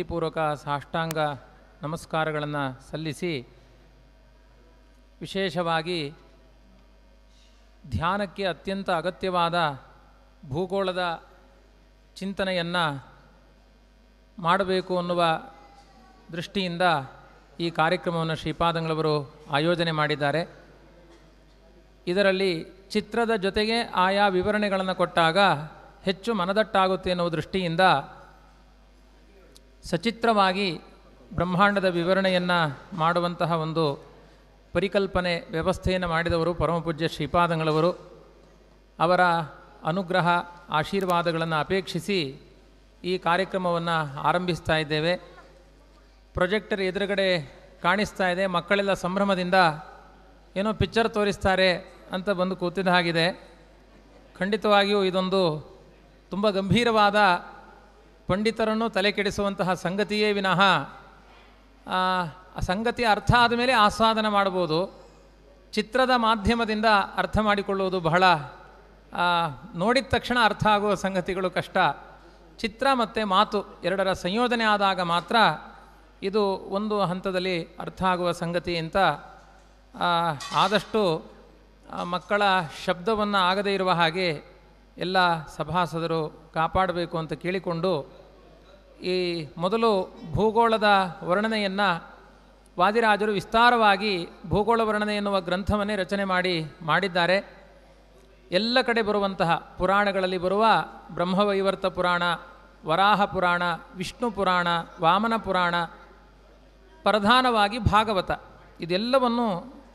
ವಿಧಿಪೂರ್ವಕ ಸಾಷ್ಟಾಂಗ ನಮಸ್ಕಾರಗಳನ್ನು ಸಲ್ಲಿಸಿ, ವಿಶೇಷವಾಗಿ ಧ್ಯಾನಕ್ಕೆ ಅತ್ಯಂತ ಅಗತ್ಯವಾದ ಭೂಗೋಳದ ಚಿಂತನೆಯನ್ನು ಮಾಡಬೇಕು ಅನ್ನುವ ದೃಷ್ಟಿಯಿಂದ ಈ ಕಾರ್ಯಕ್ರಮವನ್ನು ಶ್ರೀಪಾದಂಗಳವರು ಆಯೋಜನೆ ಮಾಡಿದ್ದಾರೆ. ಇದರಲ್ಲಿ ಚಿತ್ರದ ಜೊತೆಗೆ ಆಯಾ ವಿವರಣೆಗಳನ್ನು ಕೊಟ್ಟಾಗ ಹೆಚ್ಚು ಮನದಟ್ಟಾಗುತ್ತೆ ಎನ್ನುವ ದೃಷ್ಟಿಯಿಂದ ಸಚಿತ್ರವಾಗಿ ಬ್ರಹ್ಮಾಂಡದ ವಿವರಣೆಯನ್ನು ಮಾಡುವಂತಹ ಒಂದು ಪರಿಕಲ್ಪನೆ ವ್ಯವಸ್ಥೆಯನ್ನು ಮಾಡಿದವರು ಪರಮಪೂಜ್ಯ ಶ್ರೀಪಾದಂಗಳವರು. ಅವರ ಅನುಗ್ರಹ ಆಶೀರ್ವಾದಗಳನ್ನು ಅಪೇಕ್ಷಿಸಿ ಈ ಕಾರ್ಯಕ್ರಮವನ್ನು ಆರಂಭಿಸ್ತಾ ಇದ್ದೇವೆ. ಪ್ರೊಜೆಕ್ಟರ್ ಎದುರುಗಡೆ ಕಾಣಿಸ್ತಾ ಇದೆ. ಮಕ್ಕಳೆಲ್ಲ ಸಂಭ್ರಮದಿಂದ ಏನೋ ಪಿಕ್ಚರ್ ತೋರಿಸ್ತಾರೆ ಅಂತ ಬಂದು ಕೂತಿದ್ದ ಹಾಗಿದೆ. ಖಂಡಿತವಾಗಿಯೂ ಇದೊಂದು ತುಂಬ ಗಂಭೀರವಾದ, ಪಂಡಿತರನ್ನು ತಲೆ ಕೆಡಿಸುವಂತಹ ಸಂಗತಿಯೇ ವಿನಃ ಆ ಸಂಗತಿಯ ಅರ್ಥ ಆದಮೇಲೆ ಆಸ್ವಾದನ ಮಾಡ್ಬೋದು. ಚಿತ್ರದ ಮಾಧ್ಯಮದಿಂದ ಅರ್ಥ ಮಾಡಿಕೊಳ್ಳುವುದು ಬಹಳ, ನೋಡಿದ ತಕ್ಷಣ ಅರ್ಥ ಆಗುವ ಸಂಗತಿಗಳು ಕಷ್ಟ. ಚಿತ್ರ ಮತ್ತು ಮಾತು ಎರಡರ ಸಂಯೋಜನೆ ಆದಾಗ ಮಾತ್ರ ಇದು ಒಂದು ಹಂತದಲ್ಲಿ ಅರ್ಥ ಆಗುವ ಸಂಗತಿ ಅಂತ ಆದಷ್ಟು ಮಕ್ಕಳ ಶಬ್ದವನ್ನು ಆಗದೇ ಇರುವ ಹಾಗೆ ಎಲ್ಲ ಸಭಾಸದರು ಕಾಪಾಡಬೇಕು ಅಂತ ಕೇಳಿಕೊಂಡು, ಈ ಮೊದಲು ಭೂಗೋಳದ ವರ್ಣನೆಯನ್ನು ವಾದಿರಾಜರು ವಿಸ್ತಾರವಾಗಿ ಭೂಗೋಳ ವರ್ಣನೆ ಎನ್ನುವ ಗ್ರಂಥವನ್ನೇ ರಚನೆ ಮಾಡಿದ್ದಾರೆ. ಎಲ್ಲ ಕಡೆ ಬರುವಂತಹ ಪುರಾಣಗಳಲ್ಲಿ ಬರುವ ಬ್ರಹ್ಮವೈವರ್ತ ಪುರಾಣ, ವರಾಹ ಪುರಾಣ, ವಿಷ್ಣು ಪುರಾಣ, ವಾಮನ ಪುರಾಣ, ಪ್ರಧಾನವಾಗಿ ಭಾಗವತ, ಇದೆಲ್ಲವನ್ನು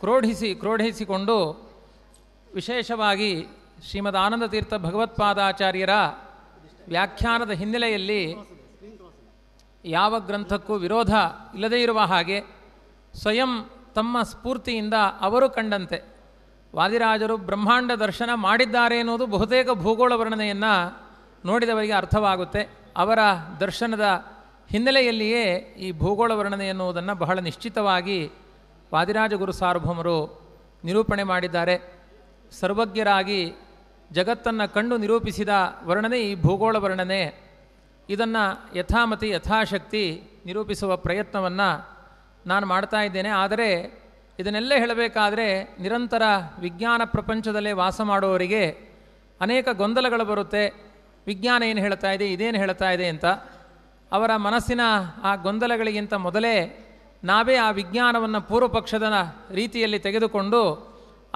ಕ್ರೋಢಿಸಿಕೊಂಡು ವಿಶೇಷವಾಗಿ ಶ್ರೀಮದ್ ಆನಂದ ತೀರ್ಥ ಭಗವತ್ಪಾದಾಚಾರ್ಯರ ವ್ಯಾಖ್ಯಾನದ ಹಿನ್ನೆಲೆಯಲ್ಲಿ ಯಾವ ಗ್ರಂಥಕ್ಕೂ ವಿರೋಧ ಇಲ್ಲದೇ ಇರುವ ಹಾಗೆ ಸ್ವಯಂ ತಮ್ಮ ಸ್ಫೂರ್ತಿಯಿಂದ ಅವರು ಕಂಡಂತೆ ವಾದಿರಾಜರು ಬ್ರಹ್ಮಾಂಡ ದರ್ಶನ ಮಾಡಿದ್ದಾರೆ ಎನ್ನುವುದು ಬಹುತೇಕ ಭೂಗೋಳ ವರ್ಣನೆಯನ್ನು ನೋಡಿದವರಿಗೆ ಅರ್ಥವಾಗುತ್ತೆ. ಅವರ ದರ್ಶನದ ಹಿನ್ನೆಲೆಯಲ್ಲಿಯೇ ಈ ಭೂಗೋಳ ವರ್ಣನೆ ಎನ್ನುವುದನ್ನು ಬಹಳ ನಿಶ್ಚಿತವಾಗಿ ವಾದಿರಾಜ ಗುರು ಸಾರ್ವಭೌಮರು ನಿರೂಪಣೆ ಮಾಡಿದ್ದಾರೆ. ಸರ್ವಜ್ಞರಾಗಿ ಜಗತ್ತನ್ನು ಕಂಡು ನಿರೂಪಿಸಿದ ವರ್ಣನೆ ಈ ಭೂಗೋಳ ವರ್ಣನೆ. ಇದನ್ನು ಯಥಾಮತಿ ಯಥಾಶಕ್ತಿ ನಿರೂಪಿಸುವ ಪ್ರಯತ್ನವನ್ನು ನಾನು ಮಾಡ್ತಾ ಇದ್ದೇನೆ. ಆದರೆ ಇದನ್ನೆಲ್ಲ ಹೇಳಬೇಕಾದ್ರೆ ನಿರಂತರ ವಿಜ್ಞಾನ ಪ್ರಪಂಚದಲ್ಲೇ ವಾಸ ಮಾಡುವವರಿಗೆ ಅನೇಕ ಗೊಂದಲಗಳು ಬರುತ್ತೆ. ವಿಜ್ಞಾನ ಏನು ಹೇಳ್ತಾ ಇದೆ, ಇದೇನು ಹೇಳ್ತಾ ಇದೆ ಅಂತ. ಅವರ ಮನಸ್ಸಿನ ಆ ಗೊಂದಲಗಳಿಗಿಂತ ಮೊದಲೇ ನಾವೇ ಆ ವಿಜ್ಞಾನವನ್ನು ಪೂರ್ವಪಕ್ಷದ ರೀತಿಯಲ್ಲಿ ತೆಗೆದುಕೊಂಡು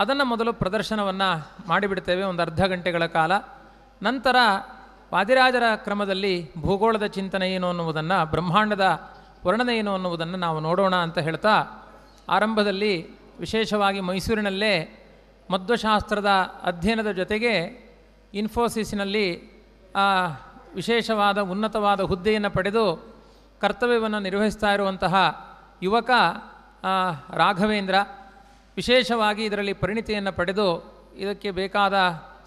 ಅದನ್ನು ಮೊದಲು ಪ್ರದರ್ಶನವನ್ನು ಮಾಡಿಬಿಡ್ತೇವೆ ಒಂದು ಅರ್ಧ ಗಂಟೆಗಳ ಕಾಲ. ನಂತರ ವಾದಿರಾಜರ ಕ್ರಮದಲ್ಲಿ ಭೂಗೋಳದ ಚಿಂತನೆ ಏನು ಅನ್ನುವುದನ್ನು, ಬ್ರಹ್ಮಾಂಡದ ವರ್ಣನೆ ಏನು ಅನ್ನುವುದನ್ನು ನಾವು ನೋಡೋಣ ಅಂತ ಹೇಳ್ತಾ, ಆರಂಭದಲ್ಲಿ ವಿಶೇಷವಾಗಿ ಮೈಸೂರಿನಲ್ಲೇ ಮಧ್ವಶಾಸ್ತ್ರದ ಅಧ್ಯಯನದ ಜೊತೆಗೆ ಇನ್ಫೋಸಿಸ್ನಲ್ಲಿ ವಿಶೇಷವಾದ ಉನ್ನತವಾದ ಹುದ್ದೆಯನ್ನು ಪಡೆದು ಕರ್ತವ್ಯವನ್ನು ನಿರ್ವಹಿಸ್ತಾ ಇರುವಂತಹ ಯುವಕ ರಾಘವೇಂದ್ರ ವಿಶೇಷವಾಗಿ ಇದರಲ್ಲಿ ಪರಿಣಿತಿಯನ್ನು ಪಡೆದು ಇದಕ್ಕೆ ಬೇಕಾದ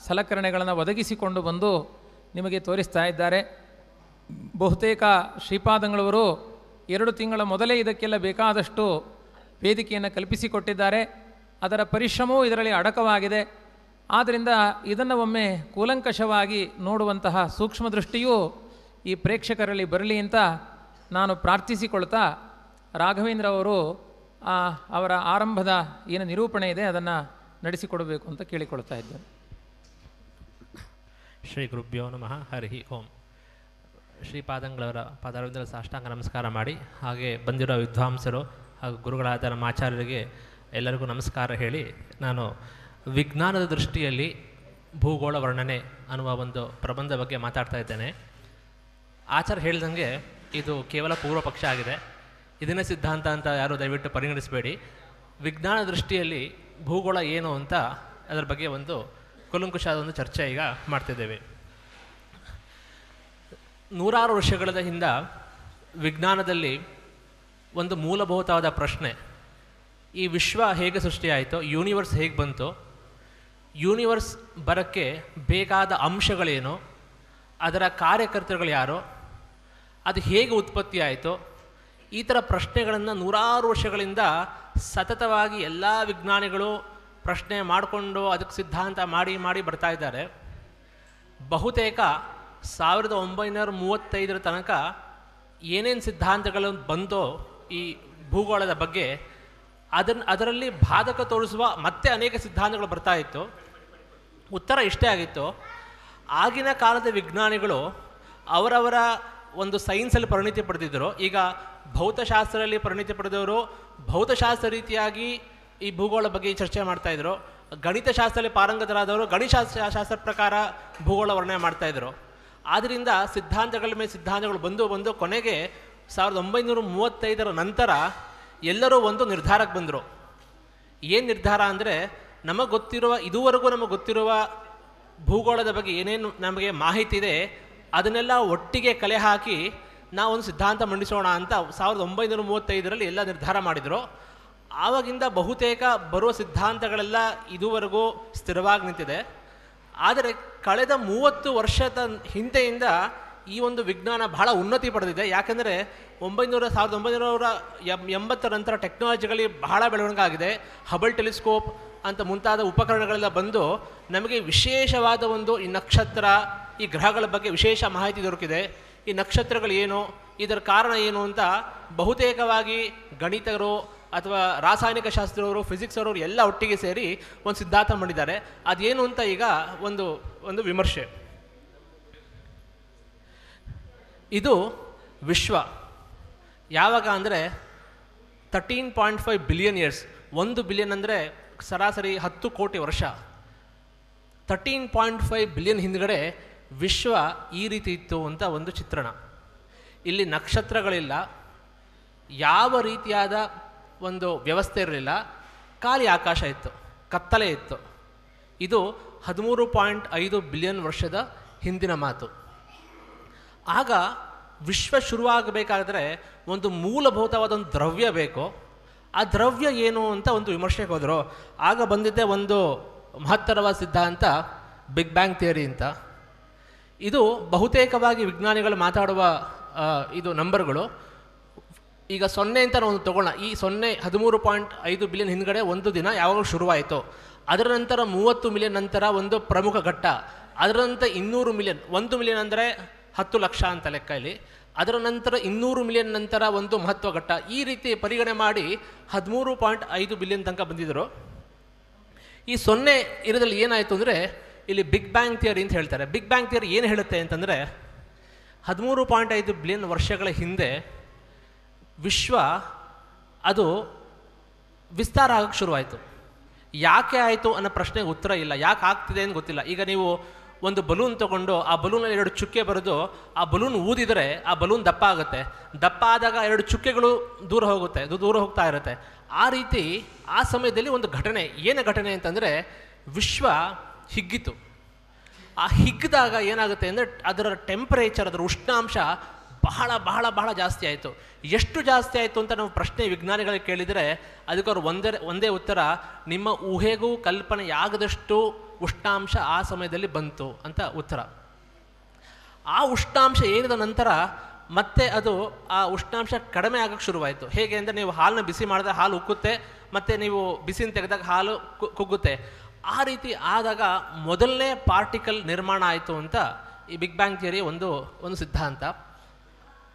ಸಲಕರಣೆಗಳನ್ನು ಒದಗಿಸಿಕೊಂಡು ಬಂದು ನಿಮಗೆ ತೋರಿಸ್ತಾ ಇದ್ದಾರೆ. ಬಹುತೇಕ ಶ್ರೀಪಾದಂಗಳವರು 2 ತಿಂಗಳ ಮೊದಲೇ ಇದಕ್ಕೆಲ್ಲ ಬೇಕಾದಷ್ಟು ವೇದಿಕೆಯನ್ನು ಕಲ್ಪಿಸಿಕೊಟ್ಟಿದ್ದಾರೆ. ಅದರ ಪರಿಶ್ರಮವೂ ಇದರಲ್ಲಿ ಅಡಕವಾಗಿದೆ. ಆದ್ದರಿಂದ ಇದನ್ನು ಒಮ್ಮೆ ಕೂಲಂಕಷವಾಗಿ ನೋಡುವಂತಹ ಸೂಕ್ಷ್ಮ ದೃಷ್ಟಿಯೂ ಈ ಪ್ರೇಕ್ಷಕರಲ್ಲಿ ಬರಲಿ ಅಂತ ನಾನು ಪ್ರಾರ್ಥಿಸಿಕೊಳ್ತಾ, ರಾಘವೇಂದ್ರ ಅವರು ಅವರ ಆರಂಭದ ಏನು ನಿರೂಪಣೆ ಇದೆ ಅದನ್ನು ನಡೆಸಿಕೊಡಬೇಕು ಅಂತ ಕೇಳಿಕೊಳ್ತಾ ಇದ್ದೇನೆ. ಶ್ರೀ ಗುರುಭ್ಯೋ ನಮಃ. ಹರಿ ಓಂ. ಶ್ರೀಪಾದಂಗಳವರ ಪಾದಾರವಿಂದ ಸಾಷ್ಟಾಂಗ ನಮಸ್ಕಾರ ಮಾಡಿ, ಹಾಗೆ ಬಂದಿರೋ ವಿದ್ವಾಂಸರು ಹಾಗೂ ಗುರುಗಳಾದ ನಮ್ಮ ಆಚಾರ್ಯರಿಗೆ ಎಲ್ಲರಿಗೂ ನಮಸ್ಕಾರ ಹೇಳಿ, ನಾನು ವಿಜ್ಞಾನದ ದೃಷ್ಟಿಯಲ್ಲಿ ಭೂಗೋಳ ವರ್ಣನೆ ಅನ್ನುವ ಒಂದು ಪ್ರಬಂಧ ಬಗ್ಗೆ ಮಾತಾಡ್ತಾ ಇದ್ದೇನೆ. ಆಚಾರ್ಯ ಹೇಳ್ದಂಗೆ ಇದು ಕೇವಲ ಪೂರ್ವ ಪಕ್ಷ ಆಗಿದೆ. ಇದನ್ನೇ ಸಿದ್ಧಾಂತ ಅಂತ ಯಾರು ದಯವಿಟ್ಟು ಪರಿಗಣಿಸಬೇಡಿ. ವಿಜ್ಞಾನ ದೃಷ್ಟಿಯಲ್ಲಿ ಭೂಗೋಳ ಏನು ಅಂತ ಅದರ ಬಗ್ಗೆ ಒಂದು ಕೂಲಂಕುಷಾದ ಒಂದು ಚರ್ಚೆ ಈಗ ಮಾಡ್ತಿದ್ದೇವೆ. ನೂರಾರು ವರ್ಷಗಳ ಹಿಂದೆ ವಿಜ್ಞಾನದಲ್ಲಿ ಒಂದು ಮೂಲಭೂತವಾದ ಪ್ರಶ್ನೆ, ಈ ವಿಶ್ವ ಹೇಗೆ ಸೃಷ್ಟಿಯಾಯಿತು, ಯೂನಿವರ್ಸ್ ಹೇಗೆ ಬಂತು, ಯೂನಿವರ್ಸ್ ಬರೋಕ್ಕೆ ಬೇಕಾದ ಅಂಶಗಳೇನು, ಅದರ ಕಾರ್ಯಕರ್ತರುಗಳು ಯಾರು, ಅದು ಹೇಗೆ ಉತ್ಪತ್ತಿ ಆಯಿತು, ಈ ಥರ ಪ್ರಶ್ನೆಗಳನ್ನು ನೂರಾರು ವರ್ಷಗಳಿಂದ ಸತತವಾಗಿ ಎಲ್ಲ ವಿಜ್ಞಾನಿಗಳು ಪ್ರಶ್ನೆ ಮಾಡಿಕೊಂಡು ಅದಕ್ಕೆ ಸಿದ್ಧಾಂತ ಮಾಡಿ ಬರ್ತಾ ಇದ್ದಾರೆ. ಬಹುತೇಕ 1935 ತನಕ ಏನೇನು ಸಿದ್ಧಾಂತಗಳು ಬಂದೋ ಈ ಭೂಗೋಳದ ಬಗ್ಗೆ ಅದರಲ್ಲಿ ಬಾಧಕ ತೋರಿಸುವ ಮತ್ತೆ ಅನೇಕ ಸಿದ್ಧಾಂತಗಳು ಬರ್ತಾ ಇತ್ತು. ಉತ್ತರ ಇಷ್ಟೇ ಆಗಿತ್ತು, ಆಗಿನ ಕಾಲದ ವಿಜ್ಞಾನಿಗಳು ಅವರವರ ಒಂದು ಸೈನ್ಸಲ್ಲಿ ಪರಿಣಿತಿ ಪಡೆದಿದ್ದರು. ಈಗ ಭೌತಶಾಸ್ತ್ರದಲ್ಲಿ ಪರಿಣಿತಿ ಪಡೆದವರು ಭೌತಶಾಸ್ತ್ರ ರೀತಿಯಾಗಿ ಈ ಭೂಗೋಳ ಬಗ್ಗೆ ಚರ್ಚೆ ಮಾಡ್ತಾಯಿದ್ರು. ಗಣಿತಶಾಸ್ತ್ರದಲ್ಲಿ ಪಾರಂಗತರಾದವರು ಗಣಿತಶಾಸ್ತ್ರ ಪ್ರಕಾರ ಭೂಗೋಳ ವರ್ಣನೆ ಮಾಡ್ತಾಯಿದ್ರು. ಆದ್ದರಿಂದ ಸಿದ್ಧಾಂತಗಳ ಮೇಲೆ ಸಿದ್ಧಾಂತಗಳು ಬಂದು ಕೊನೆಗೆ 1935 ನಂತರ ಎಲ್ಲರೂ ಒಂದು ನಿರ್ಧಾರಕ್ಕೆ ಬಂದರು. ಏನು ನಿರ್ಧಾರ ಅಂದರೆ, ಇದುವರೆಗೂ ನಮಗೆ ಗೊತ್ತಿರುವ ಭೂಗೋಳದ ಬಗ್ಗೆ ಏನೇನು ನಮಗೆ ಮಾಹಿತಿ ಇದೆ ಅದನ್ನೆಲ್ಲ ಒಟ್ಟಿಗೆ ಕಲೆ ಹಾಕಿ ನಾವೊಂದು ಸಿದ್ಧಾಂತ ಮಂಡಿಸೋಣ ಅಂತ 1935 ಎಲ್ಲ ನಿರ್ಧಾರ ಮಾಡಿದರು. ಆವಾಗಿಂದ ಬಹುತೇಕ ಬರುವ ಸಿದ್ಧಾಂತಗಳೆಲ್ಲ ಇದುವರೆಗೂ ಸ್ಥಿರವಾಗಿ ನಿಂತಿದೆ. ಆದರೆ ಕಳೆದ 30 ವರ್ಷದ ಹಿಂದೆಯಿಂದ ಈ ಒಂದು ವಿಜ್ಞಾನ ಬಹಳ ಉನ್ನತಿ ಪಡೆದಿದೆ. ಯಾಕೆಂದರೆ 1980 ನಂತರ ಟೆಕ್ನಾಲಜಿಗಳಲ್ಲಿ ಬಹಳ ಬೆಳವಣಿಗೆ ಆಗಿದೆ. ಹಬಲ್ ಟೆಲಿಸ್ಕೋಪ್ ಅಂತ ಮುಂತಾದ ಉಪಕರಣಗಳೆಲ್ಲ ಬಂದು ನಮಗೆ ವಿಶೇಷವಾದ ಒಂದು ಈ ನಕ್ಷತ್ರ, ಈ ಗ್ರಹಗಳ ಬಗ್ಗೆ ವಿಶೇಷ ಮಾಹಿತಿ ದೊರಕಿದೆ. ಈ ನಕ್ಷತ್ರಗಳು ಏನು, ಇದರ ಕಾರಣ ಏನು ಅಂತ ಬಹುತೇಕವಾಗಿ ಗಣಿತರು ಅಥವಾ ರಾಸಾಯನಿಕ ಶಾಸ್ತ್ರವರು, ಫಿಸಿಕ್ಸ್ ಅವರು ಎಲ್ಲ ಒಟ್ಟಿಗೆ ಸೇರಿ ಒಂದು ಸಿದ್ಧಾಂತ ಮಾಡಿದ್ದಾರೆ. ಅದೇನು ಅಂತ ಈಗ ಒಂದು ವಿಮರ್ಶೆ. ಇದು ವಿಶ್ವ ಯಾವಾಗ ಅಂದರೆ 13.5 ಬಿಲಿಯನ್ ಇಯರ್ಸ್, 1 ಬಿಲಿಯನ್ ಅಂದರೆ ಸರಾಸರಿ 10 ಕೋಟಿ ವರ್ಷ. 13.5 ಬಿಲಿಯನ್ ಹಿಂದ್ಗಡೆ ವಿಶ್ವ ಈ ರೀತಿ ಇತ್ತು ಅಂತ ಒಂದು ಚಿತ್ರಣ. ಇಲ್ಲಿ ನಕ್ಷತ್ರಗಳಿಲ್ಲ, ಯಾವ ರೀತಿಯಾದ ಒಂದು ವ್ಯವಸ್ಥೆ ಇರಲಿಲ್ಲ, ಖಾಲಿ ಆಕಾಶ ಇತ್ತು, ಕತ್ತಲೆ ಇತ್ತು. ಇದು 13.5 ಬಿಲಿಯನ್ ವರ್ಷದ ಹಿಂದಿನ ಮಾತು. ಆಗ ವಿಶ್ವ ಶುರುವಾಗಬೇಕಾದ್ರೆ ಒಂದು ಮೂಲಭೂತವಾದ ಒಂದು ದ್ರವ್ಯ ಬೇಕು. ಆ ದ್ರವ್ಯ ಏನು ಅಂತ ಒಂದು ವಿಮರ್ಶೆಗೆ ಹೋದರು. ಆಗ ಬಂದಿದ್ದೆ ಒಂದು ಮಹತ್ತರವಾದ ಸಿದ್ಧಾಂತ, ಬಿಗ್ ಬ್ಯಾಂಗ್ ಥಿಯರಿ ಅಂತ. ಇದು ಬಹುತೇಕವಾಗಿ ವಿಜ್ಞಾನಿಗಳು ಮಾತಾಡುವ ಇದು ನಂಬರ್ಗಳು. ಈಗ 0 ಅಂತ ನಾವು ತಗೊಳ್ಳೋಣ. ಈ 13.5 ಬಿಲಿಯನ್ ಹಿಂದ್ಗಡೆ ಒಂದು ದಿನ ಯಾವಾಗಲೂ ಶುರುವಾಯಿತು. ಅದರ ನಂತರ 30 ಮಿಲಿಯನ್ ನಂತರ ಒಂದು ಪ್ರಮುಖ ಘಟ್ಟ, ಅದರ ನಂತರ 200 ಮಿಲಿಯನ್, 1 ಮಿಲಿಯನ್ ಅಂದರೆ 10 ಲಕ್ಷ ಅಂತ ಲೆಕ್ಕ ಇಲ್ಲಿ. ಅದರ ನಂತರ 200 ಮಿಲಿಯನ್ ನಂತರ ಒಂದು ಮಹತ್ವ ಘಟ್ಟ. ಈ ರೀತಿ ಪರಿಗಣನೆ ಮಾಡಿ 13.5 ಬಿಲಿಯನ್ ತನಕ ಬಂದಿದ್ದರು. ಈ 0 ಇರೋದ್ರಲ್ಲಿ ಏನಾಯಿತು ಅಂದರೆ ಇಲ್ಲಿ ಬಿಗ್ ಬ್ಯಾಂಗ್ ಥಿಯರಿ ಅಂತ ಹೇಳ್ತಾರೆ. ಬಿಗ್ ಬ್ಯಾಂಗ್ ಥಿಯರಿ ಏನು ಹೇಳುತ್ತೆ ಅಂತಂದರೆ, 13.5 ಬಿಲಿಯನ್ ವರ್ಷಗಳ ಹಿಂದೆ ವಿಶ್ವ ಅದು ವಿಸ್ತಾರ ಆಗೋಕ್ಕೆ ಶುರುವಾಯಿತು. ಯಾಕೆ ಆಯಿತು ಅನ್ನೋ ಪ್ರಶ್ನೆಗೆ ಉತ್ತರ ಇಲ್ಲ. ಯಾಕೆ ಆಗ್ತಿದೆ ಅಂತ ಗೊತ್ತಿಲ್ಲ. ಈಗ ನೀವು ಒಂದು ಬಲೂನ್ ತೊಗೊಂಡು ಆ ಬಲೂನಲ್ಲಿ 2 ಚುಕ್ಕೆ ಬರೆದು ಆ ಬಲೂನ್ ಊದಿದರೆ ಆ ಬಲೂನ್ ದಪ್ಪ ಆಗುತ್ತೆ. ದಪ್ಪ ಆದಾಗ 2 ಚುಕ್ಕೆಗಳು ದೂರ ಹೋಗ್ತಾ ಇರುತ್ತೆ. ಆ ರೀತಿ ಆ ಸಮಯದಲ್ಲಿ ಒಂದು ಘಟನೆ, ಏನು ಘಟನೆ ಅಂತಂದರೆ ವಿಶ್ವ ಹಿಗ್ಗಿತು. ಆ ಹಿಗ್ಗಿದಾಗ ಏನಾಗುತ್ತೆ ಅಂದರೆ ಅದರ ಟೆಂಪರೇಚರ್, ಅದರ ಉಷ್ಣಾಂಶ ಬಹಳ ಬಹಳ ಬಹಳ ಜಾಸ್ತಿ ಆಯಿತು. ಎಷ್ಟು ಜಾಸ್ತಿ ಆಯಿತು ಅಂತ ನಾವು ಪ್ರಶ್ನೆ ವಿಜ್ಞಾನಿಗಳಿಗೆ ಕೇಳಿದರೆ ಅದಕ್ಕೆ ಅವರು ಒಂದೇ ಉತ್ತರ, ನಿಮ್ಮ ಊಹೆಗೂ ಕಲ್ಪನೆಯಾಗದಷ್ಟು ಉಷ್ಣಾಂಶ ಆ ಸಮಯದಲ್ಲಿ ಬಂತು ಅಂತ ಉತ್ತರ. ಆ ಉಷ್ಣಾಂಶ ಏನಿದ ನಂತರ ಮತ್ತೆ ಆ ಉಷ್ಣಾಂಶ ಕಡಿಮೆ ಆಗೋಕ್ಕೆ ಶುರುವಾಯಿತು. ಹೇಗೆ ಅಂದರೆ, ನೀವು ಹಾಲನ್ನ ಬಿಸಿ ಮಾಡಿದ್ರೆ ಹಾಲು ಉಕ್ಕುತ್ತೆ, ಮತ್ತು ನೀವು ಬಿಸಿನ ತೆಗೆದಾಗ ಹಾಲು ಕುಗ್ಗುತ್ತೆ. ಆ ರೀತಿ ಆದಾಗ ಮೊದಲನೇ ಪಾರ್ಟಿಕಲ್ ನಿರ್ಮಾಣ ಆಯಿತು ಅಂತ ಈ ಬಿಗ್ ಬ್ಯಾಂಗ್ ಥಿಯರಿ ಒಂದು ಸಿದ್ಧಾಂತ.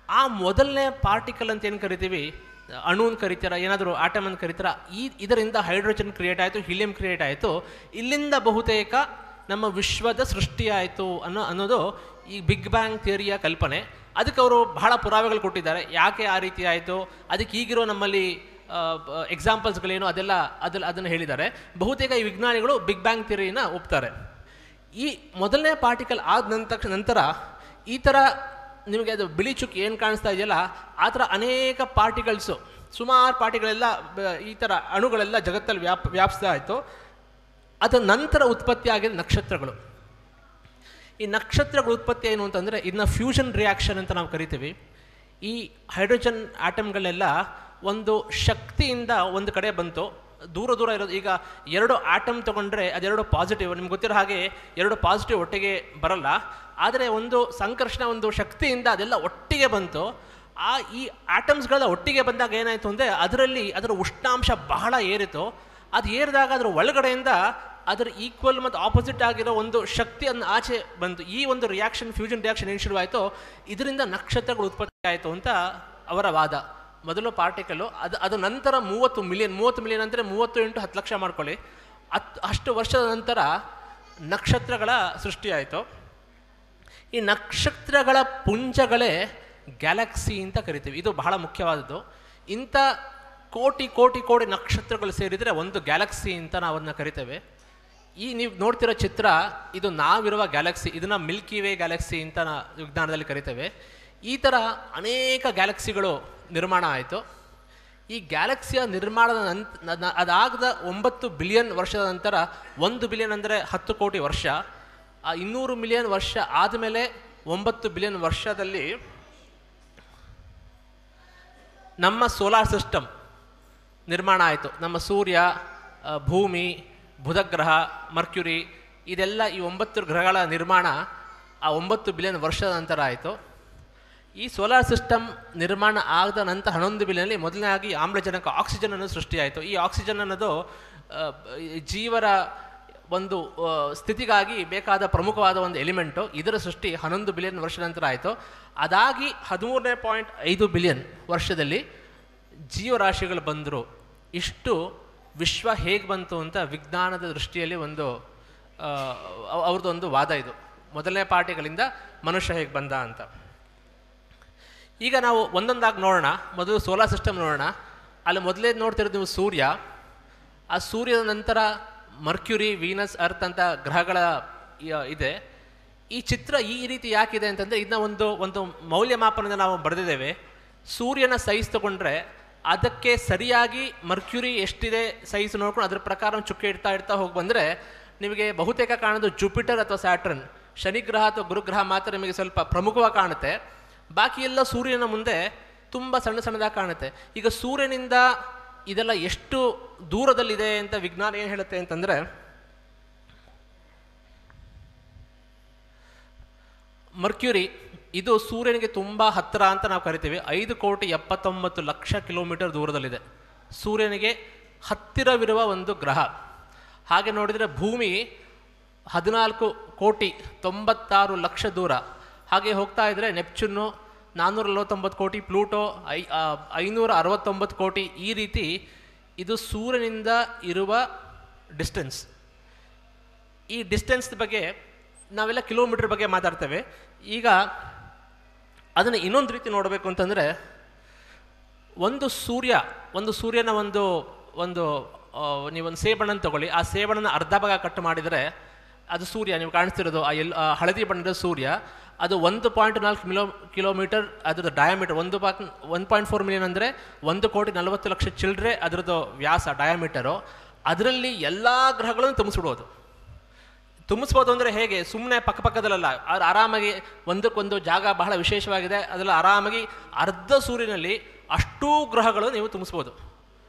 ಆ ಮೊದಲನೇ ಪಾರ್ಟಿಕಲ್ ಅಂತ ಏನು ಕರಿತೀವಿ, ಅಣು ಅಂತ ಕರಿತೀರ, ಏನಾದರೂ ಆಟಮ್ ಅಂತ ಕರಿತೀರ, ಇದರಿಂದ ಹೈಡ್ರೋಜನ್ ಕ್ರಿಯೇಟ್ ಆಯಿತು, ಹೀಲಿಯಂ ಕ್ರಿಯೇಟ್ ಆಯಿತು. ಇಲ್ಲಿಂದ ಬಹುತೇಕ ನಮ್ಮ ವಿಶ್ವದ ಸೃಷ್ಟಿಯಾಯಿತು ಅನ್ನೋದು ಈ ಬಿಗ್ ಬ್ಯಾಂಗ್ ಥಿಯರಿಯ ಕಲ್ಪನೆ. ಅದಕ್ಕೆ ಅವರು ಬಹಳ ಪುರಾವೆಗಳು ಕೊಟ್ಟಿದ್ದಾರೆ. ಯಾಕೆ ಆ ರೀತಿ ಆಯಿತು, ಅದಕ್ಕೆ ಈಗಿರೋ ನಮ್ಮಲ್ಲಿ ಎಕ್ಸಾಂಪಲ್ಸ್ಗಳೇನು ಅದನ್ನು ಹೇಳಿದ್ದಾರೆ. ಬಹುತೇಕ ಈ ವಿಜ್ಞಾನಿಗಳು ಬಿಗ್ ಬ್ಯಾಂಗ್ ಥಿಯರಿನ ಒಪ್ತಾರೆ. ಈ ಮೊದಲನೇ ಪಾರ್ಟಿಕಲ್ ಆದ ನಂತರ ಈ ಥರ ನಿಮಗೆ ಅದು ಬಿಳಿ ಚುಕ್ಕಿ ಏನು ಕಾಣಿಸ್ತಾ ಇದೆಯಲ್ಲ, ಆ ಥರ ಅನೇಕ ಪಾರ್ಟಿಕಲ್ಸು, ಸುಮಾರು ಪಾರ್ಟಿಗಳೆಲ್ಲ, ಈ ಥರ ಅಣುಗಳೆಲ್ಲ ಜಗತ್ತಲ್ಲಿ ವ್ಯಾಪಿಸ್ತಾ ಆಯಿತು. ಅದರ ನಂತರ ಉತ್ಪತ್ತಿ ಆಗಿದ ನಕ್ಷತ್ರಗಳು. ಈ ನಕ್ಷತ್ರಗಳ ಉತ್ಪತ್ತಿ ಏನು ಅಂತಂದರೆ, ಇದನ್ನ ಫ್ಯೂಷನ್ ರಿಯಾಕ್ಷನ್ ಅಂತ ನಾವು ಕರಿತೀವಿ. ಈ ಹೈಡ್ರೋಜನ್ ಆಟಮ್ಗಳೆಲ್ಲ ಒಂದು ಶಕ್ತಿಯಿಂದ ಒಂದು ಕಡೆ ಬಂತು, ದೂರ ಇರೋದು. ಈಗ 2 ಆಟಮ್ ತೊಗೊಂಡ್ರೆ ಅದೆರಡು ಪಾಸಿಟಿವ್, ನಿಮ್ಗೆ ಗೊತ್ತಿರೋ ಹಾಗೆ 2 ಪಾಸಿಟಿವ್ ಒಟ್ಟಿಗೆ ಬರಲ್ಲ. ಆದರೆ ಒಂದು ಸಂಕರ್ಷಣ, ಒಂದು ಶಕ್ತಿಯಿಂದ ಅದೆಲ್ಲ ಒಟ್ಟಿಗೆ ಬಂತು. ಈ ಆಟಮ್ಸ್ಗಳೆಲ್ಲ ಒಟ್ಟಿಗೆ ಬಂದಾಗ ಏನಾಯಿತು ಅಂದರೆ ಅದರ ಉಷ್ಣಾಂಶ ಬಹಳ ಏರಿತು. ಅದು ಏರಿದಾಗ ಅದರ ಒಳಗಡೆಯಿಂದ ಅದರ ಈಕ್ವಲ್ ಮತ್ತು ಆಪೋಸಿಟ್ ಆಗಿರೋ ಒಂದು ಶಕ್ತಿಯನ್ನು ಆಚೆ ಬಂತು. ಈ ಒಂದು ರಿಯಾಕ್ಷನ್, ಫ್ಯೂಷನ್ ರಿಯಾಕ್ಷನ್ ಏನು ಶುರುವಾಯಿತೋ ಇದರಿಂದ ನಕ್ಷತ್ರಗಳು ಉತ್ಪತ್ತಿ ಆಯಿತು ಅಂತ ಅವರ ವಾದ. ಮೊದಲು ಪಾರ್ಟಿಕಲ್ಲು, ಅದು ನಂತರ 30 ಮಿಲಿಯನ್ ಅಂದರೆ 30 × 10 ಲಕ್ಷ ಮಾಡ್ಕೊಳ್ಳಿ, ಅಷ್ಟು ವರ್ಷದ ನಂತರ ನಕ್ಷತ್ರಗಳ ಸೃಷ್ಟಿಯಾಯಿತು. ಈ ನಕ್ಷತ್ರಗಳ ಪುಂಜಗಳೇ ಗ್ಯಾಲಕ್ಸಿ ಅಂತ ಕರಿತೀವಿ. ಇದು ಬಹಳ ಮುಖ್ಯವಾದದ್ದು. ಇಂಥ ಕೋಟಿ ಕೋಟಿ ಕೋಟಿ ನಕ್ಷತ್ರಗಳು ಸೇರಿದರೆ ಒಂದು ಗ್ಯಾಲಕ್ಸಿ ಅಂತ ನಾವು ಅದನ್ನ ಕರಿತೇವೆ. ಈ ನೀವು ನೋಡ್ತಿರೋ ಚಿತ್ರ, ಇದು ನಾವಿರುವ ಗ್ಯಾಲಕ್ಸಿ, ಇದನ್ನು ಮಿಲ್ಕಿ ವೇ ಗ್ಯಾಲಕ್ಸಿ ಅಂತ ವಿಜ್ಞಾನದಲ್ಲಿ ಕರಿತೇವೆ. ಈ ಥರ ಅನೇಕ ಗ್ಯಾಲಕ್ಸಿಗಳು ನಿರ್ಮಾಣ ಆಯಿತು. ಈ ಗ್ಯಾಲಕ್ಸಿಯ ನಿರ್ಮಾಣದ ಅದಾಗದ 9 ಬಿಲಿಯನ್ ವರ್ಷದ ನಂತರ, 1 ಬಿಲಿಯನ್ ಅಂದರೆ 10 ಕೋಟಿ ವರ್ಷ, ಆ 200 ಮಿಲಿಯನ್ ವರ್ಷ ಆದಮೇಲೆ 9 ಬಿಲಿಯನ್ ವರ್ಷದಲ್ಲಿ ನಮ್ಮ ಸೋಲಾರ್ ಸಿಸ್ಟಮ್ ನಿರ್ಮಾಣ ಆಯಿತು. ನಮ್ಮ ಸೂರ್ಯ, ಭೂಮಿ, ಬುಧಗ್ರಹ, ಮರ್ಕ್ಯುರಿ, ಇದೆಲ್ಲ ಈ 9 ಗ್ರಹಗಳ ನಿರ್ಮಾಣ ಆ 9 ಬಿಲಿಯನ್ ವರ್ಷದ ನಂತರ ಆಯಿತು. ಈ ಸೋಲಾರ್ ಸಿಸ್ಟಮ್ ನಿರ್ಮಾಣ ಆದ ನಂತರ 11 ಬಿಲಿಯನ್ನಲ್ಲಿ ಮೊದಲನೇದಾಗಿ ಆಮ್ಲಜನಕ, ಆಕ್ಸಿಜನ್ ಅನ್ನೋದು ಸೃಷ್ಟಿಯಾಯಿತು. ಈ ಆಕ್ಸಿಜನ್ ಅನ್ನೋದು ಜೀವರ ಒಂದು ಸ್ಥಿತಿಗಾಗಿ ಬೇಕಾದ ಪ್ರಮುಖವಾದ ಒಂದು ಎಲಿಮೆಂಟು. ಇದರ ಸೃಷ್ಟಿ 11 ಬಿಲಿಯನ್ ವರ್ಷ ನಂತರ ಆಯಿತು. ಅದಾಗಿ 13.5 ಬಿಲಿಯನ್ ವರ್ಷದಲ್ಲಿ ಜೀವರಾಶಿಗಳು ಬಂದರು. ಇಷ್ಟು ವಿಶ್ವ ಹೇಗೆ ಬಂತು ಅಂತ ವಿಜ್ಞಾನದ ದೃಷ್ಟಿಯಲ್ಲಿ ಒಂದು ಅವ್ರದ್ದೊಂದು ವಾದ. ಇದು ಮೊದಲನೇ ಪಾರ್ಟಿಗಳಿಂದ ಮನುಷ್ಯ ಹೇಗೆ ಬಂದ ಅಂತ. ಈಗ ನಾವು ಒಂದೊಂದಾಗಿ ನೋಡೋಣ. ಮೊದಲು ಸೋಲಾರ್ ಸಿಸ್ಟಮ್ ನೋಡೋಣ. ಅಲ್ಲಿ ಮೊದಲೇ ನೋಡ್ತಿರೋದು ನೀವು ಸೂರ್ಯ. ಆ ಸೂರ್ಯದ ನಂತರ ಮರ್ಕ್ಯುರಿ, ವೀನಸ್, ಅರ್ತ್ ಅಂತ ಗ್ರಹಗಳ ಇದೆ. ಈ ಚಿತ್ರ ಈ ರೀತಿ ಯಾಕಿದೆ ಅಂತಂದರೆ, ಇದನ್ನ ಒಂದು ಮೌಲ್ಯಮಾಪನದ ನಾವು ಬರೆದಿದ್ದೇವೆ. ಸೂರ್ಯನ ಸೈಜ್ ತಗೊಂಡ್ರೆ ಅದಕ್ಕೆ ಸರಿಯಾಗಿ ಮರ್ಕ್ಯುರಿ ಎಷ್ಟಿದೆ ಸೈಜ್ ನೋಡ್ಕೊಂಡು ಅದರ ಪ್ರಕಾರ ಚುಕ್ಕೆ ಇಡ್ತಾ ಹೋಗಿ ಬಂದರೆ ನಿಮಗೆ ಬಹುತೇಕ ಕಾಣೋದು ಜುಪಿಟರ್ ಅಥವಾ ಸ್ಯಾಟರ್ನ್, ಶನಿಗ್ರಹ ಅಥವಾ ಗುರುಗ್ರಹ ಮಾತ್ರ ನಿಮಗೆ ಸ್ವಲ್ಪ ಪ್ರಮುಖವಾಗಿ ಕಾಣುತ್ತೆ. ಬಾಕಿ ಎಲ್ಲ ಸೂರ್ಯನ ಮುಂದೆ ತುಂಬ ಸಣ್ಣದಾಗಿ ಕಾಣುತ್ತೆ. ಈಗ ಸೂರ್ಯನಿಂದ ಇದೆಲ್ಲ ಎಷ್ಟು ದೂರದಲ್ಲಿದೆ ಅಂತ ವಿಜ್ಞಾನ ಏನು ಹೇಳುತ್ತೆ ಅಂತಂದರೆ, ಮರ್ಕ್ಯುರಿ ಇದು ಸೂರ್ಯನಿಗೆ ತುಂಬ ಹತ್ತಿರ ಅಂತ ನಾವು ಕರಿತೀವಿ. 5,79,00,000 ಕಿಲೋಮೀಟರ್ ದೂರದಲ್ಲಿದೆ. ಸೂರ್ಯನಿಗೆ ಹತ್ತಿರವಿರುವ ಒಂದು ಗ್ರಹ. ಹಾಗೆ ನೋಡಿದರೆ ಭೂಮಿ 14,96,00,000 ದೂರ. ಹಾಗೆ ಹೋಗ್ತಾ ಇದ್ದರೆ ನೆಪ್ಚೂನು 449 ಕೋಟಿ, ಪ್ಲೂಟೋ 569 ಕೋಟಿ. ಈ ರೀತಿ ಇದು ಸೂರ್ಯನಿಂದ ಇರುವ ಡಿಸ್ಟೆನ್ಸ್. ಈ ಡಿಸ್ಟೆನ್ಸ್ ಬಗ್ಗೆ ನಾವೆಲ್ಲ ಕಿಲೋಮೀಟರ್ ಬಗ್ಗೆ ಮಾತಾಡ್ತೇವೆ. ಈಗ ಅದನ್ನು ಇನ್ನೊಂದು ರೀತಿ ನೋಡಬೇಕು ಅಂತಂದರೆ, ಒಂದು ಸೂರ್ಯನ ನೀವೊಂದು ಸೇಬಣ್ಣನ್ನು ತಗೊಳ್ಳಿ. ಆ ಸೇಬಣ್ಣನ ಅರ್ಧ ಭಾಗ ಕಟ್ ಮಾಡಿದರೆ ಅದು ಸೂರ್ಯ. ನೀವು ಕಾಣಿಸ್ತಿರೋದು ಆ ಹಳದಿ ಬಣ್ಣದ ಸೂರ್ಯ. ಅದು 1.4 ಕಿಲೋಮೀಟರ್ ಅದರದ್ದು ಡಯಾಮೀಟರ್. 1.4 ಮಿಲಿಯನ್ ಅಂದರೆ 1,40,00,000 ಚಿಲ್ಡ್ರೆ ಅದರದ್ದು ವ್ಯಾಸ, ಡಯಾಮೀಟರು. ಅದರಲ್ಲಿ ಎಲ್ಲ ಗ್ರಹಗಳನ್ನು ತುಂಬಿಸ್ಬೋದು ಅಂದರೆ ಹೇಗೆ? ಸುಮ್ಮನೆ ಪಕ್ಕದಲ್ಲ, ಆರಾಮಾಗಿ ಒಂದಕ್ಕೊಂದು ಜಾಗ ಬಹಳ ವಿಶೇಷವಾಗಿದೆ. ಅದೆಲ್ಲ ಆರಾಮಾಗಿ ಅರ್ಧ ಸೂರ್ಯನಲ್ಲಿ ಅಷ್ಟೂ ಗ್ರಹಗಳು ನೀವು ತುಂಬಿಸ್ಬೋದು.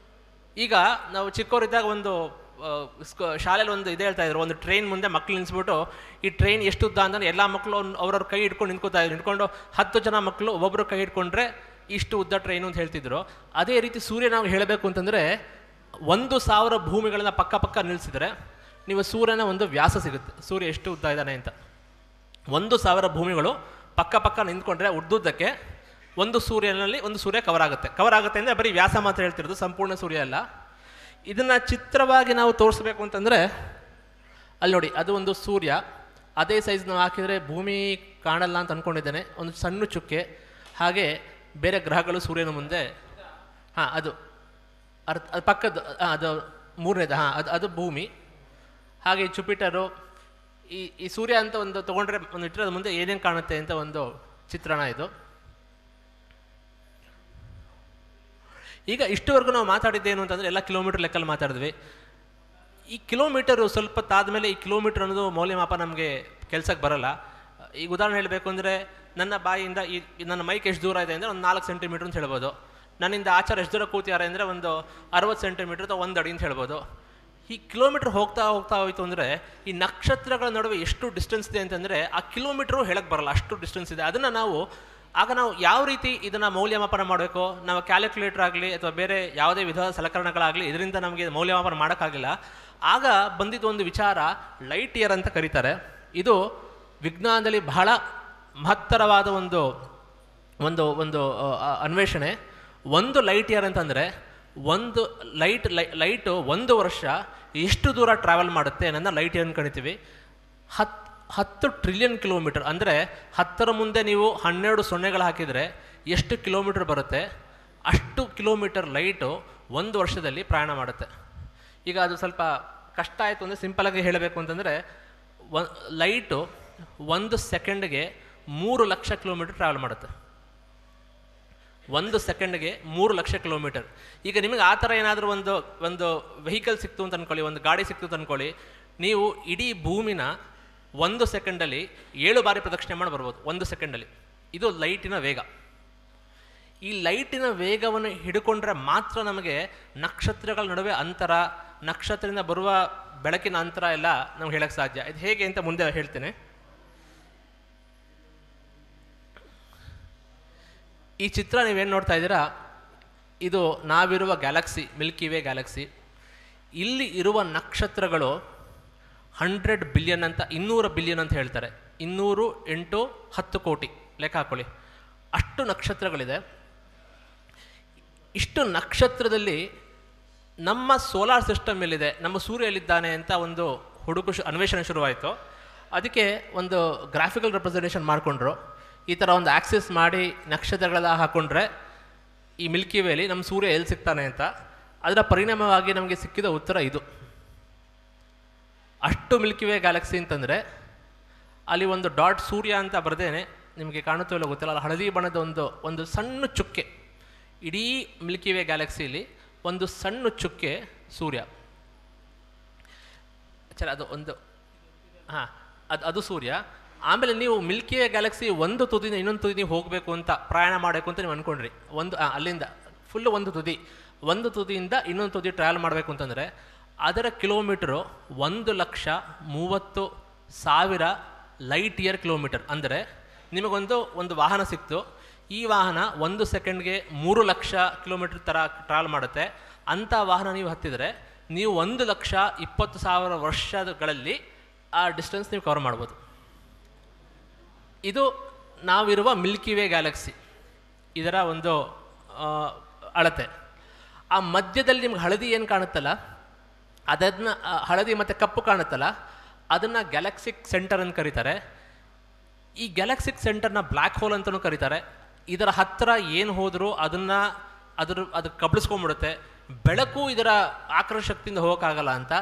ಈಗ ನಾವು ಚಿಕ್ಕವರಿದ್ದಾಗ ಒಂದು ಶಾಲೆಯಲ್ಲಿ ಒಂದು ಇದು ಹೇಳ್ತಾ ಇದ್ರು, ಒಂದು ಟ್ರೈನ್ ಮುಂದೆ ಮಕ್ಕಳು ನಿಲ್ಲಿಸ್ಬಿಟ್ಟು ಈ ಟ್ರೈನ್ ಎಷ್ಟು ಉದ್ದ ಅಂತ ಎಲ್ಲ ಮಕ್ಕಳು ಅವ್ರವ್ರ ಕೈ ಹಿಡ್ಕೊಂಡು ನಿಂತ್ಕೊಂಡು 10 ಜನ ಮಕ್ಕಳು ಒಬ್ಬೊಬ್ಬರು ಕೈ ಹಿಡ್ಕೊಂಡ್ರೆ ಇಷ್ಟು ಉದ್ದ ಟ್ರೈನು ಅಂತ ಹೇಳ್ತಿದ್ರು. ಅದೇ ರೀತಿ ಸೂರ್ಯ ನಾವು ಹೇಳಬೇಕು ಅಂತಂದರೆ 1,000 ಭೂಮಿಗಳನ್ನ ಪಕ್ಕ ನಿಲ್ಲಿಸಿದರೆ ನೀವು ಸೂರ್ಯನ ಒಂದು ವ್ಯಾಸ ಸಿಗುತ್ತೆ, ಸೂರ್ಯ ಎಷ್ಟು ಉದ್ದ ಇದ್ದಾನೆ ಅಂತ. 1,000 ಭೂಮಿಗಳು ಪಕ್ಕ ನಿಂತ್ಕೊಂಡ್ರೆ ಉದ್ದುದ್ದಕ್ಕೆ ಒಂದು ಸೂರ್ಯನಲ್ಲಿ ಒಂದು ಸೂರ್ಯ ಕವರ್ ಆಗುತ್ತೆ ಅಂದರೆ ಬರೀ ವ್ಯಾಸ ಮಾತ್ರ ಹೇಳ್ತಿರೋದು, ಸಂಪೂರ್ಣ ಸೂರ್ಯ ಅಲ್ಲ. ಇದನ್ನು ಚಿತ್ರವಾಗಿ ನಾವು ತೋರಿಸ್ಬೇಕು ಅಂತಂದರೆ ಅಲ್ಲಿ ನೋಡಿ, ಅದು ಒಂದು ಸೂರ್ಯ. ಅದೇ ಸೈಜ್ ನಾವು ಹಾಕಿದರೆ ಭೂಮಿ ಕಾಣಲ್ಲ ಅಂತ ಅಂದ್ಕೊಂಡಿದ್ದೇನೆ, ಒಂದು ಸಣ್ಣ ಚುಕ್ಕೆ. ಹಾಗೆ ಬೇರೆ ಗ್ರಹಗಳು ಸೂರ್ಯನ ಮುಂದೆ, ಅದು ಪಕ್ಕದ, ಅದು ಮೂರನೇದು, ಅದು ಭೂಮಿ. ಹಾಗೆ ಜುಪಿಟರು, ಈ ಸೂರ್ಯ ಅಂತ ಒಂದು ತೊಗೊಂಡ್ರೆ ಒಂದು ಇಟ್ಟರೆ ಮುಂದೆ ಏನೇನು ಕಾಣುತ್ತೆ ಅಂತ ಒಂದು ಚಿತ್ರಣ ಇದು. ಈಗ ಇಷ್ಟುವರೆಗೂ ನಾವು ಮಾತಾಡಿದ್ದೇನು ಅಂತಂದರೆ ಎಲ್ಲ ಕಿಲೋಮೀಟರ್ ಲೆಕ್ಕಲ್ಲಿ ಮಾತಾಡಿದ್ವಿ. ಈ ಕಿಲೋಮೀಟರು ಸ್ವಲ್ಪ ತಾದ್ಮೇಲೆ ಈ ಕಿಲೋಮೀಟರ್ ಅನ್ನೋದು ಮೌಲ್ಯಮಾಪ ನಮಗೆ ಕೆಲಸಕ್ಕೆ ಬರಲ್ಲ. ಈಗ ಉದಾಹರಣೆ ಹೇಳಬೇಕು ಅಂದರೆ, ನನ್ನ ಬಾಯಿಯಿಂದ ನನ್ನ ಮೈಕ್ ಎಷ್ಟು ದೂರ ಇದೆ ಅಂದರೆ ಒಂದು 4 ಸೆಂಟಿಮೀಟ್ರ್ ಅಂತ ಹೇಳ್ಬೋದು. ನನ್ನಿಂದ ಆಚಾರ ಎಷ್ಟು ದೂರ ಕೂತಿದ್ದಾರೆ ಅಂದರೆ ಒಂದು 60 ಸೆಂಟಿಮೀಟ್ರ್ ಅಥವಾ 1 ಅಡಿ ಅಂತ ಹೇಳ್ಬೋದು. ಈ ಕಿಲೋಮೀಟ್ರ್ ಹೋಗ್ತಾ ಹೋಯಿತು ಅಂದರೆ ಈ ನಕ್ಷತ್ರಗಳ ನಡುವೆ ಎಷ್ಟು ಡಿಸ್ಟೆನ್ಸ್ ಇದೆ ಅಂತಂದರೆ ಆ ಕಿಲೋಮೀಟ್ರು ಹೇಳಕ್ಕೆ ಬರಲ್ಲ, ಅಷ್ಟು ಡಿಸ್ಟೆನ್ಸ್ ಇದೆ. ಅದನ್ನು ನಾವು ಯಾವ ರೀತಿ ಇದನ್ನು ಮೌಲ್ಯಮಾಪನ ಮಾಡಬೇಕು? ನಾವು ಕ್ಯಾಲ್ಕುಲೇಟರ್ ಆಗಲಿ ಅಥವಾ ಬೇರೆ ಯಾವುದೇ ವಿಧವಾದ ಸಲಕರಣೆಗಳಾಗಲಿ ಇದರಿಂದ ನಮಗೆ ಮೌಲ್ಯಮಾಪನ ಮಾಡೋಕ್ಕಾಗಿಲ್ಲ. ಆಗ ಬಂದಿದ್ದು ಒಂದು ವಿಚಾರ ಲೈಟ್ ಇಯರ್ ಅಂತ ಕರೀತಾರೆ. ಇದು ವಿಜ್ಞಾನದಲ್ಲಿ ಬಹಳ ಮಹತ್ತರವಾದ ಒಂದು ಒಂದು ಒಂದು ಅನ್ವೇಷಣೆ. ಒಂದು ಲೈಟ್ ಇಯರ್ ಅಂತಂದರೆ ಒಂದು ಲೈಟು 1 ವರ್ಷ ಎಷ್ಟು ದೂರ ಟ್ರಾವೆಲ್ ಮಾಡುತ್ತೆ ಅನ್ನೋದನ್ನ ಲೈಟ್ ಇಯರ್ ಕರಿತೀವಿ. 10 ಟ್ರಿಲಿಯನ್ ಕಿಲೋಮೀಟರ್ ಅಂದರೆ 10ರ ಮುಂದೆ ನೀವು 12 ಸೊನ್ನೆಗಳು ಹಾಕಿದರೆ ಎಷ್ಟು ಕಿಲೋಮೀಟರ್ ಬರುತ್ತೆ, ಅಷ್ಟು ಕಿಲೋಮೀಟರ್ ಲೈಟು 1 ವರ್ಷದಲ್ಲಿ ಪ್ರಯಾಣ ಮಾಡುತ್ತೆ. ಈಗ ಅದು ಸ್ವಲ್ಪ ಕಷ್ಟ ಆಯಿತು ಅಂದರೆ ಸಿಂಪಲಾಗಿ ಹೇಳಬೇಕು ಅಂತಂದರೆ ಲೈಟು 1 ಸೆಕೆಂಡ್ಗೆ 3 ಲಕ್ಷ ಕಿಲೋಮೀಟರ್ ಟ್ರಾವೆಲ್ ಮಾಡುತ್ತೆ. 1 ಸೆಕೆಂಡ್ಗೆ 3 ಲಕ್ಷ ಕಿಲೋಮೀಟರ್. ಈಗ ನಿಮಗೆ ಆ ಥರ ಏನಾದರೂ ಒಂದು ವೆಹಿಕಲ್ ಸಿಕ್ತು ಅಂತ ಅಂದ್ಕೊಳ್ಳಿ, ಒಂದು ಗಾಡಿ ಸಿಕ್ತು ಅಂತ ಅಂದ್ಕೊಳ್ಳಿ, ನೀವು ಇಡೀ ಭೂಮಿನ 1 ಸೆಕೆಂಡಲ್ಲಿ 7 ಬಾರಿ ಪ್ರದಕ್ಷಿಣೆ ಮಾಡಿ ಬರ್ಬೋದು 1 ಸೆಕೆಂಡಲ್ಲಿ. ಇದು ಲೈಟಿನ ವೇಗ. ಈ ಲೈಟಿನ ವೇಗವನ್ನು ಹಿಡ್ಕೊಂಡ್ರೆ ಮಾತ್ರ ನಮಗೆ ನಕ್ಷತ್ರಗಳ ನಡುವೆ ಅಂತರ, ನಕ್ಷತ್ರದಿಂದ ಬರುವ ಬೆಳಕಿನ ಅಂತರ ಎಲ್ಲ ನಮ್ಗೆ ಹೇಳಕ್ಕೆ ಸಾಧ್ಯ. ಇದು ಹೇಗೆ ಅಂತ ಮುಂದೆ ಹೇಳ್ತೇನೆ. ಈ ಚಿತ್ರ ನೀವೇನು ನೋಡ್ತಾ ಇದ್ದೀರಾ, ಇದು ನಾವಿರುವ ಗ್ಯಾಲಕ್ಸಿ, ಮಿಲ್ಕಿ ವೇ ಗ್ಯಾಲಕ್ಸಿ. ಇಲ್ಲಿ ಇರುವ ನಕ್ಷತ್ರಗಳು 100 ಬಿಲಿಯನ್ ಅಂತ, 200 ಬಿಲಿಯನ್ ಅಂತ ಹೇಳ್ತಾರೆ. 200 × 10 ಕೋಟಿ ಲೆಕ್ಕ ಹಾಕೊಳ್ಳಿ, ಅಷ್ಟು ನಕ್ಷತ್ರಗಳಿದೆ. ಇಷ್ಟು ನಕ್ಷತ್ರದಲ್ಲಿ ನಮ್ಮ ಸೋಲಾರ್ ಸಿಸ್ಟಮ್ ಎಲ್ಲಿದೆ, ನಮ್ಮ ಸೂರ್ಯ ಎಲ್ಲಿದ್ದಾನೆ ಅಂತ ಒಂದು ಅನ್ವೇಷಣೆ ಶುರುವಾಯಿತು. ಅದಕ್ಕೆ ಒಂದು ಗ್ರಾಫಿಕಲ್ ರೆಪ್ರೆಸೆಂಟೇಷನ್ ಮಾಡಿಕೊಂಡ್ರು. ಈ ಥರ ಒಂದು ಆಕ್ಸಿಸ್ ಮಾಡಿ ನಕ್ಷತ್ರಗಳೆಲ್ಲ ಹಾಕ್ಕೊಂಡ್ರೆ ಈ ಮಿಲ್ಕಿ ವೇಲಿ ನಮ್ಮ ಸೂರ್ಯ ಎಲ್ಲಿ ಸಿಗ್ತಾನೆ ಅಂತ. ಅದರ ಪರಿಣಾಮವಾಗಿ ನಮಗೆ ಸಿಕ್ಕಿದ ಉತ್ತರ ಇದು. ಅಷ್ಟು ಮಿಲ್ಕಿ ವೇ ಗ್ಯಾಲಕ್ಸಿ ಅಂತಂದರೆ ಅಲ್ಲಿ ಒಂದು ಡಾಟ್ ಸೂರ್ಯ ಅಂತ ಬರೆದೇನೆ, ನಿಮಗೆ ಕಾಣುತ್ತೋ ಇಲ್ಲ ಗೊತ್ತಿಲ್ಲ, ಅಲ್ಲಿ ಹಳದಿ ಬಣ್ಣದ ಒಂದು ಸಣ್ಣ ಚುಕ್ಕೆ. ಇಡೀ ಮಿಲ್ಕಿ ವೇ ಗ್ಯಾಲಕ್ಸಿಲಿ ಒಂದು ಸಣ್ಣ ಚುಕ್ಕೆ ಸೂರ್ಯ. ಅದು ಒಂದು ಅದು ಸೂರ್ಯ. ಆಮೇಲೆ ನೀವು ಮಿಲ್ಕಿ ವೇ ಗ್ಯಾಲಕ್ಸಿ ಒಂದು ತುದಿಯಿಂದ ಇನ್ನೊಂದು ತುದಿ ನೀವು ಹೋಗಬೇಕು ಅಂತ, ಪ್ರಯಾಣ ಮಾಡಬೇಕು ಅಂತ ನೀವು ಅಂದ್ಕೊಂಡ್ರಿ. ಅಲ್ಲಿಂದ ಫುಲ್ಲು ಒಂದು ತುದಿಯಿಂದ ಇನ್ನೊಂದು ತುದಿ ಟ್ರಾವೆಲ್ ಮಾಡಬೇಕು ಅಂತಂದರೆ ಅದರ ಕಿಲೋಮೀಟರು 1,30,000 ಲೈಟ್ ಇಯರ್ ಕಿಲೋಮೀಟರ್. ಅಂದರೆ ನಿಮಗೊಂದು ವಾಹನ ಸಿಕ್ತು. ಈ ವಾಹನ 1 ಸೆಕೆಂಡ್ಗೆ 3 ಲಕ್ಷ ಕಿಲೋಮೀಟರ್ ಥರ ಟ್ರಾವೆಲ್ ಮಾಡುತ್ತೆ. ಅಂಥ ವಾಹನ ನೀವು ಹತ್ತಿದರೆ ನೀವು 1,20,000 ವರ್ಷಗಳಲ್ಲಿ ಆ ಡಿಸ್ಟೆನ್ಸ್ ನೀವು ಕವರ್ ಮಾಡ್ಬೋದು. ಇದು ನಾವಿರುವ ಮಿಲ್ಕಿ ವೇ ಗ್ಯಾಲಕ್ಸಿ, ಇದರ ಒಂದು ಅಳತೆ. ಆ ಮಧ್ಯದಲ್ಲಿ ನಿಮ್ಗೆ ಹಳದಿ ಏನು ಕಾಣುತ್ತಲ್ಲ, ಅದನ್ನು ಹಳದಿ ಮತ್ತು ಕಪ್ಪು ಕಾಣುತ್ತಲ್ಲ, ಅದನ್ನು ಗ್ಯಾಲಕ್ಸಿಕ್ ಸೆಂಟರ್ ಅಂತ ಕರೀತಾರೆ. ಈ ಗ್ಯಾಲಕ್ಸಿಕ್ ಸೆಂಟರ್ನ ಬ್ಲ್ಯಾಕ್ ಹೋಲ್ ಅಂತಲೂ ಕರೀತಾರೆ. ಇದರ ಹತ್ತಿರ ಏನು ಹೋದರೂ ಅದು ಕಬಳಿಸ್ಕೊಂಡ್ಬಿಡುತ್ತೆ. ಬೆಳಕು ಇದರ ಆಕರ್ಷಕ ಶಕ್ತಿಯಿಂದ ಹೋಗೋಕ್ಕಾಗಲ್ಲ ಅಂತ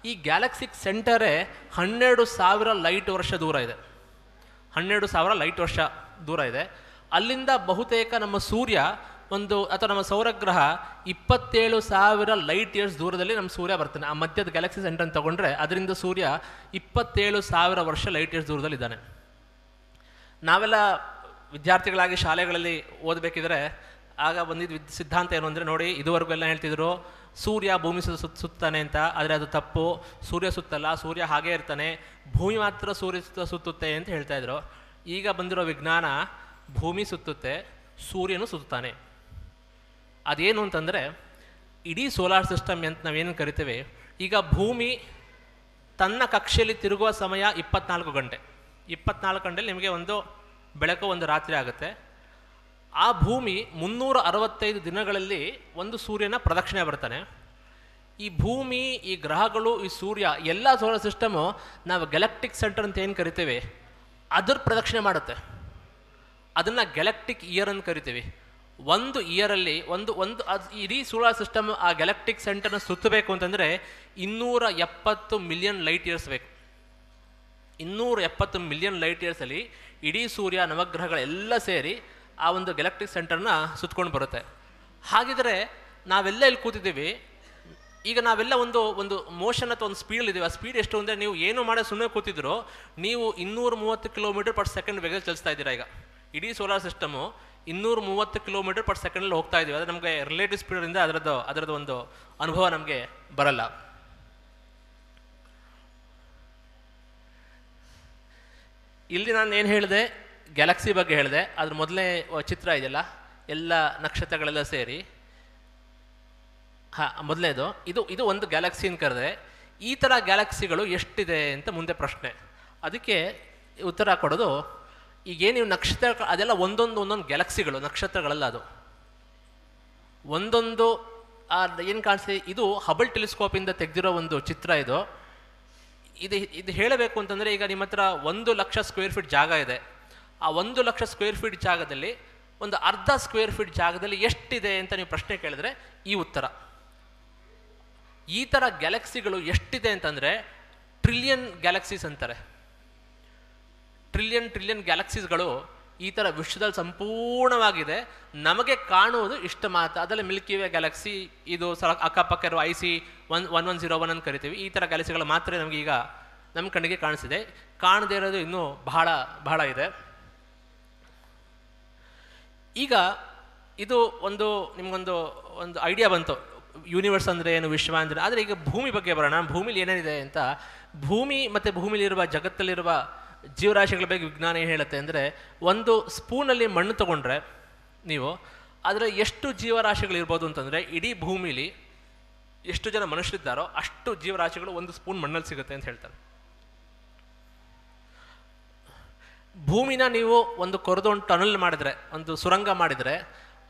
ಈ ಗ್ಯಾಲಕ್ಸಿಕ್ ಸೆಂಟರೇ 12,000 ಲೈಟ್ ವರ್ಷ ದೂರ ಇದೆ. 12,000 ಲೈಟ್ ವರ್ಷ ದೂರ ಇದೆ. ಅಲ್ಲಿಂದ ಬಹುತೇಕ ನಮ್ಮ ಸೂರ್ಯ ಅಥವಾ ನಮ್ಮ ಸೌರಗ್ರಹ 27,000 ಲೈಟ್ ಇಯರ್ಸ್ ದೂರದಲ್ಲಿ ನಮ್ಮ ಸೂರ್ಯ ಬರ್ತಾನೆ. ಆ ಮಧ್ಯದ ಗ್ಯಾಲಕ್ಸಿ ಸೆಂಟರ್ ತಗೊಂಡ್ರೆ ಅದರಿಂದ ಸೂರ್ಯ 27,000 ವರ್ಷ ಲೈಟ್ ಇಯರ್ಸ್ ದೂರದಲ್ಲಿದ್ದಾನೆ. ನಾವೆಲ್ಲ ವಿದ್ಯಾರ್ಥಿಗಳಾಗಿ ಶಾಲೆಗಳಲ್ಲಿ ಓದಬೇಕಿದ್ರೆ ಆಗ ಬಂದಿದ್ದ ಸಿದ್ಧಾಂತ ಏನು ಅಂದರೆ, ನೋಡಿ ಇದುವರೆಗೂ ಎಲ್ಲ ಹೇಳ್ತಿದ್ರು ಸೂರ್ಯ ಭೂಮಿ ಸುತ್ತಾನೆ ಅಂತ. ಆದರೆ ಅದು ತಪ್ಪು. ಸೂರ್ಯ ಸುತ್ತಲ್ಲ, ಸೂರ್ಯ ಹಾಗೇ ಇರ್ತಾನೆ, ಭೂಮಿ ಮಾತ್ರ ಸೂರ್ಯ ಸುತ್ತುತ್ತೆ ಅಂತ ಹೇಳ್ತಾಯಿದ್ರು. ಈಗ ಬಂದಿರೋ ವಿಜ್ಞಾನ ಭೂಮಿ ಸುತ್ತುತ್ತೆ, ಸೂರ್ಯನೂ ಸುತ್ತಾನೆ. ಅದೇನು ಅಂತಂದರೆ ಇಡೀ ಸೋಲಾರ್ ಸಿಸ್ಟಮ್ ಅಂತ ನಾವೇನು ಕರಿತೇವೆ, ಈಗ ಭೂಮಿ ತನ್ನ ಕಕ್ಷೆಯಲ್ಲಿ ತಿರುಗುವ ಸಮಯ 24 ಗಂಟೆ. 24 ಗಂಟೆಯಲ್ಲಿ ನಿಮಗೆ ಒಂದು ಬೆಳಕು ಒಂದು ರಾತ್ರಿ ಆಗುತ್ತೆ. ಆ ಭೂಮಿ 365 ದಿನಗಳಲ್ಲಿ ಒಂದು ಸೂರ್ಯನ ಪ್ರದಕ್ಷಿಣೆ ಬರ್ತಾನೆ. ಈ ಭೂಮಿ, ಈ ಗ್ರಹಗಳು, ಈ ಸೂರ್ಯ ಎಲ್ಲ ಸೋಲಾರ್ ಸಿಸ್ಟಮು ನಾವು ಗ್ಯಾಲಕ್ಟಿಕ್ ಸೆಂಟರ್ ಅಂತ ಏನು ಕರಿತೇವೆ ಅದ್ರ ಪ್ರದಕ್ಷಿಣೆ ಮಾಡುತ್ತೆ. ಅದನ್ನು ಗ್ಯಾಲಕ್ಟಿಕ್ ಇಯರ್ ಅಂತ ಕರಿತೀವಿ. ಒಂದು ಇಯರಲ್ಲಿ ಇಡೀ ಸೋಲಾರ್ ಸಿಸ್ಟಮ್ ಆ ಗ್ಯಾಲಕ್ಟಿಕ್ ಸೆಂಟರ್ನ ಸುತ್ತಬೇಕು ಅಂತಂದರೆ 270 ಮಿಲಿಯನ್ ಲೈಟ್ ಇಯರ್ಸ್ ಬೇಕು. 270 ಮಿಲಿಯನ್ ಲೈಟ್ ಇಯರ್ಸಲ್ಲಿ ಇಡೀ ಸೂರ್ಯ, ನವಗ್ರಹಗಳೆಲ್ಲ ಸೇರಿ ಆ ಒಂದು ಗ್ಯಾಲಕ್ಟಿಕ್ ಸೆಂಟರ್ನ ಸುತ್ತಕೊಂಡು ಬರುತ್ತೆ. ಹಾಗಿದ್ರೆ ನಾವೆಲ್ಲ ಇಲ್ಲಿ ಕೂತಿದ್ದೀವಿ. ಈಗ ನಾವೆಲ್ಲ ಒಂದು ಮೋಷನ್ ಅಥವಾ ಒಂದು ಸ್ಪೀಡಲ್ಲಿದ್ದೀವಿ. ಆ ಸ್ಪೀಡ್ ಎಷ್ಟು ಅಂದರೆ ನೀವು ಏನು ಮಾಡೋ ಸುಮ್ಮನೆ ಕೂತಿದ್ರು ನೀವು 230 km/s ವೇಗದಲ್ಲಿ ಚಲಿಸ್ತಾ ಇದ್ದೀರಾ. ಈಗ ಇಡೀ ಸೋಲಾರ್ ಸಿಸ್ಟಮು 230 km/s ಹೋಗ್ತಾ ಇದ್ದೀವಿ. ಅದು ನಮಗೆ ರಿಲೇಟಿವ್ ಸ್ಪೀಡಿಂದ ಅದರದ್ದು ಒಂದು ಅನುಭವ ನಮಗೆ ಬರಲ್ಲ. ಇಲ್ಲಿ ನಾನು ಏನು ಹೇಳಿದೆ, ಗ್ಯಾಲಕ್ಸಿ ಬಗ್ಗೆ ಹೇಳಿದೆ. ಅದ್ರ ಮೊದಲನೇ ಚಿತ್ರ ಇದೆಯಲ್ಲ, ಎಲ್ಲ ನಕ್ಷತ್ರಗಳೆಲ್ಲ ಸೇರಿ ಮೊದಲನೇದು ಇದು ಒಂದು ಗ್ಯಾಲಕ್ಸಿ ಅಂತ ಕರೆದೆ. ಈ ಥರ ಗ್ಯಾಲಕ್ಸಿಗಳು ಎಷ್ಟಿದೆ ಅಂತ ಮುಂದೆ ಪ್ರಶ್ನೆ. ಅದಕ್ಕೆ ಉತ್ತರ ಕೊಡೋದು, ಈಗೇನು ನೀವು ನಕ್ಷತ್ರ ಅದೆಲ್ಲ ಒಂದೊಂದು ಗ್ಯಾಲಕ್ಸಿಗಳು, ನಕ್ಷತ್ರಗಳಲ್ಲ. ಅದು ಒಂದೊಂದು ಏನು ಕಾಣಿಸ್ತಿದೆ, ಇದು ಹಬಲ್ ಟೆಲಿಸ್ಕೋಪಿಂದ ತೆಗೆದಿರೋ ಒಂದು ಚಿತ್ರ. ಇದು ಹೇಳಬೇಕು ಅಂತಂದರೆ, ಈಗ ನಿಮ್ಮ ಹತ್ರ 1,00,000 ಸ್ಕ್ವೇರ್ ಫೀಟ್ ಜಾಗ ಇದೆ. ಆ 1,00,000 ಸ್ಕ್ವೇರ್ ಫೀಟ್ ಜಾಗದಲ್ಲಿ ಒಂದು ಅರ್ಧ ಸ್ಕ್ವೇರ್ ಫೀಟ್ ಜಾಗದಲ್ಲಿ ಎಷ್ಟಿದೆ ಅಂತ ನೀವು ಪ್ರಶ್ನೆ ಕೇಳಿದ್ರೆ ಈ ಉತ್ತರ. ಈ ಥರ ಗ್ಯಾಲಕ್ಸಿಗಳು ಎಷ್ಟಿದೆ ಅಂತಂದರೆ ಟ್ರಿಲಿಯನ್ ಗ್ಯಾಲಕ್ಸೀಸ್ ಅಂತಾರೆ. ಟ್ರಿಲಿಯನ್ ಗ್ಯಾಲಕ್ಸೀಸ್ಗಳು ಈ ಥರ ವಿಶ್ವದಲ್ಲಿ ಸಂಪೂರ್ಣವಾಗಿದೆ. ನಮಗೆ ಕಾಣುವುದು ಇಷ್ಟು ಮಾತ್ರ. ಅದರಲ್ಲಿ ಮಿಲ್ಕಿ ವೇ ಗ್ಯಾಲಕ್ಸಿ, ಇದು ಅಕ್ಕಪಕ್ಕ ಇರುವ IC 1101 ಅಂತ ಕರಿತೀವಿ. ಈ ಥರ ಗ್ಯಾಲಕ್ಸಿಗಳು ಮಾತ್ರ ನಮಗೆ ಈಗ ನಮ್ಮ ಕಣ್ಣಿಗೆ ಕಾಣಿಸಿದೆ. ಕಾಣದೇ ಇರೋದು ಇನ್ನೂ ಬಹಳ ಬಹಳ ಇದೆ. ಈಗ ಇದು ನಿಮಗೊಂದು ಐಡಿಯಾ ಬಂತು, ಯೂನಿವರ್ಸ್ ಅಂದರೆ ಏನು, ವಿಶ್ವ ಅಂದರೆ. ಆದರೆ ಈಗ ಭೂಮಿ ಬಗ್ಗೆ ಬರೋಣ. ಭೂಮಿಲಿ ಏನೇನಿದೆ ಅಂತ. ಭೂಮಿ ಮತ್ತು ಭೂಮಿಲಿರುವ ಜಗತ್ತಲ್ಲಿರುವ ಜೀವರಾಶಿಗಳ ಬಗ್ಗೆ ವಿಜ್ಞಾನ ಏನು ಹೇಳುತ್ತೆ ಅಂದರೆ, ಒಂದು ಸ್ಪೂನಲ್ಲಿ ಮಣ್ಣು ತೊಗೊಂಡ್ರೆ ನೀವು ಅದರ ಎಷ್ಟು ಜೀವರಾಶಿಗಳಿರ್ಬೋದು ಅಂತಂದರೆ, ಇಡೀ ಭೂಮಿಲಿ ಎಷ್ಟು ಜನ ಮನುಷ್ಯರಿದ್ದಾರೋ ಅಷ್ಟು ಜೀವರಾಶಿಗಳು ಒಂದು ಸ್ಪೂನ್ ಮಣ್ಣಲ್ಲಿ ಸಿಗುತ್ತೆ ಅಂತ ಹೇಳ್ತಾರೆ. ಭೂಮಿನ ನೀವು ಒಂದು ಕೊರೆದೊಂದು ಟನಲ್ ಮಾಡಿದರೆ, ಒಂದು ಸುರಂಗ ಮಾಡಿದರೆ,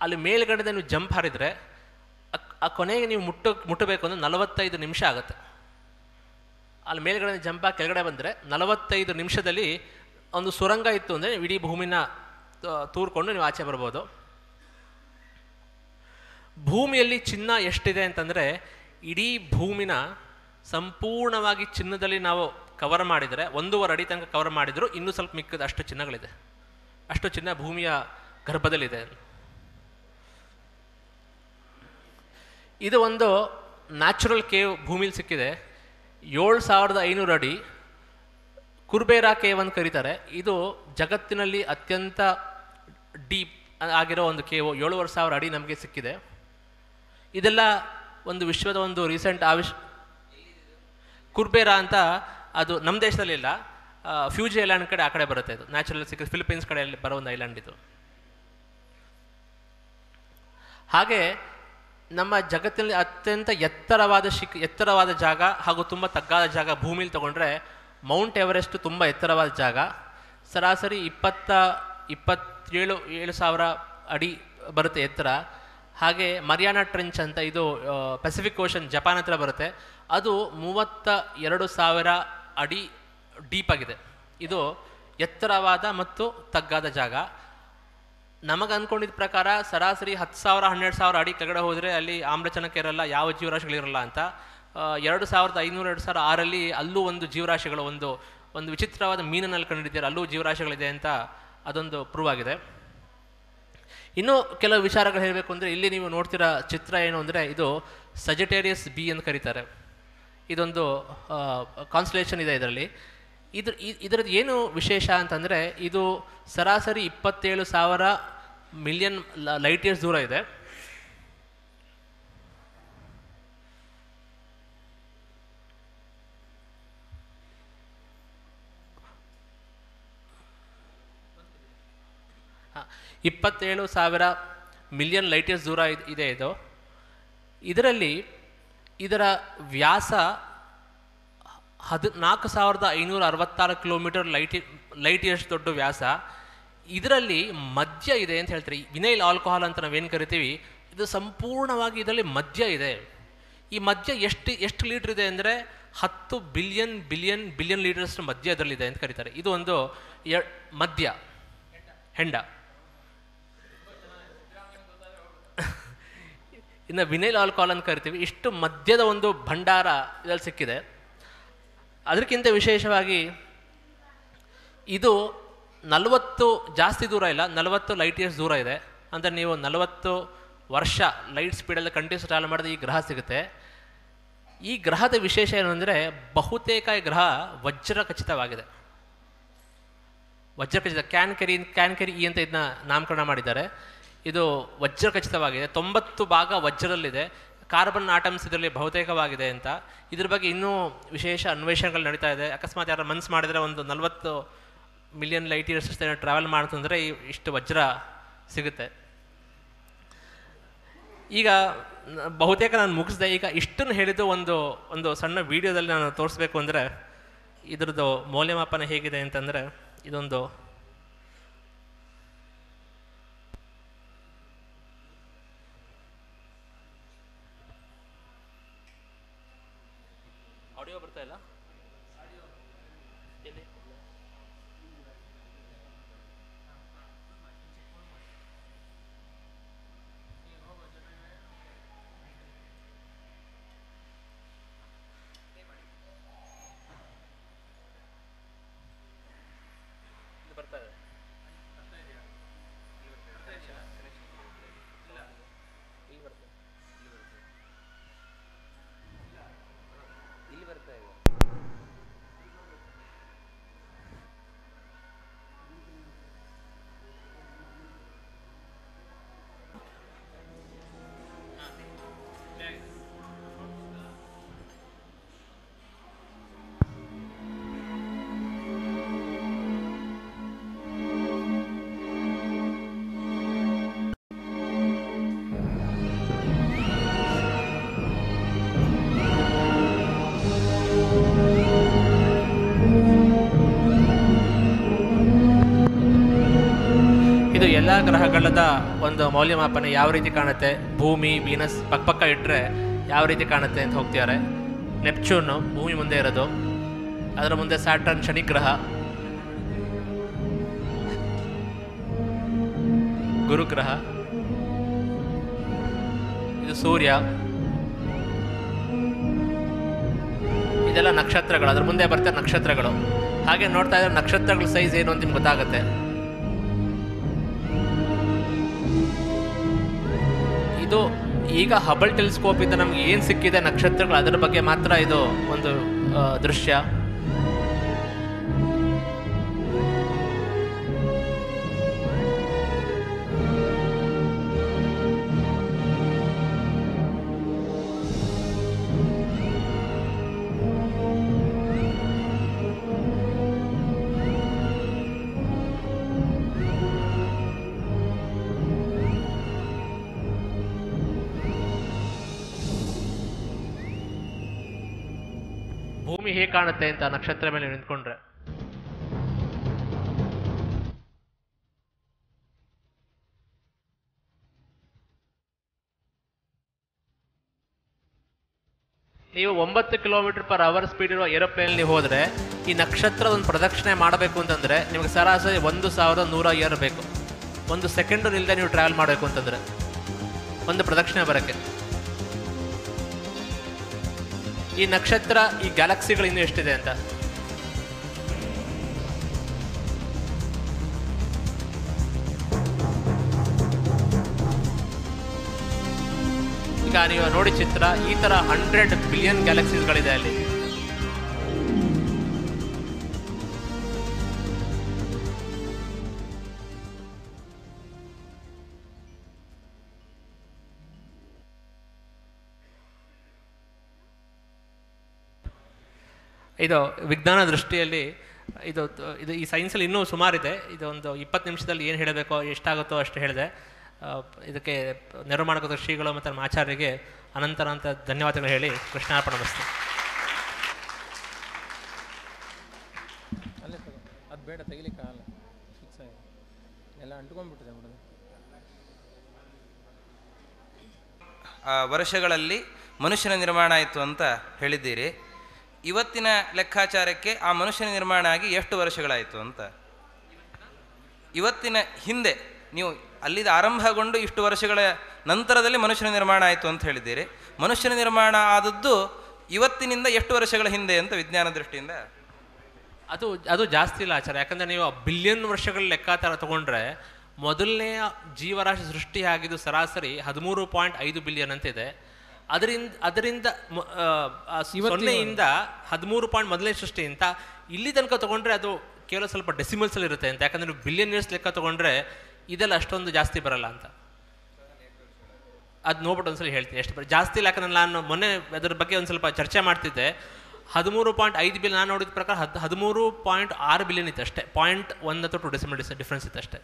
ಅಲ್ಲಿ ಮೇಲ್ಗಡೆ ನೀವು ಜಂಪ್ ಹಾರಿದರೆ ಆ ಕೊನೆಗೆ ನೀವು ಮುಟ್ಟಬೇಕು ಅಂದರೆ 45 ನಿಮಿಷ ಆಗುತ್ತೆ. ಅಲ್ಲಿ ಮೇಲ್ಗಡೆ ಜಂಪ್ ಆಗಿ ಕೆಳಗಡೆ ಬಂದರೆ 45 ನಿಮಿಷದಲ್ಲಿ ಒಂದು ಸುರಂಗ ಇತ್ತು ಅಂದರೆ ಇಡೀ ಭೂಮಿನ ತೂರ್ಕೊಂಡು ನೀವು ಆಚೆ ಬರ್ಬೋದು. ಭೂಮಿಯಲ್ಲಿ ಚಿನ್ನ ಎಷ್ಟಿದೆ ಅಂತಂದರೆ, ಇಡೀ ಭೂಮಿನ ಸಂಪೂರ್ಣವಾಗಿ ಚಿನ್ನದಲ್ಲಿ ನಾವು ಕವರ್ ಮಾಡಿದರೆ 1.5 ಅಡಿ ತನಕ ಕವರ್ ಮಾಡಿದರೂ ಇನ್ನೂ ಸ್ವಲ್ಪ ಮಿಕ್ಕದ ಅಷ್ಟು ಚಿನ್ನಗಳಿದೆ. ಅಷ್ಟು ಚಿನ್ನ ಭೂಮಿಯ ಗರ್ಭದಲ್ಲಿದೆ. ಇದು ಒಂದು ನ್ಯಾಚುರಲ್ ಕೇವ್ ಭೂಮಿಲಿ ಸಿಕ್ಕಿದೆ. 7,500 ಅಡಿ ಕುರ್ಬೇರಾ ಕೇವ್ ಅಂತ ಕರೀತಾರೆ. ಇದು ಜಗತ್ತಿನಲ್ಲಿ ಅತ್ಯಂತ ಡೀಪ್ ಆಗಿರೋ ಒಂದು ಕೇವು. 7,500 ಅಡಿ ನಮಗೆ ಸಿಕ್ಕಿದೆ. ಇದೆಲ್ಲ ಒಂದು ವಿಶ್ವದ ಒಂದು ರೀಸೆಂಟ್ ಕುರ್ಬೇರಾ ಅಂತ, ಅದು ನಮ್ಮ ದೇಶದಲ್ಲಿಲ್ಲ, ಫ್ಯೂಜಿ ಐಲ್ಯಾಂಡ್ ಕಡೆ ಆ ಕಡೆ ಬರುತ್ತೆ. ಇದು ನ್ಯಾಚುರಲ್ ಸಿಕ್ಕ ಫಿಲಿಪೈನ್ಸ್ ಕಡೆಯಲ್ಲಿ ಬರೋ ಒಂದು ಐಲ್ಯಾಂಡ್ ಇದು. ಹಾಗೆ ನಮ್ಮ ಜಗತ್ತಿನಲ್ಲಿ ಅತ್ಯಂತ ಎತ್ತರವಾದ ಜಾಗ ಹಾಗೂ ತುಂಬ ತಗ್ಗಾದ ಜಾಗ ಭೂಮಿಲಿ ತಗೊಂಡ್ರೆ ಮೌಂಟ್ ಎವರೆಸ್ಟ್ ತುಂಬ ಎತ್ತರವಾದ ಜಾಗ. ಸರಾಸರಿ 27,000 ಅಡಿ ಬರುತ್ತೆ ಎತ್ತರ. ಹಾಗೆ ಮರಿಯಾನಾ ಟ್ರೆಂಚ್ ಅಂತ, ಇದು ಪೆಸಿಫಿಕ್ ಓಷನ್ ಜಪಾನ್ ಹತ್ರ ಬರುತ್ತೆ. ಅದು 32,000 ಅಡಿ ಡೀಪ್ ಆಗಿದೆ. ಇದು ಎತ್ತರವಾದ ಮತ್ತು ತಗ್ಗಾದ ಜಾಗ. ನಮಗೆ ಅಂದ್ಕೊಂಡಿದ್ದ ಪ್ರಕಾರ ಸರಾಸರಿ 10,000 12,000 ಅಡಿ ಕೆಳಗಡೆ ಹೋದರೆ ಅಲ್ಲಿ ಆಮ್ಲಜನಕ ಇರಲ್ಲ, ಯಾವ ಜೀವರಾಶಿಗಳಿರಲ್ಲ ಅಂತ. 2,500 2006 ಅಲ್ಲೂ ಒಂದು ಜೀವರಾಶಿಗಳು, ಒಂದು ವಿಚಿತ್ರವಾದ ಮೀನನ್ನಲ್ಲಿ ಕಂಡಿದ್ದಾರೆ, ಅಲ್ಲೂ ಜೀವರಾಶಿಗಳಿದೆ ಅಂತ ಅದೊಂದು ಪ್ರೂವ್ ಆಗಿದೆ. ಇನ್ನೂ ಕೆಲವು ವಿಚಾರಗಳು ಹೇಳಬೇಕು ಅಂದರೆ, ಇಲ್ಲಿ ನೀವು ನೋಡ್ತಿರೋ ಚಿತ್ರ ಏನು ಅಂದರೆ, ಇದು ಸಜಿಟೇರಿಯಸ್ ಬಿ ಅಂತ ಕರೀತಾರೆ. ಇದೊಂದು ಕಾನ್ಸ್ಟಲೇಷನ್ ಇದೆ ಇದರಲ್ಲಿ. ಇದರದ್ದು ಏನು ವಿಶೇಷ ಅಂತಂದರೆ, ಇದು ಸರಾಸರಿ 27,000 ಮಿಲಿಯನ್ ಲೈಟ್ ಇಯರ್ಸ್ ದೂರ ಇದೆ. ಹಾಂ, 27,000 ಮಿಲಿಯನ್ ಲೈಟ್ ಇಯರ್ಸ್ ದೂರ ಇದೆ ಇದು. ಇದರಲ್ಲಿ ಇದರ ವ್ಯಾಸ 14,566 ಕಿಲೋಮೀಟರ್ ಲೈಟ್ ಇಯರ್ಸ್ ದೊಡ್ಡ ವ್ಯಾಸ. ಇದರಲ್ಲಿ ಮದ್ಯ ಇದೆ ಅಂತ ಹೇಳ್ತಾರೆ. ವಿನೈಲ್ ಆಲ್ಕೋಹಾಲ್ ಅಂತ ನಾವೇನು ಕರಿತೀವಿ, ಇದು ಸಂಪೂರ್ಣವಾಗಿ ಇದರಲ್ಲಿ ಮದ್ಯ ಇದೆ. ಈ ಮದ್ಯ ಎಷ್ಟು ಲೀಟ್ರ್ ಇದೆ ಅಂದರೆ 10 ಬಿಲಿಯನ್ ಲೀಟರ್ಸ್ ಮದ್ಯ ಇದರಲ್ಲಿದೆ ಅಂತ ಕರೀತಾರೆ. ಇದು ಒಂದು ಮದ್ಯ, ಹೆಂಡ. ಇನ್ನು ವಿನೈಲ್ ಆಲ್ಕೋಹಾಲ್ ಅಂತ ಕರಿತೀವಿ. ಇಷ್ಟು ಮದ್ಯದ ಒಂದು ಭಂಡಾರ ಇದರಲ್ಲಿ ಸಿಕ್ಕಿದೆ. ಅದಕ್ಕಿಂತ ವಿಶೇಷವಾಗಿ ಇದು 40 ಜಾಸ್ತಿ ದೂರ ಇಲ್ಲ, 40 ಲೈಟ್ ಇಯರ್ಸ್ ದೂರ ಇದೆ. ಅಂದರೆ ನೀವು 40 ವರ್ಷ ಲೈಟ್ ಸ್ಪೀಡಲ್ಲಿ ಕಂಟಿನ್ಯೂಸ್ ಟ್ರಾವೆಲ್ ಮಾಡಿದ್ರೆ ಈ ಗ್ರಹ ಸಿಗುತ್ತೆ. ಈ ಗ್ರಹದ ವಿಶೇಷ ಏನು ಅಂದರೆ, ಬಹುತೇಕ ಈ ಗ್ರಹ ವಜ್ರ ಖಚಿತವಾಗಿದೆ. ವಜ್ರ ಖಚಿತ, ಕ್ಯಾನ್ಕೆರಿ ಅಂತ ಇದನ್ನ ನಾಮಕರಣ ಮಾಡಿದ್ದಾರೆ. ಇದು ವಜ್ರ ಖಚಿತವಾಗಿದೆ. 90 ಭಾಗ ವಜ್ರದಲ್ಲಿದೆ. ಕಾರ್ಬನ್ ಆಟಮ್ಸ್ ಇದರಲ್ಲಿ ಬಹುತೇಕವಾಗಿದೆ ಅಂತ. ಇದ್ರ ಬಗ್ಗೆ ಇನ್ನೂ ವಿಶೇಷ ಅನ್ವೇಷಣೆಗಳು ನಡೀತಾ ಇದೆ. ಅಕಸ್ಮಾತ್ ಯಾರು ಮನ್ಸು ಮಾಡಿದರೆ ಒಂದು 40 ಮಿಲಿಯನ್ ಲೈಟ್ ಇಯರ್ಸ್ ಟ್ರಾವೆಲ್ ಮಾಡ್ತಂದರೆ ಇಷ್ಟು ವಜ್ರ ಸಿಗುತ್ತೆ. ಈಗ ಬಹುತೇಕ ನಾನು ಮುಗಿಸ್ದೆ. ಈಗ ಇಷ್ಟನ್ನು ಹೇಳಿದ್ದು ಒಂದು ಸಣ್ಣ ವಿಡಿಯೋದಲ್ಲಿ ನಾನು ತೋರಿಸ್ಬೇಕು ಅಂದರೆ ಇದ್ರದ್ದು ಮೌಲ್ಯಮಾಪನ ಹೇಗಿದೆ ಅಂತಂದರೆ, ಇದೊಂದು ಆಡಿಯೋ ಬರ್ತಾ ಇಲ್ಲ. ಎಲ್ಲ ಗ್ರಹಗಳದ ಒಂದು ಮೌಲ್ಯಮಾಪನ ಯಾವ ರೀತಿ ಕಾಣುತ್ತೆ, ಭೂಮಿ ವೀನಸ್ ಪಕ್ಕ ಇಟ್ಟರೆ ಯಾವ ರೀತಿ ಕಾಣುತ್ತೆ ಅಂತ ಹೋಗ್ತಿದ್ದಾರೆ. ನೆಪ್ಚೂನ್ ಭೂಮಿ ಮುಂದೆ ಇರೋದು, ಅದರ ಮುಂದೆ ಸ್ಯಾಟರ್ನ್ ಶನಿ ಗ್ರಹ, ಗುರುಗ್ರಹ, ಇದು ಸೂರ್ಯ, ಇದೆಲ್ಲ ನಕ್ಷತ್ರಗಳು. ಅದ್ರ ಮುಂದೆ ಬರ್ತಾರೆ ನಕ್ಷತ್ರಗಳು. ಹಾಗೆ ನೋಡ್ತಾ ಇದ್ರೆ ನಕ್ಷತ್ರಗಳ ಸೈಜ್ ಏನು ಅಂತ ನಿಮ್ಗೆ ಗೊತ್ತಾಗುತ್ತೆ. ಇದು ಈಗ ಹಬಲ್ ಟೆಲಿಸ್ಕೋಪ್ ಇಂದ ನಮ್ಗೆ ಏನು ಸಿಕ್ಕಿದೆ ನಕ್ಷತ್ರಗಳು, ಅದರ ಬಗ್ಗೆ ಮಾತ್ರ ಇದು ಒಂದು ದೃಶ್ಯ. ಭೂಮಿ ಹೇಗೆ ಕಾಣುತ್ತೆ ಅಂತ ನಕ್ಷತ್ರ ಮೇಲೆ ನಿಂತ್ಕೊಂಡ್ರೆ. ನೀವು 9 km/h ಸ್ಪೀಡ್ ಇರುವ ಏರೋಪ್ಲೇನ್ ಹೋದ್ರೆ ಈ ನಕ್ಷತ್ರ ಒಂದು ಪ್ರದಕ್ಷಿಣೆ ಮಾಡಬೇಕು ಅಂತಂದ್ರೆ ನಿಮಗೆ ಸರಾಸರಿ 1100 ಇಯರ್ ಬೇಕು. 1 ಸೆಕೆಂಡು ನಿಲ್ಲದೆ ನೀವು ಟ್ರಾವೆಲ್ ಮಾಡಬೇಕು ಅಂತಂದ್ರೆ ಒಂದು ಪ್ರದಕ್ಷಿಣೆ ಬರೋಕ್ಕೆ. ಈ ನಕ್ಷತ್ರ, ಈ ಗ್ಯಾಲಕ್ಸಿಗಳು ಇನ್ನೂ ಎಷ್ಟಿದೆ ಅಂತ. ಈಗ ನೀವು ನೋಡಿ ಚಿತ್ರ, ಈ ತರ 100 ಬಿಲಿಯನ್ ಗ್ಯಾಲಕ್ಸೀಸ್ಗಳಿದೆ ಅಲ್ಲಿ. ಇದು ವಿಜ್ಞಾನ ದೃಷ್ಟಿಯಲ್ಲಿ ಇದು ಈ ಸೈನ್ಸಲ್ಲಿ ಇನ್ನೂ ಸುಮಾರಿದೆ. ಇದು ಒಂದು 20 ನಿಮಿಷದಲ್ಲಿ ಏನು ಹೇಳಬೇಕೋ, ಎಷ್ಟಾಗುತ್ತೋ ಅಷ್ಟು ಹೇಳಿದೆ. ಇದಕ್ಕೆ ನೆರವು ಮಾಡಿದ ಶ್ರೀಗಳು ಮತ್ತು ನಮ್ಮ ಆಚಾರ್ಯರಿಗೆ ಅನಂತ ಧನ್ಯವಾದಗಳು ಹೇಳಿ ಕೃಷ್ಣಾರ್ಪಣ ಮಸ್ತು. ಅಲ್ಲೇ ಅದು ಬೇಡ, ತೆಗಿಲಿಕ್ಕಾಗಲ್ಲ, ಫಿಕ್ಸ್ ಆಗಿದೆ, ಎಲ್ಲ ಅಂಟ್ಕೊಂಡ್ಬಿಟ್ಟಿದೆ ಬಿಡೋದು. ವರ್ಷಗಳಲ್ಲಿ ಮನುಷ್ಯನ ನಿರ್ಮಾಣ ಆಯಿತು ಅಂತ ಹೇಳಿದ್ದೀರಿ. ಇವತ್ತಿನ ಲೆಕ್ಕಾಚಾರಕ್ಕೆ ಆ ಮನುಷ್ಯನ ನಿರ್ಮಾಣ ಆಗಿ ಎಷ್ಟು ವರ್ಷಗಳಾಯಿತು ಅಂತ? ಇವತ್ತಿನ ಹಿಂದೆ ನೀವು ಅಲ್ಲಿಂದ ಆರಂಭಗೊಂಡು ಇಷ್ಟು ವರ್ಷಗಳ ನಂತರದಲ್ಲಿ ಮನುಷ್ಯನ ನಿರ್ಮಾಣ ಆಯಿತು ಅಂತ ಹೇಳಿದ್ದೀರಿ. ಮನುಷ್ಯನ ನಿರ್ಮಾಣ ಆದದ್ದು ಇವತ್ತಿನಿಂದ ಎಷ್ಟು ವರ್ಷಗಳ ಹಿಂದೆ ಅಂತ ವಿಜ್ಞಾನ ದೃಷ್ಟಿಯಿಂದ? ಅದು ಜಾಸ್ತಿ ಇಲ್ಲ ಆಚಾರ. ಯಾಕಂದರೆ ನೀವು ಬಿಲಿಯನ್ ವರ್ಷಗಳ ಲೆಕ್ಕಾಚಾರ ತಗೊಂಡ್ರೆ ಮೊದಲನೆಯ ಜೀವರಾಶಿ ಸೃಷ್ಟಿ ಆಗಿದ್ದು ಸರಾಸರಿ 13.5 ಬಿಲಿಯನ್ ಅಂತ ಇದೆ. ಅದರಿಂದ 0ಯಿಂದ 13 ಮೊದಲನೇ ಸೃಷ್ಟಿ ಅಂತ ಇಲ್ಲಿ ತನಕ ತೊಗೊಂಡ್ರೆ ಅದು ಕೇವಲ ಸ್ವಲ್ಪ ಡೆಸಿಮಲ್ಸಲ್ಲಿ ಇರುತ್ತೆ ಅಂತ. ಯಾಕಂದರೆ ನೀವು ಬಿಲಿಯನ್ ಇಯರ್ಸ್ ಲೆಕ್ಕ ತೊಗೊಂಡ್ರೆ ಇದೆಲ್ಲ ಅಷ್ಟೊಂದು ಜಾಸ್ತಿ ಬರಲ್ಲ ಅಂತ. ಅದು ನೋಡ್ಬಿಟ್ಟು ಒಂದ್ಸಲ ಹೇಳ್ತೀನಿ ಎಷ್ಟು ಜಾಸ್ತಿ ಇಲ್ಲ. ಯಾಕಂದ್ರೆ ನಾನು ಮೊನ್ನೆ ಅದರ ಬಗ್ಗೆ ಒಂದು ಸ್ವಲ್ಪ ಚರ್ಚೆ ಮಾಡ್ತಿದ್ದೆ. 13.5 ಬಿಲಿಯನ್ ನಾನು ನೋಡಿದ ಪ್ರಕಾರ 13.6 ಬಿಲಿಯನ್ ಇತ್ತು ಅಷ್ಟೇ. 0.1 ಅಥವಾ 2 ಡೆಸಿಮಲ್ ಡಿಫ್ರೆನ್ಸ್ ಇತ್ತು ಅಷ್ಟೇ.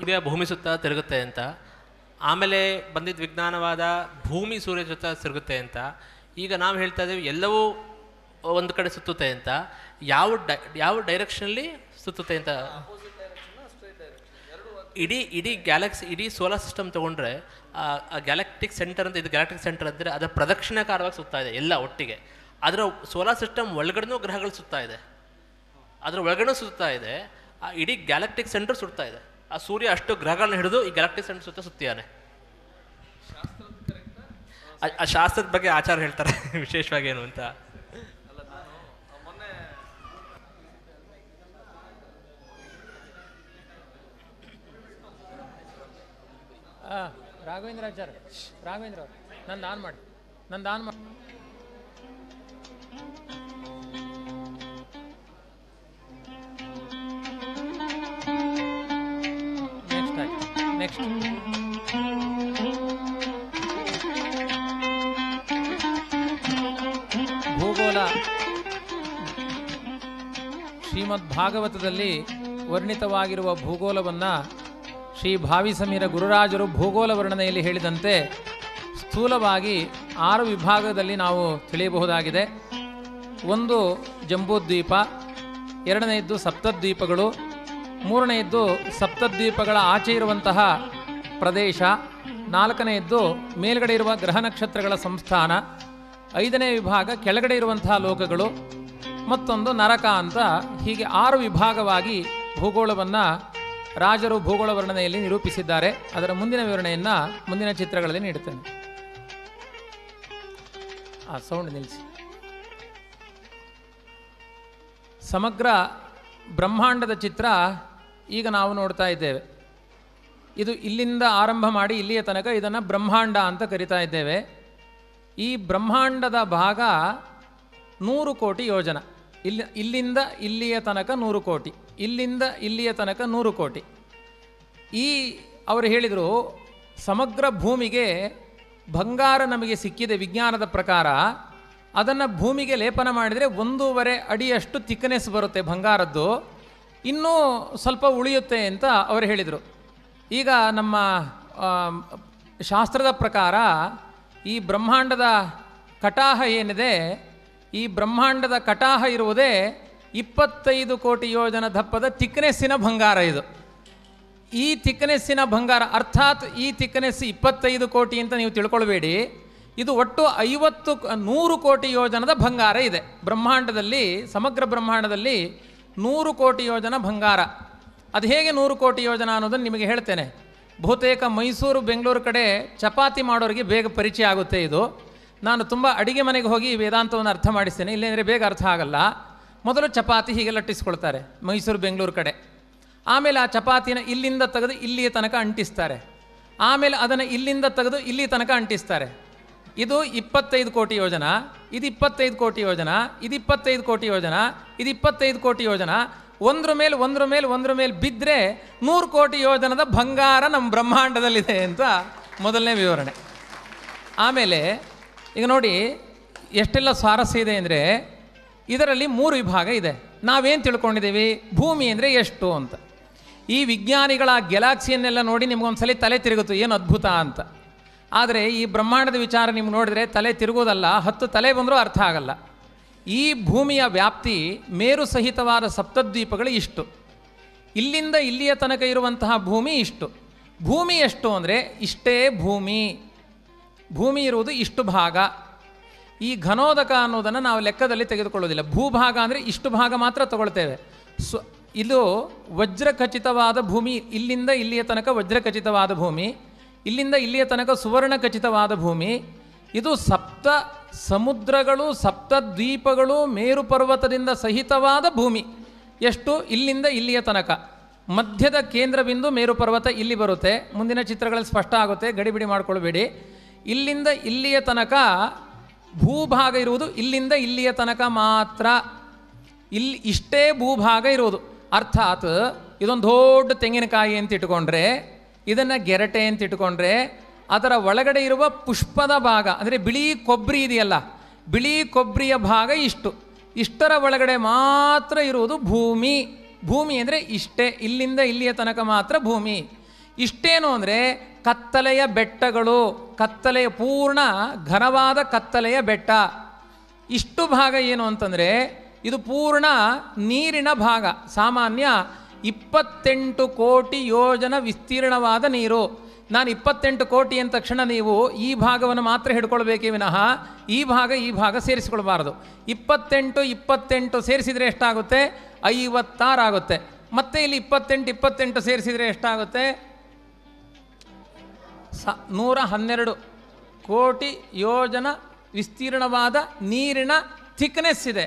ಈಗ ಭೂಮಿ ಸುತ್ತ ತಿರುಗುತ್ತೆ ಅಂತ, ಆಮೇಲೆ ಬಂದಿದ್ದ ವಿಜ್ಞಾನವಾದ ಭೂಮಿ ಸೂರ್ಯ ಜೊತೆ ತಿರುಗುತ್ತೆ ಅಂತ. ಈಗ ನಾವು ಹೇಳ್ತಾ ಇದ್ದೀವಿ ಎಲ್ಲವೂ ಒಂದು ಕಡೆ ಸುತ್ತುತ್ತೆ ಅಂತ. ಯಾವ ಡೈರೆಕ್ಷನಲ್ಲಿ ಸುತ್ತುತ್ತೆ ಅಂತ? ಇಡೀ ಗ್ಯಾಲಕ್ಸಿ, ಇಡೀ ಸೋಲಾರ್ ಸಿಸ್ಟಮ್ ತೊಗೊಂಡ್ರೆ ಗ್ಯಾಲಕ್ಟಿಕ್ ಸೆಂಟರ್ ಅಂತ, ಇದು ಗ್ಯಾಲಕ್ಟಿಕ್ ಸೆಂಟರ್ ಅಂದರೆ ಅದರ ಪ್ರದಕ್ಷಿಣಾಕಾರವಾಗಿ ಸುತ್ತಾ ಇದೆ ಎಲ್ಲ ಒಟ್ಟಿಗೆ. ಅದರ ಸೋಲಾರ್ ಸಿಸ್ಟಮ್ ಒಳಗಡೆನೂ ಗ್ರಹಗಳು ಸುತ್ತಾ ಇದೆ, ಅದರ ಒಳಗಡೆ ಸುತ್ತಾ ಇದೆ. ಆ ಇಡೀ ಗ್ಯಾಲಕ್ಟಿಕ್ ಸೆಂಟರ್ ಸುತ್ತಾ ಇದೆ. ಆ ಸೂರ್ಯ ಅಷ್ಟು ಗ್ರಹಗಳನ್ನ ಹಿಡಿದು ಈ ಗ್ಯಾಲಕ್ಟಿಕ್ ಸೆಂಟರ್ ಸುತ್ತಿಯಾನೆ. ಆ ಶಾಸ್ತ್ರದ ಬಗ್ಗೆ ಆಚಾರ ಹೇಳ್ತಾರೆ ವಿಶೇಷವಾಗಿ ಏನು ಅಂತ. ರಾಘವೇಂದ್ರಾಚಾರ್ಯ, ರಾಘವೇಂದ್ರ ಅವರು ನಂದು ಆನ್ ಮಾಡಿ. ನೆಕ್ಸ್ಟ್ ಭೂಗೋಳ. ಶ್ರೀಮದ್ ಭಾಗವತದಲ್ಲಿ ವರ್ಣಿತವಾಗಿರುವ ಭೂಗೋಳವನ್ನು ಶ್ರೀ ಭಾವಿ ಸಮೀರ ಗುರುರಾಜರು ಭೂಗೋಳ ವರ್ಣನೆಯಲ್ಲಿ ಹೇಳಿದಂತೆ ಸ್ಥೂಲವಾಗಿ 6 ವಿಭಾಗದಲ್ಲಿ ನಾವು ತಿಳಿಯಬಹುದಾಗಿದೆ. ಒಂದು ಜಂಬೂದ್ವೀಪ, ಎರಡನೆಯದ್ದು ಸಪ್ತದ್ವೀಪಗಳು, ಮೂರನೆಯದ್ದು ಸಪ್ತದ್ವೀಪಗಳ ಆಚೆ ಇರುವಂತಹ ಪ್ರದೇಶ, ನಾಲ್ಕನೆಯದ್ದು ಮೇಲ್ಗಡೆ ಇರುವ ಗ್ರಹ ನಕ್ಷತ್ರಗಳ ಸಂಸ್ಥಾನ, 5ನೇ ವಿಭಾಗ ಕೆಳಗಡೆ ಇರುವಂತಹ ಲೋಕಗಳು, ಮತ್ತೊಂದು ನರಕ ಅಂತ. ಹೀಗೆ 6 ವಿಭಾಗವಾಗಿ ಭೂಗೋಳವನ್ನು ರಾಜರು ಭೂಗೋಳ ವರ್ಣನೆಯಲ್ಲಿ ನಿರೂಪಿಸಿದ್ದಾರೆ. ಅದರ ಮುಂದಿನ ವಿವರಣೆಯನ್ನು ಮುಂದಿನ ಚಿತ್ರಗಳಲ್ಲಿ ನೀಡುತ್ತೇನೆ. ಸೌಂಡ್ ನಿಲ್ಲಿಸಿ. ಸಮಗ್ರ ಬ್ರಹ್ಮಾಂಡದ ಚಿತ್ರ ಈಗ ನಾವು ನೋಡ್ತಾ ಇದ್ದೇವೆ. ಇದು ಇಲ್ಲಿಂದ ಆರಂಭ ಮಾಡಿ ಇಲ್ಲಿಯ ತನಕ ಇದನ್ನು ಬ್ರಹ್ಮಾಂಡ ಅಂತ ಕರಿತಾ ಇದ್ದೇವೆ. ಈ ಬ್ರಹ್ಮಾಂಡದ ಭಾಗ 100 ಕೋಟಿ ಯೋಜನ. ಇಲ್ಲಿಂದ ಇಲ್ಲಿಯ ತನಕ 100 ಕೋಟಿ, ಇಲ್ಲಿಂದ ಇಲ್ಲಿಯ ತನಕ 100 ಕೋಟಿ. ಅವರು ಹೇಳಿದರು, ಸಮಗ್ರ ಭೂಮಿಗೆ ಬಂಗಾರ ನಮಗೆ ಸಿಕ್ಕಿದೆ ವಿಜ್ಞಾನದ ಪ್ರಕಾರ. ಅದನ್ನು ಭೂಮಿಗೆ ಲೇಪನ ಮಾಡಿದರೆ 1.5 ಅಡಿಯಷ್ಟು ಥಿಕ್ನೆಸ್ ಬರುತ್ತೆ ಬಂಗಾರದ್ದು, ಇನ್ನೂ ಸ್ವಲ್ಪ ಉಳಿಯುತ್ತೆ ಅಂತ ಅವರು ಹೇಳಿದರು. ಈಗ ನಮ್ಮ ಶಾಸ್ತ್ರದ ಪ್ರಕಾರ ಈ ಬ್ರಹ್ಮಾಂಡದ ಕಟಾಹ ಏನಿದೆ, ಈ ಬ್ರಹ್ಮಾಂಡದ ಕಟಾಹ ಇರುವುದೇ 25 ಕೋಟಿ ಯೋಜನ ದಪ್ಪದ ಥಿಕ್ನೆಸ್ಸಿನ ಬಂಗಾರ. ಇದು ಈ ಥಿಕ್ನೆಸ್ಸಿನ ಬಂಗಾರ, ಅರ್ಥಾತ್ ಈ ಥಿಕ್ನೆಸ್ 25 ಕೋಟಿ ಅಂತ ನೀವು ತಿಳ್ಕೊಳ್ಬೇಡಿ. ಇದು ಒಟ್ಟು 100 ಕೋಟಿ ಯೋಜನದ ಬಂಗಾರ ಇದೆ ಬ್ರಹ್ಮಾಂಡದಲ್ಲಿ. ಸಮಗ್ರ ಬ್ರಹ್ಮಾಂಡದಲ್ಲಿ 100 ಕೋಟಿ ಯೋಜನ ಬಂಗಾರ. ಅದು ಹೇಗೆ 100 ಕೋಟಿ ಯೋಜನ ಅನ್ನೋದನ್ನು ನಿಮಗೆ ಹೇಳ್ತೇನೆ. ಬಹುತೇಕ ಮೈಸೂರು ಬೆಂಗಳೂರು ಕಡೆ ಚಪಾತಿ ಮಾಡೋರಿಗೆ ಬೇಗ ಪರಿಚಯ ಆಗುತ್ತೆ ಇದು. ನಾನು ತುಂಬ ಅಡಿಗೆ ಮನೆಗೆ ಹೋಗಿ ವೇದಾಂತವನ್ನು ಅರ್ಥ ಮಾಡಿಸ್ತೇನೆ, ಇಲ್ಲೇಂದರೆ ಬೇಗ ಅರ್ಥ ಆಗಲ್ಲ. ಮೊದಲು ಚಪಾತಿ ಹೀಗೆ ಲಟ್ಟಿಸ್ಕೊಳ್ತಾರೆ ಮೈಸೂರು ಬೆಂಗಳೂರು ಕಡೆ. ಆಮೇಲೆ ಆ ಚಪಾತಿನ ಇಲ್ಲಿಂದ ತೆಗೆದು ಇಲ್ಲಿಯ ತನಕ ಅಂಟಿಸ್ತಾರೆ. ಆಮೇಲೆ ಅದನ್ನು ಇಲ್ಲಿಂದ ತೆಗೆದು ಇಲ್ಲಿ ತನಕ ಅಂಟಿಸ್ತಾರೆ. ಇದು 25 ಕೋಟಿ ಯೋಜನ, ಇದು 25 ಕೋಟಿ ಯೋಜನ, ಇದು 25 ಕೋಟಿ ಯೋಜನ, ಇದು 25 ಕೋಟಿ ಯೋಜನ. ಒಂದ್ರ ಮೇಲೆ ಬಿದ್ದರೆ 100 ಕೋಟಿ ಯೋಜನದ ಬಂಗಾರ ನಮ್ಮ ಬ್ರಹ್ಮಾಂಡದಲ್ಲಿದೆ ಅಂತ ಮೊದಲನೇ ವಿವರಣೆ. ಆಮೇಲೆ ಈಗ ನೋಡಿ ಎಷ್ಟೆಲ್ಲ ಸ್ವಾರಸ್ಯ ಇದೆ ಅಂದರೆ, ಇದರಲ್ಲಿ 3 ವಿಭಾಗ ಇದೆ. ನಾವೇನು ತಿಳ್ಕೊಂಡಿದ್ದೀವಿ, ಭೂಮಿ ಅಂದರೆ ಎಷ್ಟು ಅಂತ. ಈ ವಿಜ್ಞಾನಿಗಳ ಗ್ಯಾಲಾಕ್ಸಿಯನ್ನೆಲ್ಲ ನೋಡಿ ನಿಮ್ಗೊಂದ್ಸಲಿ ತಲೆ ತಿರುಗುತ್ತೆ, ಏನು ಅದ್ಭುತ ಅಂತ. ಆದರೆ ಈ ಬ್ರಹ್ಮಾಂಡದ ವಿಚಾರ ನಿಮ್ಗೆ ನೋಡಿದ್ರೆ ತಲೆ ತಿರುಗೋದಲ್ಲ, 10 ತಲೆ ಬಂದರೂ ಅರ್ಥ ಆಗಲ್ಲ. ಈ ಭೂಮಿಯ ವ್ಯಾಪ್ತಿ ಮೇರು ಸಹಿತವಾದ ಸಪ್ತದ್ವೀಪಗಳು ಇಷ್ಟು, ಇಲ್ಲಿಂದ ಇಲ್ಲಿಯ ತನಕ ಇರುವಂತಹ ಭೂಮಿ ಇಷ್ಟು. ಭೂಮಿ ಎಷ್ಟು ಅಂದರೆ ಇಷ್ಟೇ ಭೂಮಿ ಇರುವುದು ಇಷ್ಟು ಭಾಗ. ಈ ಘನೋದಕ ಅನ್ನೋದನ್ನು ನಾವು ಲೆಕ್ಕದಲ್ಲಿ ತೆಗೆದುಕೊಳ್ಳೋದಿಲ್ಲ. ಭೂಭಾಗ ಅಂದರೆ ಇಷ್ಟು ಭಾಗ ಮಾತ್ರ ತಗೊಳ್ತೇವೆ. ಇದು ವಜ್ರಖಚಿತವಾದ ಭೂಮಿ, ಇಲ್ಲಿಂದ ಇಲ್ಲಿಯ ತನಕ ವಜ್ರಖಚಿತವಾದ ಭೂಮಿ, ಇಲ್ಲಿಂದ ಇಲ್ಲಿಯ ತನಕ ಸುವರ್ಣ ಖಚಿತವಾದ ಭೂಮಿ. ಇದು 7 ಸಮುದ್ರಗಳು, 7 ದ್ವೀಪಗಳು, ಮೇರು ಪರ್ವತದಿಂದ ಸಹಿತವಾದ ಭೂಮಿ. ಎಷ್ಟು? ಇಲ್ಲಿಂದ ಇಲ್ಲಿಯ ತನಕ. ಮಧ್ಯದ ಕೇಂದ್ರ ಬಿಂದು ಮೇರು ಪರ್ವತ ಇಲ್ಲಿ ಬರುತ್ತೆ. ಮುಂದಿನ ಚಿತ್ರಗಳಲ್ಲಿ ಸ್ಪಷ್ಟ ಆಗುತ್ತೆ, ಗಡಿಬಿಡಿ ಮಾಡ್ಕೊಳ್ಬೇಡಿ. ಇಲ್ಲಿಂದ ಇಲ್ಲಿಯ ತನಕ ಭೂಭಾಗ ಇರುವುದು ಇಲ್ಲಿಂದ ಇಲ್ಲಿಯ ತನಕ ಮಾತ್ರ. ಇಷ್ಟೇ ಭೂಭಾಗ ಇರುವುದು. ಅರ್ಥಾತ್ ಇದೊಂದು ದೊಡ್ಡ ತೆಂಗಿನಕಾಯಿ ಅಂತ ಇಟ್ಕೊಂಡ್ರೆ, ಇದನ್ನು ಗೆರಟೆ ಅಂತ ಇಟ್ಕೊಂಡ್ರೆ, ಅದರ ಒಳಗಡೆ ಇರುವ ಪುಷ್ಪದ ಭಾಗ ಅಂದರೆ ಬಿಳಿ ಕೊಬ್ಬರಿ ಇದೆಯಲ್ಲ, ಬಿಳಿ ಕೊಬ್ಬರಿಯ ಭಾಗ ಇಷ್ಟರ ಒಳಗಡೆ ಮಾತ್ರ ಇರುವುದು ಭೂಮಿ. ಭೂಮಿ ಅಂದರೆ ಇಷ್ಟೇ, ಇಲ್ಲಿಂದ ಇಲ್ಲಿಯ ತನಕ ಮಾತ್ರ ಭೂಮಿ. ಇಷ್ಟೇನು ಅಂದರೆ ಕತ್ತಲೆಯ ಬೆಟ್ಟಗಳು, ಕತ್ತಲೆಯ ಪೂರ್ಣ ಘನವಾದ ಕತ್ತಲೆಯ ಬೆಟ್ಟ. ಇಷ್ಟು ಭಾಗ ಏನು ಅಂತಂದರೆ ಇದು ಪೂರ್ಣ ನೀರಿನ ಭಾಗ. ಸಾಮಾನ್ಯ 28 ಕೋಟಿ ಯೋಜನ ವಿಸ್ತೀರ್ಣವಾದ ನೀರು. ನಾನು 28 ಕೋಟಿ ಅಂದ ತಕ್ಷಣ ನೀವು ಈ ಭಾಗವನ್ನು ಮಾತ್ರ ಹಿಡ್ಕೊಳ್ಬೇಕೇ ವಿನಃ ಈ ಭಾಗ ಸೇರಿಸಿಕೊಳ್ಬಾರ್ದು. 28 ಸೇರಿಸಿದರೆ ಎಷ್ಟಾಗುತ್ತೆ? 56 ಆಗುತ್ತೆ. ಮತ್ತೆ ಇಲ್ಲಿ 28 ಸೇರಿಸಿದರೆ ಎಷ್ಟಾಗುತ್ತೆ? 112 ಕೋಟಿ ಯೋಜನ ವಿಸ್ತೀರ್ಣವಾದ ನೀರಿನ ಥಿಕ್ನೆಸ್ ಇದೆ.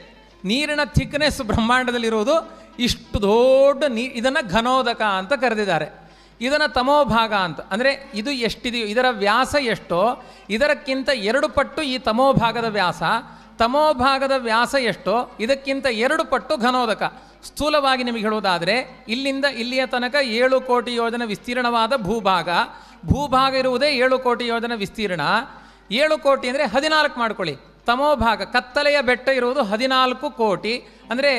ನೀರಿನ ಥಿಕ್ನೆಸ್ ಬ್ರಹ್ಮಾಂಡದಲ್ಲಿರುವುದು ಇಷ್ಟು ದೊಡ್ಡ ಇದನ್ನು ಘನೋದಕ ಅಂತ ಕರೆದಿದ್ದಾರೆ. ಇದನ್ನು ತಮೋಭಾಗ ಅಂತ. ಅಂದರೆ ಇದು ಎಷ್ಟಿದೆಯೋ ಇದರ ವ್ಯಾಸ ಎಷ್ಟೋ ಇದಕ್ಕಿಂತ 2 ಪಟ್ಟು ಈ ತಮೋಭಾಗದ ವ್ಯಾಸ. ತಮೋಭಾಗದ ವ್ಯಾಸ ಎಷ್ಟೋ ಇದಕ್ಕಿಂತ 2 ಪಟ್ಟು ಘನೋದಕ. ಸ್ಥೂಲವಾಗಿ ನಿಮಗೆ ಹೇಳುವುದಾದರೆ ಇಲ್ಲಿಂದ ಇಲ್ಲಿಯ ತನಕ 7 ಕೋಟಿ ಯೋಜನ ವಿಸ್ತೀರ್ಣವಾದ ಭೂಭಾಗ ಇರುವುದೇ 7 ಕೋಟಿ ಯೋಜನ ವಿಸ್ತೀರ್ಣ. 7 ಕೋಟಿ ಅಂದರೆ 14 ಮಾಡ್ಕೊಳ್ಳಿ. ತಮೋಭಾಗ ಕತ್ತಲೆಯ ಬೆಟ್ಟ ಇರುವುದು 14 ಕೋಟಿ. ಅಂದರೆ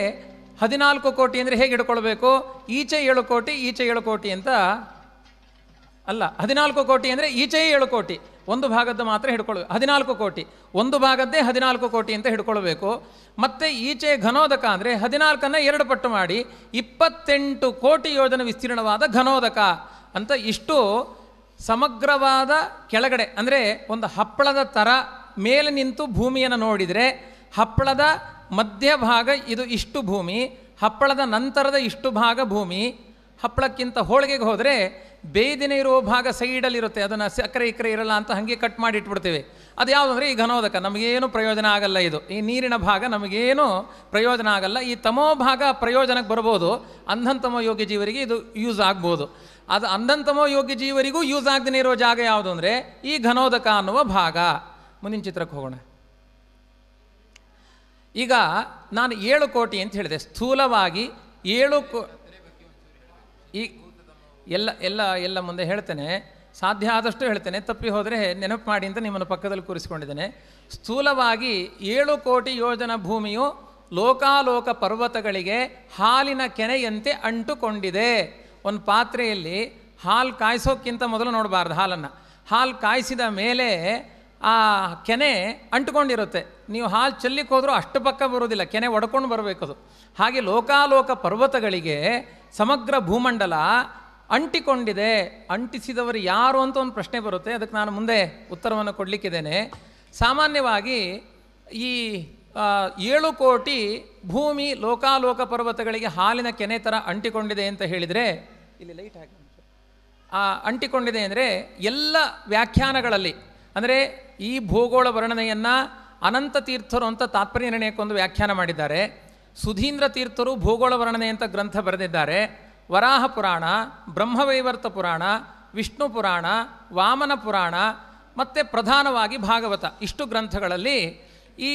14 ಕೋಟಿ ಅಂದರೆ ಹೇಗೆ ಹಿಡ್ಕೊಳ್ಬೇಕು? ಈಚೆ 7 ಕೋಟಿ ಈಚೆ 7 ಕೋಟಿ ಅಂತ ಅಲ್ಲ. 14 ಕೋಟಿ ಅಂದರೆ ಈಚೆ 7 ಕೋಟಿ, ಒಂದು ಭಾಗದ್ದು ಮಾತ್ರ ಹಿಡ್ಕೊಳ್ಬೇಕು. 14 ಕೋಟಿ ಒಂದು ಭಾಗದ್ದೇ 14 ಕೋಟಿ ಅಂತ ಹಿಡ್ಕೊಳ್ಬೇಕು. ಮತ್ತು ಈಚೆ ಘನೋದಕ ಅಂದರೆ 14ಅನ್ನು 2 ಪಟ್ಟು ಮಾಡಿ 28 ಕೋಟಿ ಯೋಜನ ವಿಸ್ತೀರ್ಣವಾದ ಘನೋದಕ ಅಂತ. ಇಷ್ಟು ಸಮಗ್ರವಾದ ಕೆಳಗಡೆ ಅಂದರೆ ಒಂದು ಹಪ್ಪಳದ ಥರ ಮೇಲೆ ನಿಂತು ಭೂಮಿಯನ್ನು ನೋಡಿದರೆ ಹಪ್ಪಳದ ಮಧ್ಯಭಾಗ ಇದು ಇಷ್ಟು ಭೂಮಿ, ಹಪ್ಪಳದ ನಂತರದ ಇಷ್ಟು ಭಾಗ ಭೂಮಿ. ಹಪ್ಪಳಕ್ಕಿಂತ ಹೋಳಿಗೆಗೆ ಹೋದರೆ ಬೇದಿನ ಇರುವ ಭಾಗ ಸೈಡಲ್ಲಿರುತ್ತೆ, ಅದನ್ನು ಸಕ್ಕರೆ ಇಕ್ಕರೆ ಇರಲ್ಲ ಅಂತ ಹಾಗೆ ಕಟ್ ಮಾಡಿ ಇಟ್ಬಿಡ್ತೀವಿ. ಅದು ಯಾವುದು ಅಂದರೆ ಈ ಘನೋದಕ. ನಮಗೇನು ಪ್ರಯೋಜನ ಆಗಲ್ಲ. ಇದು ಈ ನೀರಿನ ಭಾಗ ನಮಗೇನು ಪ್ರಯೋಜನ ಆಗಲ್ಲ. ಈ ತಮೋ ಭಾಗ ಪ್ರಯೋಜನಕ್ಕೆ ಬರ್ಬೋದು, ಅಂಧಂತಮೋ ಯೋಗ್ಯ ಜೀವರಿಗೆ ಇದು ಯೂಸ್ ಆಗ್ಬೋದು. ಅದು ಅಂಧಂತಮೋ ಯೋಗ್ಯ ಜೀವರಿಗೂ ಯೂಸ್ ಆಗದೇ ಇರೋ ಜಾಗ ಯಾವುದು ಅಂದರೆ ಈ ಘನೋದಕ ಅನ್ನುವ ಭಾಗ. ಮುಂದಿನ ಚಿತ್ರಕ್ಕೆ ಹೋಗೋಣ. ಈಗ ನಾನು 7 ಕೋಟಿ ಅಂತ ಹೇಳಿದೆ. ಸ್ಥೂಲವಾಗಿ 7 ಈ ಎಲ್ಲ ಮುಂದೆ ಹೇಳ್ತೇನೆ, ಸಾಧ್ಯ ಆದಷ್ಟು ಹೇಳ್ತೇನೆ. ತಪ್ಪಿ ಹೋದರೆ ನೆನಪು ಮಾಡಿ ಅಂತ ನಿಮ್ಮನ್ನು ಪಕ್ಕದಲ್ಲಿ ಕೂರಿಸಿಕೊಂಡಿದ್ದೇನೆ. ಸ್ಥೂಲವಾಗಿ 7 ಕೋಟಿ ಯೋಜನ ಭೂಮಿಯು ಲೋಕಾಲೋಕ ಪರ್ವತಗಳಿಗೆ ಹಾಲಿನ ಕೆನೆಯಂತೆ ಅಂಟುಕೊಂಡಿದೆ. ಒಂದು ಪಾತ್ರೆಯಲ್ಲಿ ಹಾಲು ಕಾಯಿಸೋಕ್ಕಿಂತ ಮೊದಲು ನೋಡಬಾರ್ದು ಹಾಲನ್ನು. ಹಾಲು ಕಾಯಿಸಿದ ಮೇಲೆ ಆ ಕೆನೆ ಅಂಟುಕೊಂಡಿರುತ್ತೆ. ನೀವು ಹಾಲು ಚೆಲ್ಲಿಕ್ಕೆ ಹೋದರೂ ಅಷ್ಟು ಪಕ್ಕ ಬರೋದಿಲ್ಲ, ಕೆನೆ ಒಡ್ಕೊಂಡು ಬರಬೇಕದು. ಹಾಗೆ ಲೋಕಾಲೋಕ ಪರ್ವತಗಳಿಗೆ ಸಮಗ್ರ ಭೂಮಂಡಲ ಅಂಟಿಕೊಂಡಿದೆ. ಅಂಟಿಸಿದವರು ಯಾರು ಅಂತ ಒಂದು ಪ್ರಶ್ನೆ ಬರುತ್ತೆ. ಅದಕ್ಕೆ ನಾನು ಮುಂದೆ ಉತ್ತರವನ್ನು ಕೊಡಲಿಕ್ಕಿದ್ದೇನೆ. ಸಾಮಾನ್ಯವಾಗಿ ಈ 7 ಕೋಟಿ ಭೂಮಿ ಲೋಕಾಲೋಕ ಪರ್ವತಗಳಿಗೆ ಹಾಲಿನ ಕೆನೆ ಥರ ಅಂಟಿಕೊಂಡಿದೆ ಅಂತ ಹೇಳಿದರೆ, ಇಲ್ಲಿ ಲೈಟ್ ಹಾಕಿ ಅಂಟಿಕೊಂಡಿದೆ ಅಂದರೆ ಎಲ್ಲ ವ್ಯಾಖ್ಯಾನಗಳಲ್ಲಿ, ಅಂದರೆ ಈ ಭೂಗೋಳ ವರ್ಣನೆಯನ್ನು ಅನಂತ ತೀರ್ಥರು ಅಂತ ತಾತ್ಪರ್ಯ ನಿರ್ಣಯಕ್ಕೊಂದು ವ್ಯಾಖ್ಯಾನ ಮಾಡಿದ್ದಾರೆ. ಸುಧೀಂದ್ರ ತೀರ್ಥರು ಭೂಗೋಳ ವರ್ಣನೆ ಅಂತ ಗ್ರಂಥ ಬರೆದಿದ್ದಾರೆ. ವರಾಹ ಪುರಾಣ, ಬ್ರಹ್ಮವೈವರ್ತ ಪುರಾಣ, ವಿಷ್ಣು ಪುರಾಣ, ವಾಮನ ಪುರಾಣ ಮತ್ತು ಪ್ರಧಾನವಾಗಿ ಭಾಗವತ, ಇಷ್ಟು ಗ್ರಂಥಗಳಲ್ಲಿ ಈ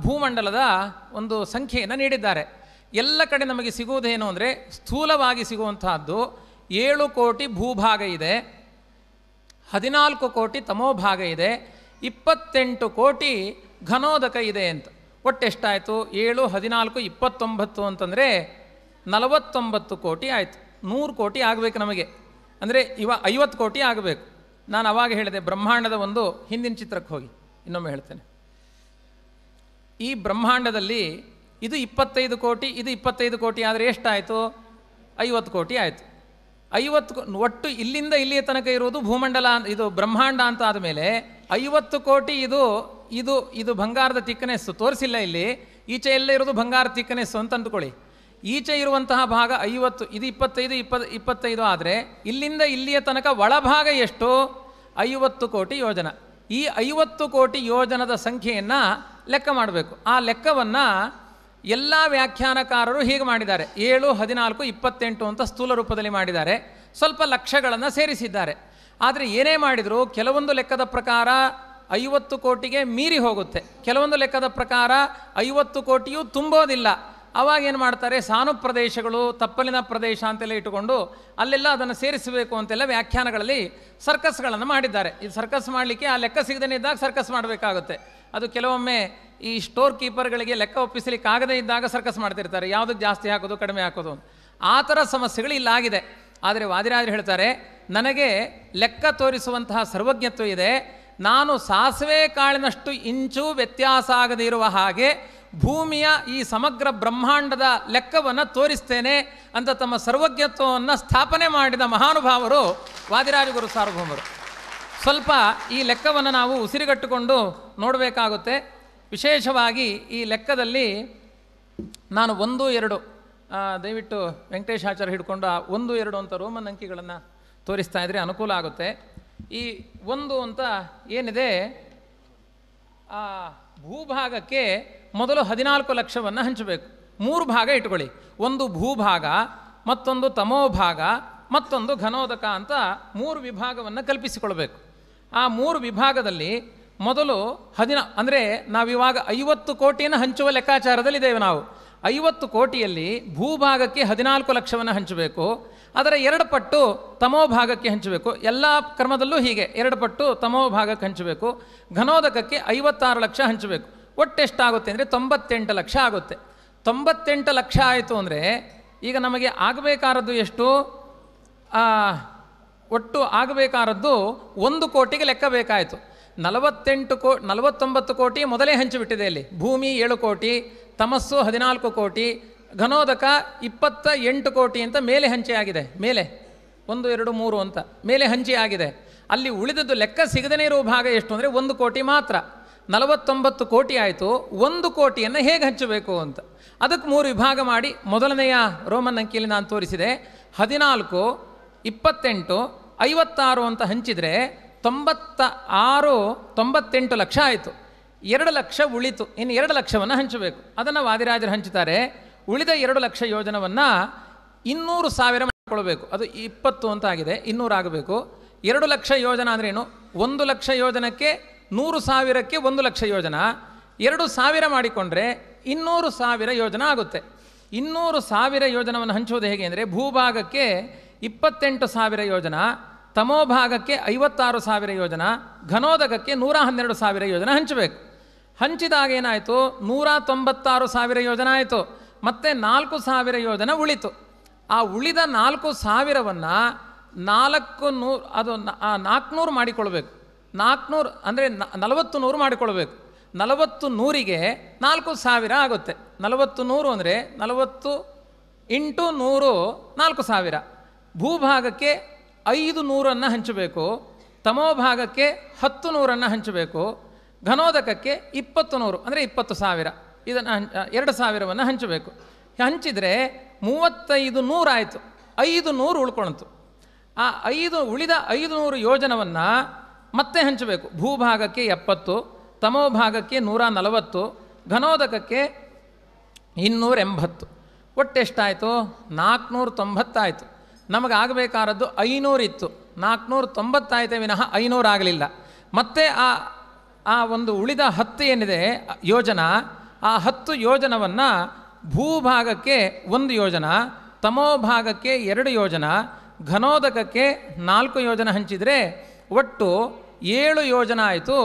ಭೂಮಂಡಲದ ಒಂದು ಸಂಖ್ಯೆಯನ್ನು ನೀಡಿದ್ದಾರೆ. ಎಲ್ಲ ಕಡೆ ನಮಗೆ ಸಿಗುವುದೇನು ಅಂದರೆ ಸ್ಥೂಲವಾಗಿ ಸಿಗುವಂತಹದ್ದು 7 ಕೋಟಿ ಭೂಭಾಗ ಇದೆ, 14 ಕೋಟಿ ತಮೋಭಾಗ ಇದೆ, 28 ಕೋಟಿ ಘನೋದಕ ಇದೆ ಅಂತ. ಒಟ್ಟೆಷ್ಟಾಯಿತು? 7, 14, 29 ಅಂತಂದರೆ 49 ಕೋಟಿ ಆಯಿತು. 100 ಕೋಟಿ ಆಗಬೇಕು ನಮಗೆ. ಅಂದರೆ 50 ಕೋಟಿ ಆಗಬೇಕು. ನಾನು ಅವಾಗ ಹೇಳಿದೆ ಬ್ರಹ್ಮಾಂಡದ ಒಂದು ಹಿಂದಿನ ಚಿತ್ರಕ್ಕೆ ಹೋಗಿ ಇನ್ನೊಮ್ಮೆ ಹೇಳ್ತೇನೆ. ಈ ಬ್ರಹ್ಮಾಂಡದಲ್ಲಿ ಇದು 25 ಕೋಟಿ, ಇದು 25 ಕೋಟಿ ಆದರೆ ಎಷ್ಟಾಯಿತು? 50 ಕೋಟಿ ಆಯಿತು. 50 ಒಟ್ಟು ಇಲ್ಲಿಂದ ಇಲ್ಲಿಯ ತನಕ ಇರುವುದು ಭೂಮಂಡಲ, ಇದು ಬ್ರಹ್ಮಾಂಡ ಅಂತ ಆದಮೇಲೆ 50 ಕೋಟಿ ಇದು ಬಂಗಾರದ ತಿಕ್ಕನೆಸ್ಸು ತೋರಿಸಿಲ್ಲ ಇಲ್ಲಿ. ಈಚೆ ಎಲ್ಲ ಇರೋದು ಬಂಗಾರ ತಿಕ್ಕನೆಸ್ಸು ಅಂತ ಅಂದ್ಕೊಳ್ಳಿ. ಈಚೆ ಇರುವಂತಹ ಭಾಗ 50, ಇದು 25 ಆದರೆ ಇಲ್ಲಿಂದ ಇಲ್ಲಿಯ ತನಕ ಒಳಭಾಗ ಎಷ್ಟು? 50 ಕೋಟಿ ಯೋಜನ. ಈ 50 ಕೋಟಿ ಯೋಜನದ ಸಂಖ್ಯೆಯನ್ನು ಲೆಕ್ಕ ಮಾಡಬೇಕು. ಆ ಲೆಕ್ಕವನ್ನು ಎಲ್ಲ ವ್ಯಾಖ್ಯಾನಕಾರರು ಹೀಗೆ ಮಾಡಿದ್ದಾರೆ. 7, 14, 28 ಅಂತ ಸ್ಥೂಲ ರೂಪದಲ್ಲಿ ಮಾಡಿದ್ದಾರೆ. ಸ್ವಲ್ಪ ಲಕ್ಷಗಳನ್ನು ಸೇರಿಸಿದ್ದಾರೆ. ಆದರೆ ಏನೇ ಮಾಡಿದರೂ ಕೆಲವೊಂದು ಲೆಕ್ಕದ ಪ್ರಕಾರ 50 ಕೋಟಿಗೆ ಮೀರಿ ಹೋಗುತ್ತೆ, ಕೆಲವೊಂದು ಲೆಕ್ಕದ ಪ್ರಕಾರ 50 ಕೋಟಿಯೂ ತುಂಬೋದಿಲ್ಲ. ಆವಾಗ ಏನು ಮಾಡ್ತಾರೆ, ಸಾನು ಪ್ರದೇಶಗಳು, ತಪ್ಪಲಿನ ಪ್ರದೇಶ ಅಂತೆಲ್ಲ ಇಟ್ಟುಕೊಂಡು ಅಲ್ಲೆಲ್ಲ ಅದನ್ನು ಸೇರಿಸಬೇಕು ಅಂತೆಲ್ಲ ವ್ಯಾಖ್ಯಾನಗಳಲ್ಲಿ ಸರ್ಕಸ್ಗಳನ್ನು ಮಾಡಿದ್ದಾರೆ. ಇದು ಸರ್ಕಸ್ ಮಾಡಲಿಕ್ಕೆ ಆ ಲೆಕ್ಕ ಸಿಗದೇ ಇದ್ದಾಗ ಸರ್ಕಸ್ ಮಾಡಬೇಕಾಗುತ್ತೆ. ಅದು ಕೆಲವೊಮ್ಮೆ ಈ ಸ್ಟೋರ್ ಕೀಪರ್ಗಳಿಗೆ ಲೆಕ್ಕ ಒಪ್ಪಿಸಲಿಕ್ಕೆ ಆಗದೇ ಇದ್ದಾಗ ಸರ್ಕಸ್ ಮಾಡ್ತಿರ್ತಾರೆ, ಯಾವುದಕ್ಕೆ ಜಾಸ್ತಿ ಹಾಕೋದು ಕಡಿಮೆ ಹಾಕೋದು. ಆ ಥರ ಸಮಸ್ಯೆಗಳು ಇಲ್ಲಾಗಿದೆ. ಆದರೆ ವಾದಿರಾಜರು ಹೇಳ್ತಾರೆ, ನನಗೆ ಲೆಕ್ಕ ತೋರಿಸುವಂತಹ ಸರ್ವಜ್ಞತ್ವ ಇದೆ, ನಾನು ಸಾಸಿವೆ ಕಾಳಿನಷ್ಟು ಇಂಚು ವ್ಯತ್ಯಾಸ ಆಗದೇ ಇರುವ ಹಾಗೆ ಭೂಮಿಯ ಈ ಸಮಗ್ರ ಬ್ರಹ್ಮಾಂಡದ ಲೆಕ್ಕವನ್ನು ತೋರಿಸ್ತೇನೆ ಅಂತ ತಮ್ಮ ಸರ್ವಜ್ಞತ್ವವನ್ನು ಸ್ಥಾಪನೆ ಮಾಡಿದ ಮಹಾನುಭಾವರು ವಾದಿರಾಜಗುರು ಸಾರ್ವಭೌಮರು. ಸ್ವಲ್ಪ ಈ ಲೆಕ್ಕವನ್ನು ನಾವು ಉಸಿರುಗಟ್ಟಿಕೊಂಡು ನೋಡಬೇಕಾಗುತ್ತೆ. ವಿಶೇಷವಾಗಿ ಈ ಲೆಕ್ಕದಲ್ಲಿ ನಾನು 1, 2 ದಯವಿಟ್ಟು ವೆಂಕಟೇಶಾಚಾರ್ಯ ಹಿಡ್ಕೊಂಡು ಆ 1, 2 ಅಂತ ರೋಮನ್ ಅಂಕಿಗಳನ್ನು ತೋರಿಸ್ತಾ ಇದ್ರೆ ಅನುಕೂಲ ಆಗುತ್ತೆ. ಈ 1 ಅಂತ ಏನಿದೆ, ಆ ಭೂಭಾಗಕ್ಕೆ ಮೊದಲು 14 ಲಕ್ಷವನ್ನು ಹಂಚಬೇಕು. 3 ಭಾಗ ಇಟ್ಕೊಳ್ಳಿ, ಒಂದು ಭೂಭಾಗ, ಮತ್ತೊಂದು ತಮೋಭಾಗ, ಮತ್ತೊಂದು ಘನೋದಕ ಅಂತ 3 ವಿಭಾಗವನ್ನು ಕಲ್ಪಿಸಿಕೊಳ್ಬೇಕು. ಆ 3 ವಿಭಾಗದಲ್ಲಿ ಮೊದಲು ಅಂದರೆ ನಾವಿವಾಗ 50 ಕೋಟಿಯನ್ನು ಹಂಚುವ ಲೆಕ್ಕಾಚಾರದಲ್ಲಿದ್ದೇವೆ. ನಾವು 50 ಕೋಟಿಯಲ್ಲಿ ಭೂಭಾಗಕ್ಕೆ 14 ಲಕ್ಷವನ್ನು ಹಂಚಬೇಕು, ಅದರ 2 ಪಟ್ಟು ತಮೋಭಾಗಕ್ಕೆ ಹಂಚಬೇಕು. ಎಲ್ಲ ಕ್ರಮದಲ್ಲೂ ಹೀಗೆ 2 ಪಟ್ಟು ತಮೋಭಾಗಕ್ಕೆ ಹಂಚಬೇಕು. ಘನೋದಕಕ್ಕೆ 56 ಲಕ್ಷ ಹಂಚಬೇಕು. ಒಟ್ಟೆಷ್ಟಾಗುತ್ತೆ ಅಂದರೆ 98 ಲಕ್ಷ ಆಗುತ್ತೆ. 98 ಲಕ್ಷ ಆಯಿತು ಅಂದರೆ ಈಗ ನಮಗೆ ಆಗಬೇಕಾದದ್ದು ಎಷ್ಟು? ಒಟ್ಟು ಆಗಬೇಕಾದದ್ದು 1 ಕೋಟಿಗೆ ಲೆಕ್ಕ ಬೇಕಾಯಿತು. 49 ಕೋಟಿ ಮೊದಲೇ ಹಂಚಿಬಿಟ್ಟಿದೆ. ಇಲ್ಲಿ ಭೂಮಿ 7 ಕೋಟಿ, ತಮಸ್ಸು 14 ಕೋಟಿ, ಘನೋದಕ 28 ಕೋಟಿ ಅಂತ ಮೇಲೆ ಹಂಚೆ ಆಗಿದೆ. ಮೇಲೆ 1, 2, 3 ಅಂತ ಮೇಲೆ ಹಂಚೆ ಆಗಿದೆ. ಅಲ್ಲಿ ಉಳಿದದ್ದು ಲೆಕ್ಕ ಸಿಗದೇ ಇರುವ ಭಾಗ ಎಷ್ಟು ಅಂದರೆ 1 ಕೋಟಿ ಮಾತ್ರ. 49 ಕೋಟಿ ಆಯಿತು. 1 ಕೋಟಿಯನ್ನು ಹೇಗೆ ಹಂಚಬೇಕು ಅಂತ ಅದಕ್ಕೆ 3 ವಿಭಾಗ ಮಾಡಿ ಮೊದಲನೆಯ ರೋಮನ್ ಅಂಕಿಯಲ್ಲಿ ನಾನು ತೋರಿಸಿದೆ. 14, 28, 56 ಅಂತ ಹಂಚಿದರೆ 98 ಲಕ್ಷ ಆಯಿತು. 2 ಲಕ್ಷ ಉಳಿತು. ಇನ್ನು 2 ಲಕ್ಷವನ್ನು ಹಂಚಬೇಕು. ಅದನ್ನು ವಾದಿರಾಜರು ಹಂಚುತ್ತಾರೆ. ಉಳಿದ 2 ಲಕ್ಷ ಯೋಜನವನ್ನು 200,000 ಮಾಡಿಕೊಳ್ಬೇಕು. ಅದು 20 ಅಂತ ಆಗಿದೆ, 200 ಆಗಬೇಕು. 2 ಲಕ್ಷ ಯೋಜನ ಅಂದ್ರೇನು? 1 ಲಕ್ಷ ಯೋಜನಕ್ಕೆ 100,000ಕ್ಕೆ 1 ಲಕ್ಷ ಯೋಜನ. 2,000 ಮಾಡಿಕೊಂಡ್ರೆ 200,000 ಯೋಜನ ಆಗುತ್ತೆ. 200,000 ಯೋಜನವನ್ನು ಹಂಚುವುದು ಹೇಗೆ ಅಂದರೆ ಭೂಭಾಗಕ್ಕೆ 28,000 ಯೋಜನ, ತಮೋಭಾಗಕ್ಕೆ 56,000 ಯೋಜನ, ಘನೋದಕಕ್ಕೆ 112,000 ಯೋಜನ ಹಂಚಬೇಕು. ಹಂಚಿದಾಗ ಏನಾಯಿತು? 196,000 ಯೋಜನ ಆಯಿತು. ಮತ್ತು 4,000 ಯೋಜನ ಉಳಿತು. ಆ ಉಳಿದ 4,000ವನ್ನು 400 ಅದು 400 ಮಾಡಿಕೊಳ್ಬೇಕು. 400 ಅಂದರೆ 40 ಮಾಡಿಕೊಳ್ಬೇಕು. 40 100ಗೆ 4,000 ಆಗುತ್ತೆ. 40 100 ಅಂದರೆ 40 × 100 4,000. ಭೂಭಾಗಕ್ಕೆ 500 ಹಂಚಬೇಕು, ತಮೋಭಾಗಕ್ಕೆ 10 ಹಂಚಬೇಕು, ಘನೋದಕಕ್ಕೆ 20 ಅಂದರೆ 20,000. ಇದನ್ನು 2,000 ಹಂಚಬೇಕು. ಹಂಚಿದರೆ 35 ಆಯಿತು. 500 ಉಳ್ಕೊಳ್ತು. ಆ ಉಳಿದ 500 ಯೋಜನವನ್ನು ಮತ್ತೆ ಹಂಚಬೇಕು. ಭೂಭಾಗಕ್ಕೆ 70, ತಮೋಭಾಗಕ್ಕೆ 140, ಘನೋದಕಕ್ಕೆ 280. ಒಟ್ಟೆಷ್ಟಾಯಿತು? 490 ಆಯಿತು. ನಮಗೆ ಆಗಬೇಕಾದದ್ದು 500 ಇತ್ತು. 490 ಆಯಿತೇ ವಿನಃ 500 ಆಗಲಿಲ್ಲ. ಮತ್ತು ಆ ಒಂದು ಉಳಿದ 10 ಏನಿದೆ ಯೋಜನ, ಆ 10 ಯೋಜನವನ್ನು ಭೂಭಾಗಕ್ಕೆ 1 ಯೋಜನ, ತಮೋಭಾಗಕ್ಕೆ 2 ಯೋಜನ, ಘನೋದಕಕ್ಕೆ 4 ಯೋಜನ ಹಂಚಿದರೆ ಒಟ್ಟು 7 ಯೋಜನ ಆಯಿತು.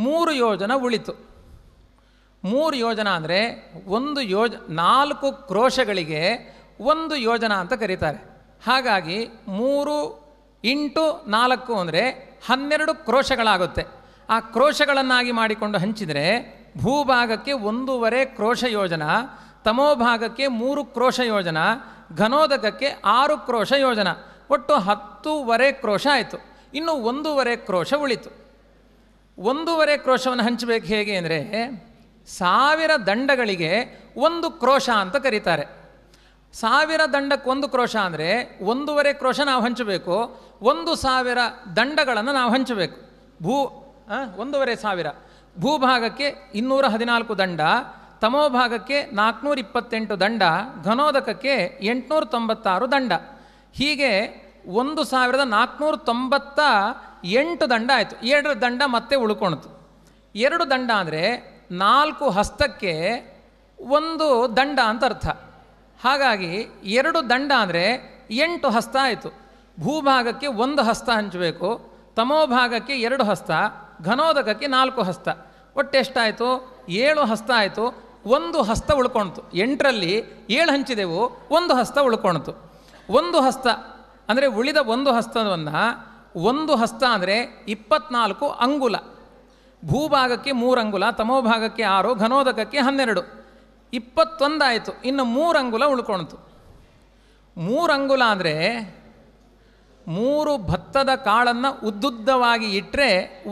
3 ಯೋಜನ ಉಳಿತು. 3 ಯೋಜನ ಅಂದರೆ 4 ಕ್ರೋಶಗಳಿಗೆ 1 ಯೋಜನ ಅಂತ ಕರೀತಾರೆ. ಹಾಗಾಗಿ 3 × 4 ಅಂದರೆ 12 ಕ್ರೋಶಗಳಾಗುತ್ತೆ. ಆ ಕ್ರೋಶಗಳನ್ನಾಗಿ ಮಾಡಿಕೊಂಡು ಹಂಚಿದರೆ ಭೂಭಾಗಕ್ಕೆ 1.5 ಕ್ರೋಶ ಯೋಜನ, ತಮೋಭಾಗಕ್ಕೆ 3 ಕ್ರೋಶ ಯೋಜನ, ಘನೋದಕಕ್ಕೆ 6 ಕ್ರೋಶ ಯೋಜನ, ಒಟ್ಟು 10.5 ಕ್ರೋಶ ಆಯಿತು. ಇನ್ನು 1.5 ಕ್ರೋಶ ಉಳಿತು. 1.5 ಕ್ರೋಶವನ್ನು ಹಂಚಬೇಕು ಹೇಗೆ ಅಂದರೆ 1000 ದಂಡಗಳಿಗೆ 1 ಕ್ರೋಶ ಅಂತ ಕರೀತಾರೆ. 1000 ದಂಡಕ್ಕೆ 1 ಕ್ರೋಶ ಅಂದರೆ 1.5 ಕ್ರೋಶ ನಾವು ಹಂಚಬೇಕು. 1,000 ದಂಡಗಳನ್ನು ನಾವು ಹಂಚಬೇಕು. 1,500. ಭೂಭಾಗಕ್ಕೆ 214 ದಂಡ, ತಮೋಭಾಗಕ್ಕೆ 428 ದಂಡ, ಘನೋದಕಕ್ಕೆ 896 ದಂಡ. ಹೀಗೆ 1,498 ದಂಡ ಆಯಿತು. 2 ದಂಡ ಮತ್ತೆ ಉಳ್ಕೊಳ್ತು. 2 ದಂಡ ಅಂದರೆ 4 ಹಸ್ತಕ್ಕೆ ಒಂದು ದಂಡ ಅಂತ ಅರ್ಥ. ಹಾಗಾಗಿ 2 ದಂಡ ಅಂದರೆ 8 ಹಸ್ತ ಆಯಿತು. ಭೂಭಾಗಕ್ಕೆ 1 ಹಸ್ತ ಹಂಚಬೇಕು, ತಮೋಭಾಗಕ್ಕೆ 2 ಹಸ್ತ, ಘನೋದಕಕ್ಕೆ 4 ಹಸ್ತ. ಒಟ್ಟು ಎಷ್ಟಾಯಿತು? 7 ಹಸ್ತ ಆಯಿತು. 1 ಹಸ್ತ ಉಳ್ಕೊಳ್ತು. 8ರಲ್ಲಿ 7 ಹಂಚಿದೆವು, 1 ಹಸ್ತ ಉಳ್ಕೊಳ್ತು. 1 ಹಸ್ತ ಅಂದರೆ ಉಳಿದ 1 ಹಸ್ತವನ್ನು 1 ಹಸ್ತ ಅಂದರೆ 24 ಅಂಗುಲ. ಭೂಭಾಗಕ್ಕೆ 3 ಅಂಗುಲ, ತಮೋಭಾಗಕ್ಕೆ 6, ಘನೋದಕಕ್ಕೆ 12, 21 ಆಯಿತು. ಇನ್ನು 3 ಅಂಗುಲ ಉಳ್ಕೊಳ್ತು. 3 ಅಂಗುಲ ಅಂದರೆ 3 ಭತ್ತದ ಕಾಳನ್ನು ಉದ್ದುದ್ದವಾಗಿ ಇಟ್ಟರೆ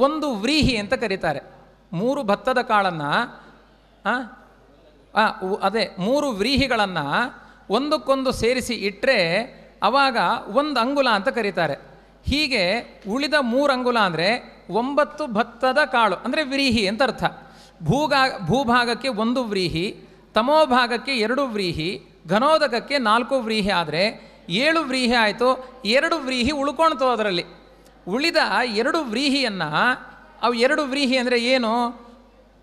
1 ವ್ರೀಹಿ ಅಂತ ಕರೀತಾರೆ. 3 ಭತ್ತದ ಕಾಳನ್ನು ಅದೇ 3 ವ್ರೀಹಿಗಳನ್ನು ಒಂದಕ್ಕೊಂದು ಸೇರಿಸಿ ಇಟ್ಟರೆ ಆವಾಗ 1 ಅಂಗುಲ ಅಂತ ಕರೀತಾರೆ. ಹೀಗೆ ಉಳಿದ 3 ಅಂಗುಲ ಅಂದರೆ 9 ಭತ್ತದ ಕಾಳು ಅಂದರೆ ವ್ರೀಹಿ ಅಂತ ಅರ್ಥ. ಭೂಭಾಗಕ್ಕೆ 1 ವ್ರೀಹಿ, ತಮೋಭಾಗಕ್ಕೆ 2 ವ್ರೀಹಿ, ಘನೋದಕಕ್ಕೆ 4 ವ್ರೀಹಿ ಆದರೆ 7 ವ್ರೀಹಿ ಆಯಿತು. 2 ವ್ರೀಹಿ ಉಳ್ಕೊಳ್ತು. ಅದರಲ್ಲಿ ಉಳಿದ 2 ವ್ರೀಹಿಯನ್ನು, ಅವು 2 ವ್ರೀಹಿ ಅಂದರೆ ಏನು?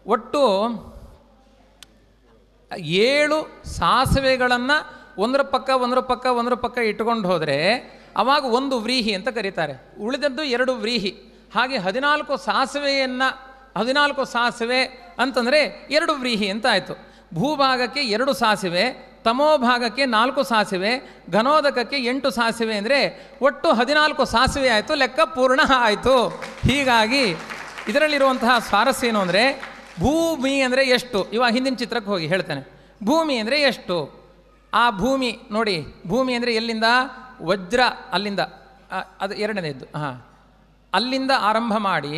ಒಟ್ಟು 7 ಸಾಸಿವೆಗಳನ್ನು ಒಂದರ ಪಕ್ಕ ಇಟ್ಕೊಂಡು ಹೋದರೆ ಅವಾಗ 1 ವ್ರೀಹಿ ಅಂತ ಕರೀತಾರೆ. ಉಳಿದದ್ದು 2 ವ್ರೀಹಿ. ಹಾಗೆ 14 ಸಾಸಿವೆಯನ್ನು 14 ಸಾಸಿವೆ ಅಂತಂದರೆ 2 ವ್ರೀಹಿ ಅಂತ ಆಯಿತು. ಭೂಭಾಗಕ್ಕೆ 2 ಸಾಸಿವೆ, ತಮೋಭಾಗಕ್ಕೆ 4 ಸಾಸಿವೆ, ಘನೋದಕಕ್ಕೆ 8 ಸಾಸಿವೆ ಅಂದರೆ ಒಟ್ಟು 14 ಸಾಸಿವೆ ಆಯಿತು. ಲೆಕ್ಕ ಪೂರ್ಣ ಆಯಿತು. ಹೀಗಾಗಿ ಇದರಲ್ಲಿರುವಂತಹ ಸ್ವಾರಸ್ಯ ಏನು ಅಂದರೆ, ಭೂಮಿ ಅಂದರೆ ಎಷ್ಟು? ಇವಾಗ ಹಿಂದಿನ ಚಿತ್ರಕ್ಕೆ ಹೋಗಿ ಹೇಳ್ತೇನೆ. ಭೂಮಿ ಅಂದರೆ ಎಷ್ಟು? ಆ ಭೂಮಿ ನೋಡಿ, ಭೂಮಿ ಅಂದರೆ ಎಲ್ಲಿಂದ? ವಜ್ರ ಅಲ್ಲಿಂದ, ಅದು ಎರಡನೇದ್ದು. ಅಲ್ಲಿಂದ ಆರಂಭ ಮಾಡಿ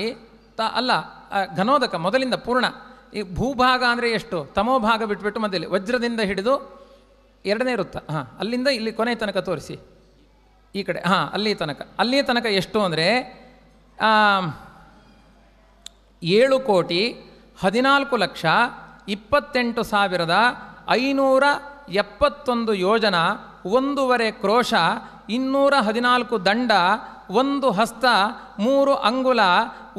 ಘನೋದಕ ಮೊದಲಿಂದ ಪೂರ್ಣ. ಈ ಭೂಭಾಗ ಅಂದರೆ ಎಷ್ಟು? ತಮೋಭಾಗ ಬಿಟ್ಬಿಟ್ಟು ಮಧ್ಯದಲ್ಲಿ ವಜ್ರದಿಂದ ಹಿಡಿದು ಎರಡನೇ ವೃತ್ತ, ಅಲ್ಲಿಂದ ಇಲ್ಲಿ ಕೊನೆ ತನಕ ತೋರಿಸಿ, ಈ ಕಡೆ ಅಲ್ಲಿ ತನಕ ಎಷ್ಟು ಅಂದರೆ 7,14,28,571 ಯೋಜನ, 1.5 ಕ್ರೋಶ, 214 ದಂಡ, 1 ಹಸ್ತ, 3 ಅಂಗುಲ,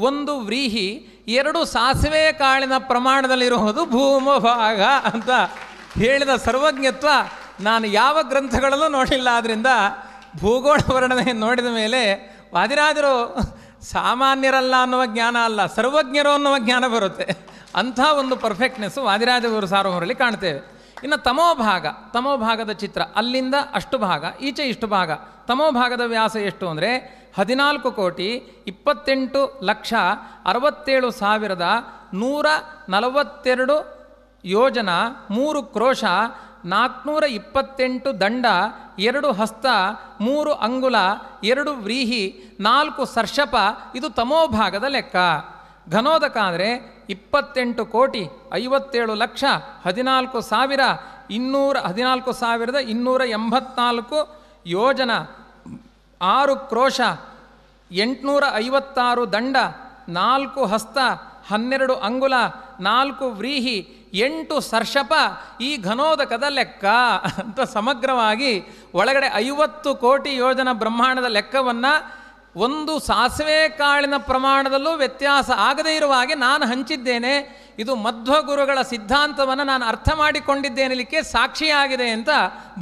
1 ವ್ರೀಹಿ, 2 ಸಾಸಿವೆ ಕಾಳಿನ ಪ್ರಮಾಣದಲ್ಲಿರುವುದು ಭೂಮಭಾಗ ಅಂತ ಹೇಳಿದ ಸರ್ವಜ್ಞತ್ವ ನಾನು ಯಾವ ಗ್ರಂಥಗಳಲ್ಲೂ ನೋಡಿಲ್ಲ. ಆದ್ದರಿಂದ ಭೂಗೋಳ ವರ್ಣನೆ ನೋಡಿದ ಮೇಲೆ ವಾದಿರಾಜರು ಸಾಮಾನ್ಯರಲ್ಲ ಅನ್ನುವ ಜ್ಞಾನ ಅಲ್ಲ, ಸರ್ವಜ್ಞರು ಅನ್ನುವ ಜ್ಞಾನ ಬರುತ್ತೆ. ಅಂಥ ಒಂದು ಪರ್ಫೆಕ್ಟ್ನೆಸ್ಸು ವಾದಿರಾಜಗುರು ಸಾರ್ವಭೌಮರಲ್ಲಿ ಕಾಣ್ತೇವೆ. ಇನ್ನು ತಮೋಭಾಗದ ಚಿತ್ರ, ಅಲ್ಲಿಂದ ಅಷ್ಟು ಭಾಗ, ಈಚೆ ಇಷ್ಟು ಭಾಗ. ತಮೋಭಾಗದ ವ್ಯಾಸ ಎಷ್ಟು ಅಂದರೆ 14,67,142 ಯೋಜನ, 3 ಕ್ರೋಶ, 428 ದಂಡ, 2 ಹಸ್ತ, 3 ಅಂಗುಲ, 2 ವ್ರೀಹಿ, 4 ಸರ್ಷಪ. ಇದು ತಮೋಭಾಗದ ಲೆಕ್ಕ. ಘನೋದಕ ಅಂದರೆ 28,14,14,284 ಯೋಜನ, 6 ಕ್ರೋಶ, 856 ದಂಡ, 4 ಹಸ್ತ, 12 ಅಂಗುಲ, 4 ವ್ರೀಹಿ, 8 ಸರ್ಷಪ. ಈ ಘನೋದಕದ ಲೆಕ್ಕ ಅಂತ ಸಮಗ್ರವಾಗಿ ಒಳಗಡೆ 50 ಕೋಟಿ ಯೋಜನ ಬ್ರಹ್ಮಾಂಡದ ಲೆಕ್ಕವನ್ನು ಒಂದು ಸಾಸಿವೆ ಕಾಳಿನ ಪ್ರಮಾಣದಲ್ಲೂ ವ್ಯತ್ಯಾಸ ಆಗದೇ ಇರುವ ಹಾಗೆ ನಾನು ಹಂಚಿದ್ದೇನೆ. ಇದು ಮಧ್ವಗುರುಗಳ ಸಿದ್ಧಾಂತವನ್ನು ನಾನು ಅರ್ಥ ಮಾಡಿಕೊಂಡಿದ್ದೇನಲಿಕ್ಕೆ ಸಾಕ್ಷಿಯಾಗಿದೆ ಅಂತ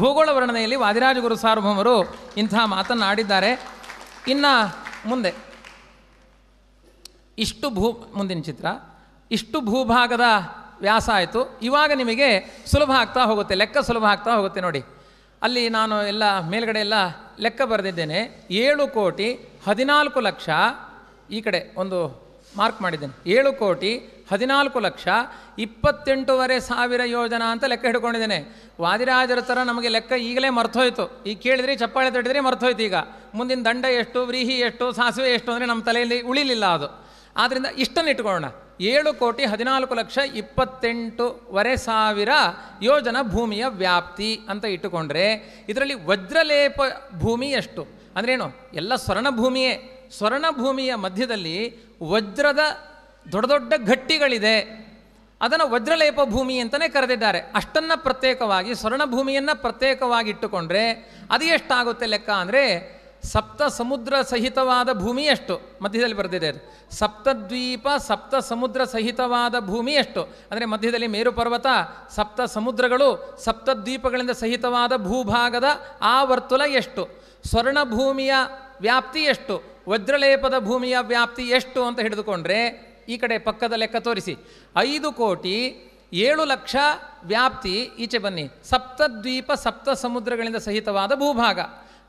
ಭೂಗೋಳ ವರ್ಣನೆಯಲ್ಲಿ ವಾದಿರಾಜಗುರು ಸಾರ್ವಭೌಮರು ಇಂಥ ಮಾತನ್ನು ಆಡಿದ್ದಾರೆ. ಇನ್ನು ಮುಂದೆ ಮುಂದಿನ ಚಿತ್ರ, ಇಷ್ಟು ಭೂಭಾಗದ ವ್ಯಾಸ ಆಯಿತು. ಇವಾಗ ನಿಮಗೆ ಸುಲಭ ಆಗ್ತಾ ಹೋಗುತ್ತೆ, ಲೆಕ್ಕ ಸುಲಭ ಆಗ್ತಾ ಹೋಗುತ್ತೆ. ನೋಡಿ, ಅಲ್ಲಿ ನಾನು ಎಲ್ಲ ಮೇಲ್ಗಡೆ ಎಲ್ಲ ಲೆಕ್ಕ ಬರೆದಿದ್ದೇನೆ. 7,14,00,000, ಈ ಕಡೆ ಒಂದು ಮಾರ್ಕ್ ಮಾಡಿದ್ದೇನೆ, 7,14,28,500 ಯೋಜನ ಅಂತ ಲೆಕ್ಕ ಹಿಡ್ಕೊಂಡಿದ್ದೇನೆ. ವಾದಿರಾಜರ ಥರ ನಮಗೆ ಲೆಕ್ಕ ಈಗಲೇ ಮರ್ತೋಯ್ತು. ಈಗ ಕೇಳಿದ್ರಿ, ಚಪ್ಪಾಳೆ ತಟ್ಟಿದ್ರಿ, ಮರ್ತೋಯ್ತು. ಈಗ ಮುಂದಿನ ದಂಡ ಎಷ್ಟು, ವ್ರೀಹಿ ಎಷ್ಟು, ಸಾಸಿವೆ ಎಷ್ಟು ಅಂದರೆ ನಮ್ಮ ತಲೆಯಲ್ಲಿ ಉಳಿಲಿಲ್ಲ ಅದು. ಆದ್ದರಿಂದ ಇಷ್ಟನ್ನು ಇಟ್ಕೊಳ್ಳೋಣ. 7,14,28,500 ಯೋಜನ ಭೂಮಿಯ ವ್ಯಾಪ್ತಿ ಅಂತ ಇಟ್ಟುಕೊಂಡ್ರೆ, ಇದರಲ್ಲಿ ವಜ್ರಲೇಪ ಭೂಮಿ ಎಷ್ಟು ಅಂದ್ರೇನು? ಎಲ್ಲ ಸ್ವರ್ಣ ಭೂಮಿಯೇ. ಸ್ವರ್ಣ ಭೂಮಿಯ ಮಧ್ಯದಲ್ಲಿ ವಜ್ರದ ದೊಡ್ಡ ದೊಡ್ಡ ಗಟ್ಟಿಗಳಿದೆ, ಅದನ್ನು ವಜ್ರಲೇಪ ಭೂಮಿ ಅಂತಲೇ ಕರೆದಿದ್ದಾರೆ. ಅಷ್ಟನ್ನು ಪ್ರತ್ಯೇಕವಾಗಿ, ಸ್ವರ್ಣ ಭೂಮಿಯನ್ನು ಪ್ರತ್ಯೇಕವಾಗಿ ಇಟ್ಟುಕೊಂಡ್ರೆ ಅದು ಎಷ್ಟಾಗುತ್ತೆ ಲೆಕ್ಕ ಅಂದರೆ ಸಪ್ತ ಸಮುದ್ರ ಸಹಿತವಾದ ಭೂಮಿ ಎಷ್ಟು, ಮಧ್ಯದಲ್ಲಿ ಬರೆದಿದೆ ಅದು. ಸಪ್ತದ್ವೀಪ ಸಪ್ತ ಸಮುದ್ರ ಸಹಿತವಾದ ಭೂಮಿ ಎಷ್ಟು ಅಂದರೆ ಮಧ್ಯದಲ್ಲಿ ಮೇರು ಪರ್ವತ, ಸಪ್ತ ಸಮುದ್ರಗಳು, ಸಪ್ತದ್ವೀಪಗಳಿಂದ ಸಹಿತವಾದ ಭೂಭಾಗದ ಆ ವರ್ತುಲ ಎಷ್ಟು, ಸ್ವರ್ಣಭೂಮಿಯ ವ್ಯಾಪ್ತಿ ಎಷ್ಟು, ವಜ್ರಲೇಪದ ಭೂಮಿಯ ವ್ಯಾಪ್ತಿ ಎಷ್ಟು ಅಂತ ಹಿಡಿದುಕೊಂಡ್ರೆ ಈ ಕಡೆ ಪಕ್ಕದ ಲೆಕ್ಕ ತೋರಿಸಿ. 5,07,00,000 ವ್ಯಾಪ್ತಿ. ಈಚೆ ಬನ್ನಿ, ಸಪ್ತದ್ವೀಪ ಸಪ್ತ ಸಮುದ್ರಗಳಿಂದ ಸಹಿತವಾದ ಭೂಭಾಗ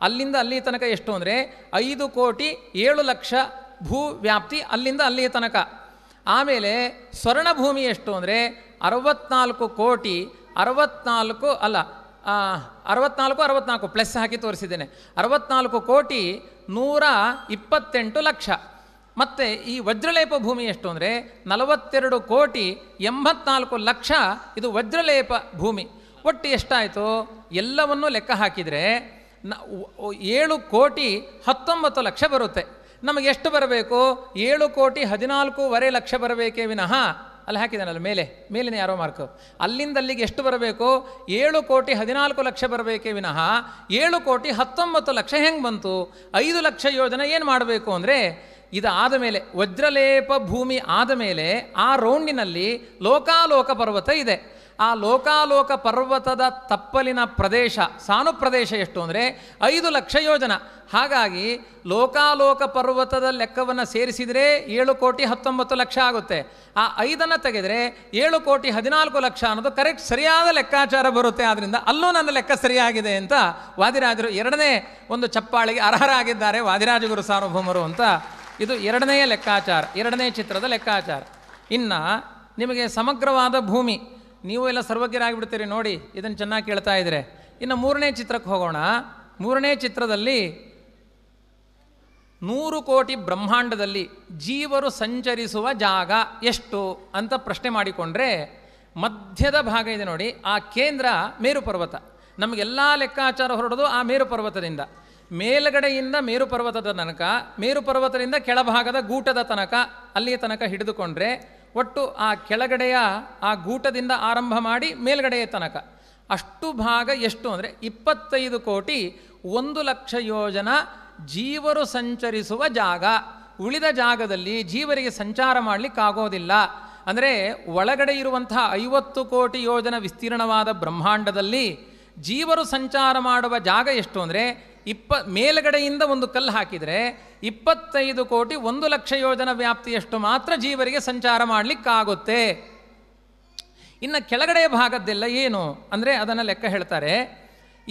ಅಲ್ಲಿಂದ ಅಲ್ಲಿ ತನಕ ಎಷ್ಟು ಅಂದರೆ 5,07,00,000 ಭೂ ವ್ಯಾಪ್ತಿ ಅಲ್ಲಿಂದ ಅಲ್ಲಿಯ ತನಕ. ಆಮೇಲೆ ಸ್ವರ್ಣಭೂಮಿ ಎಷ್ಟು ಅಂದರೆ 64 ಪ್ಲಸ್ ಹಾಕಿ ತೋರಿಸಿದ್ದೇನೆ, 64,128,00,000. ಮತ್ತು ಈ ವಜ್ರಲೇಪ ಭೂಮಿ ಎಷ್ಟು ಅಂದರೆ 42,84,00,000. ಇದು ವಜ್ರಲೇಪ ಭೂಮಿ. ಒಟ್ಟು ಎಷ್ಟಾಯಿತು ಎಲ್ಲವನ್ನೂ ಲೆಕ್ಕ ಹಾಕಿದರೆ 7,19,00,000 ಬರುತ್ತೆ. ನಮಗೆ ಎಷ್ಟು ಬರಬೇಕು? 7,14,15,00,000 ಬರಬೇಕೇ ವಿನಃ, ಅಲ್ಲಿ ಹಾಕಿದ್ದಾನಲ್ಲ ಮೇಲಿನ ಯಾರೋ ಮಾರ್ಕು, ಅಲ್ಲಿಂದ ಅಲ್ಲಿಗೆ ಎಷ್ಟು ಬರಬೇಕು? 7,14,00,000 ಬರಬೇಕೇ ವಿನಃ 7,19,00,000 ಹೆಂಗೆ ಬಂತು? 5 ಲಕ್ಷ ಯೋಜನೆ ಏನು ಮಾಡಬೇಕು ಅಂದರೆ, ಇದಾದ ಮೇಲೆ ವಜ್ರಲೇಪ ಭೂಮಿ ಆದ ಮೇಲೆ ಆ ರೌಂಡಿನಲ್ಲಿ ಲೋಕಾಲೋಕ ಪರ್ವತ ಇದೆ. ಆ ಲೋಕಾಲೋಕ ಪರ್ವತದ ತಪ್ಪಲಿನ ಪ್ರದೇಶ, ಸಾನು ಪ್ರದೇಶ ಎಷ್ಟು ಅಂದರೆ 5 ಲಕ್ಷ ಯೋಜನ. ಹಾಗಾಗಿ ಲೋಕಾಲೋಕ ಪರ್ವತದ ಲೆಕ್ಕವನ್ನು ಸೇರಿಸಿದರೆ 7,19,00,000 ಆಗುತ್ತೆ. ಆ 5 ತೆಗೆದರೆ 7,14,00,000 ಅನ್ನೋದು ಕರೆಕ್ಟ್ ಸರಿಯಾದ ಲೆಕ್ಕಾಚಾರ ಬರುತ್ತೆ. ಆದ್ದರಿಂದ ಅಲ್ಲೂ ನನ್ನ ಲೆಕ್ಕ ಸರಿಯಾಗಿದೆ ಅಂತ ವಾದಿರಾಜರು ಎರಡನೇ ಒಂದು ಚಪ್ಪಾಳಿಗೆ ಅರ್ಹರಾಗಿದ್ದಾರೆ ವಾದಿರಾಜಗುರು ಸಾರ್ವಭೌಮರು ಅಂತ. ಇದು ಎರಡನೆಯ ಲೆಕ್ಕಾಚಾರ, ಎರಡನೇ ಚಿತ್ರದ ಲೆಕ್ಕಾಚಾರ. ಇನ್ನು ನಿಮಗೆ ಸಮಗ್ರವಾದ ಭೂಮಿ, ನೀವು ಎಲ್ಲ ಸರ್ವಜ್ಞರಾಗಿಬಿಡ್ತೀರಿ ನೋಡಿ, ಇದನ್ನು ಚೆನ್ನಾಗಿ ಕೇಳ್ತಾ ಇದ್ದರೆ. ಇನ್ನು ಮೂರನೇ ಚಿತ್ರಕ್ಕೆ ಹೋಗೋಣ. ಮೂರನೇ ಚಿತ್ರದಲ್ಲಿ 100 ಕೋಟಿ ಬ್ರಹ್ಮಾಂಡದಲ್ಲಿ ಜೀವರು ಸಂಚರಿಸುವ ಜಾಗ ಎಷ್ಟು ಅಂತ ಪ್ರಶ್ನೆ ಮಾಡಿಕೊಂಡ್ರೆ, ಮಧ್ಯದ ಭಾಗ ಇದೆ ನೋಡಿ, ಆ ಕೇಂದ್ರ ಮೇರು ಪರ್ವತ. ನಮಗೆಲ್ಲ ಲೆಕ್ಕಾಚಾರ ಹೊರಡೋದು ಆ ಮೇರು ಪರ್ವತದಿಂದ. ಮೇಲುಗಡೆಯಿಂದ ಮೇರು ಪರ್ವತದ ತನಕ, ಮೇರು ಪರ್ವತದಿಂದ ಕೆಳಭಾಗದ ಗೂಟದ ತನಕ, ಅಲ್ಲಿಯ ತನಕ ಹಿಡಿದುಕೊಂಡ್ರೆ ಒಟ್ಟು ಆ ಕೆಳಗಡೆಯ ಆ ಗೂಟದಿಂದ ಆರಂಭ ಮಾಡಿ ಮೇಲ್ಗಡೆಯ ತನಕ ಅಷ್ಟು ಭಾಗ ಎಷ್ಟು ಅಂದರೆ 25,01,00,000 ಯೋಜನ ಜೀವರು ಸಂಚರಿಸುವ ಜಾಗ. ಉಳಿದ ಜಾಗದಲ್ಲಿ ಜೀವರಿಗೆ ಸಂಚಾರ ಮಾಡಲಿಕ್ಕಾಗೋದಿಲ್ಲ. ಅಂದರೆ ಒಳಗಡೆ ಇರುವಂತಹ 50 ಕೋಟಿ ಯೋಜನ ವಿಸ್ತೀರ್ಣವಾದ ಬ್ರಹ್ಮಾಂಡದಲ್ಲಿ ಜೀವರು ಸಂಚಾರ ಮಾಡುವ ಜಾಗ ಎಷ್ಟು ಅಂದರೆ ಮೇಲುಗಡೆಯಿಂದ ಒಂದು ಕಲ್ಲು ಹಾಕಿದರೆ 25,01,00,000 ಯೋಜನ ವ್ಯಾಪ್ತಿಯಷ್ಟು ಮಾತ್ರ ಜೀವರಿಗೆ ಸಂಚಾರ ಮಾಡಲಿಕ್ಕಾಗುತ್ತೆ. ಇನ್ನು ಕೆಳಗಡೆಯ ಭಾಗದ್ದೆಲ್ಲ ಏನು ಅಂದರೆ ಅದನ್ನು ಲೆಕ್ಕ ಹೇಳ್ತಾರೆ.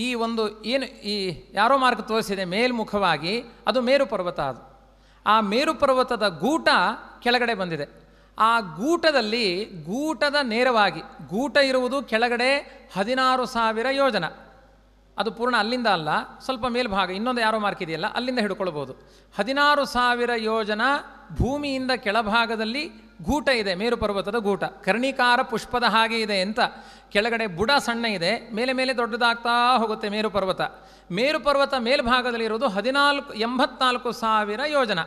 ಈ ಒಂದು ಏನು ಈ ಯಾರೋ ಮಾರ್ಕ್ ತೋರಿಸಿದೆ ಮೇಲ್ಮುಖವಾಗಿ, ಅದು ಮೇರು ಪರ್ವತ. ಅದು ಆ ಮೇರು ಪರ್ವತದ ಗೂಟ ಕೆಳಗಡೆ ಬಂದಿದೆ. ಆ ಗೂಟದಲ್ಲಿ ಗೂಟದ ನೇರವಾಗಿ ಗೂಟ ಇರುವುದು ಕೆಳಗಡೆ 16,000 ಯೋಜನ. ಅದು ಪೂರ್ಣ ಅಲ್ಲಿಂದ ಅಲ್ಲ, ಸ್ವಲ್ಪ ಮೇಲ್ಭಾಗ ಇನ್ನೊಂದು ಯಾರೋ ಮಾರ್ಕ್ ಇದೆಯಲ್ಲ ಅಲ್ಲಿಂದ ಹಿಡ್ಕೊಳ್ಬೋದು. 16,000 ಯೋಜನ ಭೂಮಿಯಿಂದ ಕೆಳಭಾಗದಲ್ಲಿ ಗೂಟ ಇದೆ, ಮೇರು ಪರ್ವತದ ಗೂಟ. ಕರ್ಣಿಕಾರ ಪುಷ್ಪದ ಹಾಗೆ ಇದೆ ಅಂತ. ಕೆಳಗಡೆ ಬುಡ ಸಣ್ಣ ಇದೆ, ಮೇಲೆ ಮೇಲೆ ದೊಡ್ಡದಾಗ್ತಾ ಹೋಗುತ್ತೆ ಮೇರು ಪರ್ವತ. ಮೇರು ಪರ್ವತ ಮೇಲ್ಭಾಗದಲ್ಲಿರೋದು 84,000 ಯೋಜನ.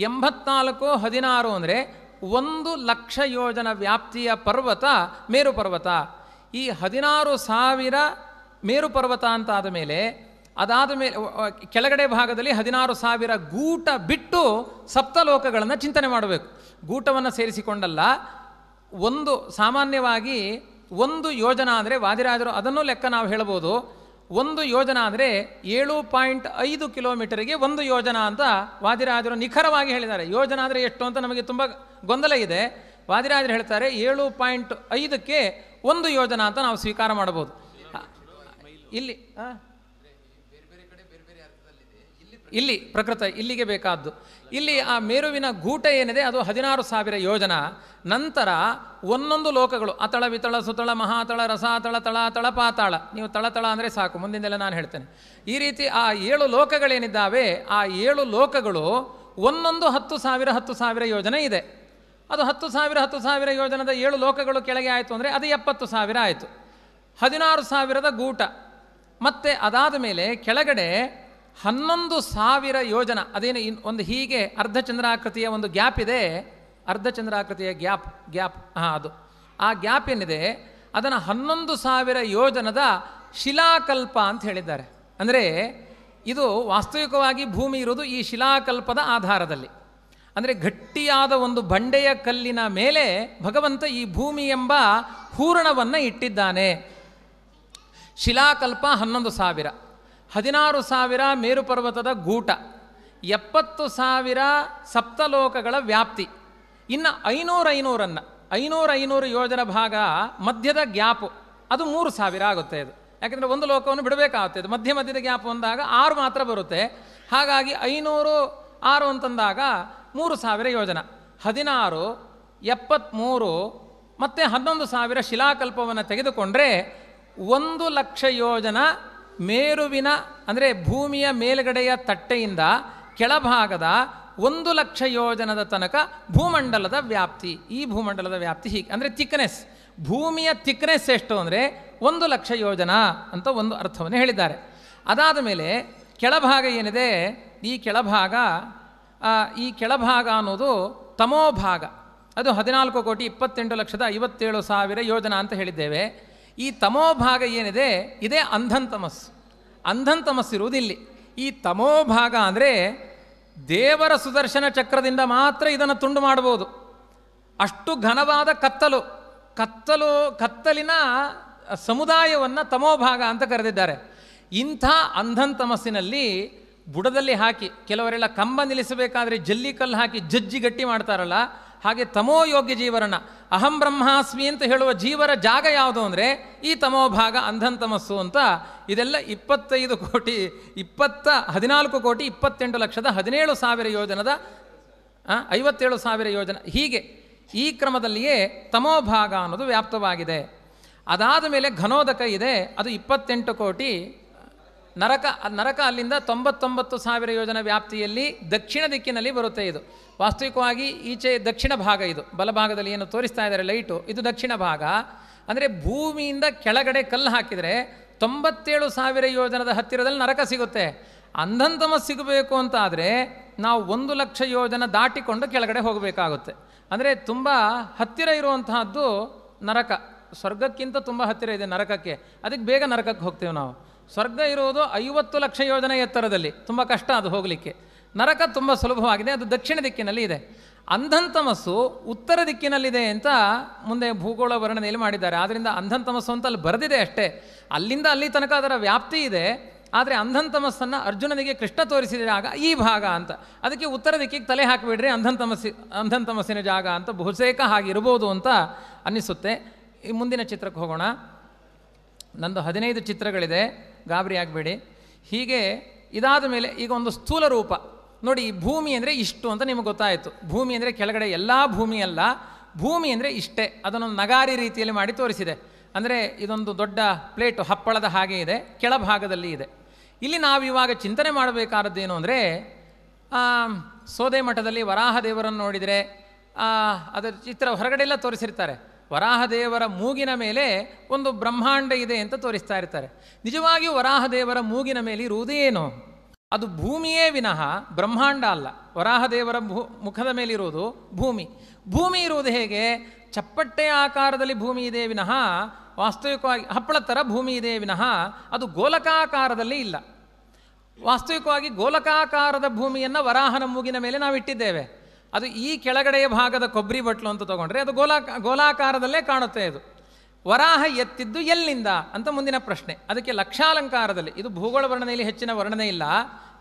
84, 16 ಅಂದರೆ 1,00,000 ಯೋಜನ ವ್ಯಾಪ್ತಿಯ ಪರ್ವತ ಮೇರು ಪರ್ವತ. ಈ 16,000 ಮೇರು ಪರ್ವತ ಅಂತ ಆದ ಮೇಲೆ ಅದಾದ ಮೇಲೆ ಕೆಳಗಡೆ ಭಾಗದಲ್ಲಿ 16,000 ಗೂಟ ಬಿಟ್ಟು ಸಪ್ತಲೋಕಗಳನ್ನು ಚಿಂತನೆ ಮಾಡಬೇಕು. ಗೂಟವನ್ನು ಸೇರಿಸಿಕೊಂಡಲ್ಲ. ಒಂದು ಸಾಮಾನ್ಯವಾಗಿ 1 ಯೋಜನ ಅಂದರೆ ವಾದಿರಾಜರು ಅದನ್ನು ಲೆಕ್ಕ ನಾವು ಹೇಳ್ಬೋದು. 1 ಯೋಜನ ಅಂದರೆ 7.5 ಕಿಲೋಮೀಟರಿಗೆ 1 ಯೋಜನ ಅಂತ ವಾದಿರಾಜರು ನಿಖರವಾಗಿ ಹೇಳಿದ್ದಾರೆ. ಯೋಜನ ಅಂದರೆ ಎಷ್ಟು ಅಂತ ನಮಗೆ ತುಂಬ ಗೊಂದಲ ಇದೆ. ವಾದಿರಾಜರು ಹೇಳ್ತಾರೆ 7.5ಕ್ಕೆ 1 ಯೋಜನ ಅಂತ ನಾವು ಸ್ವೀಕಾರ ಮಾಡಬಹುದು. ಇಲ್ಲಿ ಪ್ರಕೃತ ಇಲ್ಲಿಗೆ ಬೇಕಾದ್ದು. ಇಲ್ಲಿ ಆ ಮೇರುವಿನ ಗೂಟ ಏನಿದೆ ಅದು 16,000 ಯೋಜನ. ನಂತರ ಒಂದೊಂದು ಲೋಕಗಳು ಅತಳ ವಿತಳ ಸುತಳ ಮಹಾತಳ ರಸಾತಳ ತಳಾತಳ ಪಾತಾಳ. ನೀವು ತಳತಳ ಅಂದರೆ ಸಾಕು, ಮುಂದಿಂದೆಲ್ಲ ನಾನು ಹೇಳ್ತೇನೆ. ಈ ರೀತಿ ಆ 7 ಲೋಕಗಳೇನಿದ್ದಾವೆ ಆ 7 ಲೋಕಗಳು ಒಂದೊಂದು 10,000 ಯೋಜನೆ ಇದೆ. ಅದು 10,000 ಯೋಜನದ 7 ಲೋಕಗಳು ಕೆಳಗೆ ಆಯಿತು ಅಂದರೆ ಅದು 70,000 ಆಯಿತು. 16,000 ಗೂಟ. ಮತ್ತು ಅದಾದ ಮೇಲೆ ಕೆಳಗಡೆ 11,000 ಯೋಜನ. ಅದೇನು ಒಂದು ಹೀಗೆ ಅರ್ಧಚಂದ್ರಾಕೃತಿಯ ಒಂದು ಗ್ಯಾಪ್ ಇದೆ, ಅರ್ಧಚಂದ್ರಾಕೃತಿಯ ಗ್ಯಾಪ್ ಅದು ಆ ಗ್ಯಾಪ್ ಏನಿದೆ ಅದನ್ನು 11,000 ಯೋಜನದ ಶಿಲಾಕಲ್ಪ ಅಂತ ಹೇಳಿದ್ದಾರೆ. ಅಂದರೆ ಇದು ವಾಸ್ತವಿಕವಾಗಿ ಭೂಮಿ ಇರುವುದು ಈ ಶಿಲಾಕಲ್ಪದ ಆಧಾರದಲ್ಲಿ. ಅಂದರೆ ಗಟ್ಟಿಯಾದ ಒಂದು ಬಂಡೆಯ ಕಲ್ಲಿನ ಮೇಲೆ ಭಗವಂತ ಈ ಭೂಮಿ ಎಂಬ ಹೂರಣವನ್ನು ಇಟ್ಟಿದ್ದಾನೆ. ಶಿಲಾಕಲ್ಪ 11,000, 16,000 ಮೇರು ಪರ್ವತದ ಗೂಟ, 70,000 ಸಪ್ತಲೋಕಗಳ ವ್ಯಾಪ್ತಿ, ಇನ್ನು 500 ಯೋಜನ ಭಾಗ ಮಧ್ಯದ ಗ್ಯಾಪು, ಅದು 3,000 ಆಗುತ್ತೆ. ಇದು ಯಾಕೆಂದರೆ ಒಂದು ಲೋಕವನ್ನು ಬಿಡಬೇಕಾಗುತ್ತೆ. ಇದು ಮಧ್ಯದ ಗ್ಯಾಪ್ ಒಂದಾಗ 6 ಮಾತ್ರ ಬರುತ್ತೆ. ಹಾಗಾಗಿ 500, 6 ಅಂತಂದಾಗ 3,000 ಯೋಜನ, 16, 73 ಮತ್ತು 11,000 ಶಿಲಾಕಲ್ಪವನ್ನು ತೆಗೆದುಕೊಂಡ್ರೆ 1,00,000 ಯೋಜನ ಮೇರುವಿನ ಅಂದರೆ ಭೂಮಿಯ ಮೇಲುಗಡೆಯ ತಟ್ಟೆಯಿಂದ ಕೆಳಭಾಗದ 1,00,000 ಯೋಜನದ ತನಕ ಭೂಮಂಡಲದ ವ್ಯಾಪ್ತಿ. ಈ ಭೂಮಂಡಲದ ವ್ಯಾಪ್ತಿ ಹೀಗೆ ಅಂದರೆ ಥಿಕ್ನೆಸ್, ಭೂಮಿಯ ಥಿಕ್ನೆಸ್ ಎಷ್ಟು ಅಂದರೆ 1,00,000 ಯೋಜನ ಅಂತ ಒಂದು ಅರ್ಥವನ್ನು ಹೇಳಿದ್ದಾರೆ. ಅದಾದ ಮೇಲೆ ಕೆಳಭಾಗ ಏನಿದೆ, ಈ ಕೆಳಭಾಗ ಅನ್ನೋದು ತಮೋಭಾಗ. ಅದು 14,28,57,000 ಯೋಜನ ಅಂತ ಹೇಳಿದ್ದೇವೆ. ಈ ತಮೋಭಾಗ ಏನಿದೆ ಇದೇ ಅಂಧಂತಮಸ್ಸು. ಅಂಧಂತಮಸ್ಸಿರುವುದಿಲ್ಲಿ. ಈ ತಮೋಭಾಗ ಅಂದರೆ ದೇವರ ಸುದರ್ಶನ ಚಕ್ರದಿಂದ ಮಾತ್ರ ಇದನ್ನು ತುಂಡು ಮಾಡಬಹುದು. ಅಷ್ಟು ಘನವಾದ ಕತ್ತಲಿನ ಸಮುದಾಯವನ್ನು ತಮೋಭಾಗ ಅಂತ ಕರೆದಿದ್ದಾರೆ. ಇಂಥ ಅಂಧಂತಮಸ್ಸಿನಲ್ಲಿ ಬುಡದಲ್ಲಿ ಹಾಕಿ, ಕೆಲವರೆಲ್ಲ ಕಂಬ ನಿಲ್ಲಿಸಬೇಕಾದ್ರೆ ಜಲ್ಲಿಕಲ್ಲು ಹಾಕಿ ಜಜ್ಜಿ ಗಟ್ಟಿ ಮಾಡ್ತಾರಲ್ಲ, ಹಾಗೆ ತಮೋಯೋಗ್ಯ ಜೀವರನ್ನು ಅಹಂ ಬ್ರಹ್ಮಾಸ್ಮಿ ಅಂತ ಹೇಳುವ ಜೀವರ ಜಾಗ ಯಾವುದು ಅಂದರೆ ಈ ತಮೋಭಾಗ ಅಂಧಂತಮಸ್ಸು ಅಂತ. ಇದೆಲ್ಲ 14,28,17,000 ಯೋಜನದ 57,000 ಯೋಜನ, ಹೀಗೆ ಈ ಕ್ರಮದಲ್ಲಿಯೇ ತಮೋಭಾಗ ಅನ್ನೋದು ವ್ಯಾಪ್ತವಾಗಿದೆ. ಅದಾದ ಮೇಲೆ ಘನೋದಕ ಇದೆ, ಅದು 28 ಕೋಟಿ. ನರಕ ಅಲ್ಲಿಂದ 99,000 ಯೋಜನ ವ್ಯಾಪ್ತಿಯಲ್ಲಿ ದಕ್ಷಿಣ ದಿಕ್ಕಿನಲ್ಲಿ ಬರುತ್ತೆ. ಇದು ವಾಸ್ತವಿಕವಾಗಿ ಈಚೆ ದಕ್ಷಿಣ ಭಾಗ. ಇದು ಬಲಭಾಗದಲ್ಲಿ ಏನು ತೋರಿಸ್ತಾ ಇದ್ದಾರೆ ಲೈಟು, ಇದು ದಕ್ಷಿಣ ಭಾಗ. ಅಂದರೆ ಭೂಮಿಯಿಂದ ಕೆಳಗಡೆ ಕಲ್ಲು ಹಾಕಿದರೆ 97,000 ಯೋಜನದ ಹತ್ತಿರದಲ್ಲಿ ನರಕ ಸಿಗುತ್ತೆ. ಅಂಧಂತಮಸ್ ಸಿಗಬೇಕು ಅಂತ ಆದರೆ ನಾವು 1,00,000 ಯೋಜನ ದಾಟಿಕೊಂಡು ಕೆಳಗಡೆ ಹೋಗಬೇಕಾಗುತ್ತೆ. ಅಂದರೆ ತುಂಬ ಹತ್ತಿರ ಇರುವಂತಹದ್ದು ನರಕ. ಸ್ವರ್ಗಕ್ಕಿಂತ ತುಂಬ ಹತ್ತಿರ ಇದೆ ನರಕಕ್ಕೆ, ಅದಕ್ಕೆ ಬೇಗ ನರಕಕ್ಕೆ ಹೋಗ್ತೇವೆ ನಾವು. ಸ್ವರ್ಗ ಇರುವುದು 50,00,000 ಯೋಜನೆ ಎತ್ತರದಲ್ಲಿ, ತುಂಬ ಕಷ್ಟ ಅದು ಹೋಗಲಿಕ್ಕೆ. ನರಕ ತುಂಬ ಸುಲಭವಾಗಿದೆ, ಅದು ದಕ್ಷಿಣ ದಿಕ್ಕಿನಲ್ಲಿ ಇದೆ. ಅಂಧಂತಮಸ್ಸು ಉತ್ತರ ದಿಕ್ಕಿನಲ್ಲಿದೆ ಅಂತ ಮುಂದೆ ಭೂಗೋಳ ವರ್ಣನೆಯಲ್ಲಿ ಮಾಡಿದ್ದಾರೆ. ಆದ್ದರಿಂದ ಅಂಧಂತಮಸ್ಸು ಅಂತ ಅಲ್ಲಿ ಬರೆದಿದೆ ಅಷ್ಟೇ, ಅಲ್ಲಿಂದ ಅಲ್ಲಿ ತನಕ ಅದರ ವ್ಯಾಪ್ತಿ ಇದೆ. ಆದರೆ ಅಂಧಂತಮಸ್ಸನ್ನು ಅರ್ಜುನನಿಗೆ ಕೃಷ್ಣ ತೋರಿಸಿದಾಗ ಈ ಭಾಗ ಅಂತ, ಅದಕ್ಕೆ ಉತ್ತರ ದಿಕ್ಕಿಗೆ ತಲೆ ಹಾಕಿಬಿಡ್ರಿ ಅಂಧಂತಮಸ್ಸಿನ ಜಾಗ ಅಂತ ಬಹುತೇಕ ಹಾಗಿರ್ಬೋದು ಅಂತ ಅನ್ನಿಸುತ್ತೆ. ಈ ಮುಂದಿನ ಚಿತ್ರಕ್ಕೆ ಹೋಗೋಣ. ನಂದು 15 ಚಿತ್ರಗಳಿದೆ, ಗಾಬರಿ ಆಗಬೇಡಿ. ಹೀಗೆ ಇದಾದ ಮೇಲೆ ಈಗ ಒಂದು ಸ್ಥೂಲ ರೂಪ ನೋಡಿ. ಈ ಭೂಮಿ ಅಂದರೆ ಇಷ್ಟು ಅಂತ ನಿಮಗೆ ಗೊತ್ತಾಯಿತು. ಭೂಮಿ ಅಂದರೆ ಕೆಳಗಡೆ ಎಲ್ಲ ಭೂಮಿ ಅಲ್ಲ, ಭೂಮಿ ಅಂದರೆ ಇಷ್ಟೇ. ಅದನ್ನೊಂದು ನಗಾರಿ ರೀತಿಯಲ್ಲಿ ಮಾಡಿ ತೋರಿಸಿದೆ. ಅಂದರೆ ಇದೊಂದು ದೊಡ್ಡ ಪ್ಲೇಟು ಹಪ್ಪಳದ ಹಾಗೆ ಇದೆ, ಕೆಳಭಾಗದಲ್ಲಿ ಇದೆ. ಇಲ್ಲಿ ನಾವು ಇವಾಗ ಚಿಂತನೆ ಮಾಡಬೇಕಾದದ್ದೇನು ಅಂದರೆ, ಸೋದೆ ಮಠದಲ್ಲಿ ವರಾಹದೇವರನ್ನು ನೋಡಿದರೆ ಅದರ ಚಿತ್ರ ಹೊರಗಡೆ ಎಲ್ಲ ತೋರಿಸಿರ್ತಾರೆ. ವರಾಹದೇವರ ಮೂಗಿನ ಮೇಲೆ ಒಂದು ಬ್ರಹ್ಮಾಂಡ ಇದೆ ಅಂತ ತೋರಿಸ್ತಾ ಇರ್ತಾರೆ. ನಿಜವಾಗಿಯೂ ವರಾಹದೇವರ ಮೂಗಿನ ಮೇಲೆ ಇರುವುದೇನು? ಅದು ಭೂಮಿಯೇ ವಿನಃ ಬ್ರಹ್ಮಾಂಡ ಅಲ್ಲ. ವರಾಹದೇವರ ಮುಖದ ಮೇಲಿರುವುದು ಭೂಮಿ. ಭೂಮಿ ಇರುವುದು ಹೇಗೆ? ಚಪ್ಪಟ್ಟೆಯ ಆಕಾರದಲ್ಲಿ ಭೂಮಿ ಇದೆ ವಿನಃ, ವಾಸ್ತವಿಕವಾಗಿ ಹಪ್ಪಳ ಥರ ಭೂಮಿ ಇದೆ ವಿನಃ ಅದು ಗೋಲಕಾಕಾರದಲ್ಲಿ ಇಲ್ಲ. ವಾಸ್ತವಿಕವಾಗಿ ಗೋಲಕಾಕಾರದ ಭೂಮಿಯನ್ನು ವರಾಹನ ಮೂಗಿನ ಮೇಲೆ ನಾವು ಇಟ್ಟಿದ್ದೇವೆ. ಅದು ಈ ಕೆಳಗಡೆಯ ಭಾಗದ ಕೊಬ್ಬರಿ ಬಟ್ಲು ಅಂತ ತಗೊಂಡ್ರೆ ಅದು ಗೋಲಾಕಾರದಲ್ಲೇ ಕಾಣುತ್ತೆ. ಇದು ವರಾಹ ಎತ್ತಿದ್ದು ಎಲ್ಲಿಂದ ಅಂತ ಮುಂದಿನ ಪ್ರಶ್ನೆ. ಅದಕ್ಕೆ ಲಕ್ಷಾಲಂಕಾರದಲ್ಲಿ, ಇದು ಭೂಗೋಳ ವರ್ಣನೆಯಲ್ಲಿ ಹೆಚ್ಚಿನ ವರ್ಣನೆ ಇಲ್ಲ,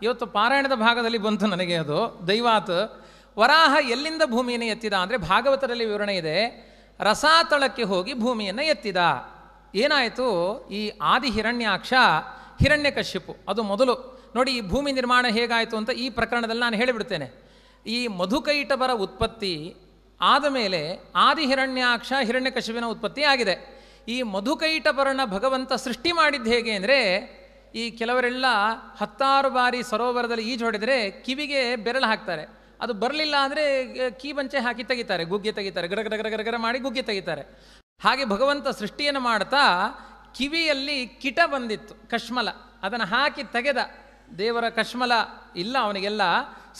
ಇವತ್ತು ಪಾರಾಯಣದ ಭಾಗದಲ್ಲಿ ಬಂತು ನನಗೆ ಅದು ದೈವಾತ್. ವರಾಹ ಎಲ್ಲಿಂದ ಭೂಮಿಯನ್ನು ಎತ್ತಿದ ಅಂದರೆ ಭಾಗವತರಲ್ಲಿ ವಿವರಣೆ ಇದೆ. ರಸಾತಳಕ್ಕೆ ಹೋಗಿ ಭೂಮಿಯನ್ನು ಎತ್ತಿದ. ಏನಾಯಿತು? ಈ ಆದಿ ಹಿರಣ್ಯಾಕ್ಷ ಹಿರಣ್ಯಕಶ್ಯಪು ಅದು ಮೊದಲು ನೋಡಿ. ಈ ಭೂಮಿ ನಿರ್ಮಾಣ ಹೇಗಾಯಿತು ಅಂತ ಈ ಪ್ರಕರಣದಲ್ಲಿ ನಾನು ಹೇಳಿಬಿಡ್ತೇನೆ. ಈ ಮಧುಕೈಟಬರ ಉತ್ಪತ್ತಿ ಆದ ಮೇಲೆ ಆದಿ ಹಿರಣ್ಯಾಕ್ಷ ಹಿರಣ್ಯಕಶಿಪಿನ ಉತ್ಪತ್ತಿ ಆಗಿದೆ. ಈ ಮಧುಕೈಟಬರನ ಭಗವಂತ ಸೃಷ್ಟಿ ಮಾಡಿದ್ದು ಹೇಗೆ ಅಂದರೆ, ಈ ಕೆಲವರೆಲ್ಲ 10 ಬಾರಿ ಸರೋವರದಲ್ಲಿ ಈಜು ಹೊಡೆದರೆ ಕಿವಿಗೆ ಬೆರಳು ಹಾಕ್ತಾರೆ. ಅದು ಬರಲಿಲ್ಲ ಅಂದರೆ ಕೀಬಂಚೆ ಹಾಕಿ ತೆಗಿತಾರೆ, ಗುಗ್ಗೆ ತೆಗಿತಾರೆ, ಗರಗರ ಮಾಡಿ ಗುಗ್ಗೆ ತೆಗಿತಾರೆ. ಹಾಗೆ ಭಗವಂತ ಸೃಷ್ಟಿಯನ್ನು ಮಾಡ್ತಾ ಕಿವಿಯಲ್ಲಿ ಕಿಟ ಬಂದಿತ್ತು, ಕಶ್ಮಲ, ಅದನ್ನು ಹಾಕಿ ತೆಗೆದ. ದೇವರ ಕಶ್ಮಲ ಇಲ್ಲ ಅವನಿಗೆಲ್ಲ,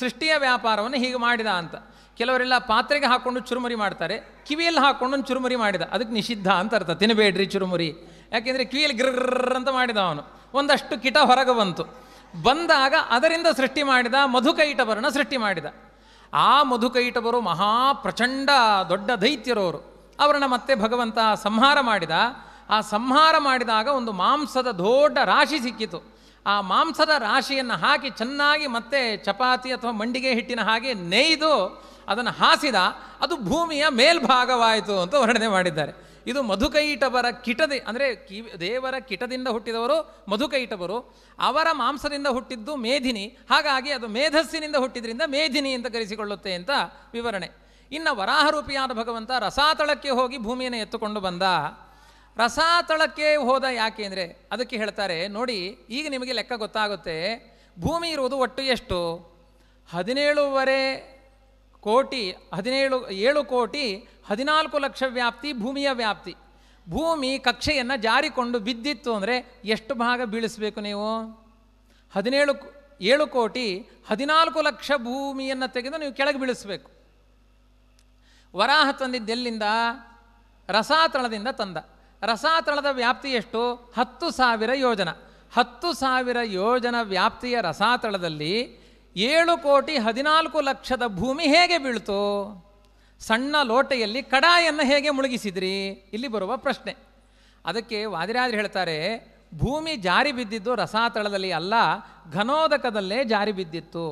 ಸೃಷ್ಟಿಯ ವ್ಯಾಪಾರವನ್ನು ಹೀಗೆ ಮಾಡಿದ ಅಂತ. ಕೆಲವರೆಲ್ಲ ಪಾತ್ರೆಗೆ ಹಾಕ್ಕೊಂಡು ಚುರುಮುರಿ ಮಾಡ್ತಾರೆ, ಕಿವಿಯಲ್ಲಿ ಹಾಕ್ಕೊಂಡು ಚುರುಮುರಿ ಮಾಡಿದ. ಅದಕ್ಕೆ ನಿಷಿದ್ಧ ಅಂತ ಅರ್ಥ, ತಿನ್ನಬೇಡ್ರಿ ಚುರುಮುರಿ. ಯಾಕೆಂದರೆ ಕಿವಿಯಲ್ಲಿ ಗಿರ್ರ ಅಂತ ಮಾಡಿದ ಅವನು. ಒಂದಷ್ಟು ಕಿಟ ಹೊರಗೆ ಬಂತು. ಬಂದಾಗ ಅದರಿಂದ ಸೃಷ್ಟಿ ಮಾಡಿದ ಮಧುಕೈಟಭರನ್ನ ಸೃಷ್ಟಿ ಮಾಡಿದ. ಆ ಮಧುಕೈಟಭರು ಮಹಾ ಪ್ರಚಂಡ ದೊಡ್ಡ ದೈತ್ಯರವರು. ಅವರನ್ನು ಮತ್ತೆ ಭಗವಂತ ಸಂಹಾರ ಮಾಡಿದ. ಆ ಸಂಹಾರ ಮಾಡಿದಾಗ ಒಂದು ಮಾಂಸದ ದೊಡ್ಡ ರಾಶಿ ಸಿಕ್ಕಿತು. ಆ ಮಾಂಸದ ರಾಶಿಯನ್ನು ಹಾಕಿ ಚೆನ್ನಾಗಿ ಮತ್ತೆ ಚಪಾತಿ ಅಥವಾ ಮಂಡಿಗೆ ಹಿಟ್ಟಿನ ಹಾಗೆ ನೇಯ್ದು ಅದನ್ನು ಹಾಸಿದ. ಅದು ಭೂಮಿಯ ಮೇಲ್ಭಾಗವಾಯಿತು ಅಂತ ವರ್ಣನೆ ಮಾಡಿದ್ದಾರೆ. ಇದು ಮಧುಕೈಟಭರ ಕಿಟದೆ, ಅಂದರೆ ದೇವರ ಕಿಟದಿಂದ ಹುಟ್ಟಿದವರು ಮಧುಕೈಟಭರು. ಅವರ ಮಾಂಸದಿಂದ ಹುಟ್ಟಿದ್ದು ಮೇಧಿನಿ. ಹಾಗಾಗಿ ಅದು ಮೇಧಸ್ಸಿನಿಂದ ಹುಟ್ಟಿದ್ರಿಂದ ಮೇಧಿನಿ ಅಂತ ಕರೆಸಿಕೊಳ್ಳುತ್ತೆ ಅಂತ ವಿವರಣೆ. ಇನ್ನು ವರಾಹರೂಪಿಯಾದ ಭಗವಂತ ರಸಾತಳಕ್ಕೆ ಹೋಗಿ ಭೂಮಿಯನ್ನು ಎತ್ತುಕೊಂಡು ಬಂದ. ರಸಾತಳಕ್ಕೆ ಹೋದ ಯಾಕೆ ಅಂದರೆ ಅದಕ್ಕೆ ಹೇಳ್ತಾರೆ ನೋಡಿ, ಈಗ ನಿಮಗೆ ಲೆಕ್ಕ ಗೊತ್ತಾಗುತ್ತೆ. ಭೂಮಿ ಇರುವುದು ಒಟ್ಟು ಎಷ್ಟು? 7 ಕೋಟಿ 14 ಲಕ್ಷ ವ್ಯಾಪ್ತಿ ಭೂಮಿಯ ವ್ಯಾಪ್ತಿ. ಭೂಮಿ ಕಕ್ಷೆಯನ್ನು ಜಾರಿಕೊಂಡು ಬಿದ್ದಿತ್ತು ಅಂದರೆ ಎಷ್ಟು ಭಾಗ ಬೀಳಿಸಬೇಕು ನೀವು? 7 ಕೋಟಿ 14 ಲಕ್ಷ ಭೂಮಿಯನ್ನು ತೆಗೆದು ನೀವು ಕೆಳಗೆ ಬೀಳಿಸಬೇಕು. ವರಾಹ ತಂದಿದ್ದೆಲ್ಲಿಂದ? ರಸಾತಳದಿಂದ ತಂದ. ರಸಾತಳದ ವ್ಯಾಪ್ತಿ ಎಷ್ಟು? 10,000 ಯೋಜನ. 10,000 ಯೋಜನ ವ್ಯಾಪ್ತಿಯ ರಸಾತಳದಲ್ಲಿ 7 ಕೋಟಿ 14 ಲಕ್ಷದ ಭೂಮಿ ಹೇಗೆ ಬೀಳ್ತು? ಸಣ್ಣ ಲೋಟೆಯಲ್ಲಿ ಕಡಾಯನ್ನು ಹೇಗೆ ಮುಳುಗಿಸಿದ್ರಿ? ಇಲ್ಲಿ ಬರುವ ಪ್ರಶ್ನೆ. ಅದಕ್ಕೆ ವಾದಿರಾಜರು ಹೇಳ್ತಾರೆ, ಭೂಮಿ ಜಾರಿ ಬಿದ್ದಿದ್ದು ರಸಾತಳದಲ್ಲಿ ಅಲ್ಲ, ಘನೋದಕದಲ್ಲೇ ಜಾರಿ ಬಿದ್ದಿತ್ತು.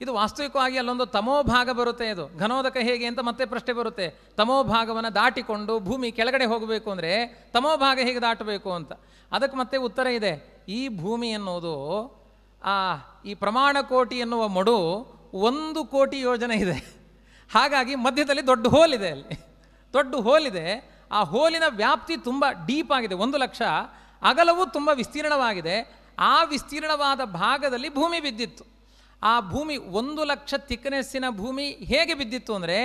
ಇದು ವಾಸ್ತವಿಕವಾಗಿ ಅಲ್ಲೊಂದು ತಮೋಭಾಗ ಬರುತ್ತೆ. ಇದು ಘನೋದಕ ಹೇಗೆ ಅಂತ ಮತ್ತೆ ಪ್ರಶ್ನೆ ಬರುತ್ತೆ. ತಮೋಭಾಗವನ್ನು ದಾಟಿಕೊಂಡು ಭೂಮಿ ಕೆಳಗಡೆ ಹೋಗಬೇಕು ಅಂದರೆ ತಮೋಭಾಗ ಹೇಗೆ ದಾಟಬೇಕು ಅಂತ. ಅದಕ್ಕೆ ಮತ್ತೆ ಉತ್ತರ ಇದೆ. ಈ ಭೂಮಿ ಎನ್ನುವುದು ಈ ಪ್ರಮಾಣ ಕೋಟಿ ಎನ್ನುವ ಮಡು 1 ಕೋಟಿ ಯೋಜನೆ ಇದೆ. ಹಾಗಾಗಿ ಮಧ್ಯದಲ್ಲಿ ದೊಡ್ಡ ಹೋಲಿದೆ. ಅಲ್ಲಿ ದೊಡ್ಡ ಹೋಲಿದೆ. ಆ ಹೋಲಿನ ವ್ಯಾಪ್ತಿ ತುಂಬ ಡೀಪ್ ಆಗಿದೆ. 1 ಲಕ್ಷ ಅಗಲವೂ ತುಂಬ ವಿಸ್ತೀರ್ಣವಾಗಿದೆ. ಆ ವಿಸ್ತೀರ್ಣವಾದ ಭಾಗದಲ್ಲಿ ಭೂಮಿ ಬಿದ್ದಿತ್ತು. ಆ ಭೂಮಿ 1 ಲಕ್ಷ ತಿಕ್ನೆಸ್ಸಿನ ಭೂಮಿ ಹೇಗೆ ಬಿದ್ದಿತ್ತು ಅಂದರೆ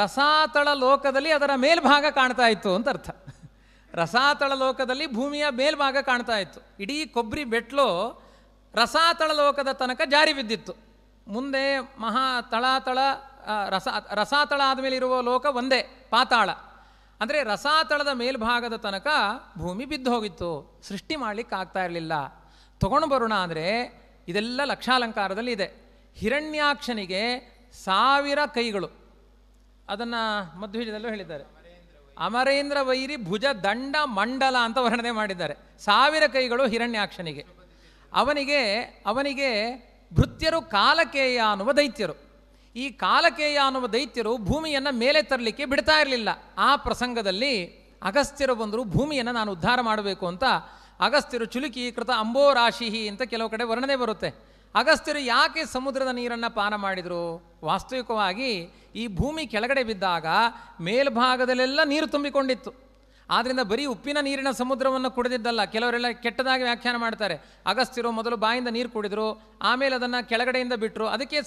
ರಸಾತಳ ಲೋಕದಲ್ಲಿ ಅದರ ಮೇಲ್ಭಾಗ ಕಾಣ್ತಾ ಇತ್ತು ಅಂತ ಅರ್ಥ. ರಸಾತಳ ಲೋಕದಲ್ಲಿ ಭೂಮಿಯ ಮೇಲ್ಭಾಗ ಕಾಣ್ತಾ ಇತ್ತು. ಇಡೀ ಕೊಬ್ಬರಿ ಬೆಟ್ಲು ರಸಾತಳ ಲೋಕದ ತನಕ ಜಾರಿ ಬಿದ್ದಿತ್ತು. ಮುಂದೆ ಮಹಾ ತಳಾತಳ ರಸಾತಳ ಆದಮೇಲೆ ಇರುವ ಲೋಕ ಒಂದೇ, ಪಾತಾಳ. ಅಂದರೆ ರಸಾತಳದ ಮೇಲ್ಭಾಗದ ತನಕ ಭೂಮಿ ಬಿದ್ದು ಹೋಗಿತ್ತು. ಸೃಷ್ಟಿ ಮಾಡಲಿಕ್ಕೆ ಆಗ್ತಾ ಇರಲಿಲ್ಲ. ತಗೊಂಡು ಬರೋಣ ಅಂದರೆ ಇದೆಲ್ಲ ಲಕ್ಷಾಲಂಕಾರದಲ್ಲಿ ಇದೆ. ಹಿರಣ್ಯಾಕ್ಷನಿಗೆ 1000 ಕೈಗಳು. ಅದನ್ನು ಮಧ್ವಜದಲ್ಲೂ ಹೇಳಿದ್ದಾರೆ. ಅಮರೇಂದ್ರ ವೈರಿ ಭುಜ ದಂಡ ಮಂಡಲ ಅಂತ ವರ್ಣನೆ ಮಾಡಿದ್ದಾರೆ. 1000 ಕೈಗಳು ಹಿರಣ್ಯಾಕ್ಷನಿಗೆ. ಅವನಿಗೆ ಭೃತ್ಯರು ಕಾಲಕೇಯ ಅನ್ನುವ ದೈತ್ಯರು. ಈ ಕಾಲಕೇಯ ಅನ್ನುವ ದೈತ್ಯರು ಭೂಮಿಯನ್ನು ಮೇಲೆ ತರಲಿಕ್ಕೆ ಬಿಡ್ತಾ ಇರಲಿಲ್ಲ. ಆ ಪ್ರಸಂಗದಲ್ಲಿ ಅಗಸ್ತ್ಯರು ಬಂದರು, ಭೂಮಿಯನ್ನು ನಾನು ಉದ್ಧಾರ ಮಾಡಬೇಕು ಅಂತ. ಅಗಸ್ತ್ಯರು ಚುಲುಕೀಕೃತ ಅಂಬೋರಾಶಿಹಿ ಅಂತ ಕೆಲವು ಕಡೆ ವರ್ಣನೆ ಬರುತ್ತೆ. ಅಗಸ್ತ್ಯರು ಯಾಕೆ ಸಮುದ್ರದ ನೀರನ್ನು ಪಾನ ಮಾಡಿದರು? ವಾಸ್ತವಿಕವಾಗಿ ಈ ಭೂಮಿ ಕೆಳಗಡೆ ಬಿದ್ದಾಗ ಮೇಲ್ಭಾಗದಲ್ಲೆಲ್ಲ ನೀರು ತುಂಬಿಕೊಂಡಿತ್ತು. ಆದ್ದರಿಂದ ಬರೀ ಉಪ್ಪಿನ ನೀರಿನ ಸಮುದ್ರವನ್ನು ಕುಡಿದಿದ್ದಲ್ಲ. ಕೆಲವರೆಲ್ಲ ಕೆಟ್ಟದಾಗಿ ವ್ಯಾಖ್ಯಾನ ಮಾಡ್ತಾರೆ. ಅಗಸ್ತ್ಯರು ಮೊದಲು ಬಾಯಿಂದ ನೀರು ಕುಡಿದ್ರು, ಆಮೇಲೆ ಅದನ್ನು ಕೆಳಗಡೆಯಿಂದ ಬಿಟ್ಟರು, ಅದಕ್ಕೆ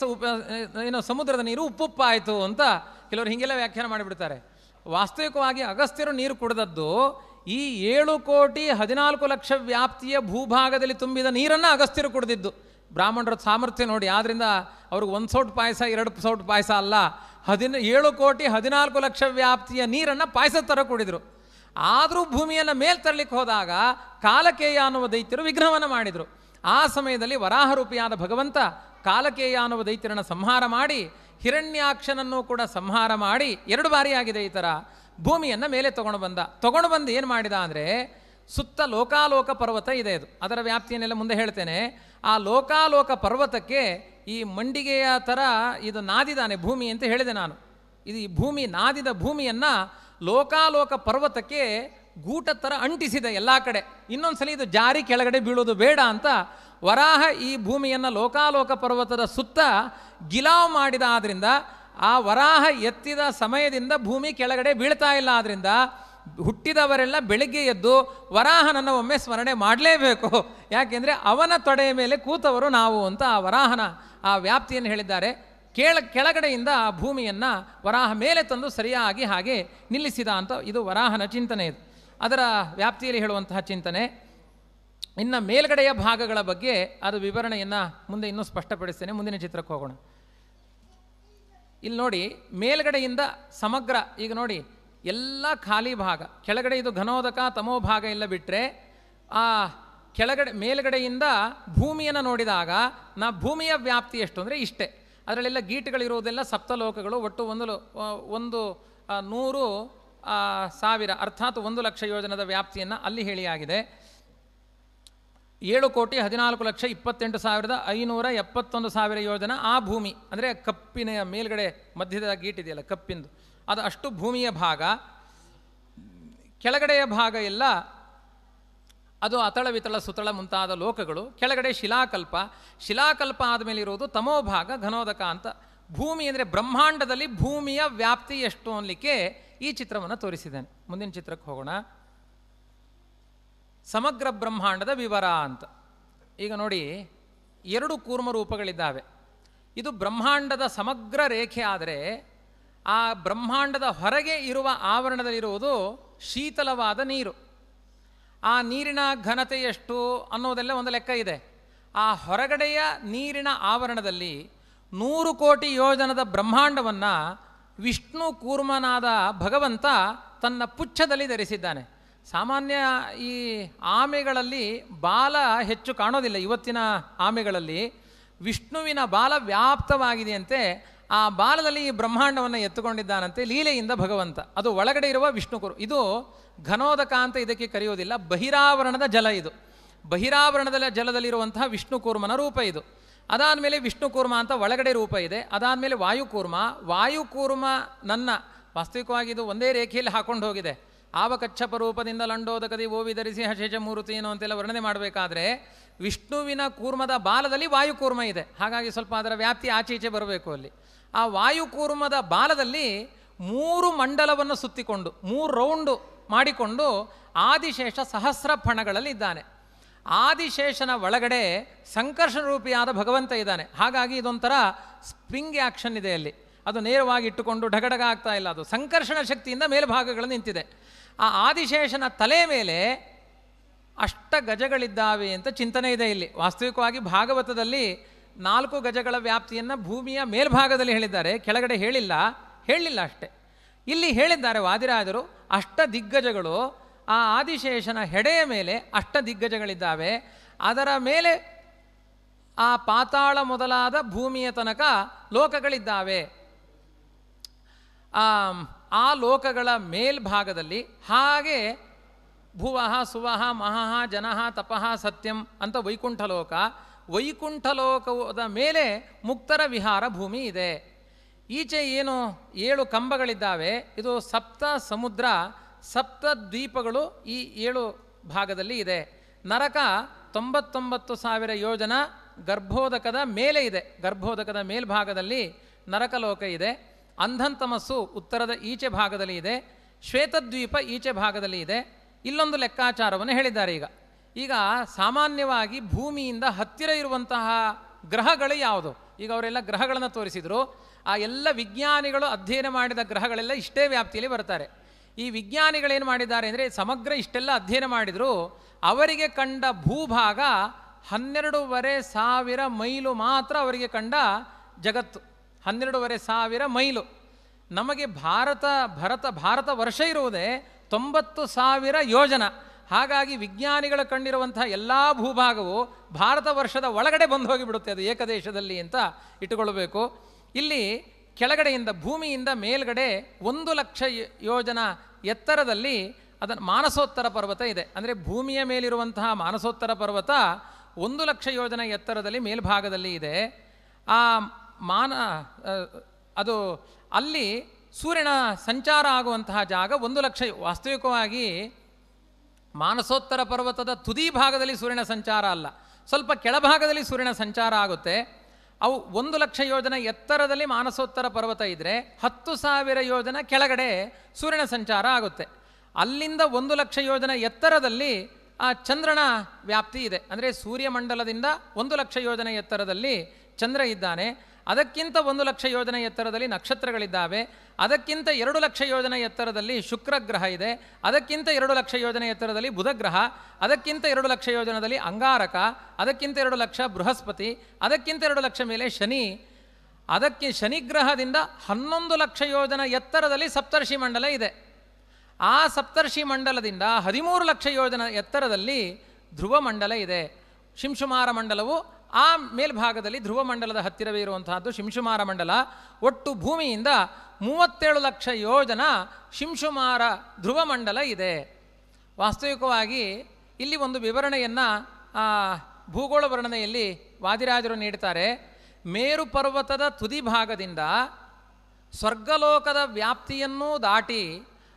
ಸಮುದ್ರದ ನೀರು ಉಪ್ಪುಪ್ಪಾಯಿತು ಅಂತ ಕೆಲವರು ಹೀಗೆಲ್ಲ ವ್ಯಾಖ್ಯಾನ ಮಾಡಿಬಿಡ್ತಾರೆ. ವಾಸ್ತವಿಕವಾಗಿ ಅಗಸ್ತ್ಯರು ನೀರು ಕುಡಿದದ್ದು ಈ 7 ಕೋಟಿ 14 ಲಕ್ಷ ವ್ಯಾಪ್ತಿಯ ಭೂಭಾಗದಲ್ಲಿ ತುಂಬಿದ ನೀರನ್ನು ಅಗಸ್ತ್ಯರು ಕುಡಿದಿದ್ದು. ಬ್ರಾಹ್ಮಣರ ಸಾಮರ್ಥ್ಯ ನೋಡಿ. ಆದ್ದರಿಂದ ಅವ್ರಿಗೆ 1 ಸೌಟ್ ಪಾಯಸ 2 ಸೌಟ್ ಪಾಯಸ ಅಲ್ಲ, 7 ಕೋಟಿ 14 ಲಕ್ಷ ವ್ಯಾಪ್ತಿಯ ನೀರನ್ನು ಪಾಯಸದ ಥರ ಕುಡಿದರು. ಆದರೂ ಭೂಮಿಯನ್ನು ಮೇಲ್ ತರಲಿಕ್ಕೆ ಹೋದಾಗ ಕಾಲಕೇಯ ಅನ್ನುವ ದೈತ್ಯರು ವಿಘ್ನವನ್ನು ಮಾಡಿದರು. ಆ ಸಮಯದಲ್ಲಿ ವರಾಹರೂಪಿಯಾದ ಭಗವಂತ ಕಾಲಕೇಯ ಅನ್ನುವ ದೈತ್ಯರನ್ನು ಸಂಹಾರ ಮಾಡಿ ಹಿರಣ್ಯಾಕ್ಷನನ್ನು ಕೂಡ ಸಂಹಾರ ಮಾಡಿ 2 ಬಾರಿ ಆಗಿದೆ ಈ ಥರ. ಭೂಮಿಯನ್ನು ಮೇಲೆ ತಗೊಂಡು ಬಂದು ಏನು ಮಾಡಿದ ಅಂದರೆ, ಸುತ್ತ ಲೋಕಾಲೋಕ ಪರ್ವತ ಇದೆ. ಅದರ ವ್ಯಾಪ್ತಿಯನ್ನೆಲ್ಲ ಮುಂದೆ ಹೇಳ್ತೇನೆ. ಆ ಲೋಕಾಲೋಕ ಪರ್ವತಕ್ಕೆ ಈ ಮಂಡಿಗೆಯ ಥರ ಇದು ನಾದಿದಾನೆ ಭೂಮಿ ಅಂತ ಹೇಳಿದೆ ನಾನು. ಇದು ಈ ಭೂಮಿ ನಾದಿದ ಭೂಮಿಯನ್ನು ಲೋಕಾಲೋಕ ಪರ್ವತಕ್ಕೆ ಗೂಟ ಥರ ಅಂಟಿಸಿದೆ ಎಲ್ಲ ಕಡೆ. ಇನ್ನೊಂದು ಸಲ ಇದು ಜಾರಿ ಕೆಳಗಡೆ ಬೀಳೋದು ಬೇಡ ಅಂತ ವರಾಹ ಈ ಭೂಮಿಯನ್ನು ಲೋಕಾಲೋಕ ಪರ್ವತದ ಸುತ್ತ ಗಿಲಾವ್ ಮಾಡಿದ. ಆದ್ದರಿಂದ ಆ ವರಾಹ ಎತ್ತಿದ ಸಮಯದಿಂದ ಭೂಮಿ ಕೆಳಗಡೆ ಬೀಳ್ತಾ ಇಲ್ಲ. ಆದ್ದರಿಂದ ಹುಟ್ಟಿದವರೆಲ್ಲ ಬೆಳಿಗ್ಗೆ ಎದ್ದು ವರಾಹನನ್ನು ಒಮ್ಮೆ ಸ್ಮರಣೆ ಮಾಡಲೇಬೇಕು. ಯಾಕೆಂದರೆ ಅವನ ತೊಡೆಯ ಮೇಲೆ ಕೂತವರು ನಾವು ಅಂತ ಆ ವರಾಹನ ಆ ವ್ಯಾಪ್ತಿಯನ್ನು ಹೇಳಿದ್ದಾರೆ. ಕೆಳಗಡೆಯಿಂದ ಆ ಭೂಮಿಯನ್ನು ವರಾಹ ಮೇಲೆ ತಂದು ಸರಿಯಾಗಿ ಹಾಗೆ ನಿಲ್ಲಿಸಿದ ಅಂತ ಇದು ವರಾಹನ ಚಿಂತನೆ. ಇದು ಅದರ ವ್ಯಾಪ್ತಿಯಲ್ಲಿ ಹೇಳುವಂತಹ ಚಿಂತನೆ. ಇನ್ನು ಮೇಲ್ಗಡೆಯ ಭಾಗಗಳ ಬಗ್ಗೆ ಅದು ವಿವರಣೆಯನ್ನು ಮುಂದೆ ಇನ್ನೂ ಸ್ಪಷ್ಟಪಡಿಸ್ತೇನೆ. ಮುಂದಿನ ಚಿತ್ರಕ್ಕೆ ಹೋಗೋಣ. ಇಲ್ಲಿ ನೋಡಿ, ಮೇಲ್ಗಡೆಯಿಂದ ಸಮಗ್ರ ಈಗ ನೋಡಿ ಎಲ್ಲ ಖಾಲಿ ಭಾಗ. ಕೆಳಗಡೆ ಇದು ಘನೋದಕ ತಮೋಭಾಗ ಎಲ್ಲ ಬಿಟ್ಟರೆ ಆ ಮೇಲ್ಗಡೆಯಿಂದ ಭೂಮಿಯನ್ನು ನೋಡಿದಾಗ ಭೂಮಿಯ ವ್ಯಾಪ್ತಿ ಎಷ್ಟು ಅಂದರೆ ಇಷ್ಟೇ. ಅದರಲ್ಲೆಲ್ಲ ಗೀಟುಗಳಿರುವುದೆಲ್ಲ ಸಪ್ತಲೋಕಗಳು. ಒಟ್ಟು 100,000 ಅರ್ಥಾತ್ 1,00,000 ಯೋಜನದ ವ್ಯಾಪ್ತಿಯನ್ನು ಅಲ್ಲಿ ಹೇಳಿಯಾಗಿದೆ. 7,14,28,571 ಯೋಜನ ಆ ಭೂಮಿ ಅಂದರೆ ಕಪ್ಪಿನ ಮೇಲ್ಗಡೆ ಮಧ್ಯದ ಗೀಟಿದೆಯಲ್ಲ ಕಪ್ಪಿಂದು, ಅದು ಅಷ್ಟು ಭೂಮಿಯ ಭಾಗ. ಕೆಳಗಡೆಯ ಭಾಗ ಎಲ್ಲ ಅದು ಅತಳ ವಿತಳ ಸುತಳ ಮುಂತಾದ ಲೋಕಗಳು. ಕೆಳಗಡೆ ಶಿಲಾಕಲ್ಪ ಆದಮೇಲೆ ಇರುವುದು ತಮೋಭಾಗ ಘನೋದಕ ಅಂತ. ಭೂಮಿ ಅಂದರೆ ಬ್ರಹ್ಮಾಂಡದಲ್ಲಿ ಭೂಮಿಯ ವ್ಯಾಪ್ತಿ ಎಷ್ಟು ಅನ್ನಲಿಕ್ಕೆ ಈ ಚಿತ್ರವನ್ನು ತೋರಿಸಿದ್ದೇನೆ. ಮುಂದಿನ ಚಿತ್ರಕ್ಕೆ ಹೋಗೋಣ. ಸಮಗ್ರ ಬ್ರಹ್ಮಾಂಡದ ವಿವರ ಅಂತ. ಈಗ ನೋಡಿ, 2 ಕೂರ್ಮ ರೂಪಗಳಿದ್ದಾವೆ. ಇದು ಬ್ರಹ್ಮಾಂಡದ ಸಮಗ್ರ ರೇಖೆ ಆದರೆ ಆ ಬ್ರಹ್ಮಾಂಡದ ಹೊರಗೆ ಇರುವ ಆವರಣದಲ್ಲಿರುವುದು ಶೀತಲವಾದ ನೀರು. ಆ ನೀರಿನ ಘನತೆ ಎಷ್ಟು ಅನ್ನೋದೆಲ್ಲ ಒಂದು ಲೆಕ್ಕ ಇದೆ. ಆ ಹೊರಗಡೆಯ ನೀರಿನ ಆವರಣದಲ್ಲಿ 100 ಕೋಟಿ ಯೋಜನದ ಬ್ರಹ್ಮಾಂಡವನ್ನು ವಿಷ್ಣು ಕೂರ್ಮನಾದ ಭಗವಂತ ತನ್ನ ಪುಚ್ಛದಲ್ಲಿ ಧರಿಸಿದ್ದಾನೆ. ಸಾಮಾನ್ಯ ಈ ಆಮೆಗಳಲ್ಲಿ ಬಾಲ ಹೆಚ್ಚು ಕಾಣೋದಿಲ್ಲ. ಇವತ್ತಿನ ಆಮೆಗಳಲ್ಲಿ ವಿಷ್ಣುವಿನ ಬಾಲ ವ್ಯಾಪ್ತವಾಗಿದೆಯಂತೆ. ಆ ಬಾಲದಲ್ಲಿ ಈ ಬ್ರಹ್ಮಾಂಡವನ್ನು ಎತ್ತುಕೊಂಡಿದ್ದಾನಂತೆ ಲೀಲೆಯಿಂದ ಭಗವಂತ. ಅದು ಒಳಗಡೆ ಇರುವ ವಿಷ್ಣು ಕೂರ್ಮ. ಇದು ಘನೋದಕ ಅಂತ ಇದಕ್ಕೆ ಕರೆಯೋದಿಲ್ಲ, ಬಹಿರಾವರಣದ ಜಲ. ಇದು ಬಹಿರಾವರಣದ ಜಲದಲ್ಲಿರುವಂತಹ ವಿಷ್ಣು ಕೂರ್ಮನ ರೂಪ ಇದು. ಅದಾದಮೇಲೆ ವಿಷ್ಣು ಕೂರ್ಮ ಅಂತ ಒಳಗಡೆ ರೂಪ ಇದೆ. ಅದಾದಮೇಲೆ ವಾಯುಕೂರ್ಮ ನನ್ನ ವಾಸ್ತವಿಕವಾಗಿ ಇದು ಒಂದೇ ರೇಖೆಯಲ್ಲಿ ಹಾಕೊಂಡು ಹೋಗಿದೆ. ಆವಕಚ್ಚಪ ರೂಪದಿಂದ ಲಂಡೋದಕದಿ ಓವಿ ಧರಿಸಿ ಹಶೇಷ ಮೂರುತಿ ಏನೋ ಅಂತೆಲ್ಲ ವರ್ಣನೆ ಮಾಡಬೇಕಾದ್ರೆ ವಿಷ್ಣುವಿನ ಕೂರ್ಮದ ಬಾಲದಲ್ಲಿ ವಾಯುಕೂರ್ಮ ಇದೆ. ಹಾಗಾಗಿ ಸ್ವಲ್ಪ ಅದರ ವ್ಯಾಪ್ತಿ ಆಚೆ ಬರಬೇಕು ಅಲ್ಲಿ. ಆ ವಾಯುಕೂರ್ಮದ ಬಾಲದಲ್ಲಿ 3 ಮಂಡಲವನ್ನು ಸುತ್ತಿಕೊಂಡು 3 ರೌಂಡು ಮಾಡಿಕೊಂಡು ಆದಿಶೇಷ ಸಹಸ್ರ ಫಣಗಳಲ್ಲಿ ಇದ್ದಾನೆ. ಆದಿಶೇಷನ ಒಳಗಡೆ ಸಂಕರ್ಷಣ ರೂಪಿಯಾದ ಭಗವಂತ ಇದ್ದಾನೆ. ಹಾಗಾಗಿ ಇದೊಂಥರ ಸ್ಪ್ರಿಂಗ್ ಆ್ಯಕ್ಷನ್ ಇದೆ ಅಲ್ಲಿ. ಅದು ನೇರವಾಗಿ ಇಟ್ಟುಕೊಂಡು ಢಗಢಗ ಆಗ್ತಾ ಇಲ್ಲ, ಅದು ಸಂಕರ್ಷಣ ಶಕ್ತಿಯಿಂದ ಮೇಲ್ಭಾಗಗಳು ನಿಂತಿದೆ. ಆ ಆದಿಶೇಷನ ತಲೆ ಮೇಲೆ ಗಜಗಳಿದ್ದಾವೆ ಅಂತ ಚಿಂತನೆ ಇದೆ ಇಲ್ಲಿ. ವಾಸ್ತವಿಕವಾಗಿ ಭಾಗವತದಲ್ಲಿ 4 ಗಜಗಳ ವ್ಯಾಪ್ತಿಯನ್ನು ಭೂಮಿಯ ಮೇಲ್ಭಾಗದಲ್ಲಿ ಹೇಳಿದ್ದಾರೆ, ಕೆಳಗಡೆ ಹೇಳಿಲ್ಲ ಅಷ್ಟೇ. ಇಲ್ಲಿ ಹೇಳಿದ್ದಾರೆ ವಾದಿರಾಜರು ದಿಗ್ಗಜಗಳು. ಆ ಆದಿಶೇಷನ ಹೆಡೆಯ ಮೇಲೆ ದಿಗ್ಗಜಗಳಿದ್ದಾವೆ. ಅದರ ಮೇಲೆ ಆ ಪಾತಾಳ ಮೊದಲಾದ ಭೂಮಿಯ ತನಕ ಲೋಕಗಳಿದ್ದಾವೆ. ಆ ಲೋಕಗಳ ಮೇಲ್ಭಾಗದಲ್ಲಿ ಹಾಗೆ ಭುವಃ ಸುವಃ ಮಹಃ ಜನಃ ತಪಃ ಸತ್ಯಂ ಅಂತ ವೈಕುಂಠಲೋಕದ ಮೇಲೆ ಮುಕ್ತರ ವಿಹಾರ ಭೂಮಿ ಇದೆ. ಈಚೆ ಏನು 7 ಕಂಬಗಳಿದ್ದಾವೆ. ಇದು 7 ಸಮುದ್ರ 7 ದ್ವೀಪಗಳು ಈ 7 ಭಾಗದಲ್ಲಿ ಇದೆ. ನರಕ 99,000 ಯೋಜನ ಗರ್ಭೋದಕದ ಮೇಲೆ ಇದೆ. ಗರ್ಭೋದಕದ ಮೇಲ್ಭಾಗದಲ್ಲಿ ನರಕಲೋಕ ಇದೆ. ಅಂಧಂತಮಸ್ಸು ಉತ್ತರದ ಈಚೆ ಭಾಗದಲ್ಲಿ ಇದೆ. ಶ್ವೇತದ್ವೀಪ ಈಚೆ ಭಾಗದಲ್ಲಿ ಇದೆ. ಇಲ್ಲೊಂದು ಲೆಕ್ಕಾಚಾರವನ್ನು ಹೇಳಿದ್ದಾರೆ. ಈಗ ಸಾಮಾನ್ಯವಾಗಿ ಭೂಮಿಯಿಂದ ಹತ್ತಿರ ಇರುವಂತಹ ಗ್ರಹಗಳು ಯಾವುದು? ಈಗ ಅವರೆಲ್ಲ ಗ್ರಹಗಳನ್ನು ತೋರಿಸಿದರು. ಆ ಎಲ್ಲ ವಿಜ್ಞಾನಿಗಳು ಅಧ್ಯಯನ ಮಾಡಿದ ಗ್ರಹಗಳೆಲ್ಲ ಇಷ್ಟೇ ವ್ಯಾಪ್ತಿಯಲ್ಲಿ ಬರ್ತಾರೆ. ಈ ವಿಜ್ಞಾನಿಗಳೇನು ಮಾಡಿದ್ದಾರೆ ಅಂದರೆ ಸಮಗ್ರ ಇಷ್ಟೆಲ್ಲ ಅಧ್ಯಯನ ಮಾಡಿದರು. ಅವರಿಗೆ ಕಂಡ ಭೂಭಾಗ 12,500 ಮೈಲು ಮಾತ್ರ ಅವರಿಗೆ ಕಂಡ ಜಗತ್ತು. 12,500 ಮೈಲು. ನಮಗೆ ಭಾರತ ವರ್ಷ ಇರುವುದೇ 90,000 ಯೋಜನ. ಹಾಗಾಗಿ ವಿಜ್ಞಾನಿಗಳು ಕಂಡಿರುವಂತಹ ಎಲ್ಲ ಭೂಭಾಗವು ಭಾರತ ವರ್ಷದ ಒಳಗಡೆ ಬಂದು ಹೋಗಿಬಿಡುತ್ತೆ, ಅದು ಏಕದೇಶದಲ್ಲಿ ಅಂತ ಇಟ್ಟುಕೊಳ್ಳಬೇಕು. ಇಲ್ಲಿ ಕೆಳಗಡೆಯಿಂದ ಭೂಮಿಯಿಂದ ಮೇಲ್ಗಡೆ 1,00,000 ಯೋಜನ ಎತ್ತರದಲ್ಲಿ ಅದನ್ನು ಮಾನಸೋತ್ತರ ಪರ್ವತ ಇದೆ. ಅಂದರೆ ಭೂಮಿಯ ಮೇಲಿರುವಂತಹ ಮಾನಸೋತ್ತರ ಪರ್ವತ 1,00,000 ಯೋಜನ ಎತ್ತರದಲ್ಲಿ ಮೇಲ್ಭಾಗದಲ್ಲಿ ಇದೆ. ಅದು ಅಲ್ಲಿ ಸೂರ್ಯನ ಸಂಚಾರ ಆಗುವಂತಹ ಜಾಗ 1,00,000. ವಾಸ್ತವಿಕವಾಗಿ ಮಾನಸೋತ್ತರ ಪರ್ವತದ ತುದಿ ಭಾಗದಲ್ಲಿ ಸೂರ್ಯನ ಸಂಚಾರ ಅಲ್ಲ, ಸ್ವಲ್ಪ ಕೆಳಭಾಗದಲ್ಲಿ ಸೂರ್ಯನ ಸಂಚಾರ ಆಗುತ್ತೆ. ಅವು 1,00,000 ಯೋಜನ ಎತ್ತರದಲ್ಲಿ ಮಾನಸೋತ್ತರ ಪರ್ವತ ಇದ್ದರೆ 10,000 ಯೋಜನ ಕೆಳಗಡೆ ಸೂರ್ಯನ ಸಂಚಾರ ಆಗುತ್ತೆ. ಅಲ್ಲಿಂದ 1,00,000 ಯೋಜನ ಎತ್ತರದಲ್ಲಿ ಆ ಚಂದ್ರನ ವ್ಯಾಪ್ತಿ ಇದೆ. ಅಂದರೆ ಸೂರ್ಯಮಂಡಲದಿಂದ 1,00,000 ಯೋಜನ ಎತ್ತರದಲ್ಲಿ ಚಂದ್ರ ಇದ್ದಾನೆ. ಅದಕ್ಕಿಂತ 1,00,000 ಯೋಜನ ಎತ್ತರದಲ್ಲಿ ನಕ್ಷತ್ರಗಳಿದ್ದಾವೆ. ಅದಕ್ಕಿಂತ 2,00,000 ಯೋಜನ ಎತ್ತರದಲ್ಲಿ ಶುಕ್ರ ಗ್ರಹ ಇದೆ. ಅದಕ್ಕಿಂತ 2,00,000 ಯೋಜನ ಎತ್ತರದಲ್ಲಿ ಬುಧ ಗ್ರಹ. ಅದಕ್ಕಿಂತ 2,00,000 ಯೋಜನದಲ್ಲಿ ಅಂಗಾರಕ. ಅದಕ್ಕಿಂತ 2,00,000 ಬೃಹಸ್ಪತಿ. ಅದಕ್ಕಿಂತ 2,00,000 ಮೇಲೆ ಶನಿ. ಅದಕ್ಕೆ ಶನಿಗ್ರಹದಿಂದ 11,00,000 ಯೋಜನ ಎತ್ತರದಲ್ಲಿ ಸಪ್ತರ್ಷಿ ಮಂಡಲ ಇದೆ. ಆ ಸಪ್ತರ್ಷಿ ಮಂಡಲದಿಂದ 13,00,000 ಯೋಜನ ಎತ್ತರದಲ್ಲಿ ಧ್ರುವ ಮಂಡಲ ಇದೆ. ಶಿಂಶುಮಾರ ಮಂಡಲವು ಆ ಮೇಲ್ಭಾಗದಲ್ಲಿ ಧ್ರುವ ಮಂಡಲದ ಹತ್ತಿರವೇ ಇರುವಂತಹದ್ದು ಶಿಂಶುಮಾರ ಮಂಡಲ. ಒಟ್ಟು ಭೂಮಿಯಿಂದ 37 ಲಕ್ಷ ಯೋಜನ ಶಿಂಶುಮಾರ ಧ್ರುವ ಮಂಡಲ ಇದೆ. ವಾಸ್ತವಿಕವಾಗಿ ಇಲ್ಲಿ ಒಂದು ವಿವರಣೆಯನ್ನು ಭೂಗೋಳ ವರ್ಣನೆಯಲ್ಲಿ ವಾದಿರಾಜರು ನೀಡ್ತಾರೆ. ಮೇರು ಪರ್ವತದ ತುದಿ ಭಾಗದಿಂದ ಸ್ವರ್ಗಲೋಕದ ವ್ಯಾಪ್ತಿಯನ್ನೂ ದಾಟಿ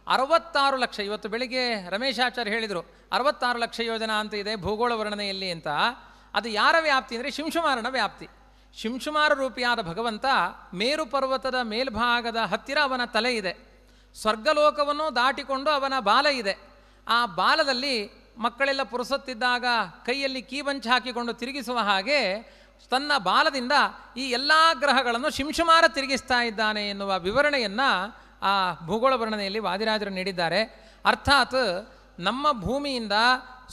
66 ಲಕ್ಷ, ಇವತ್ತು ಬೆಳಿಗ್ಗೆ ರಮೇಶಾಚಾರ್ಯ ಹೇಳಿದರು 66 ಲಕ್ಷ ಯೋಜನ ಅಂತ ಇದೆ ಭೂಗೋಳ ವರ್ಣನೆಯಲ್ಲಿ ಅಂತ. ಅದು ಯಾರ ವ್ಯಾಪ್ತಿ ಅಂದರೆ ಶಿಂಶುಮಾರನ ವ್ಯಾಪ್ತಿ. ಶಿಂಶುಮಾರ ರೂಪಿಯಾದ ಭಗವಂತ ಮೇರು ಪರ್ವತದ ಮೇಲ್ಭಾಗದ ಹತ್ತಿರ ಅವನ ತಲೆ ಇದೆ. ಸ್ವರ್ಗಲೋಕವನ್ನು ದಾಟಿಕೊಂಡು ಅವನ ಬಾಲ ಇದೆ. ಆ ಬಾಲದಲ್ಲಿ ಮಕ್ಕಳೆಲ್ಲ ಪುರುಸೊತ್ತಿದ್ದಾಗ ಕೈಯಲ್ಲಿ ಕೀಬಂಚ್ ಹಾಕಿಕೊಂಡು ತಿರುಗಿಸುವ ಹಾಗೆ ತನ್ನ ಬಾಲದಿಂದ ಈ ಎಲ್ಲ ಗ್ರಹಗಳನ್ನು ಶಿಂಶುಮಾರ ತಿರುಗಿಸ್ತಾ ಇದ್ದಾನೆ ಎನ್ನುವ ವಿವರಣೆಯನ್ನು ಆ ಭೂಗೋಳ ವರ್ಣನೆಯಲ್ಲಿ ವಾದಿರಾಜರು ನೀಡಿದ್ದಾರೆ. ಅರ್ಥಾತ್ ನಮ್ಮ ಭೂಮಿಯಿಂದ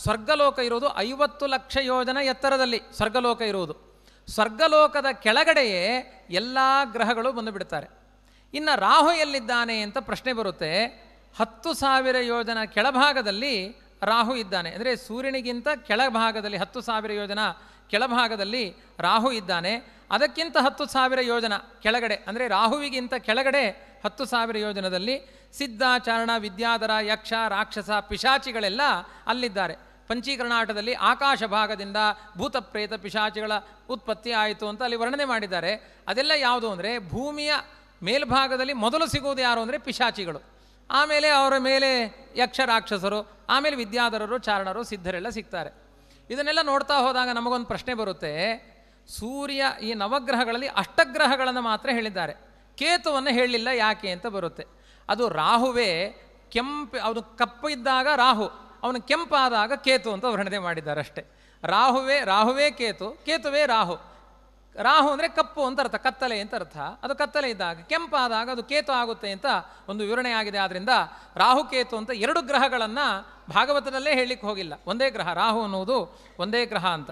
ಸ್ವರ್ಗಲೋಕ ಇರುವುದು 50 ಲಕ್ಷ ಯೋಜನ ಎತ್ತರದಲ್ಲಿ ಸ್ವರ್ಗಲೋಕ ಇರುವುದು. ಸ್ವರ್ಗಲೋಕದ ಕೆಳಗಡೆಯೇ ಎಲ್ಲ ಗ್ರಹಗಳು ಬಂದು ಬಿಡ್ತಾರೆ. ಇನ್ನು ರಾಹು ಎಲ್ಲಿದ್ದಾನೆ ಅಂತ ಪ್ರಶ್ನೆ ಬರುತ್ತೆ. 10,000 ಯೋಜನ ಕೆಳಭಾಗದಲ್ಲಿ ರಾಹು ಇದ್ದಾನೆ. ಅಂದರೆ ಸೂರ್ಯನಿಗಿಂತ ಕೆಳಭಾಗದಲ್ಲಿ 10,000 ಯೋಜನ ಕೆಳಭಾಗದಲ್ಲಿ ರಾಹು ಇದ್ದಾನೆ. ಅದಕ್ಕಿಂತ 10,000 ಯೋಜನ ಕೆಳಗಡೆ ಅಂದರೆ ರಾಹುವಿಗಿಂತ ಕೆಳಗಡೆ 10,000 ಯೋಜನದಲ್ಲಿ ಸಿದ್ಧ, ಚಾರಣ, ವಿದ್ಯಾಧರ, ಯಕ್ಷ, ರಾಕ್ಷಸ, ಪಿಶಾಚಿಗಳೆಲ್ಲ ಅಲ್ಲಿದ್ದಾರೆ. ಪಂಚೀಕರಣಾಟದಲ್ಲಿ ಆಕಾಶ ಭಾಗದಿಂದ ಭೂತ ಪ್ರೇತ ಪಿಶಾಚಿಗಳ ಉತ್ಪತ್ತಿ ಆಯಿತು ಅಂತ ಅಲ್ಲಿ ವರ್ಣನೆ ಮಾಡಿದ್ದಾರೆ. ಅದೆಲ್ಲ ಯಾವುದು ಅಂದರೆ ಭೂಮಿಯ ಮೇಲ್ಭಾಗದಲ್ಲಿ ಮೊದಲು ಸಿಗುವುದು ಯಾರು ಅಂದರೆ ಪಿಶಾಚಿಗಳು, ಆಮೇಲೆ ಅವರ ಮೇಲೆ ಯಕ್ಷ ರಾಕ್ಷಸರು, ಆಮೇಲೆ ವಿದ್ಯಾಧರರು, ಚಾರಣರು, ಸಿದ್ಧರೆಲ್ಲ ಸಿಗ್ತಾರೆ. ಇದನ್ನೆಲ್ಲ ನೋಡ್ತಾ ಹೋದಾಗ ನಮಗೊಂದು ಪ್ರಶ್ನೆ ಬರುತ್ತೆ. ಸೂರ್ಯ ಈ ನವಗ್ರಹಗಳಲ್ಲಿ ಅಷ್ಟಗ್ರಹಗಳನ್ನು ಮಾತ್ರ ಹೇಳಿದ್ದಾರೆ, ಕೇತುವನ್ನು ಹೇಳಲಿಲ್ಲ ಯಾಕೆ ಅಂತ ಬರುತ್ತೆ. ಅದು ರಾಹುವೇ ಅವನು ಕಪ್ಪಿದ್ದಾಗ ರಾಹು, ಅವನು ಕೆಂಪಾದಾಗ ಕೇತು ಅಂತ ವರ್ಣನೆ ಮಾಡಿದ್ದಾರೆ ಅಷ್ಟೇ. ರಾಹುವೇ ಕೇತು, ಕೇತುವೇ ರಾಹು. ರಾಹು ಅಂದರೆ ಕಪ್ಪು ಅಂತ ಅರ್ಥ, ಕತ್ತಲೆ ಅಂತ ಅರ್ಥ. ಅದು ಕತ್ತಲೆ ಇದ್ದಾಗ ಕೆಂಪಾದಾಗ ಅದು ಕೇತು ಆಗುತ್ತೆ ಅಂತ ಒಂದು ವಿವರಣೆ ಆಗಿದೆ. ಆದ್ದರಿಂದ ರಾಹುಕೇತು ಅಂತ 2 ಗ್ರಹಗಳನ್ನು ಭಾಗವತದಲ್ಲೇ ಹೇಳಲಿಕ್ಕೆ ಹೋಗಿಲ್ಲ, ಒಂದೇ ಗ್ರಹ ರಾಹು ಅನ್ನುವುದು ಒಂದೇ ಗ್ರಹ ಅಂತ.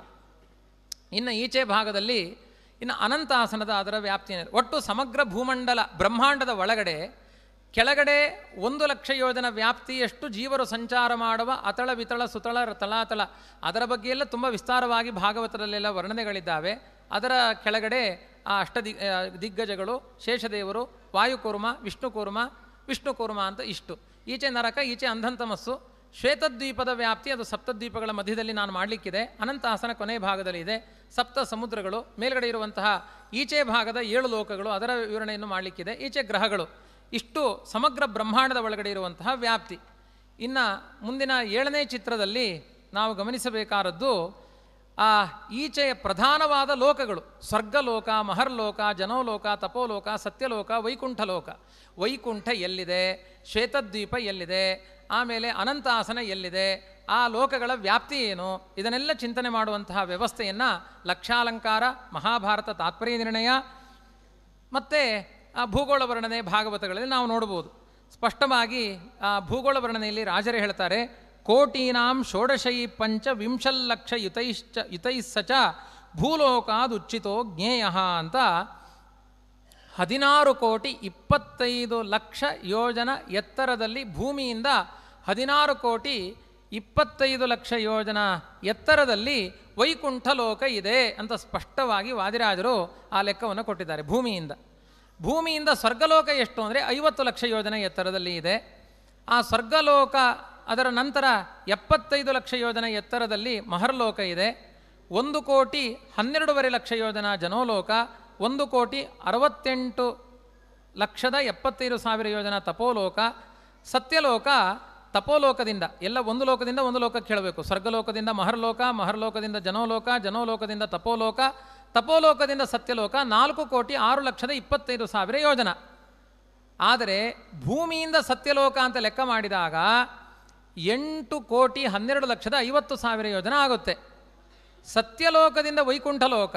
ಇನ್ನು ಈಚೆ ಭಾಗದಲ್ಲಿ ಇನ್ನು ಅನಂತಾಸನದ ಅದರ ವ್ಯಾಪ್ತಿ ಒಟ್ಟು ಸಮಗ್ರ ಭೂಮಂಡಲ ಬ್ರಹ್ಮಾಂಡದ ಒಳಗಡೆ ಕೆಳಗಡೆ 1 ಲಕ್ಷ ಯೋಜನ ವ್ಯಾಪ್ತಿಯಷ್ಟು ಜೀವರು ಸಂಚಾರ ಮಾಡುವ ಅತಳ ವಿತಳ ಸುತಳ ತಲಾತಳ ಅದರ ಬಗ್ಗೆ ಎಲ್ಲ ತುಂಬ ವಿಸ್ತಾರವಾಗಿ ಭಾಗವತದಲ್ಲೆಲ್ಲ ವರ್ಣನೆಗಳಿದ್ದಾವೆ. ಅದರ ಕೆಳಗಡೆ ಆ ದಿಗ್ಗಜಗಳು, ಶೇಷದೇವರು, ವಾಯುಕೂರ್ಮ, ವಿಷ್ಣುಕೂರ್ಮ ಅಂತ ಇಷ್ಟು. ಈಚೆ ನರಕ, ಈಚೆ ಅಂಧಂತಮಸ್ಸು. ಶ್ವೇತದ್ವೀಪದ ವ್ಯಾಪ್ತಿ ಅದು ಸಪ್ತದ್ವೀಪಗಳ ಮಧ್ಯದಲ್ಲಿ ನಾನು ಮಾಡಲಿಕ್ಕಿದೆ. ಅನಂತಾಸನ ಕೊನೆ ಭಾಗದಲ್ಲಿ ಇದೆ. 7 ಸಮುದ್ರಗಳು, ಮೇಲ್ಗಡೆ ಇರುವಂತಹ ಈಚೆ ಭಾಗದ 7 ಲೋಕಗಳು, ಅದರ ವಿವರಣೆಯನ್ನು ಮಾಡಲಿಕ್ಕಿದೆ. ಈಚೆ ಗ್ರಹಗಳು, ಇಷ್ಟು ಸಮಗ್ರ ಬ್ರಹ್ಮಾಂಡದ ಒಳಗಡೆ ಇರುವಂತಹ ವ್ಯಾಪ್ತಿ. ಇನ್ನು ಮುಂದಿನ 7ನೇ ಚಿತ್ರದಲ್ಲಿ ನಾವು ಗಮನಿಸಬೇಕಾದದ್ದು ಆ ಈಚೆಯ ಪ್ರಧಾನವಾದ ಲೋಕಗಳು. ಸ್ವರ್ಗಲೋಕ, ಮಹರ್ಲೋಕ, ಜನೋಲೋಕ, ತಪೋಲೋಕ, ಸತ್ಯಲೋಕ, ವೈಕುಂಠಲೋಕ. ವೈಕುಂಠ ಎಲ್ಲಿದೆ, ಶ್ವೇತದ್ವೀಪ ಎಲ್ಲಿದೆ, ಆಮೇಲೆ ಅನಂತಾಸನ ಎಲ್ಲಿದೆ, ಆ ಲೋಕಗಳ ವ್ಯಾಪ್ತಿ ಏನು, ಇದನ್ನೆಲ್ಲ ಚಿಂತನೆ ಮಾಡುವಂತಹ ವ್ಯವಸ್ಥೆಯನ್ನು ಲಕ್ಷಾಲಂಕಾರ, ಮಹಾಭಾರತ ತಾತ್ಪರ್ಯ ನಿರ್ಣಯ ಮತ್ತು ಭೂಗೋಳ ವರ್ಣನೆ ಭಾಗವತಗಳಲ್ಲಿ ನಾವು ನೋಡ್ಬೋದು. ಸ್ಪಷ್ಟವಾಗಿ ಆ ಭೂಗೋಳ ವರ್ಣನೆಯಲ್ಲಿ ರಾಜರೇ ಹೇಳ್ತಾರೆ, ಕೋಟೀನಾಂ ಷೋಡಶೈ ಪಂಚ ವಿಂಶಲ್ಲಕ್ಷ ಯುತೈಸ್ಸಚ ಭೂಲೋಕಾದುಚ್ಚಿತೋ ಜ್ಞೇಯ ಅಂತ 16 ಕೋಟಿ 25 ಲಕ್ಷ ಯೋಜನ ಎತ್ತರದಲ್ಲಿ ಭೂಮಿಯಿಂದ 16 ಕೋಟಿ 25 ಲಕ್ಷ ಯೋಜನ ಎತ್ತರದಲ್ಲಿ ವೈಕುಂಠ ಲೋಕ ಇದೆ ಅಂತ ಸ್ಪಷ್ಟವಾಗಿ ವಾದಿರಾಜರು ಆ ಲೆಕ್ಕವನ್ನು ಕೊಟ್ಟಿದ್ದಾರೆ. ಭೂಮಿಯಿಂದ ಸ್ವರ್ಗಲೋಕ ಎಷ್ಟು ಅಂದರೆ 50 ಲಕ್ಷ ಯೋಜನ ಎತ್ತರದಲ್ಲಿ ಇದೆ. ಆ ಸ್ವರ್ಗಲೋಕ ಅದರ ನಂತರ 75 ಲಕ್ಷ ಯೋಜನ ಎತ್ತರದಲ್ಲಿ ಮಹರ್ಲೋಕ ಇದೆ. 1 ಕೋಟಿ 12.5 ಲಕ್ಷ ಯೋಜನ ಜನೋಲೋಕ, 1 ಕೋಟಿ 68 ಲಕ್ಷದ 75,000 ಯೋಜನ ತಪೋಲೋಕ. ಸತ್ಯಲೋಕ ತಪೋಲೋಕದಿಂದ ಎಲ್ಲ ಒಂದು ಲೋಕದಿಂದ ಒಂದು ಲೋಕಕ್ಕೆ ಹೇಳಬೇಕು. ಸ್ವರ್ಗಲೋಕದಿಂದ ಮಹರ್ಲೋಕ, ಮಹರ್ಲೋಕದಿಂದ ಜನೋಲೋಕ, ಜನೋಲೋಕದಿಂದ ತಪೋಲೋಕ, ತಪೋಲೋಕದಿಂದ ಸತ್ಯಲೋಕ 4 ಕೋಟಿ 6 ಲಕ್ಷದ 25,000 ಯೋಜನ. ಆದರೆ ಭೂಮಿಯಿಂದ ಸತ್ಯಲೋಕ ಅಂತ ಲೆಕ್ಕ ಮಾಡಿದಾಗ 8 ಕೋಟಿ 12 ಲಕ್ಷದ 50,000 ಯೋಜನ ಆಗುತ್ತೆ. ಸತ್ಯಲೋಕದಿಂದ ವೈಕುಂಠಲೋಕ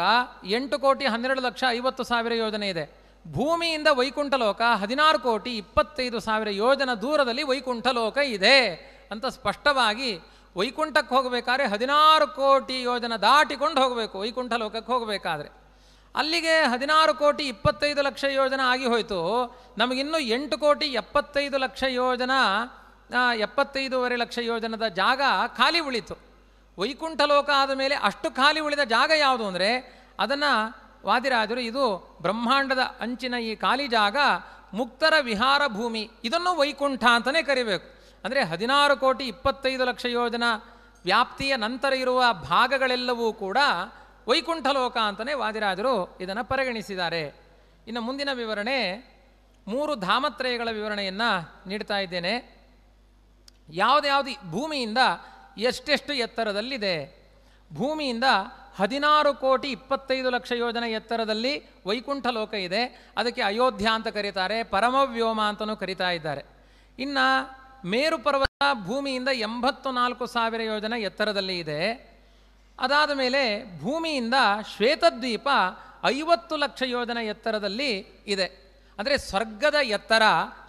8 ಕೋಟಿ 12 ಲಕ್ಷ 50,000 ಯೋಜನೆ ಇದೆ. ಭೂಮಿಯಿಂದ ವೈಕುಂಠಲೋಕ 16 ಕೋಟಿ 25,000 ಯೋಜನ ದೂರದಲ್ಲಿ ವೈಕುಂಠಲೋಕ ಇದೆ ಅಂತ ಸ್ಪಷ್ಟವಾಗಿ. ವೈಕುಂಠಕ್ಕೆ ಹೋಗಬೇಕಾದ್ರೆ 16 ಕೋಟಿ ಯೋಜನ ದಾಟಿಕೊಂಡು ಹೋಗಬೇಕು. ವೈಕುಂಠ ಲೋಕಕ್ಕೆ ಹೋಗಬೇಕಾದ್ರೆ ಅಲ್ಲಿಗೆ 16 ಕೋಟಿ 25 ಲಕ್ಷ ಯೋಜನ ಆಗಿ ಹೋಯಿತು. ನಮಗಿನ್ನೂ 8 ಕೋಟಿ 75 ಲಕ್ಷ ಯೋಜನ 75.5 ಲಕ್ಷ ಯೋಜನದ ಜಾಗ ಖಾಲಿ ಉಳಿತು. ವೈಕುಂಠ ಲೋಕ ಆದ ಮೇಲೆ ಅಷ್ಟು ಖಾಲಿ ಉಳಿದ ಜಾಗ ಯಾವುದು ಅಂದರೆ ಅದನ್ನು ವಾದಿರಾಜರು ಇದು ಬ್ರಹ್ಮಾಂಡದ ಅಂಚಿನ ಈ ಖಾಲಿ ಜಾಗ ಮುಕ್ತರ ವಿಹಾರ ಭೂಮಿ, ಇದನ್ನು ವೈಕುಂಠ ಅಂತಲೇ ಕರಿಬೇಕು. ಅಂದರೆ 16,25,00,000 ಯೋಜನ ವ್ಯಾಪ್ತಿಯ ನಂತರ ಇರುವ ಭಾಗಗಳೆಲ್ಲವೂ ಕೂಡ ವೈಕುಂಠ ಲೋಕ ಅಂತಲೇ ವಾದಿರಾಜರು ಇದನ್ನು ಪರಿಗಣಿಸಿದ್ದಾರೆ. ಇನ್ನು ಮುಂದಿನ ವಿವರಣೆ 3 ಧಾಮತ್ರಯಗಳ ವಿವರಣೆಯನ್ನು ನೀಡ್ತಾ ಇದ್ದೇನೆ. ಯಾವುದ್ಯಾವುದು ಭೂಮಿಯಿಂದ ಎಷ್ಟೆಷ್ಟು ಎತ್ತರದಲ್ಲಿದೆ? ಭೂಮಿಯಿಂದ 16,25,00,000 ಯೋಜನ ಎತ್ತರದಲ್ಲಿ ವೈಕುಂಠ ಲೋಕ ಇದೆ. ಅದಕ್ಕೆ ಅಯೋಧ್ಯ ಅಂತ ಕರೀತಾರೆ, ಪರಮವ್ಯೋಮ ಅಂತಲೂ ಕರೀತಾ ಇದ್ದಾರೆ. ಇನ್ನು ಮೇರು ಪರ್ವತ ಭೂಮಿಯಿಂದ 84,000 ಯೋಜನ ಎತ್ತರದಲ್ಲಿ ಇದೆ. ಅದಾದ ಮೇಲೆ ಭೂಮಿಯಿಂದ ಶ್ವೇತದ್ವೀಪ 50,00,000 ಯೋಜನ ಎತ್ತರದಲ್ಲಿ ಇದೆ. ಅಂದರೆ ಸ್ವರ್ಗದ ಎತ್ತರ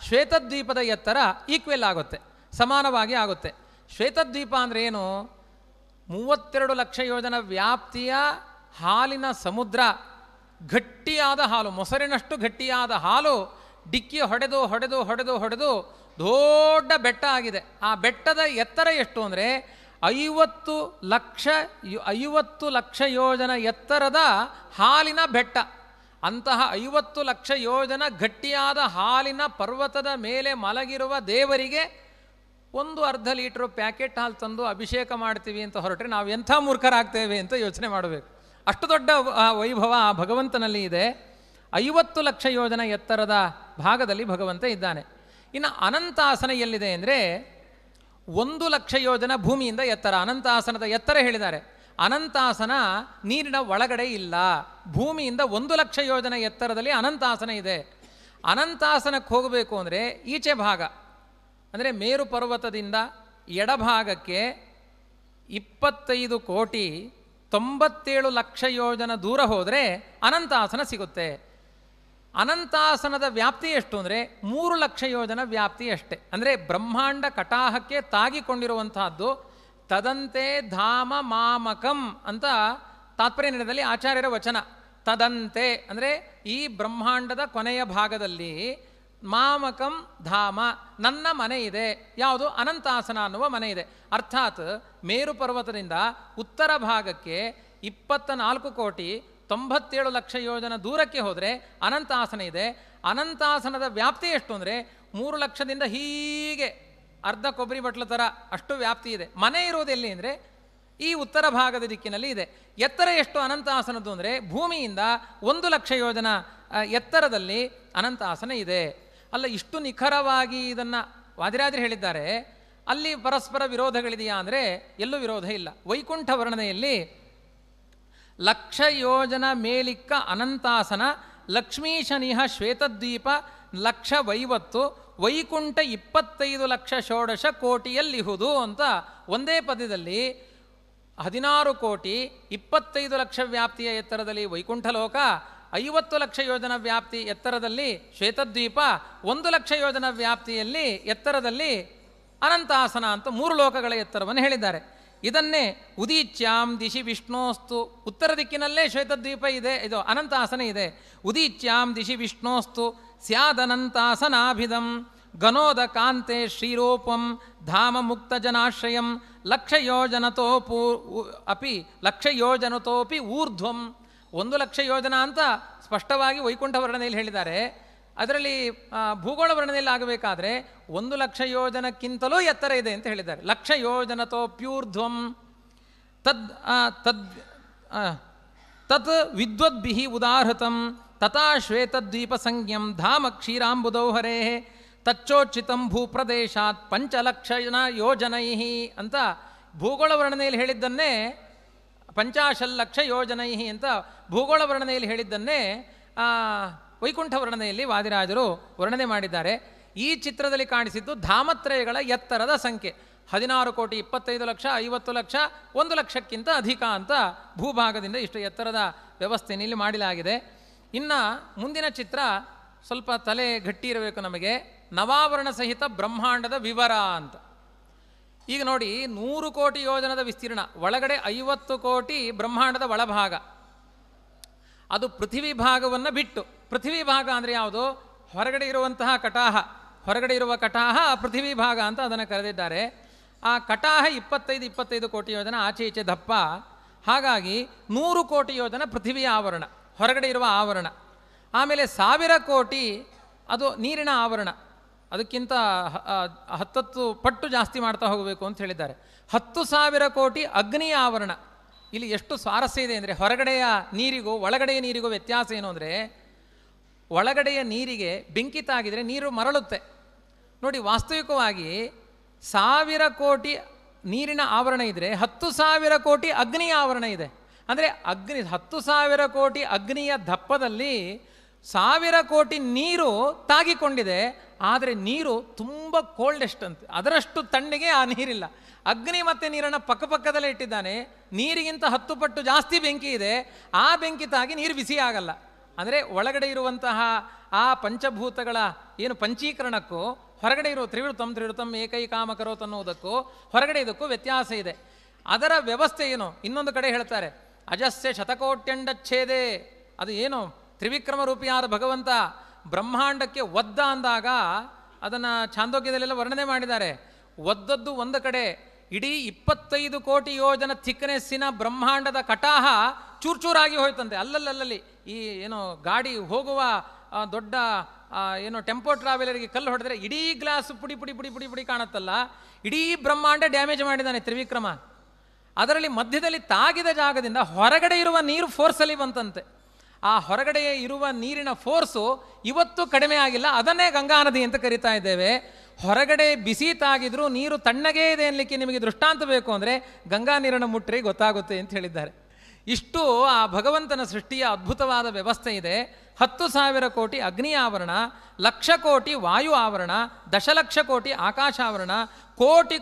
ಶ್ವೇತದ್ವೀಪದ ಎತ್ತರ ಈಕ್ವೆಲ್ ಆಗುತ್ತೆ, ಸಮಾನವಾಗಿ ಆಗುತ್ತೆ. ಶ್ವೇತದ್ವೀಪ ಅಂದರೆ ಏನು? 32 ಲಕ್ಷ ಯೋಜನ ವ್ಯಾಪ್ತಿಯ ಹಾಲಿನ ಸಮುದ್ರ, ಗಟ್ಟಿಯಾದ ಹಾಲು, ಮೊಸರಿನಷ್ಟು ಗಟ್ಟಿಯಾದ ಹಾಲು ಡಿಕ್ಕಿ ಹೊಡೆದು ಹೊಡೆದು ಹೊಡೆದು ಹೊಡೆದು ದೊಡ್ಡ ಬೆಟ್ಟ ಆಗಿದೆ. ಆ ಬೆಟ್ಟದ ಎತ್ತರ ಎಷ್ಟು ಅಂದರೆ 50 ಲಕ್ಷ ಯೋಜನ ಎತ್ತರದ ಹಾಲಿನ ಬೆಟ್ಟ. ಅಂತಹ 50 ಲಕ್ಷ ಯೋಜನ ಗಟ್ಟಿಯಾದ ಹಾಲಿನ ಪರ್ವತದ ಮೇಲೆ ಮಲಗಿರುವ ದೇವರಿಗೆ ಒಂದು ಅರ್ಧ ಲೀಟ್ರು ಪ್ಯಾಕೆಟ್ ಹಾಲು ತಂದು ಅಭಿಷೇಕ ಮಾಡ್ತೀವಿ ಅಂತ ಹೊರಟ್ರೆ ನಾವು ಎಂಥ ಮೂರ್ಖರಾಗ್ತೇವೆ ಅಂತ ಯೋಚನೆ ಮಾಡಬೇಕು. ಅಷ್ಟು ದೊಡ್ಡ ವೈಭವ ಆ ಭಗವಂತನಲ್ಲಿ ಇದೆ. 50 ಲಕ್ಷ ಯೋಜನ ಎತ್ತರದ ಭಾಗದಲ್ಲಿ ಭಗವಂತ ಇದ್ದಾನೆ. ಇನ್ನು ಅನಂತಾಸನ ಎಲ್ಲಿದೆ ಅಂದರೆ 1 ಲಕ್ಷ ಯೋಜನ ಭೂಮಿಯಿಂದ ಎತ್ತರ. ಅನಂತಾಸನದ ಎತ್ತರ ಹೇಳಿದ್ದಾರೆ. ಅನಂತಾಸನ ನೀರಿನ ಒಳಗಡೆ ಇಲ್ಲ. ಭೂಮಿಯಿಂದ 1 ಲಕ್ಷ ಯೋಜನ ಎತ್ತರದಲ್ಲಿ ಅನಂತಾಸನ ಇದೆ. ಅನಂತಾಸನಕ್ಕೆ ಹೋಗಬೇಕು ಅಂದರೆ ಈಚೆ ಭಾಗ ಅಂದರೆ ಮೇರು ಪರ್ವತದಿಂದ ಎಡಭಾಗಕ್ಕೆ 25,97,00,000 ಯೋಜನ ದೂರ ಹೋದರೆ ಅನಂತಾಸನ ಸಿಗುತ್ತೆ. ಅನಂತಾಸನದ ವ್ಯಾಪ್ತಿ ಎಷ್ಟು ಅಂದರೆ 3 ಲಕ್ಷ ಯೋಜನ ವ್ಯಾಪ್ತಿ ಅಷ್ಟೇ. ಅಂದರೆ ಬ್ರಹ್ಮಾಂಡ ಕಟಾಹಕ್ಕೆ ತಾಗಿಕೊಂಡಿರುವಂತಹದ್ದು. ತದಂತೆ ಧಾಮ ಮಾಮಕಂ ಅಂತ ತಾತ್ಪರ್ಯ ನಿರ್ಣಯದಲ್ಲಿ ಆಚಾರ್ಯರ ವಚನ. ತದಂತೆ ಅಂದರೆ ಈ ಬ್ರಹ್ಮಾಂಡದ ಕೊನೆಯ ಭಾಗದಲ್ಲಿ ಮಾಮಕಂ ಧಾಮ, ನನ್ನ ಮನೆ ಇದೆ. ಯಾವುದು? ಅನಂತಾಸನ ಅನ್ನುವ ಮನೆ ಇದೆ. ಅರ್ಥಾತ್ ಮೇರು ಪರ್ವತದಿಂದ ಉತ್ತರ ಭಾಗಕ್ಕೆ 24,97,00,000 ಯೋಜನ ದೂರಕ್ಕೆ ಹೋದರೆ ಅನಂತಾಸನ ಇದೆ. ಅನಂತಾಸನದ ವ್ಯಾಪ್ತಿ ಎಷ್ಟು ಅಂದರೆ 3 ಲಕ್ಷದಿಂದ ಹೀಗೆ ಅರ್ಧ ಕೊಬ್ಬರಿ ಬಟ್ಲ ಥರ ಅಷ್ಟು ವ್ಯಾಪ್ತಿ ಇದೆ. ಮನೆ ಇರೋದು ಎಲ್ಲಿ ಅಂದರೆ ಈ ಉತ್ತರ ಭಾಗದ ದಿಕ್ಕಿನಲ್ಲಿ ಇದೆ. ಎತ್ತರ ಎಷ್ಟು ಅನಂತಾಸನದ್ದು ಅಂದರೆ ಭೂಮಿಯಿಂದ 1 ಲಕ್ಷ ಯೋಜನ ಎತ್ತರದಲ್ಲಿ ಅನಂತಾಸನ ಇದೆ. ಅಲ್ಲ, ಇಷ್ಟು ನಿಖರವಾಗಿ ಇದನ್ನು ವಾದಿರಾಜರು ಹೇಳಿದ್ದಾರೆ. ಅಲ್ಲಿ ಪರಸ್ಪರ ವಿರೋಧಗಳಿದೆಯಾ ಅಂದರೆ ಎಲ್ಲೂ ವಿರೋಧ ಇಲ್ಲ. ವೈಕುಂಠ ವರ್ಣನೆಯಲ್ಲಿ 1 ಲಕ್ಷ ಯೋಜನ ಮೇಲಿಕ್ಕ ಅನಂತಾಸನ, ಲಕ್ಷ್ಮೀಶನಿಹ ಶ್ವೇತದ್ವೀಪ 1,50,000 ವೈಕುಂಠ 25,00,000 ಕೋಟಿಯಲ್ಲಿಹುದು ಅಂತ ಒಂದೇ ಪದ್ಯದಲ್ಲಿ 16,25,00,000 ವ್ಯಾಪ್ತಿಯ ಎತ್ತರದಲ್ಲಿ ವೈಕುಂಠ ಲೋಕ, 50 ಲಕ್ಷ ಯೋಜನ ವ್ಯಾಪ್ತಿ ಎತ್ತರದಲ್ಲಿ ಶ್ವೇತದ್ವೀಪ, 1 ಲಕ್ಷ ಯೋಜನ ವ್ಯಾಪ್ತಿಯಲ್ಲಿ ಎತ್ತರದಲ್ಲಿ ಅನಂತಾಸನ ಅಂತ 3 ಲೋಕಗಳ ಎತ್ತರವನ್ನು ಹೇಳಿದ್ದಾರೆ. ಇದನ್ನೇ ಉದೀಚ್ಯಾಂ ದಿಶಿ ವಿಷ್ಣೋಸ್ತು, ಉತ್ತರ ದಿಕ್ಕಿನಲ್ಲೇ ಶ್ವೇತದ್ವೀಪ ಇದೆ, ಇದು ಅನಂತಾಸನ ಇದೆ. ಉದೀಚ್ಯಾಂ ದಿಶಿ ವಿಷ್ಣೋಸ್ತು ಸ್ಯಾದನಂತಾಸನಾಭಿಧಂ ಗನೋದ ಕಾಂತೆ ಶ್ರೀರೂಪಂ ಧಾಮ ಮುಕ್ತ ಜನಾಶ್ರಯಂ 1 ಲಕ್ಷ ಯೋಜನತೋಪಿ ಊರ್ಧ್ವಂ. 1 ಲಕ್ಷ ಯೋಜನ ಅಂತ ಸ್ಪಷ್ಟವಾಗಿ ವೈಕುಂಠ ವರ್ಣನೆಯಲ್ಲಿ ಹೇಳಿದ್ದಾರೆ. ಅದರಲ್ಲಿ ಭೂಗೋಳ ವರ್ಣನೆಯಲ್ಲಿ ಆಗಬೇಕಾದ್ರೆ 1 ಲಕ್ಷ ಯೋಜನಕ್ಕಿಂತಲೂ ಎತ್ತರ ಇದೆ ಅಂತ ಹೇಳಿದ್ದಾರೆ. 1 ಲಕ್ಷ ಯೋಜನತೋಪ್ಯೂರ್ಧ್ವಂ ತತ್ ವಿದ್ವದ್ಭಿಃ ಉದಾಹೃತಂ ತಥಾ ಶ್ವೇತದ್ವೀಪ ಸಂಜ್ಞಂ ಧಾಮ ಕ್ಷೀರಾಂಬುದೌಹರೇ ತಚ್ಚೋಚಿತಂ ಭೂಪ್ರದೇಶಾತ್ 5 ಲಕ್ಷ ಯೋಜನೈಃ ಅಂತ ಭೂಗೋಳ ವರ್ಣನೆಯಲ್ಲಿ ಹೇಳಿದ್ದನ್ನೇ 50 ಲಕ್ಷ ಯೋಜನೈಃ ಅಂತ ಭೂಗೋಳ ವರ್ಣನೆಯಲ್ಲಿ ಹೇಳಿದ್ದನ್ನೇ ವೈಕುಂಠ ವರ್ಣನೆಯಲ್ಲಿ ವಾದಿರಾಜರು ವರ್ಣನೆ ಮಾಡಿದ್ದಾರೆ. ಈ ಚಿತ್ರದಲ್ಲಿ ಕಾಣಿಸಿದ್ದು ಧಾಮತ್ರಯಗಳ ಎತ್ತರದ ಸಂಖ್ಯೆ 16,25,00,000, 50 ಲಕ್ಷ, 1 ಲಕ್ಷಕ್ಕಿಂತ ಅಧಿಕ ಅಂತ ಭೂಭಾಗದಿಂದ ಇಷ್ಟು ಎತ್ತರದ ವ್ಯವಸ್ಥೆಯಲ್ಲಿ ಮಾಡಲಾಗಿದೆ. ಇನ್ನು ಮುಂದಿನ ಚಿತ್ರ ಸ್ವಲ್ಪ ತಲೆ ಗಟ್ಟಿ ಇರಬೇಕು ನಮಗೆ. ನವಾವರಣ ಸಹಿತ ಬ್ರಹ್ಮಾಂಡದ ವಿವರ ಅಂತ. ಈಗ ನೋಡಿ, 100 ಕೋಟಿ ಯೋಜನದ ವಿಸ್ತೀರ್ಣ, ಒಳಗಡೆ 50 ಕೋಟಿ ಬ್ರಹ್ಮಾಂಡದ ಒಳಭಾಗ, ಅದು ಪೃಥ್ವಿ ಭಾಗವನ್ನು ಬಿಟ್ಟು. ಪೃಥ್ವಿ ಭಾಗ ಅಂದರೆ ಯಾವುದು? ಹೊರಗಡೆ ಇರುವಂತಹ ಕಟಾಹ, ಹೊರಗಡೆ ಇರುವ ಕಟಾಹ ಪೃಥ್ವಿ ಭಾಗ ಅಂತ ಅದನ್ನು ಕರೆದಿದ್ದಾರೆ. ಆ ಕಟಾಹ 25 ಕೋಟಿ ಯೋಜನ ಆಚೆ ಈಚೆ ದಪ್ಪ. ಹಾಗಾಗಿ 100 ಕೋಟಿ ಯೋಜನ ಪೃಥಿವಿಯ ಆವರಣ, ಹೊರಗಡೆ ಇರುವ ಆವರಣ. ಆಮೇಲೆ 1000 ಕೋಟಿ ಅದು ನೀರಿನ ಆವರಣ, ಅದಕ್ಕಿಂತ 10 ಪಟ್ಟು ಜಾಸ್ತಿ ಮಾಡ್ತಾ ಹೋಗಬೇಕು ಅಂತ ಹೇಳಿದ್ದಾರೆ. 10,000 ಕೋಟಿ ಅಗ್ನಿಯ ಆವರಣ. ಇಲ್ಲಿ ಎಷ್ಟು ಸ್ವಾರಸ್ಯ ಇದೆ ಅಂದರೆ, ಹೊರಗಡೆಯ ನೀರಿಗೂ ಒಳಗಡೆಯ ನೀರಿಗೂ ವ್ಯತ್ಯಾಸ ಏನು ಅಂದರೆ, ಒಳಗಡೆಯ ನೀರಿಗೆ ಬೆಂಕಿ ತಾಗಿದರೆ ನೀರು ಮರಳುತ್ತೆ. ನೋಡಿ, ವಾಸ್ತವಿಕವಾಗಿ 1000 ಕೋಟಿ ನೀರಿನ ಆವರಣ ಇದ್ದರೆ 10,000 ಕೋಟಿ ಅಗ್ನಿಯ ಆವರಣ ಇದೆ. ಅಂದರೆ 10,000 ಕೋಟಿ ಅಗ್ನಿಯ ದಪ್ಪದಲ್ಲಿ 1000 ಕೋಟಿ ನೀರು ತಾಗಿಕೊಂಡಿದೆ. ಆದರೆ ನೀರು ತುಂಬ ಕೋಲ್ಡೆಸ್ಟ್ ಅಂತ, ಅದರಷ್ಟು ತಣ್ಣಗೆ ಆ ನೀರಿಲ್ಲ. ಅಗ್ನಿ ಮತ್ತು ನೀರನ್ನು ಪಕ್ಕದಲ್ಲೇ ಇಟ್ಟಿದ್ದಾನೆ. ನೀರಿಗಿಂತ 10 ಪಟ್ಟು ಜಾಸ್ತಿ ಬೆಂಕಿ ಇದೆ. ಆ ಬೆಂಕಿ ತಾಗಿ ನೀರು ಬಿಸಿ ಆಗಲ್ಲ. ಅಂದರೆ ಒಳಗಡೆ ಇರುವಂತಹ ಆ ಪಂಚಭೂತಗಳ ಏನು ಪಂಚೀಕರಣಕ್ಕೂ ಹೊರಗಡೆ ಇರುವ ತ್ರಿವೃತಂ ಏಕೈಕಾಮಕರೋತ್ ಅನ್ನುವುದಕ್ಕೂ ಹೊರಗಡೆ ಇದಕ್ಕೂ ವ್ಯತ್ಯಾಸ ಇದೆ. ಅದರ ವ್ಯವಸ್ಥೆ ಏನು? ಇನ್ನೊಂದು ಕಡೆ ಹೇಳ್ತಾರೆ, ಅಜಸ್ಯ ಶತಕೋಟ್ಯಂಡಚ್ಛೇದೆ. ಅದು ಏನು ತ್ರಿವಿಕ್ರಮ ರೂಪಿಯಾದ ಭಗವಂತ ಬ್ರಹ್ಮಾಂಡಕ್ಕೆ ಒದ್ದ ಅಂದಾಗ ಅದನ್ನು ಛಾಂದೋಗ್ಯದಲ್ಲೆಲ್ಲ ವರ್ಣನೆ ಮಾಡಿದ್ದಾರೆ. ಒದ್ದದ್ದು ಒಂದು ಕಡೆ, ಇಡೀ 25 ಕೋಟಿ ಯೋಜನ ಥಿಕ್ನೆಸ್ಸಿನ ಬ್ರಹ್ಮಾಂಡದ ಕಟಾಹ ಚೂರ್ಚೂರಾಗಿ ಹೋಯ್ತಂತೆ. ಅಲ್ಲಲ್ಲಿ ಈ ಏನೋ ಗಾಡಿ ಹೋಗುವ ದೊಡ್ಡ ಏನೋ ಟೆಂಪೋ ಟ್ರಾವೆಲರಿಗೆ ಕಲ್ಲು ಹೊಡೆದ್ರೆ ಇಡೀ ಗ್ಲಾಸ್ ಪುಡಿ ಕಾಣುತ್ತಲ್ಲ, ಇಡೀ ಬ್ರಹ್ಮಾಂಡ ಡ್ಯಾಮೇಜ್ ಮಾಡಿದ್ದಾನೆ ತ್ರಿವಿಕ್ರಮ. ಅದರಲ್ಲಿ ಮಧ್ಯದಲ್ಲಿ ತಾಗಿದ ಜಾಗದಿಂದ ಹೊರಗಡೆ ಇರುವ ನೀರು ಫೋರ್ಸಲ್ಲಿ ಬಂತಂತೆ. ಆ ಹೊರಗಡೆ ಇರುವ ನೀರಿನ ಫೋರ್ಸು ಇವತ್ತು ಕಡಿಮೆ ಆಗಿಲ್ಲ. ಅದನ್ನೇ ಗಂಗಾ ನದಿ ಅಂತ ಕರಿತಾ ಇದ್ದೇವೆ. ಹೊರಗಡೆ ಬಿಸಿ ತಾಗಿದ್ರೂ ನೀರು ತಣ್ಣಗೇ ಇದೆ ಅನ್ನಲಿಕ್ಕೆ ನಿಮಗೆ ದೃಷ್ಟಾಂತ ಬೇಕು ಅಂದರೆ ಗಂಗಾ ನೀರನ್ನು ಮುಟ್ರಿ ಗೊತ್ತಾಗುತ್ತೆ ಅಂತ ಹೇಳಿದ್ದಾರೆ. ಇಷ್ಟು ಆ ಭಗವಂತನ ಸೃಷ್ಟಿಯ ಅದ್ಭುತವಾದ ವ್ಯವಸ್ಥೆ ಇದೆ. 10,000 ಕೋಟಿ ಅಗ್ನಿ ಆವರಣ, 1,00,000 ಕೋಟಿ ವಾಯು ಆವರಣ, 10,00,000 ಕೋಟಿ ಆಕಾಶಾವರಣ,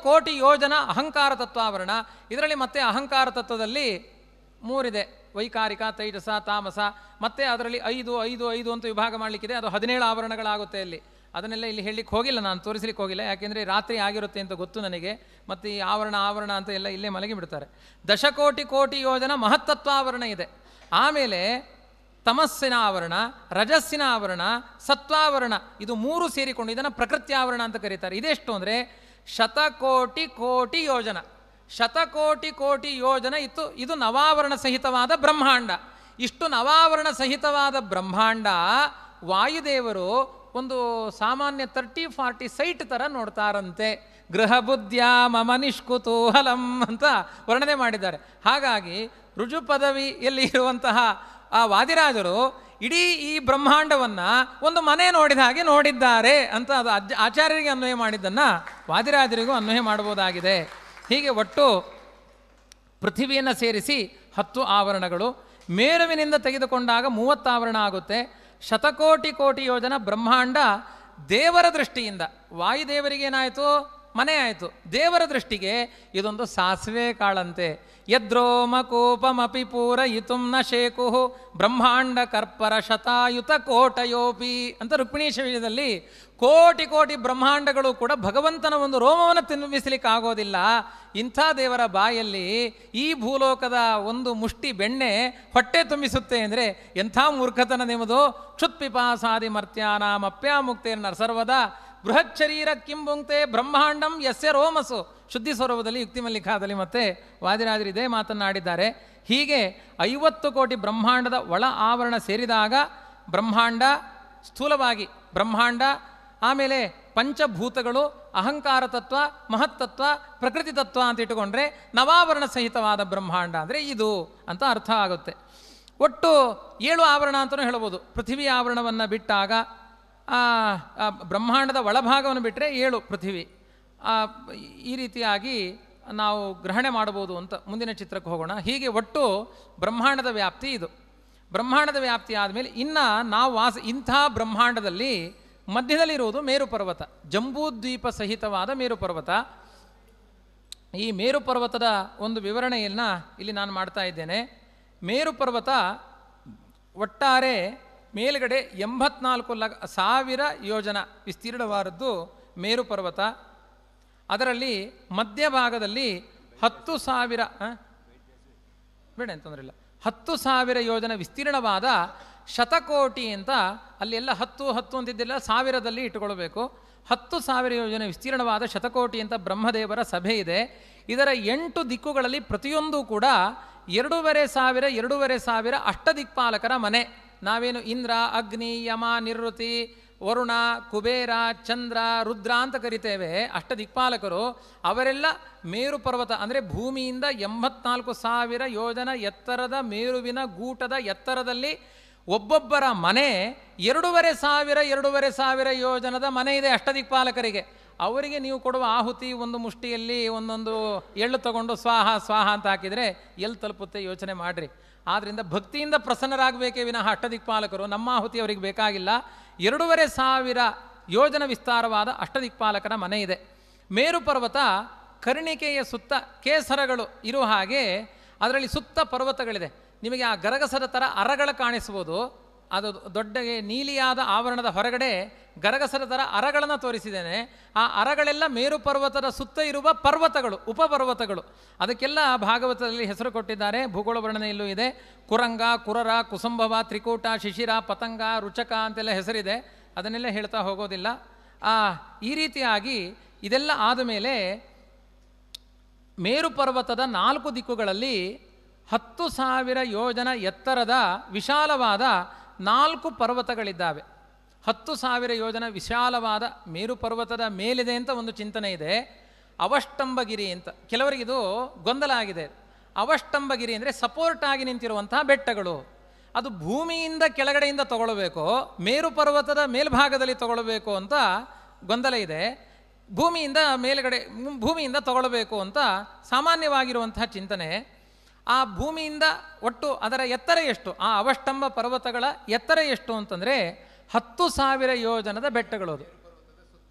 ಕೋಟಿ ಯೋಜನ ಅಹಂಕಾರ ತತ್ವಾವರಣ. ಇದರಲ್ಲಿ ಮತ್ತೆ ಅಹಂಕಾರ ತತ್ವದಲ್ಲಿ 3 ಇದೆ, ವೈಕಾರಿಕ, ತೈಜಸ, ತಾಮಸ. ಮತ್ತು ಅದರಲ್ಲಿ 5 ಅಂತ ವಿಭಾಗ ಮಾಡಲಿಕ್ಕಿದೆ. ಅದು 17 ಆವರಣಗಳಾಗುತ್ತೆ ಅಲ್ಲಿ. ಅದನ್ನೆಲ್ಲ ಇಲ್ಲಿ ಹೇಳಲಿಕ್ಕೆ ಹೋಗಿಲ್ಲ, ನಾನು ತೋರಿಸಲಿಕ್ಕೆ ಹೋಗಿಲ್ಲ. ಯಾಕೆಂದರೆ ರಾತ್ರಿ ಆಗಿರುತ್ತೆ ಅಂತ ಗೊತ್ತು ನನಗೆ. ಮತ್ತು ಈ ಆವರಣ ಅಂತ ಎಲ್ಲ ಇಲ್ಲೇ ಮಲಗಿ ಬಿಡ್ತಾರೆ. 10,00,000 ಕೋಟಿ ಯೋಜನ ಮಹತ್ತತ್ವಾವರಣ ಇದೆ. ಆಮೇಲೆ ತಮಸ್ಸಿನ ಆವರಣ, ರಜಸ್ಸಿನ ಆವರಣ, ಸತ್ವಾವರಣ, ಇದು 3 ಸೇರಿಕೊಂಡು ಇದನ್ನು ಪ್ರಕೃತಿ ಆವರಣ ಅಂತ ಕರೀತಾರೆ. ಇದೆಷ್ಟು ಅಂದರೆ 100,000 ಕೋಟಿ ಯೋಜನ. 100,000 ಕೋಟಿ ಯೋಜನ ಇತ್ತು. ಇದು ನವಾವರಣ ಸಹಿತವಾದ ಬ್ರಹ್ಮಾಂಡ. ಇಷ್ಟು ನವಾವರಣ ಸಹಿತವಾದ ಬ್ರಹ್ಮಾಂಡ ವಾಯುದೇವರು ಒಂದು ಸಾಮಾನ್ಯ 30-40 ಸೈಟ್ ಥರ ನೋಡ್ತಾರಂತೆ. ಗೃಹ ಬುದ್ಧ್ಯ ಮಮ ನಿಷ್ಕುತೂಹಲಂ ಅಂತ ವರ್ಣನೆ ಮಾಡಿದ್ದಾರೆ. ಹಾಗಾಗಿ ರುಜು ಪದವಿಯಲ್ಲಿ ಇರುವಂತಹ ಆ ವಾದಿರಾಜರು ಇಡೀ ಈ ಬ್ರಹ್ಮಾಂಡವನ್ನು ಒಂದು ಮನೆ ನೋಡಿದ ಹಾಗೆ ನೋಡಿದ್ದಾರೆ ಅಂತ ಅದು ಆಚಾರ್ಯರಿಗೆ ಅನ್ವಯ ಮಾಡಿದ್ದನ್ನು ವಾದಿರಾಜರಿಗೂ ಅನ್ವಯ ಮಾಡಬಹುದಾಗಿದೆ. ಹೀಗೆ ಒಟ್ಟು ಪೃಥ್ವಿಯನ್ನು ಸೇರಿಸಿ 10 ಆವರಣಗಳು. ಮೇರುವಿನಿಂದ ತೆಗೆದುಕೊಂಡಾಗ 30 ಆವರಣ ಆಗುತ್ತೆ. 100,000 ಕೋಟಿ ಯೋಜನ ಬ್ರಹ್ಮಾಂಡ ದೇವರ ದೃಷ್ಟಿಯಿಂದ, ವಾಯುದೇವರಿಗೇನಾಯಿತು? ಮನೆ ಆಯಿತು. ದೇವರ ದೃಷ್ಟಿಗೆ ಇದೊಂದು ಸಾಸಿವೆ ಕಾಳಂತೆ. ಯದ್ರೋಮಕೂಪಮಪಿ ಪೂರಯಿತುಂ ನ ಶೇಕು ಬ್ರಹ್ಮಾಂಡ ಕರ್ಪರ ಶತಾಯುತ ಕೋಟಯೋಪಿ ಅಂತ ರುಕ್ಮಿಣೀಶ ವಿಜಯದಲ್ಲಿ ಕೋಟಿ ಬ್ರಹ್ಮಾಂಡಗಳು ಕೂಡ ಭಗವಂತನ ಒಂದು ರೋಮವನ್ನು ತುಂಬಿಸಲಿಕ್ಕಾಗೋದಿಲ್ಲ. ಇಂಥ ದೇವರ ಬಾಯಲ್ಲಿ ಈ ಭೂಲೋಕದ ಒಂದು ಮುಷ್ಟಿ ಬೆಣ್ಣೆ ಹೊಟ್ಟೆ ತುಂಬಿಸುತ್ತೆ ಅಂದರೆ ಎಂಥ ಮೂರ್ಖತನ ನಿಮ್ಮದು. ಕ್ಷುತ್ಪಿಪಾಸಾದಿ ಮರ್ತ್ಯಾನಾಮಪ್ಯಾಮುಕ್ತೇರ್ನ ಸರ್ವದ ಬೃಹತ್ ಶರೀರ ಕಿಂಬುಂಕ್ತೆ ಬ್ರಹ್ಮಾಂಡಂ ಯಸ್ಯ ರೋಮಸು. ಶುದ್ಧಿ ಸ್ವರೂಪದಲ್ಲಿ ಯುಕ್ತಿ ಮಲ್ಲಿಕಾದಲ್ಲಿ ಮತ್ತೆ ವಾದಿರಾಜರು ಇದೇ ಮಾತನ್ನಾಡಿದ್ದಾರೆ. ಹೀಗೆ 50 ಕೋಟಿ ಬ್ರಹ್ಮಾಂಡದ ಒಳ ಆವರಣ ಸೇರಿದಾಗ ಬ್ರಹ್ಮಾಂಡ ಸ್ಥೂಲವಾಗಿ ಬ್ರಹ್ಮಾಂಡ, ಆಮೇಲೆ ಪಂಚಭೂತಗಳು, ಅಹಂಕಾರ ತತ್ವ, ಮಹತ್ತತ್ವ, ಪ್ರಕೃತಿ ತತ್ವ ಅಂತ ಇಟ್ಟುಕೊಂಡ್ರೆ ನವಾವರಣ ಸಹಿತವಾದ ಬ್ರಹ್ಮಾಂಡ ಅಂದರೆ ಇದು ಅಂತ ಅರ್ಥ ಆಗುತ್ತೆ. ಒಟ್ಟು 7 ಆವರಣ ಅಂತಲೂ ಹೇಳ್ಬೋದು. ಪೃಥ್ವಿ ಆವರಣವನ್ನು ಬಿಟ್ಟಾಗ ಬ್ರಹ್ಮಾಂಡದ ಒಳಭಾಗವನ್ನು ಬಿಟ್ಟರೆ 7 ಪೃಥ್ವಿ. ಈ ರೀತಿಯಾಗಿ ನಾವು ಗ್ರಹಣೆ ಮಾಡ್ಬೋದು ಅಂತ ಮುಂದಿನ ಚಿತ್ರಕ್ಕೆ ಹೋಗೋಣ. ಹೀಗೆ ಒಟ್ಟು ಬ್ರಹ್ಮಾಂಡದ ವ್ಯಾಪ್ತಿ ಇದು. ಬ್ರಹ್ಮಾಂಡದ ವ್ಯಾಪ್ತಿ ಆದಮೇಲೆ ಇನ್ನು ನಾವು ಇಂಥ ಬ್ರಹ್ಮಾಂಡದಲ್ಲಿ ಮಧ್ಯದಲ್ಲಿರುವುದು ಮೇರು ಪರ್ವತ, ಜಂಬೂದ್ವೀಪ ಸಹಿತವಾದ ಮೇರು ಪರ್ವತ. ಈ ಮೇರು ಪರ್ವತದ ಒಂದು ವಿವರಣೆಯನ್ನು ಇಲ್ಲಿ ನಾನು ಮಾಡ್ತಾ ಇದ್ದೇನೆ. ಮೇರು ಪರ್ವತ ಒಟ್ಟಾರೆ ಮೇಲ್ಗಡೆ 84,000 ಯೋಜನ ವಿಸ್ತೀರ್ಣವಾದದ್ದು ಮೇರು ಪರ್ವತ. ಅದರಲ್ಲಿ ಮಧ್ಯಭಾಗದಲ್ಲಿ 10,000 ಬೇಡ ಅಂತಂದ್ರೆ ಇಲ್ಲ 10,000 ಯೋಜನ ವಿಸ್ತೀರ್ಣವಾದ 100,000 ಕೋಟಿ ಅಂತ, ಅಲ್ಲೆಲ್ಲ 10 ಅಂತಿದ್ದೆಲ್ಲ 1000ದಲ್ಲಿ ಇಟ್ಟುಕೊಳ್ಬೇಕು. 10,000 ಯೋಜನೆ ವಿಸ್ತೀರ್ಣವಾದ ಶತಕೋಟಿ ಅಂತ ಬ್ರಹ್ಮದೇವರ ಸಭೆ ಇದೆ. ಇದರ 8 ದಿಕ್ಕುಗಳಲ್ಲಿ ಪ್ರತಿಯೊಂದು ಕೂಡ 2,500 ಅಷ್ಟದಿಕ್ಪಾಲಕರ ಮನೆ. ನಾವೇನು ಇಂದ್ರ, ಅಗ್ನಿ, ಯಮ, ನಿವೃತ್ತಿ, ವರುಣ, ಕುಬೇರ, ಚಂದ್ರ, ರುದ್ರ ಅಂತ ಕರಿತೇವೆ ಅಷ್ಟದಿಕ್ಪಾಲಕರು. ಅವರೆಲ್ಲ ಮೇರು ಪರ್ವತ ಅಂದರೆ ಭೂಮಿಯಿಂದ 84,000 ಯೋಜನ ಎತ್ತರದ ಮೇರುವಿನ ಗೂಟದ ಎತ್ತರದಲ್ಲಿ ಒಬ್ಬೊಬ್ಬರ ಮನೆ 2,500 ಯೋಜನದ ಮನೆ ಇದೆ ಅಷ್ಟದಿಕ್ಪಾಲಕರಿಗೆ. ಅವರಿಗೆ ನೀವು ಕೊಡುವ ಆಹುತಿ ಒಂದು ಮುಷ್ಟಿಯಲ್ಲಿ ಒಂದೊಂದು ಎಳ್ಳು ತಗೊಂಡು ಸ್ವಾಹ ಸ್ವಾಹ ಅಂತ ಹಾಕಿದರೆ ಎಲ್ಲಿ ತಲುಪುತ್ತೆ ಯೋಚನೆ ಮಾಡಿರಿ. ಆದ್ದರಿಂದ ಭಕ್ತಿಯಿಂದ ಪ್ರಸನ್ನರಾಗಬೇಕೇ ವಿನಃ ಅಷ್ಟದಿಕ್ಪಾಲಕರು ನಮ್ಮ ಆಹುತಿ ಅವರಿಗೆ ಬೇಕಾಗಿಲ್ಲ. 2,500 ಯೋಜನ ವಿಸ್ತಾರವಾದ ಅಷ್ಟದಿಕ್ಪಾಲಕರ ಮನೆ ಇದೆ. ಮೇರು ಪರ್ವತ ಕರ್ಣಿಕೆಯ ಸುತ್ತ ಕೇಸರಗಳು ಇರುವ ಹಾಗೆ ಅದರಲ್ಲಿ ಸುತ್ತ ಪರ್ವತಗಳಿದೆ. ನಿಮಗೆ ಆ ಗರಗಸದ ಥರ ಅರಗಳ ಕಾಣಿಸ್ಬೋದು. ಅದು ದೊಡ್ಡ ನೀಲಿಯಾದ ಆವರಣದ ಹೊರಗಡೆ ಗರಗಸದ ಥರ ಅರಗಳನ್ನು ತೋರಿಸಿದ್ದೇನೆ. ಆ ಅರಗಳೆಲ್ಲ ಮೇರು ಪರ್ವತದ ಸುತ್ತ ಇರುವ ಪರ್ವತಗಳು, ಉಪಪರ್ವತಗಳು. ಅದಕ್ಕೆಲ್ಲ ಭಾಗವತದಲ್ಲಿ ಹೆಸರು ಕೊಟ್ಟಿದ್ದಾರೆ. ಭೂಗೋಳ ವರ್ಣನೆಯಲ್ಲೂ ಇದೆ. ಕುರಂಗ, ಕುರರ, ಕುಸುಂಭವ, ತ್ರಿಕೂಟ, ಶಿಶಿರ, ಪತಂಗ, ರುಚಕ ಅಂತೆಲ್ಲ ಹೆಸರಿದೆ. ಅದನ್ನೆಲ್ಲ ಹೇಳ್ತಾ ಹೋಗೋದಿಲ್ಲ. ಈ ರೀತಿಯಾಗಿ ಇದೆಲ್ಲ ಆದಮೇಲೆ ಮೇರು ಪರ್ವತದ 4 ದಿಕ್ಕುಗಳಲ್ಲಿ 10,000 ಯೋಜನ ಎತ್ತರದ ವಿಶಾಲವಾದ 4 ಪರ್ವತಗಳಿದ್ದಾವೆ. 10,000 ಯೋಜನ ವಿಶಾಲವಾದ ಮೇರು ಪರ್ವತದ ಮೇಲಿದೆ ಅಂತ ಒಂದು ಚಿಂತನೆ ಇದೆ. ಅವಷ್ಟಂಬಗಿರಿ ಅಂತ ಕೆಲವರಿಗಿದು ಗೊಂದಲ ಆಗಿದೆ. ಅವಷ್ಟಂಬಗಿರಿ ಅಂದರೆ ಸಪೋರ್ಟ್ ಆಗಿ ನಿಂತಿರುವಂತಹ ಬೆಟ್ಟಗಳು. ಅದು ಭೂಮಿಯಿಂದ ಕೆಳಗಡೆಯಿಂದ ತಗೊಳ್ಬೇಕು, ಮೇರು ಪರ್ವತದ ಮೇಲ್ಭಾಗದಲ್ಲಿ ತಗೊಳ್ಬೇಕು ಅಂತ ಗೊಂದಲ ಇದೆ. ಭೂಮಿಯಿಂದ ತಗೊಳ್ಬೇಕು ಅಂತ ಸಾಮಾನ್ಯವಾಗಿರುವಂತಹ ಚಿಂತನೆ. ಆ ಭೂಮಿಯಿಂದ ಒಟ್ಟು ಅದರ ಎತ್ತರ ಎಷ್ಟು, ಆ ಅವಷ್ಟಂಬ ಪರ್ವತಗಳ ಎತ್ತರ ಎಷ್ಟು ಅಂತಂದರೆ 10,000 ಯೋಜನದ ಬೆಟ್ಟಗಳು. ಅದು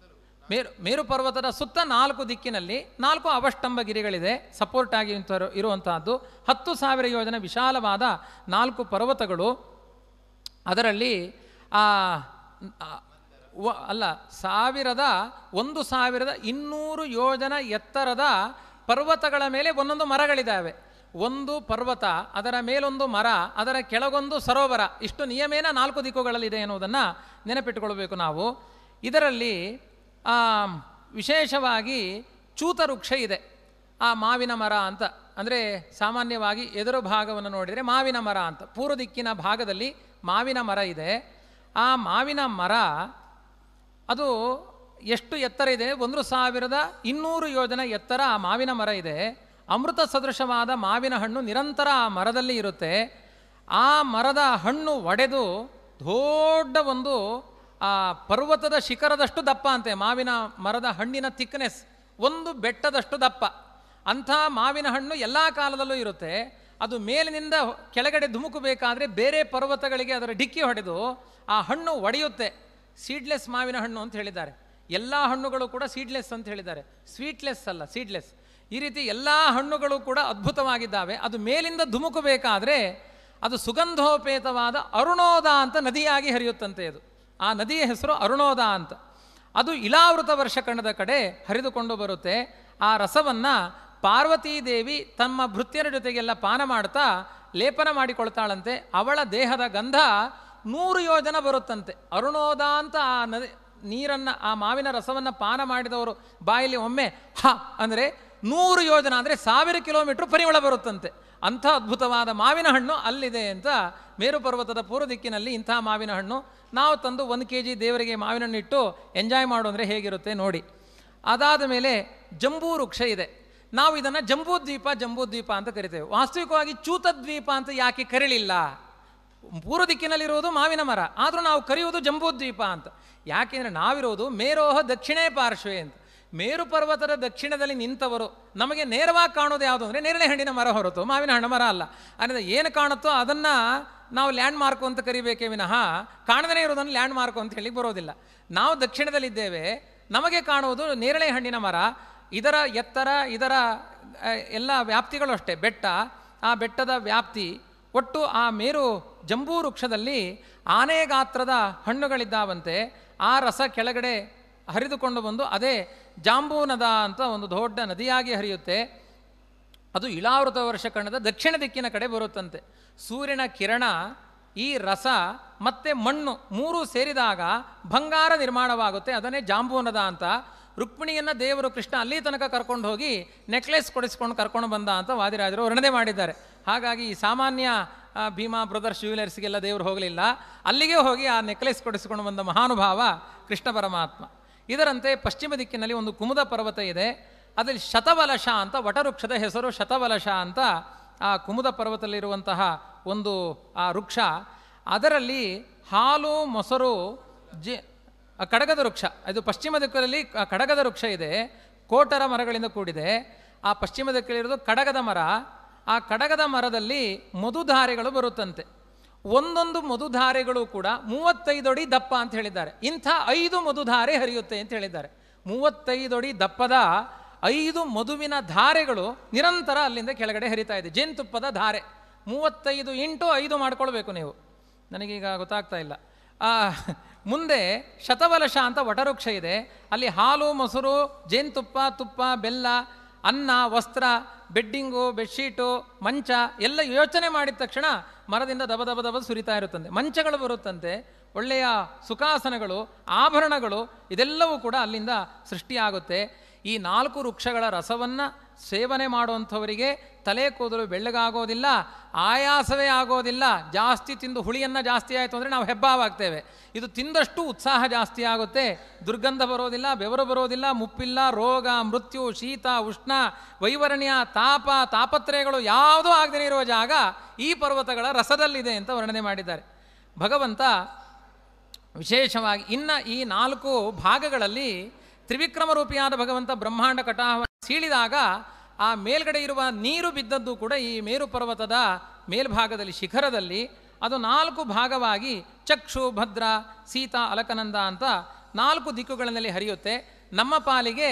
ಮೇರು ಪರ್ವತದ ಸುತ್ತ 4 ದಿಕ್ಕಿನಲ್ಲಿ 4 ಅವಷ್ಟಂಬ ಗಿರಿಗಳಿದೆ, ಸಪೋರ್ಟ್ ಆಗಿ ಇರುವಂತಹದ್ದು. 10,000 ಯೋಜನ ವಿಶಾಲವಾದ 4 ಪರ್ವತಗಳು. ಅದರಲ್ಲಿ 1,200 ಯೋಜನ ಎತ್ತರದ ಪರ್ವತಗಳ ಮೇಲೆ ಒಂದೊಂದು ಮರಗಳಿದ್ದಾವೆ. ಒಂದು ಪರ್ವತ, ಅದರ ಮೇಲೊಂದು ಮರ, ಅದರ ಕೆಳಗೊಂದು ಸರೋವರ. ಇಷ್ಟು ನಿಯಮೇನ 4 ದಿಕ್ಕುಗಳಲ್ಲಿದೆ ಎನ್ನುವುದನ್ನು ನೆನಪಿಟ್ಟುಕೊಳ್ಬೇಕು ನಾವು. ಇದರಲ್ಲಿ ವಿಶೇಷವಾಗಿ ಚೂತ ವೃಕ್ಷ ಇದೆ. ಆ ಮಾವಿನ ಮರ ಅಂತ ಅಂದರೆ ಸಾಮಾನ್ಯವಾಗಿ ಎದುರು ಭಾಗವನ್ನು ನೋಡಿದರೆ ಮಾವಿನ ಮರ ಅಂತ. ಪೂರ್ವ ದಿಕ್ಕಿನ ಭಾಗದಲ್ಲಿ ಮಾವಿನ ಮರ ಇದೆ. ಆ ಮಾವಿನ ಮರ ಅದು ಎಷ್ಟು ಎತ್ತರ ಇದೆ? 1,200 ಯೋಜನ ಎತ್ತರ ಆ ಮಾವಿನ ಮರ ಇದೆ. ಅಮೃತ ಸದೃಶವಾದ ಮಾವಿನ ಹಣ್ಣು ನಿರಂತರ ಆ ಮರದಲ್ಲಿ ಇರುತ್ತೆ. ಆ ಮರದ ಹಣ್ಣು ಒಡೆದು ದೊಡ್ಡ ಒಂದು ಪರ್ವತದ ಶಿಖರದಷ್ಟು ದಪ್ಪ ಅಂತೆ. ಮಾವಿನ ಮರದ ಹಣ್ಣಿನ ಥಿಕ್ನೆಸ್ ಒಂದು ಬೆಟ್ಟದಷ್ಟು ದಪ್ಪ. ಅಂಥ ಮಾವಿನ ಹಣ್ಣು ಎಲ್ಲ ಕಾಲದಲ್ಲೂ ಇರುತ್ತೆ. ಅದು ಮೇಲಿನಿಂದ ಕೆಳಗಡೆ ಧುಮುಕಬೇಕಾದ್ರೆ ಬೇರೆ ಪರ್ವತಗಳಿಗೆ ಅದರ ಡಿಕ್ಕಿ ಹೊಡೆದು ಆ ಹಣ್ಣು ಒಡೆಯುತ್ತೆ. ಸೀಡ್ಲೆಸ್ ಮಾವಿನ ಹಣ್ಣು ಅಂತ ಹೇಳಿದ್ದಾರೆ. ಎಲ್ಲ ಹಣ್ಣುಗಳು ಕೂಡ ಸೀಡ್ಲೆಸ್ ಅಂತ ಹೇಳಿದ್ದಾರೆ. ಸ್ವೀಟ್ಲೆಸ್ ಅಲ್ಲ, ಸೀಡ್ಲೆಸ್. ಈ ರೀತಿ ಎಲ್ಲ ಹಣ್ಣುಗಳು ಕೂಡ ಅದ್ಭುತವಾಗಿದ್ದಾವೆ. ಅದು ಮೇಲಿಂದ ಧುಮುಕಬೇಕಾದ್ರೆ ಅದು ಸುಗಂಧೋಪೇತವಾದ ಅರುಣೋದ ಅಂತ ನದಿಯಾಗಿ ಹರಿಯುತ್ತಂತೆ. ಅದು ಆ ನದಿಯ ಹೆಸರು ಅರುಣೋದ ಅಂತ. ಅದು ಇಲಾವೃತ ವರ್ಷಕಣದ ಕಡೆ ಹರಿದುಕೊಂಡು ಬರುತ್ತೆ. ಆ ರಸವನ್ನು ಪಾರ್ವತೀದೇವಿ ತಮ್ಮ ಭೃತ್ಯರ ಜೊತೆಗೆಲ್ಲ ಪಾನ ಮಾಡ್ತಾ ಲೇಪನ ಮಾಡಿಕೊಳ್ತಾಳಂತೆ. ಅವಳ ದೇಹದ ಗಂಧ 100 ಯೋಜನ ಬರುತ್ತಂತೆ. ಅರುಣೋದ ಅಂತ ಆ ನೀರನ್ನು, ಆ ಮಾವಿನ ರಸವನ್ನು ಪಾನ ಮಾಡಿದವರು ಬಾಯಲ್ಲಿ ಒಮ್ಮೆ ಅಂದರೆ 100 ಯೋಜನ ಅಂದರೆ 1000 ಕಿಲೋಮೀಟರ್ ಪರಿಮಳ ಬರುತ್ತಂತೆ. ಅಂಥ ಅದ್ಭುತವಾದ ಮಾವಿನ ಹಣ್ಣು ಅಲ್ಲಿದೆ ಅಂತ. ಮೇರು ಪರ್ವತದ ಪೂರ್ವ ದಿಕ್ಕಿನಲ್ಲಿ ಇಂಥ ಮಾವಿನ ಹಣ್ಣು ನಾವು ತಂದು 1 kg ದೇವರಿಗೆ ಮಾವಿನ ಹಣ್ಣು ಇಟ್ಟು ಎಂಜಾಯ್ ಮಾಡು ಅಂದರೆ ಹೇಗಿರುತ್ತೆ ನೋಡಿ. ಅದಾದ ಮೇಲೆ ಜಂಬೂ ವೃಕ್ಷ ಇದೆ. ನಾವು ಇದನ್ನು ಜಂಬೂದ್ವೀಪ ಅಂತ ಕರಿತೇವೆ. ವಾಸ್ತವಿಕವಾಗಿ ಚೂತದ್ವೀಪ ಅಂತ ಯಾಕೆ ಕರೀಲಿಲ್ಲ? ಪೂರ್ವ ದಿಕ್ಕಿನಲ್ಲಿರುವುದು ಮಾವಿನ ಮರ, ಆದರೂ ನಾವು ಕರೆಯುವುದು ಜಂಬೂದ್ವೀಪ ಅಂತ. ಯಾಕೆಂದರೆ ನಾವಿರೋದು ಮೇರೋಹ ದಕ್ಷಿಣೇ ಪಾರ್ಶ್ವೇ ಅಂತ. ಮೇರು ಪರ್ವತದ ದಕ್ಷಿಣದಲ್ಲಿ ನಿಂತವರು ನಮಗೆ ನೇರವಾಗಿ ಕಾಣೋದು ಯಾವುದು ಅಂದರೆ ನೇರಳೆ ಹಣ್ಣಿನ ಮರ ಹೊರತು ಮಾವಿನ ಹಣ್ಣು ಮರ ಅಲ್ಲ. ಅಂದರೆ ಏನು ಕಾಣುತ್ತೋ ಅದನ್ನು ನಾವು ಲ್ಯಾಂಡ್ ಮಾರ್ಕು ಅಂತ ಕರಿಬೇಕೇ ವಿನಃ ಕಾಣದೇ ಇರೋದನ್ನು ಲ್ಯಾಂಡ್ ಮಾರ್ಕು ಅಂತ ಹೇಳಿ ಬರೋದಿಲ್ಲ. ನಾವು ದಕ್ಷಿಣದಲ್ಲಿದ್ದೇವೆ, ನಮಗೆ ಕಾಣುವುದು ನೇರಳೆ ಹಣ್ಣಿನ ಮರ. ಇದರ ಎತ್ತರ, ಇದರ ಎಲ್ಲ ವ್ಯಾಪ್ತಿಗಳು ಅಷ್ಟೇ. ಬೆಟ್ಟ, ಆ ಬೆಟ್ಟದ ವ್ಯಾಪ್ತಿ ಒಟ್ಟು ಆ ಮೇರು ಜಂಬೂ ವೃಕ್ಷದಲ್ಲಿ ಆನೆ ಗಾತ್ರದ ಹಣ್ಣುಗಳಿದ್ದಾವಂತೆ. ಆ ರಸ ಕೆಳಗಡೆ ಹರಿದುಕೊಂಡು ಬಂದು ಅದೇ ಜಾಂಬೂನದ ಅಂತ ಒಂದು ದೊಡ್ಡ ನದಿಯಾಗಿ ಹರಿಯುತ್ತೆ. ಅದು ಇಳಾವೃತ ವರ್ಷಕಣದ ದಕ್ಷಿಣ ದಿಕ್ಕಿನ ಕಡೆ ಬರುತ್ತಂತೆ. ಸೂರ್ಯನ ಕಿರಣ ಈ ರಸ ಮತ್ತು ಮಣ್ಣು ಮೂರು ಸೇರಿದಾಗ ಬಂಗಾರ ನಿರ್ಮಾಣವಾಗುತ್ತೆ. ಅದನ್ನೇ ಜಾಂಬೂನದ ಅಂತ. ರುಕ್ಮಿಣಿಯನ್ನು ದೇವರು ಕೃಷ್ಣ ಅಲ್ಲಿ ತನಕ ಕರ್ಕೊಂಡು ಹೋಗಿ ನೆಕ್ಲೆಸ್ ಕೊಡಿಸ್ಕೊಂಡು ಕರ್ಕೊಂಡು ಬಂದ ಅಂತ ವಾದಿರಾಜರು ವರ್ಣನೆ ಮಾಡಿದ್ದಾರೆ. ಹಾಗಾಗಿ ಈ ಸಾಮಾನ್ಯ ಭೀಮಾ ಬ್ರದರ್ಸ್ ಜ್ಯುವೆಲರ್ಸ್ಗೆಲ್ಲ ದೇವರು ಹೋಗಲಿಲ್ಲ, ಅಲ್ಲಿಗೆ ಹೋಗಿ ಆ ನೆಕ್ಲೆಸ್ ಕೊಡಿಸ್ಕೊಂಡು ಬಂದ ಮಹಾನುಭಾವ ಕೃಷ್ಣ ಪರಮಾತ್ಮ. ಇದರಂತೆ ಪಶ್ಚಿಮ ದಿಕ್ಕಿನಲ್ಲಿ ಒಂದು ಕುಮುದ ಪರ್ವತ ಇದೆ. ಅದರಲ್ಲಿ ಶತವಲಶ ಅಂತ, ವಟವೃಕ್ಷದ ಹೆಸರು ಶತವಲಶ ಅಂತ. ಆ ಕುಮುದ ಪರ್ವತದಲ್ಲಿರುವಂತಹ ಒಂದು ಆ ವೃಕ್ಷ, ಅದರಲ್ಲಿ ಹಾಲು ಮೊಸರು ಕಡಗದ ವೃಕ್ಷ. ಇದು ಪಶ್ಚಿಮ ದಿಕ್ಕಲ್ಲಿ ಕಡಗದ ವೃಕ್ಷ ಇದೆ, ಕೋಟರ ಮರಗಳಿಂದ ಕೂಡಿದೆ. ಆ ಪಶ್ಚಿಮ ದಿಕ್ಕಲ್ಲಿರೋದು ಕಡಗದ ಮರ. ಆ ಕಡಗದ ಮರದಲ್ಲಿ ಮಧುಧಾರೆಗಳು ಬರುತ್ತಂತೆ. ಒಂದೊಂದು ಮಧುಧಾರೆಗಳು ಕೂಡ 35 ಅಡಿ ದಪ್ಪ ಅಂತ ಹೇಳಿದ್ದಾರೆ. ಇಂಥ 5 ಮಧುಧಾರೆ ಹರಿಯುತ್ತೆ ಅಂತ ಹೇಳಿದ್ದಾರೆ. 35 ಅಡಿ ದಪ್ಪದ 5 ಮಧುವಿನ ಧಾರೆಗಳು ನಿರಂತರ ಅಲ್ಲಿಂದ ಕೆಳಗಡೆ ಹರಿತಾ ಇದೆ. ಜೇನುತುಪ್ಪದ ಧಾರೆ 35 × 5 ಮಾಡ್ಕೊಳ್ಬೇಕು ನೀವು, ನನಗೀಗ ಗೊತ್ತಾಗ್ತಾ ಇಲ್ಲ. ಮುಂದೆ ಶತವಲಶ ಅಂತ ವಟವೃಕ್ಷ ಇದೆ. ಅಲ್ಲಿ ಹಾಲು ಮೊಸರು ಜೇನುತುಪ್ಪ ತುಪ್ಪ ಬೆಲ್ಲ ಅನ್ನ ವಸ್ತ್ರ ಬೆಡ್ಡಿಂಗು ಬೆಡ್ಶೀಟು ಮಂಚ ಎಲ್ಲ ಯೋಚನೆ ಮಾಡಿದ ತಕ್ಷಣ ಮರದಿಂದ ದಬ ದಬ ದಬ ಸುರಿತಾ ಇರುತ್ತಂತೆ. ಮಂಚಗಳು ಬರುತ್ತಂತೆ, ಒಳ್ಳೆಯ ಸುಖಾಸನಗಳು ಆಭರಣಗಳು ಇದೆಲ್ಲವೂ ಕೂಡ ಅಲ್ಲಿಂದ ಸೃಷ್ಟಿಯಾಗುತ್ತೆ. ಈ 4 ವೃಕ್ಷಗಳ ರಸವನ್ನು ಸೇವನೆ ಮಾಡುವಂಥವರಿಗೆ ತಲೆ ಕೂದಲು ಬೆಳ್ಳಗಾಗೋದಿಲ್ಲ, ಆಯಾಸವೇ ಆಗೋದಿಲ್ಲ. ಜಾಸ್ತಿ ತಿಂದು ಹುಳಿಯನ್ನು ಜಾಸ್ತಿ ಆಯಿತು ಅಂದರೆ ನಾವು ಹೆಬ್ಬಾವಾಗ್ತೇವೆ. ಇದು ತಿಂದಷ್ಟು ಉತ್ಸಾಹ ಜಾಸ್ತಿ ಆಗುತ್ತೆ, ದುರ್ಗಂಧ ಬರೋದಿಲ್ಲ, ಬೆವರು ಬರೋದಿಲ್ಲ, ಮುಪ್ಪಿಲ್ಲ, ರೋಗ ಮೃತ್ಯು ಶೀತ ಉಷ್ಣ ವೈವರ್ಣ್ಯ ತಾಪ ತಾಪತ್ರಯಗಳು ಯಾವುದೂ ಆಗದೇ ಇರುವ ಜಾಗ ಈ ಪರ್ವತಗಳ ರಸದಲ್ಲಿದೆ ಅಂತ ವರ್ಣನೆ ಮಾಡಿದ್ದಾರೆ ಭಗವಂತ. ವಿಶೇಷವಾಗಿ ಇನ್ನು ಈ 4 ಭಾಗಗಳಲ್ಲಿ ತ್ರಿವಿಕ್ರಮ ರೂಪಿಯಾದ ಭಗವಂತ ಬ್ರಹ್ಮಾಂಡ ಕಟಾಹವನ್ನು ಸೀಳಿದಾಗ ಆ ಮೇಲ್ಗಡೆ ಇರುವ ನೀರು ಬಿದ್ದದ್ದು ಕೂಡ ಈ ಮೇರು ಪರ್ವತದ ಮೇಲ್ಭಾಗದಲ್ಲಿ ಶಿಖರದಲ್ಲಿ. ಅದು 4 ಭಾಗವಾಗಿ ಚಕ್ಷು ಭದ್ರ ಸೀತಾ ಅಲಕನಂದ ಅಂತ 4 ದಿಕ್ಕುಗಳಲ್ಲಿ ಹರಿಯುತ್ತೆ. ನಮ್ಮ ಪಾಲಿಗೆ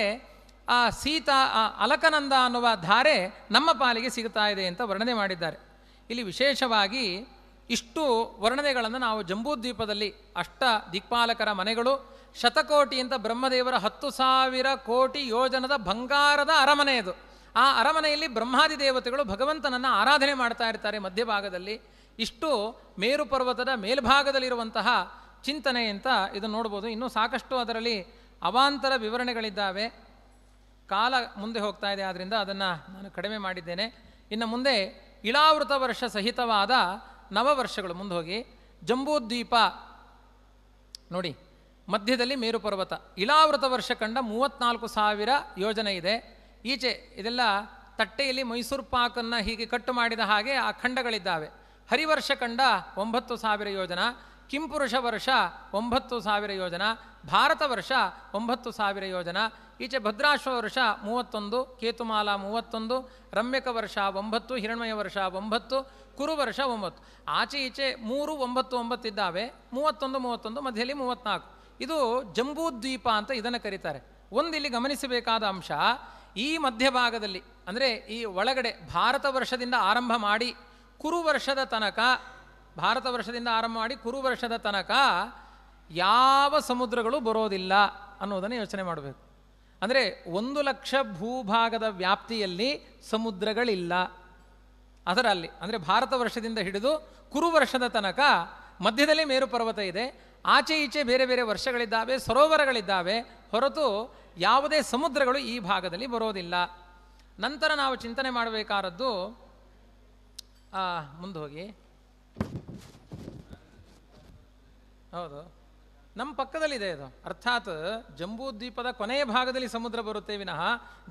ಆ ಸೀತಾ ಅಲಕನಂದ ಅನ್ನುವ ಧಾರೆ ನಮ್ಮ ಪಾಲಿಗೆ ಸಿಗುತ್ತಾ ಇದೆ ಅಂತ ವರ್ಣನೆ ಮಾಡಿದ್ದಾರೆ. ಇಲ್ಲಿ ವಿಶೇಷವಾಗಿ ಇಷ್ಟು ವರ್ಣನೆಗಳನ್ನು ನಾವು ಜಂಬೂದ್ವೀಪದಲ್ಲಿ ಅಷ್ಟ ದಿಕ್ಪಾಲಕರ ಮನೆಗಳು, ಶತಕೋಟಿ ಅಂತ ಬ್ರಹ್ಮದೇವರ 10,000 ಕೋಟಿ ಯೋಜನದ ಬಂಗಾರದ ಅರಮನೆ ಇದು. ಆ ಅರಮನೆಯಲ್ಲಿ ಬ್ರಹ್ಮಾದಿ ದೇವತೆಗಳು ಭಗವಂತನನ್ನು ಆರಾಧನೆ ಮಾಡ್ತಾ ಇರ್ತಾರೆ ಮಧ್ಯಭಾಗದಲ್ಲಿ. ಇಷ್ಟು ಮೇರು ಪರ್ವತದ ಮೇಲ್ಭಾಗದಲ್ಲಿರುವಂತಹ ಚಿಂತನೆ ಅಂತ ಇದನ್ನು ನೋಡ್ಬೋದು. ಇನ್ನೂ ಸಾಕಷ್ಟು ಅದರಲ್ಲಿ ಅವಾಂತರ ವಿವರಣೆಗಳಿದ್ದಾವೆ. ಕಾಲ ಮುಂದೆ ಹೋಗ್ತಾ ಇದೆ, ಆದ್ದರಿಂದ ಅದನ್ನು ನಾನು ಕಡಿಮೆ ಮಾಡಿದ್ದೇನೆ. ಇನ್ನು ಮುಂದೆ ಇಳಾವೃತ ವರ್ಷ ಸಹಿತವಾದ ನವವರ್ಷಗಳು ಮುಂದೆ ಹೋಗಿ ಜಂಬೂದ್ವೀಪ ನೋಡಿ, ಮಧ್ಯದಲ್ಲಿ ಮೇರು ಪರ್ವತ. ಇಳಾವೃತ ವರ್ಷ ಕಂಡ 34,000 ಯೋಜನೆ ಇದೆ. ಈಚೆ ಇದೆಲ್ಲ ತಟ್ಟೆಯಲ್ಲಿ ಮೈಸೂರು ಪಾಕನ್ನು ಹೀಗೆ ಕಟ್ಟು ಮಾಡಿದ ಹಾಗೆ ಆ ಖಂಡಗಳಿದ್ದಾವೆ. ಹರಿವರ್ಷ ಕಂಡ 9,000 ಯೋಜನ, ಕಿಂಪುರುಷ ವರ್ಷ 9,000 ಯೋಜನ, ಭಾರತ ವರ್ಷ 9,000 ಯೋಜನ. ಈಚೆ ಭದ್ರಾಶ್ವ ವರ್ಷ 31, ಕೇತುಮಾಲ 31, ರಮ್ಯಕ ವರ್ಷ 9, ಹಿರಣ್ಮಯ ವರ್ಷ 9, ಕುರು ವರ್ಷ 9. ಆಚೆ ಈಚೆ 3, 9, 9 ಇದ್ದಾವೆ. 31, 31 ಮಧ್ಯದಲ್ಲಿ 34. ಇದು ಜಂಬೂದ್ವೀಪ ಅಂತ ಇದನ್ನು ಕರೀತಾರೆ. ಒಂದಿಲ್ಲಿ ಗಮನಿಸಬೇಕಾದ ಅಂಶ, ಈ ಮಧ್ಯಭಾಗದಲ್ಲಿ ಅಂದರೆ ಈ ಒಳಗಡೆ ಭಾರತ ವರ್ಷದಿಂದ ಆರಂಭ ಮಾಡಿ ಕುರು ವರ್ಷದ ತನಕ, ಭಾರತ ವರ್ಷದಿಂದ ಆರಂಭ ಮಾಡಿ ಕುರು ವರ್ಷದ ತನಕ ಯಾವ ಸಮುದ್ರಗಳು ಬರೋದಿಲ್ಲ ಅನ್ನೋದನ್ನು ಯೋಚನೆ ಮಾಡಬೇಕು. ಅಂದರೆ 1,00,000 ಭೂಭಾಗದ ವ್ಯಾಪ್ತಿಯಲ್ಲಿ ಸಮುದ್ರಗಳಿಲ್ಲ ಅದರಲ್ಲಿ. ಅಂದರೆ ಭಾರತ ವರ್ಷದಿಂದ ಹಿಡಿದು ಕುರು ವರ್ಷದ ತನಕ ಮಧ್ಯದಲ್ಲಿ ಮೇರು ಪರ್ವತ ಇದೆ. ಆಚೆ ಈಚೆ ಬೇರೆ ಬೇರೆ ವರ್ಷಗಳಿದ್ದಾವೆ, ಸರೋವರಗಳಿದ್ದಾವೆ, ಹೊರತು ಯಾವುದೇ ಸಮುದ್ರಗಳು ಈ ಭಾಗದಲ್ಲಿ ಬರೋದಿಲ್ಲ. ನಂತರ ನಾವು ಚಿಂತನೆ ಮಾಡಬೇಕಾದದ್ದು, ಮುಂದೆ ಹೋಗಿ, ಹೌದು ನಮ್ಮ ಪಕ್ಕದಲ್ಲಿದೆ ಇದು. ಅರ್ಥಾತ್ ಜಂಬೂದ್ವೀಪದ ಕೊನೆಯ ಭಾಗದಲ್ಲಿ ಸಮುದ್ರ ಬರುತ್ತೆ ವಿನಃ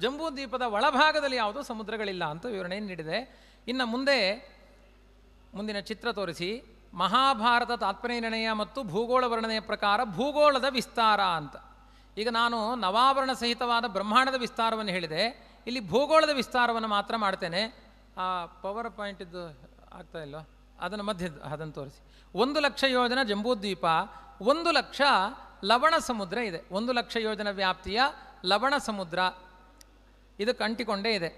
ಜಂಬೂದ್ವೀಪದ ಒಳಭಾಗದಲ್ಲಿ ಯಾವುದೂ ಸಮುದ್ರಗಳಿಲ್ಲ ಅಂತ ವಿವರಣೆ ನೀಡಿದೆ. ಇನ್ನು ಮುಂದಿನ ಚಿತ್ರ ತೋರಿಸಿ, ಮಹಾಭಾರತ ತಾತ್ಪರ್ಯ ನಿರ್ಣಯ ಮತ್ತು ಭೂಗೋಳ ವರ್ಣನೆಯ ಪ್ರಕಾರ ಭೂಗೋಳದ ವಿಸ್ತಾರ ಅಂತ. ಈಗ ನಾನು ನವಾವರಣ ಸಹಿತವಾದ ಬ್ರಹ್ಮಾಂಡದ ವಿಸ್ತಾರವನ್ನು ಹೇಳಿದೆ, ಇಲ್ಲಿ ಭೂಗೋಳದ ವಿಸ್ತಾರವನ್ನು ಮಾತ್ರ ಮಾಡ್ತೇನೆ. ಆ ಪವರ್ ಪಾಯಿಂಟಿದ್ದು ಆಗ್ತಾ ಇಲ್ವ, ಅದನ್ನು ಅದನ್ನು ತೋರಿಸಿ. 1,00,000 ಯೋಜನ ಜಂಬೂದ್ವೀಪ, 1,00,000 ಲವಣ ಸಮುದ್ರ ಇದೆ. 1,00,000 ಯೋಜನ ವ್ಯಾಪ್ತಿಯ ಲವಣ ಸಮುದ್ರ ಇದಕ್ಕೆ ಅಂಟಿಕೊಂಡೇ ಇದೆ.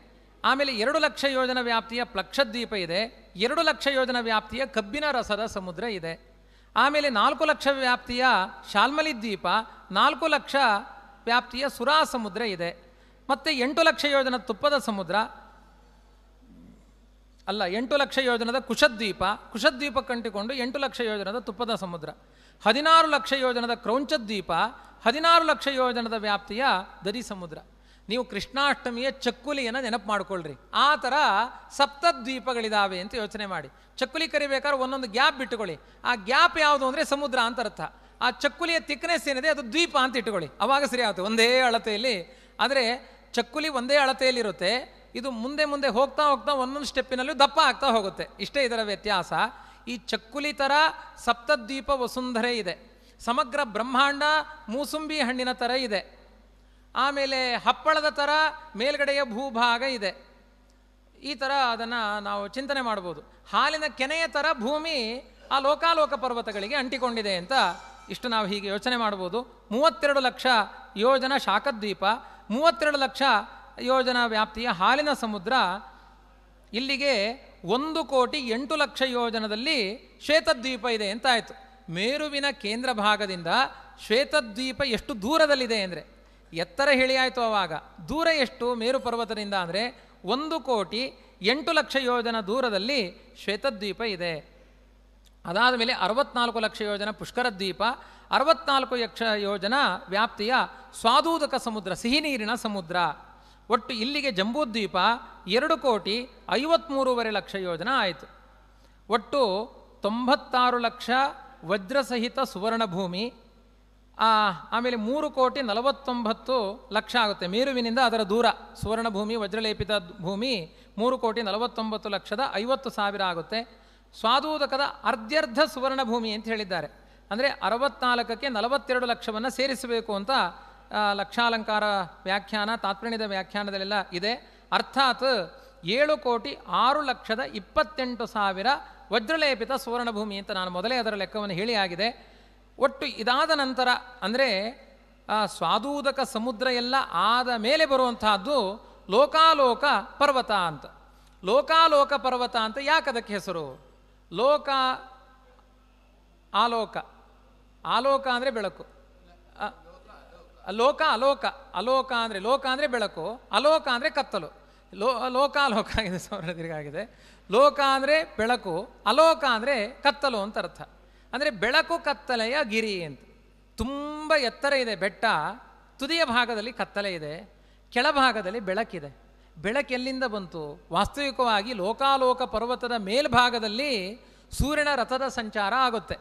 ಆಮೇಲೆ 2,00,000 ಯೋಜನ ವ್ಯಾಪ್ತಿಯ ಪ್ಲಕ್ಷದ್ವೀಪ ಇದೆ. 2,00,000 ಯೋಜನ ವ್ಯಾಪ್ತಿಯ ಕಬ್ಬಿನ ರಸದ ಸಮುದ್ರ ಇದೆ. ಆಮೇಲೆ 4,00,000 ವ್ಯಾಪ್ತಿಯ ಶಾಲ್ಮಲಿ ದ್ವೀಪ, 4,00,000 ವ್ಯಾಪ್ತಿಯ ಸುರಾ ಸಮುದ್ರ ಇದೆ. ಮತ್ತು 8,00,000 ಯೋಜನ ತುಪ್ಪದ ಸಮುದ್ರ, ಅಲ್ಲ 8 ಲಕ್ಷ ಯೋಜನದ ಕುಶದ್ವೀಪ, ಕುಶದ್ವೀಪಕ್ಕಂಟಿಕೊಂಡು 8 ಲಕ್ಷ ಯೋಜನದ ತುಪ್ಪದ ಸಮುದ್ರ, 16 ಲಕ್ಷ ಯೋಜನದ ಕ್ರೌಂಚದ್ವೀಪ, 16 ಲಕ್ಷ ಯೋಜನದ ವ್ಯಾಪ್ತಿಯ ದರಿ ಸಮುದ್ರ. ನೀವು ಕೃಷ್ಣಾಷ್ಟಮಿಯ ಚಕ್ಕುಲಿಯನ್ನು ನೆನಪು ಮಾಡ್ಕೊಳ್ರಿ. ಆ ಥರ ಸಪ್ತದ್ವೀಪಗಳಿದ್ದಾವೆ ಅಂತ ಯೋಚನೆ ಮಾಡಿ. ಚಕ್ಕುಲಿ ಕರಿಬೇಕಾದ್ರೆ ಒಂದೊಂದು ಗ್ಯಾಪ್ ಬಿಟ್ಟುಕೊಳ್ಳಿ. ಆ ಗ್ಯಾಪ್ ಯಾವುದು ಅಂದರೆ ಸಮುದ್ರ ಅಂತ ಅರ್ಥ. ಆ ಚಕ್ಕುಲಿಯ ತಿಕ್ನೆಸ್ ಏನಿದೆ ಅದು ದ್ವೀಪ ಅಂತ ಇಟ್ಟುಕೊಳ್ಳಿ, ಅವಾಗ ಸರಿ ಆಗುತ್ತೆ. ಒಂದೇ ಅಳತೆಯಲ್ಲಿ, ಆದರೆ ಚಕ್ಕುಲಿ ಒಂದೇ ಅಳತೆಯಲ್ಲಿರುತ್ತೆ, ಇದು ಮುಂದೆ ಮುಂದೆ ಹೋಗ್ತಾ ಹೋಗ್ತಾ ಒಂದೊಂದು ಸ್ಟೆಪ್ಪಿನಲ್ಲೂ ದಪ್ಪ ಆಗ್ತಾ ಹೋಗುತ್ತೆ. ಇಷ್ಟೇ ಇದರ ವ್ಯತ್ಯಾಸ. ಈ ಚಕ್ಕುಲಿ ಥರ ಸಪ್ತದ್ವೀಪ ವಸುಂಧರೆ ಇದೆ. ಸಮಗ್ರ ಬ್ರಹ್ಮಾಂಡ ಮೂಸುಂಬಿ ಹಣ್ಣಿನ ಥರ ಇದೆ. ಆಮೇಲೆ ಹಪ್ಪಳದ ಥರ ಮೇಲ್ಗಡೆಯ ಭೂಭಾಗ ಇದೆ. ಈ ಥರ ಅದನ್ನು ನಾವು ಚಿಂತನೆ ಮಾಡ್ಬೋದು. ಹಾಲಿನ ಕೆನೆಯ ಥರ ಭೂಮಿ ಆ ಲೋಕಾಲೋಕ ಪರ್ವತಗಳಿಗೆ ಅಂಟಿಕೊಂಡಿದೆ ಅಂತ ಇಷ್ಟು ನಾವು ಹೀಗೆ ಯೋಚನೆ ಮಾಡ್ಬೋದು. 32 ಲಕ್ಷ ಯೋಜನ ಶಾಖದ್ವೀಪ, 32 ಲಕ್ಷ ಯೋಜನ ವ್ಯಾಪ್ತಿಯ ಹಾಲಿನ ಸಮುದ್ರ. ಇಲ್ಲಿಗೆ 1,08,00,000 ಯೋಜನದಲ್ಲಿ ಶ್ವೇತದ್ವೀಪ ಇದೆ ಅಂತ ಆಯಿತು. ಮೇರುವಿನ ಕೇಂದ್ರ ಭಾಗದಿಂದ ಶ್ವೇತದ್ವೀಪ ಎಷ್ಟು ದೂರದಲ್ಲಿದೆ ಅಂದರೆ, ಎತ್ತರ ಹೇಳಿ ಆಯಿತು ಆವಾಗ, ದೂರ ಎಷ್ಟು ಮೇರು ಪರ್ವತದಿಂದ ಅಂದರೆ 1,08,00,000 ಯೋಜನ ದೂರದಲ್ಲಿ ಶ್ವೇತದ್ವೀಪ ಇದೆ. ಅದಾದ ಮೇಲೆ 64 ಲಕ್ಷ ಯೋಜನ ಪುಷ್ಕರ ದ್ವೀಪ, 64 ಲಕ್ಷ ಯೋಜನ ವ್ಯಾಪ್ತಿಯ ಸ್ವಾದೂದಕ ಸಮುದ್ರ, ಸಿಹಿ ನೀರಿನ ಸಮುದ್ರ. ಒಟ್ಟು ಇಲ್ಲಿಗೆ ಜಂಬೂದ್ವೀಪ 2,53,00,000 ಯೋಜನ ಆಯಿತು. ಒಟ್ಟು 96 ಲಕ್ಷ ವಜ್ರಸಹಿತ ಸುವರ್ಣ ಭೂಮಿ. ಆಮೇಲೆ 3,49,00,000 ಆಗುತ್ತೆ. ಮೇರುವಿನಿಂದ ಅದರ ದೂರ ಸುವರ್ಣ ಭೂಮಿ, ವಜ್ರಲೇಪಿತ ಭೂಮಿ 3,49,50,000 ಆಗುತ್ತೆ. ಸ್ವಾದೂದಕದ ಅರ್ಧ್ಯರ್ಧ ಸುವರ್ಣ ಭೂಮಿ ಅಂತ ಹೇಳಿದ್ದಾರೆ. ಅಂದರೆ 64ಕ್ಕೆ 42 ಲಕ್ಷವನ್ನು ಸೇರಿಸಬೇಕು ಅಂತ ಲಕ್ಷಾಲಂಕಾರ ವ್ಯಾಖ್ಯಾನ, ತಾತ್ಪರ್ಯದ ವ್ಯಾಖ್ಯಾನದಲ್ಲೆಲ್ಲ ಇದೆ. ಅರ್ಥಾತ್ 7,06,28,000 ವಜ್ರಲೇಪಿತ ಸುವರ್ಣಭೂಮಿ ಅಂತ ನಾನು ಮೊದಲೇ ಅದರ ಲೆಕ್ಕವನ್ನು ಹೇಳಿ ಆಗಿದೆ. ಒಟ್ಟು ಇದಾದ ನಂತರ ಅಂದರೆ ಸ್ವಾದೂದಕ ಸಮುದ್ರ ಎಲ್ಲ ಆದ ಮೇಲೆ ಬರುವಂತಹದ್ದು ಲೋಕಾಲೋಕ ಪರ್ವತ ಅಂತ. ಲೋಕಾಲೋಕ ಪರ್ವತ ಅಂತ ಯಾಕೆ ಅದಕ್ಕೆ ಹೆಸರು? ಲೋಕ ಆಲೋಕ, ಆಲೋಕ ಅಂದರೆ ಬೆಳಕು, ಲೋಕ ಅಲೋಕ, ಅಲೋಕ ಅಂದರೆ ಲೋಕ ಅಂದರೆ ಬೆಳಕು, ಅಲೋಕ ಅಂದರೆ ಕತ್ತಲು. ಲೋಕಾಲೋಕ ಆಗಿದೆ, ಸಾವಿರ ತಿರುಗಾಗಿದೆ. ಲೋಕ ಅಂದರೆ ಬೆಳಕು, ಅಲೋಕ ಅಂದರೆ ಕತ್ತಲು ಅಂತ ಅರ್ಥ. ಅಂದರೆ ಬೆಳಕು ಕತ್ತಲೆಯ ಗಿರಿ ಅಂತ. ತುಂಬ ಎತ್ತರ ಇದೆ ಬೆಟ್ಟ, ತುದಿಯ ಭಾಗದಲ್ಲಿ ಕತ್ತಲೆ ಇದೆ, ಕೆಳಭಾಗದಲ್ಲಿ ಬೆಳಕಿದೆ. ಬೆಳಕೆಲ್ಲಿಂದ ಬಂತು? ವಾಸ್ತವಿಕವಾಗಿ ಲೋಕಾಲೋಕ ಪರ್ವತದ ಮೇಲ್ಭಾಗದಲ್ಲಿ ಸೂರ್ಯನ ರಥದ ಸಂಚಾರ ಆಗುತ್ತೆ.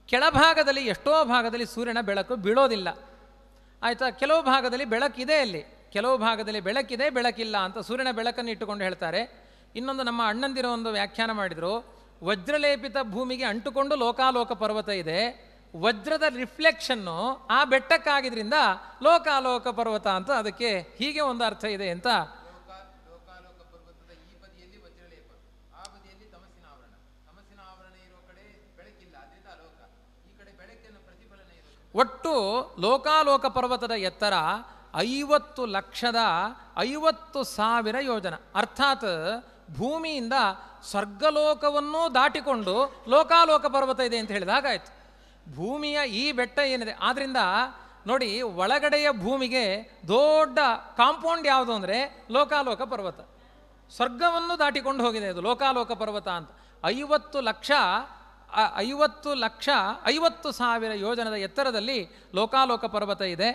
ಕೆಳಭಾಗದಲ್ಲಿ ಎಷ್ಟೋ ಭಾಗದಲ್ಲಿ ಸೂರ್ಯನ ಬೆಳಕು ಬೀಳೋದಿಲ್ಲ, ಆಯಿತಾ. ಕೆಲವು ಭಾಗದಲ್ಲಿ ಬೆಳಕಿದೆ, ಅಲ್ಲಿ ಕೆಲವು ಭಾಗದಲ್ಲಿ ಬೆಳಕಿದೆ, ಬೆಳಕಿಲ್ಲ ಅಂತ ಸೂರ್ಯನ ಬೆಳಕನ್ನು ಇಟ್ಟುಕೊಂಡು ಹೇಳ್ತಾರೆ. ಇನ್ನೊಂದು ನಮ್ಮ ಅಣ್ಣಂದಿರೋ ಒಂದು ವ್ಯಾಖ್ಯಾನ ಮಾಡಿದರು, ವಜ್ರಲೇಪಿತ ಭೂಮಿಗೆ ಅಂಟುಕೊಂಡು ಲೋಕಾಲೋಕ ಪರ್ವತ ಇದೆ, ವಜ್ರದ ರಿಫ್ಲೆಕ್ಷನ್ನು ಆ ಬೆಟ್ಟಕ್ಕಾಗಿದ್ದರಿಂದ ಲೋಕಾಲೋಕ ಪರ್ವತ ಅಂತ ಅದಕ್ಕೆ ಹೀಗೆ ಒಂದು ಅರ್ಥ ಇದೆ ಅಂತ. ಲೋಕಾಲೋಕ ಪರ್ವತದ ಈ ಬದಿಯಲ್ಲಿ ವಜ್ರಲೇಪ, ಆ ಬದಿಯಲ್ಲಿ ತಮಸ್ಸಿನ ಆವರಣ, ತಮಸ್ಸಿನ ಆವರಣ ಇರೋ ಕಡೆ ಬೆಳಕಿಲ್ಲ, ಅದರಿಂದ ಅಲೋಕ, ಈ ಕಡೆ ಬೆಳಕಿನ ಪ್ರತಿಫಲನ ಇರುತ್ತೆ. ಒಟ್ಟು ಲೋಕಾಲೋಕ ಪರ್ವತದ ಎತ್ತರ 50,50,000 ಯೋಜನ. ಅರ್ಥಾತ್ ಭೂಮಿಯಿಂದ ಸ್ವರ್ಗಲೋಕವನ್ನೂ ದಾಟಿಕೊಂಡು ಲೋಕಾಲೋಕ ಪರ್ವತ ಇದೆ ಅಂತ ಹೇಳಿದ ಹಾಗಾಯಿತು. ಭೂಮಿಯ ಈ ಬೆಟ್ಟ ಏನಿದೆ, ಆದ್ದರಿಂದ ನೋಡಿ, ಒಳಗಡೆಯ ಭೂಮಿಗೆ ದೊಡ್ಡ ಕಾಂಪೌಂಡ್ ಯಾವುದು ಅಂದರೆ ಲೋಕಾಲೋಕ ಪರ್ವತ. ಸ್ವರ್ಗವನ್ನು ದಾಟಿಕೊಂಡು ಹೋಗಿದೆ ಅದು ಲೋಕಾಲೋಕ ಪರ್ವತ ಅಂತ. 50,50,000 ಯೋಜನದ ಎತ್ತರದಲ್ಲಿ ಲೋಕಾಲೋಕ ಪರ್ವತ ಇದೆ.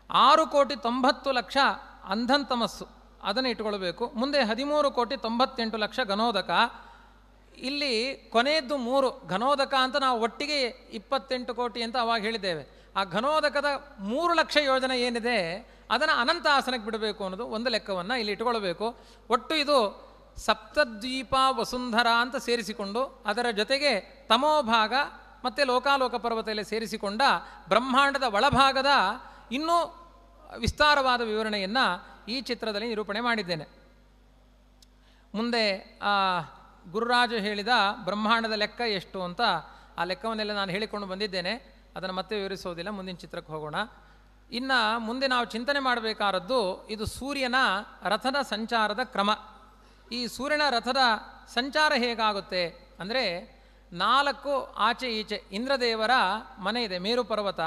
6,90,00,000 ಅಂಧನ್ ತಮಸ್ಸು, ಅದನ್ನು ಇಟ್ಕೊಳ್ಬೇಕು. ಮುಂದೆ 13,98,00,000 ಘನೋದಕ. ಇಲ್ಲಿ ಕೊನೆಯದ್ದು 3 ಘನೋದಕ ಅಂತ ನಾವು ಒಟ್ಟಿಗೆ 28 ಕೋಟಿ ಅಂತ ಅವಾಗ ಹೇಳಿದ್ದೇವೆ. ಆ ಘನೋದಕದ 3 ಲಕ್ಷ ಯೋಜನೆ ಏನಿದೆ ಅದನ್ನು ಅನಂತ ಆಸನಕ್ಕೆ ಬಿಡಬೇಕು ಅನ್ನೋದು ಒಂದು ಲೆಕ್ಕವನ್ನು ಇಲ್ಲಿ ಇಟ್ಕೊಳ್ಬೇಕು. ಒಟ್ಟು ಇದು ಸಪ್ತದ್ವೀಪ ವಸುಂಧರ ಅಂತ ಸೇರಿಸಿಕೊಂಡು ಅದರ ಜೊತೆಗೆ ತಮೋಭಾಗ ಮತ್ತು ಲೋಕಾಲೋಕ ಪರ್ವತದಲ್ಲಿ ಸೇರಿಸಿಕೊಂಡ ಬ್ರಹ್ಮಾಂಡದ ಒಳಭಾಗದ ಇನ್ನೂ ವಿಸ್ತಾರವಾದ ವಿವರಣೆಯನ್ನು ಈ ಚಿತ್ರದಲ್ಲಿ ನಿರೂಪಣೆ ಮಾಡಿದ್ದೇನೆ. ಮುಂದೆ ಗುರುರಾಜು ಹೇಳಿದ ಬ್ರಹ್ಮಾಂಡದ ಲೆಕ್ಕ ಎಷ್ಟು ಅಂತ ಆ ಲೆಕ್ಕವನ್ನೆಲ್ಲ ನಾನು ಹೇಳಿಕೊಂಡು ಬಂದಿದ್ದೇನೆ, ಅದನ್ನು ಮತ್ತೆ ವಿವರಿಸೋದಿಲ್ಲ. ಮುಂದಿನ ಚಿತ್ರಕ್ಕೆ ಹೋಗೋಣ. ಇನ್ನು ಮುಂದೆ ನಾವು ಚಿಂತನೆ ಮಾಡಬೇಕಾದದ್ದು ಇದು ಸೂರ್ಯನ ರಥದ ಸಂಚಾರದ ಕ್ರಮ. ಈ ಸೂರ್ಯನ ರಥದ ಸಂಚಾರ ಹೇಗಾಗುತ್ತೆ ಅಂದರೆ 4 ಆಚೆ ಈಚೆ ಇಂದ್ರದೇವರ ಮನೆ ಇದೆ, ಮೇರು ಪರ್ವತ.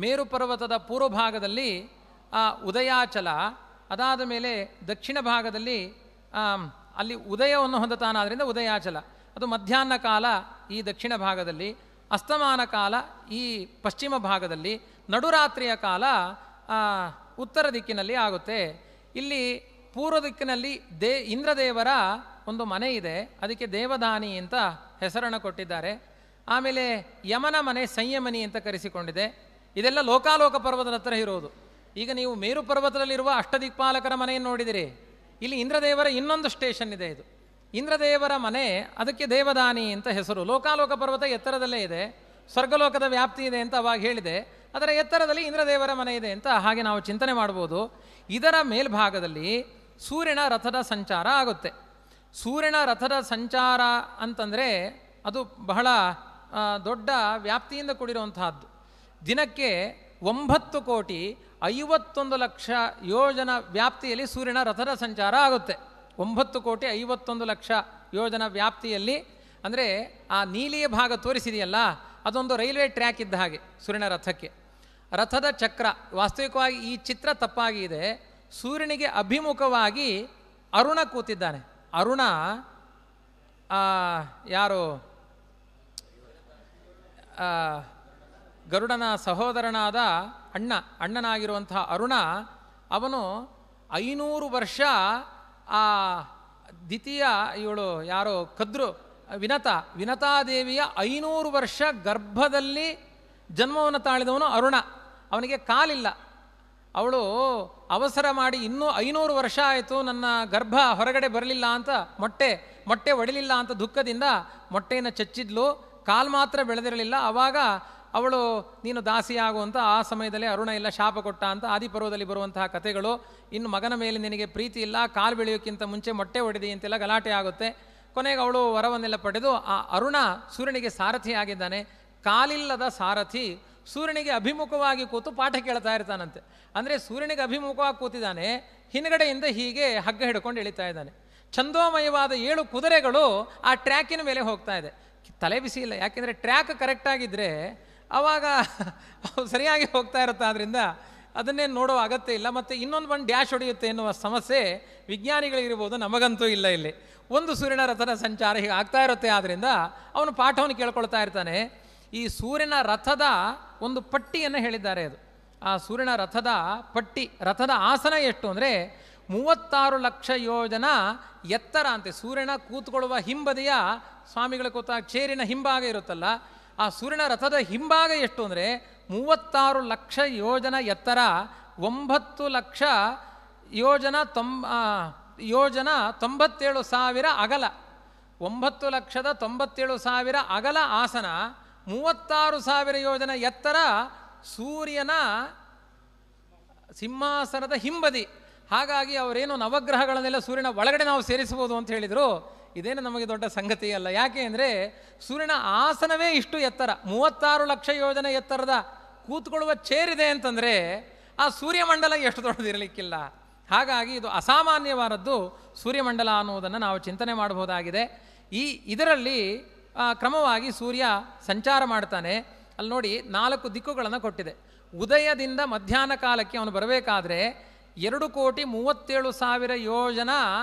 ಮೇರು ಪರ್ವತದ ಪೂರ್ವ ಭಾಗದಲ್ಲಿ ಉದಯಾಚಲ, ಅದಾದ ಮೇಲೆ ದಕ್ಷಿಣ ಭಾಗದಲ್ಲಿ ಅಲ್ಲಿ ಉದಯವನ್ನು ಹೊಂದುತ್ತಾನಾದ್ದರಿಂದ ಉದಯಾಚಲ, ಅದು ಮಧ್ಯಾಹ್ನ ಕಾಲ ಈ ದಕ್ಷಿಣ ಭಾಗದಲ್ಲಿ, ಅಸ್ತಮಾನ ಕಾಲ ಈ ಪಶ್ಚಿಮ ಭಾಗದಲ್ಲಿ, ನಡುರಾತ್ರಿಯ ಕಾಲ ಉತ್ತರ ದಿಕ್ಕಿನಲ್ಲಿ ಆಗುತ್ತೆ. ಇಲ್ಲಿ ಪೂರ್ವ ದಿಕ್ಕಿನಲ್ಲಿ ಇಂದ್ರದೇವರ ಒಂದು ಮನೆ ಇದೆ, ಅದಕ್ಕೆ ದೇವದಾನಿ ಅಂತ ಹೆಸರನ್ನು ಕೊಟ್ಟಿದ್ದಾರೆ. ಆಮೇಲೆ ಯಮನ ಮನೆ ಸಂಯಮನಿ ಅಂತ ಕರೆಸಿಕೊಂಡಿದೆ. ಇದೆಲ್ಲ ಲೋಕಾಲೋಕ ಪರ್ವತದ ಹತ್ರ ಇರೋದು. ಈಗ ನೀವು ಮೇರು ಪರ್ವತದಲ್ಲಿರುವ ಅಷ್ಟದಿಕ್ಪಾಲಕರ ಮನೆಯನ್ನು ನೋಡಿದಿರಿ, ಇಲ್ಲಿ ಇಂದ್ರದೇವರ ಇನ್ನೊಂದು ಸ್ಟೇಷನ್ ಇದೆ. ಇದು ಇಂದ್ರದೇವರ ಮನೆ, ಅದಕ್ಕೆ ದೇವದಾನಿ ಅಂತ ಹೆಸರು. ಲೋಕಾಲೋಕ ಪರ್ವತ ಎತ್ತರದಲ್ಲೇ ಇದೆ, ಸ್ವರ್ಗಲೋಕದ ವ್ಯಾಪ್ತಿ ಇದೆ ಅಂತ ಅವಾಗ ಹೇಳಿದೆ. ಅದರ ಎತ್ತರದಲ್ಲಿ ಇಂದ್ರದೇವರ ಮನೆ ಇದೆ ಅಂತ ಹಾಗೆ ನಾವು ಚಿಂತನೆ ಮಾಡ್ಬೋದು. ಇದರ ಮೇಲ್ಭಾಗದಲ್ಲಿ ಸೂರ್ಯನ ರಥದ ಸಂಚಾರ ಆಗುತ್ತೆ. ಸೂರ್ಯನ ರಥದ ಸಂಚಾರ ಅಂತಂದರೆ ಅದು ಬಹಳ ದೊಡ್ಡ ವ್ಯಾಪ್ತಿಯಿಂದ ಕೂಡಿರುವಂತಹದ್ದು. ದಿನಕ್ಕೆ 9,51,00,000 ಯೋಜನ ವ್ಯಾಪ್ತಿಯಲ್ಲಿ ಸೂರ್ಯನ ರಥದ ಸಂಚಾರ ಆಗುತ್ತೆ. 9,51,00,000 ಯೋಜನ ವ್ಯಾಪ್ತಿಯಲ್ಲಿ, ಅಂದರೆ ಆ ನೀಲಿಯ ಭಾಗ ತೋರಿಸಿದೆಯಲ್ಲ, ಅದೊಂದು ರೈಲ್ವೆ ಟ್ರ್ಯಾಕ್ ಇದ್ದ ಹಾಗೆ ಸೂರ್ಯನ ರಥಕ್ಕೆ. ರಥದ ಚಕ್ರ, ವಾಸ್ತವಿಕವಾಗಿ ಈ ಚಿತ್ರ ತಪ್ಪಾಗಿದೆ. ಸೂರ್ಯನಿಗೆ ಅಭಿಮುಖವಾಗಿ ಅರುಣ ಕೂತಿದ್ದಾನೆ. ಅರುಣ ಯಾರು ಗರುಡನ ಸಹೋದರನಾದ ಅಣ್ಣನಾಗಿರುವಂತಹ ಅರುಣ, ಅವನು 500 ವರ್ಷ ಆ ದ್ವಿತೀಯ ಇವಳು ಯಾರೋ ಕದ್ರು ವಿನತಾದೇವಿಯ 500 ವರ್ಷ ಗರ್ಭದಲ್ಲಿ ಜನ್ಮವನ್ನು ತಾಳಿದವನು ಅರುಣ. ಅವನಿಗೆ ಕಾಲಿಲ್ಲ. ಅವಳು ಅವಸರ ಮಾಡಿ ಇನ್ನೂ 500 ವರ್ಷ ಆಯಿತು ನನ್ನ ಗರ್ಭ ಹೊರಗಡೆ ಬರಲಿಲ್ಲ ಅಂತ, ಮೊಟ್ಟೆ ಒಡಿಲಿಲ್ಲ ಅಂತ ದುಃಖದಿಂದ ಮೊಟ್ಟೆಯನ್ನು ಚಚ್ಚಿದ್ಲು. ಕಾಲು ಮಾತ್ರ ಬೆಳೆದಿರಲಿಲ್ಲ. ಆವಾಗ ಅವಳು ನೀನು ದಾಸಿಯಾಗುವಂಥ ಆ ಸಮಯದಲ್ಲಿ ಅರುಣ ಎಲ್ಲ ಶಾಪ ಕೊಟ್ಟ ಅಂತ ಆದಿಪರ್ವದಲ್ಲಿ ಬರುವಂತಹ ಕಥೆಗಳು. ಇನ್ನು ಮಗನ ಮೇಲೆ ನಿನಗೆ ಪ್ರೀತಿ ಇಲ್ಲ, ಕಾಲು ಬೆಳೆಯೋಕ್ಕಿಂತ ಮುಂಚೆ ಮೊಟ್ಟೆ ಒಡೆದಿ ಅಂತೆಲ್ಲ ಗಲಾಟೆ ಆಗುತ್ತೆ. ಕೊನೆಗೆ ಅವಳು ವರವನ್ನೆಲ್ಲ ಪಡೆದು ಆ ಅರುಣ ಸೂರ್ಯನಿಗೆ ಸಾರಥಿಯಾಗಿದ್ದಾನೆ. ಕಾಲಿಲ್ಲದ ಸಾರಥಿ ಸೂರ್ಯನಿಗೆ ಅಭಿಮುಖವಾಗಿ ಕೂತು ಪಾಠ ಕೇಳ್ತಾ ಇರ್ತಾನಂತೆ. ಅಂದರೆ ಸೂರ್ಯನಿಗೆ ಅಭಿಮುಖವಾಗಿ ಕೂತಿದ್ದಾನೆ, ಹಿನ್ಗಡೆಯಿಂದ ಹೀಗೆ ಹಗ್ಗ ಹಿಡ್ಕೊಂಡು ಎಳಿತಾ ಇದ್ದಾನೆ. ಛಂದೋಮಯವಾದ 7 ಕುದುರೆಗಳು ಆ ಟ್ರ್ಯಾಕಿನ ಮೇಲೆ ಹೋಗ್ತಾ ಇದೆ. ತಲೆ ಬಿಸಿ ಇಲ್ಲ, ಯಾಕೆಂದರೆ ಟ್ರ್ಯಾಕ್ ಕರೆಕ್ಟಾಗಿದ್ದರೆ ಆವಾಗ ಸರಿಯಾಗಿ ಹೋಗ್ತಾ ಇರುತ್ತೆ. ಆದ್ದರಿಂದ ಅದನ್ನೇನು ನೋಡೋ ಅಗತ್ಯ ಇಲ್ಲ. ಮತ್ತು ಇನ್ನೊಂದು ಬಂದು ಡ್ಯಾಶ್ ಹೊಡೆಯುತ್ತೆ ಎನ್ನುವ ಸಮಸ್ಯೆ ವಿಜ್ಞಾನಿಗಳಿರ್ಬೋದು, ನಮಗಂತೂ ಇಲ್ಲ. ಇಲ್ಲಿ ಒಂದು ಸೂರ್ಯನ ರಥದ ಸಂಚಾರ ಹೀಗೆ ಆಗ್ತಾ ಇರುತ್ತೆ. ಆದ್ದರಿಂದ ಅವನು ಪಾಠವನ್ನು ಕೇಳ್ಕೊಳ್ತಾ ಇರ್ತಾನೆ. ಈ ಸೂರ್ಯನ ರಥದ ಒಂದು ಪಟ್ಟಿಯನ್ನು ಹೇಳಿದ್ದಾರೆ. ಅದು ಆ ಸೂರ್ಯನ ರಥದ ಪಟ್ಟಿ, ರಥದ ಆಸನ ಎಷ್ಟು ಅಂದರೆ 36 ಲಕ್ಷ ಯೋಜನ ಎತ್ತರ ಅಂತೆ. ಸೂರ್ಯನ ಕೂತ್ಕೊಳ್ಳುವ ಹಿಂಬದಿಯ ಸ್ವಾಮಿಗಳ ಕೂತ ಚೇರಿನ ಹಿಂಭಾಗ ಇರುತ್ತಲ್ಲ, ಆ ಸೂರ್ಯನ ರಥದ ಹಿಂಭಾಗ ಎಷ್ಟು ಅಂದರೆ 36 ಲಕ್ಷ ಯೋಜನ ಎತ್ತರ, 9 ಲಕ್ಷ ಯೋಜನ 97,000 ಅಗಲ. 9,97,000 ಅಗಲ ಆಸನ, 36,000 ಯೋಜನ ಎತ್ತರ ಸೂರ್ಯನ ಸಿಂಹಾಸನದ ಹಿಂಬದಿ. ಹಾಗಾಗಿ ಅವರೇನು ನವಗ್ರಹಗಳನ್ನೆಲ್ಲ ಸೂರ್ಯನ ಒಳಗಡೆ ನಾವು ಸೇರಿಸಬಹುದು ಅಂತ ಹೇಳಿದರು. ಇದೇನು ನಮಗೆ ದೊಡ್ಡ ಸಂಗತಿ ಅಲ್ಲ. ಯಾಕೆ ಅಂದರೆ ಸೂರ್ಯನ ಆಸನವೇ ಇಷ್ಟು ಎತ್ತರ, 36 ಲಕ್ಷ ಯೋಜನ ಎತ್ತರದ ಕೂತ್ಕೊಳ್ಳುವ ಚೇರಿದೆ ಅಂತಂದರೆ ಆ ಸೂರ್ಯಮಂಡಲ ಎಷ್ಟು ದೊಡ್ಡದಿರಲಿಕ್ಕಿಲ್ಲ. ಹಾಗಾಗಿ ಇದು ಅಸಾಮಾನ್ಯವಾದದ್ದು ಸೂರ್ಯಮಂಡಲ ಅನ್ನುವುದನ್ನು ನಾವು ಚಿಂತನೆ ಮಾಡಬಹುದಾಗಿದೆ. ಇದರಲ್ಲಿ ಕ್ರಮವಾಗಿ ಸೂರ್ಯ ಸಂಚಾರ ಮಾಡ್ತಾನೆ. ಅಲ್ಲಿ ನೋಡಿ 4 ದಿಕ್ಕುಗಳನ್ನು ಕೊಟ್ಟಿದೆ. ಉದಯದಿಂದ ಮಧ್ಯಾಹ್ನ ಕಾಲಕ್ಕೆ ಅವನು ಬರಬೇಕಾದ್ರೆ 2,37,000 ಯೋಜನ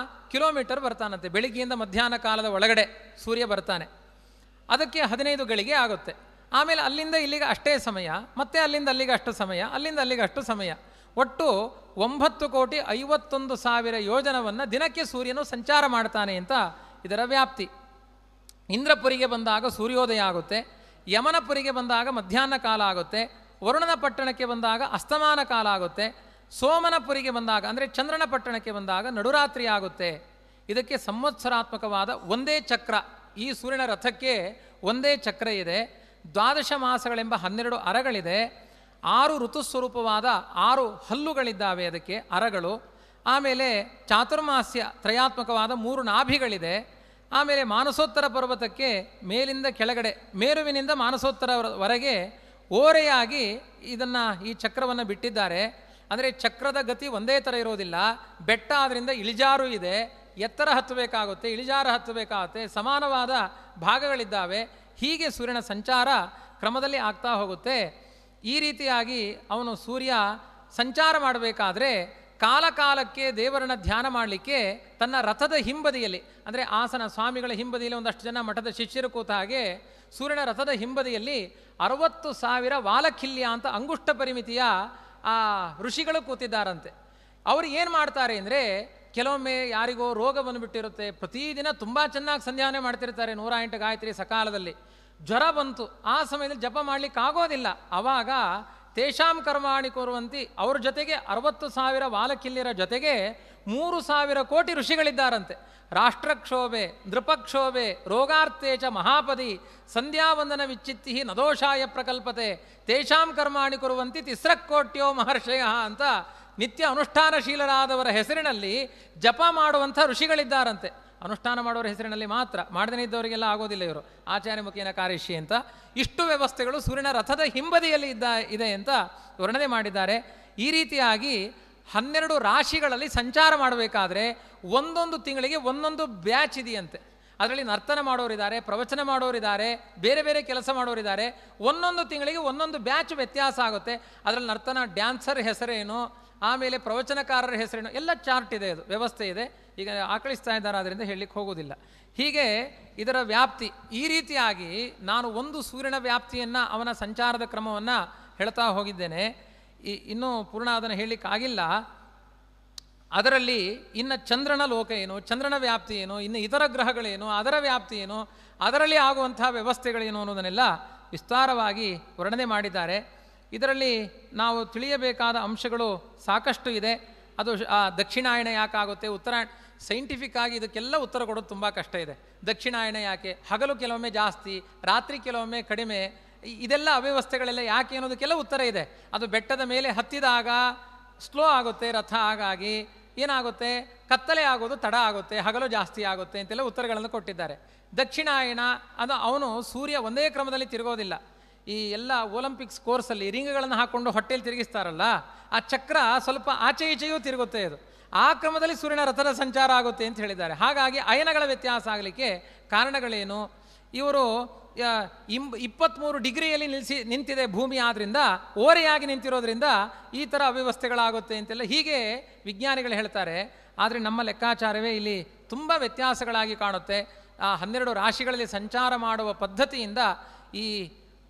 ಕಿಲೋಮೀಟರ್ ಬರ್ತಾನಂತೆ. ಬೆಳಿಗ್ಗೆಯಿಂದ ಮಧ್ಯಾಹ್ನ ಕಾಲದ ಒಳಗಡೆ ಸೂರ್ಯ ಬರ್ತಾನೆ. ಅದಕ್ಕೆ 15 ಗಳಿಗೆ ಆಗುತ್ತೆ. ಆಮೇಲೆ ಅಲ್ಲಿಂದ ಇಲ್ಲಿಗೆ ಅಷ್ಟೇ ಸಮಯ, ಮತ್ತೆ ಅಲ್ಲಿಂದ ಅಲ್ಲಿಗೆ ಅಷ್ಟು ಸಮಯ, ಅಲ್ಲಿಂದ ಅಲ್ಲಿಗೆ ಅಷ್ಟು ಸಮಯ. ಒಟ್ಟು 9,51,000 ಯೋಜನವನ್ನು ದಿನಕ್ಕೆ ಸೂರ್ಯನು ಸಂಚಾರ ಮಾಡ್ತಾನೆ ಅಂತ ಇದರ ವ್ಯಾಪ್ತಿ. ಇಂದ್ರಪುರಿಗೆ ಬಂದಾಗ ಸೂರ್ಯೋದಯ ಆಗುತ್ತೆ, ಯಮನಪುರಿಗೆ ಬಂದಾಗ ಮಧ್ಯಾಹ್ನ ಕಾಲ ಆಗುತ್ತೆ, ವರುಣನ ಪಟ್ಟಣಕ್ಕೆ ಬಂದಾಗ ಅಸ್ತಮಾನ ಕಾಲ ಆಗುತ್ತೆ, ಸೋಮನಪುರಿಗೆ ಬಂದಾಗ ಅಂದರೆ ಚಂದ್ರನ ಪಟ್ಟಣಕ್ಕೆ ಬಂದಾಗ ನಡುರಾತ್ರಿ ಆಗುತ್ತೆ. ಇದಕ್ಕೆ ಸಂವತ್ಸರಾತ್ಮಕವಾದ ಒಂದೇ ಚಕ್ರ. ಈ ಸೂರ್ಯನ ರಥಕ್ಕೆ ಒಂದೇ ಚಕ್ರ ಇದೆ. 12 ಮಾಸಗಳೆಂಬ 12 ಅರಗಳಿದೆ. 6 ಋತುಸ್ವರೂಪವಾದ 6 ಹಲ್ಲುಗಳಿದ್ದಾವೆ ಅದಕ್ಕೆ, ಅರಗಳು. ಆಮೇಲೆ ಚಾತುರ್ಮಾಸ್ಯ ತ್ರಯಾತ್ಮಕವಾದ 3 ನಾಭಿಗಳಿದೆ. ಆಮೇಲೆ ಮಾನಸೋತ್ತರ ಪರ್ವತಕ್ಕೆ ಮೇಲಿಂದ ಕೆಳಗಡೆ, ಮೇರುವಿನಿಂದ ಮಾನಸೋತ್ತರವರೆಗೆ ಓರೆಯಾಗಿ ಈ ಚಕ್ರವನ್ನು ಬಿಟ್ಟಿದ್ದಾರೆ. ಅಂದರೆ ಚಕ್ರದ ಗತಿ ಒಂದೇ ಥರ ಇರೋದಿಲ್ಲ. ಬೆಟ್ಟ ಆದ್ದರಿಂದ ಇಳಿಜಾರು ಇದೆ, ಎತ್ತರ ಹತ್ತಬೇಕಾಗುತ್ತೆ, ಇಳಿಜಾರು ಹತ್ತಬೇಕಾಗುತ್ತೆ, ಸಮಾನವಾದ ಭಾಗಗಳಿದ್ದಾವೆ. ಹೀಗೆ ಸೂರ್ಯನ ಸಂಚಾರ ಕ್ರಮದಲ್ಲಿ ಆಗ್ತಾ ಹೋಗುತ್ತೆ. ಈ ರೀತಿಯಾಗಿ ಅವನು ಸೂರ್ಯ ಸಂಚಾರ ಮಾಡಬೇಕಾದ್ರೆ ಕಾಲಕ್ಕೆ ದೇವರನ್ನ ಧ್ಯಾನ ಮಾಡಲಿಕ್ಕೆ ತನ್ನ ರಥದ ಹಿಂಬದಿಯಲ್ಲಿ, ಅಂದರೆ ಆಸನ ಸ್ವಾಮಿಗಳ ಹಿಂಬದಿಯಲ್ಲಿ ಒಂದಷ್ಟು ಜನ ಮಠದ ಶಿಷ್ಯರು ಕೂತ ಹಾಗೆ ಸೂರ್ಯನ ರಥದ ಹಿಂಬದಿಯಲ್ಲಿ 60,000 ವಾಲಖಿಲ್ಯ ಅಂತ ಅಂಗುಷ್ಟ ಪರಿಮಿತಿಯ ಆ ಋಷಿಗಳು ಕೂತಿದ್ದಾರಂತೆ. ಅವರು ಏನು ಮಾಡ್ತಾರೆ ಅಂದರೆ, ಕೆಲವೊಮ್ಮೆ ಯಾರಿಗೋ ರೋಗ ಬಂದುಬಿಟ್ಟಿರುತ್ತೆ, ಪ್ರತಿದಿನ ತುಂಬ ಚೆನ್ನಾಗಿ ಸಂಧ್ಯಾವನೆ ಮಾಡ್ತಿರ್ತಾರೆ, 108 ಗಾಯತ್ರಿ ಸಕಾಲದಲ್ಲಿ. ಜ್ವರ ಬಂತು, ಆ ಸಮಯದಲ್ಲಿ ಜಪ ಮಾಡಲಿಕ್ಕೆ ಆಗೋದಿಲ್ಲ. ಆವಾಗ ತೇಷಾಂ ಕರ್ಮಾಣಿ ಕೊರುವಂತಿ, ಅವ್ರ ಜೊತೆಗೆ 60,000 ವಾಲಕಿಲ್ಯರ ಜೊತೆಗೆ 3,000 ಕೋಟಿ ಋಷಿಗಳಿದ್ದಾರಂತೆ. ರಾಷ್ಟ್ರಕ್ಷೋಭೆ, ನೃಪಕ್ಷೋಭೆ, ರೋಗಾರ್ಥೇಚ ಮಹಾಪದಿ, ಸಂಧ್ಯಾವಂದನ ವಿಚ್ಚಿತ್ತಿ ನದೋಷಾಯ ಪ್ರಕಲ್ಪತೆ, ತೇಷಾಂ ಕರ್ಮಾಣಿ ಕೊರುವಂತಿ 3 ಕೋಟ್ಯೋ ಮಹರ್ಷಯ ಅಂತ ನಿತ್ಯ ಅನುಷ್ಠಾನಶೀಲರಾದವರ ಹೆಸರಿನಲ್ಲಿ ಜಪ ಮಾಡುವಂಥ ಋಷಿಗಳಿದ್ದಾರಂತೆ. ಅನುಷ್ಠಾನ ಮಾಡೋರ ಹೆಸರಿನಲ್ಲಿ ಮಾತ್ರ, ಮಾಡದೇ ಇದ್ದವರಿಗೆಲ್ಲ ಆಗೋದಿಲ್ಲ, ಇವರು ಆಚಾರ್ಯ ಮುಖೇನ ಕಾರ್ಯಶಿ ಅಂತ. ಇಷ್ಟು ವ್ಯವಸ್ಥೆಗಳು ಸೂರ್ಯನ ರಥದ ಹಿಂಬದಿಯಲ್ಲಿ ಇದೆ ಅಂತ ವರ್ಣನೆ ಮಾಡಿದ್ದಾರೆ. ಈ ರೀತಿಯಾಗಿ 12 ರಾಶಿಗಳಲ್ಲಿ ಸಂಚಾರ ಮಾಡಬೇಕಾದ್ರೆ ಒಂದೊಂದು ತಿಂಗಳಿಗೆ ಒಂದೊಂದು ಬ್ಯಾಚ್ ಇದೆಯಂತೆ. ಅದರಲ್ಲಿ ನರ್ತನ ಮಾಡೋರಿದ್ದಾರೆ, ಪ್ರವಚನ ಮಾಡೋರಿದ್ದಾರೆ, ಬೇರೆ ಬೇರೆ ಕೆಲಸ ಮಾಡೋರಿದ್ದಾರೆ. ಒಂದೊಂದು ತಿಂಗಳಿಗೆ ಒಂದೊಂದು ಬ್ಯಾಚ್ ವ್ಯತ್ಯಾಸ ಆಗುತ್ತೆ. ಅದರಲ್ಲಿ ನರ್ತನ ಡ್ಯಾನ್ಸರ್ ಹೆಸರೇನು, ಆಮೇಲೆ ಪ್ರವಚನಕಾರರ ಹೆಸರೇನು, ಎಲ್ಲ ಚಾರ್ಟ್ ಇದೆ, ಅದು ವ್ಯವಸ್ಥೆ ಇದೆ. ಈಗ ಆಕಳಿಸ್ತಾ ಇದ್ದಾರೆ, ಅದರಿಂದ ಹೇಳಲಿಕ್ಕೆ ಹೋಗೋದಿಲ್ಲ. ಹೀಗೆ ಇದರ ವ್ಯಾಪ್ತಿ ಈ ರೀತಿಯಾಗಿ ನಾನು ಒಂದು ಸೂರ್ಯನ ವ್ಯಾಪ್ತಿಯನ್ನು, ಅವನ ಸಂಚಾರದ ಕ್ರಮವನ್ನು ಹೇಳ್ತಾ ಹೋಗಿದ್ದೇನೆ. ಇನ್ನೂ ಪೂರ್ಣ ಅದನ್ನು ಹೇಳಲಿಕ್ಕಾಗಿಲ್ಲ. ಅದರಲ್ಲಿ ಇನ್ನು ಚಂದ್ರನ ಲೋಕ ಏನು, ಚಂದ್ರನ ವ್ಯಾಪ್ತಿ ಏನು, ಇನ್ನು ಇತರ ಗ್ರಹಗಳೇನು, ಅದರ ವ್ಯಾಪ್ತಿ ಏನು, ಅದರಲ್ಲಿ ಆಗುವಂಥ ವ್ಯವಸ್ಥೆಗಳೇನು ಅನ್ನೋದನ್ನೆಲ್ಲ ವಿಸ್ತಾರವಾಗಿ ವರ್ಣನೆ ಮಾಡಿದ್ದಾರೆ. ಇದರಲ್ಲಿ ನಾವು ತಿಳಿಯಬೇಕಾದ ಅಂಶಗಳು ಸಾಕಷ್ಟು ಇದೆ. ಅದು ದಕ್ಷಿಣಾಯಣ ಯಾಕಾಗುತ್ತೆ, ಉತ್ತರಾಯಣ, ಸೈಂಟಿಫಿಕ್ ಆಗಿ ಇದಕ್ಕೆಲ್ಲ ಉತ್ತರ ಕೊಡೋದು ತುಂಬ ಕಷ್ಟ ಇದೆ. ದಕ್ಷಿಣಾಯಣ ಯಾಕೆ, ಹಗಲು ಕೆಲವೊಮ್ಮೆ ಜಾಸ್ತಿ, ರಾತ್ರಿ ಕೆಲವೊಮ್ಮೆ ಕಡಿಮೆ, ಇದೆಲ್ಲ ಅವ್ಯವಸ್ಥೆಗಳೆಲ್ಲ ಯಾಕೆ ಅನ್ನೋದಕ್ಕೆಲ್ಲ ಉತ್ತರ ಇದೆ. ಅದು ಬೆಟ್ಟದ ಮೇಲೆ ಹತ್ತಿದಾಗ ಸ್ಲೋ ಆಗುತ್ತೆ ರಥ, ಹಾಗಾಗಿ ಏನಾಗುತ್ತೆ, ಕತ್ತಲೆ ಆಗೋದು ತಡ ಆಗುತ್ತೆ, ಹಗಲು ಜಾಸ್ತಿ ಆಗುತ್ತೆ ಅಂತೆಲ್ಲ ಉತ್ತರಗಳನ್ನು ಕೊಟ್ಟಿದ್ದಾರೆ. ದಕ್ಷಿಣಾಯಣ ಅದು ಅವನು ಸೂರ್ಯ ಒಂದೇ ಕ್ರಮದಲ್ಲಿ ತಿರುಗೋದಿಲ್ಲ. ಈ ಎಲ್ಲ ಒಲಿಂಪಿಕ್ಸ್ ಕೋರ್ಸಲ್ಲಿ ರಿಂಗ್ಗಳನ್ನು ಹಾಕ್ಕೊಂಡು ಹೊಟ್ಟೆಯಲ್ಲಿ ತಿರುಗಿಸ್ತಾರಲ್ಲ, ಆ ಚಕ್ರ ಸ್ವಲ್ಪ ಆಚೆ ಈಚೆಯೂ ತಿರುಗುತ್ತೆ. ಅದು ಆ ಕ್ರಮದಲ್ಲಿ ಸೂರ್ಯನ ರಥದ ಸಂಚಾರ ಆಗುತ್ತೆ ಅಂತ ಹೇಳಿದ್ದಾರೆ. ಹಾಗಾಗಿ ಅಯನಗಳ ವ್ಯತ್ಯಾಸ ಆಗಲಿಕ್ಕೆ ಕಾರಣಗಳೇನು, ಇವರು 23 ಡಿಗ್ರಿಯಲ್ಲಿ ನಿಂತಿದೆ ಭೂಮಿ, ಆದ್ದರಿಂದ ಓರೆಯಾಗಿ ನಿಂತಿರೋದ್ರಿಂದ ಈ ಥರ ಅವ್ಯವಸ್ಥೆಗಳಾಗುತ್ತೆ ಅಂತೆಲ್ಲ ಹೀಗೆ ವಿಜ್ಞಾನಿಗಳು ಹೇಳ್ತಾರೆ. ಆದರೆ ನಮ್ಮ ಲೆಕ್ಕಾಚಾರವೇ ಇಲ್ಲಿ ತುಂಬ ವ್ಯತ್ಯಾಸಗಳಾಗಿ ಕಾಣುತ್ತೆ. ಆ 12 ರಾಶಿಗಳಲ್ಲಿ ಸಂಚಾರ ಮಾಡುವ ಪದ್ಧತಿಯಿಂದ ಈ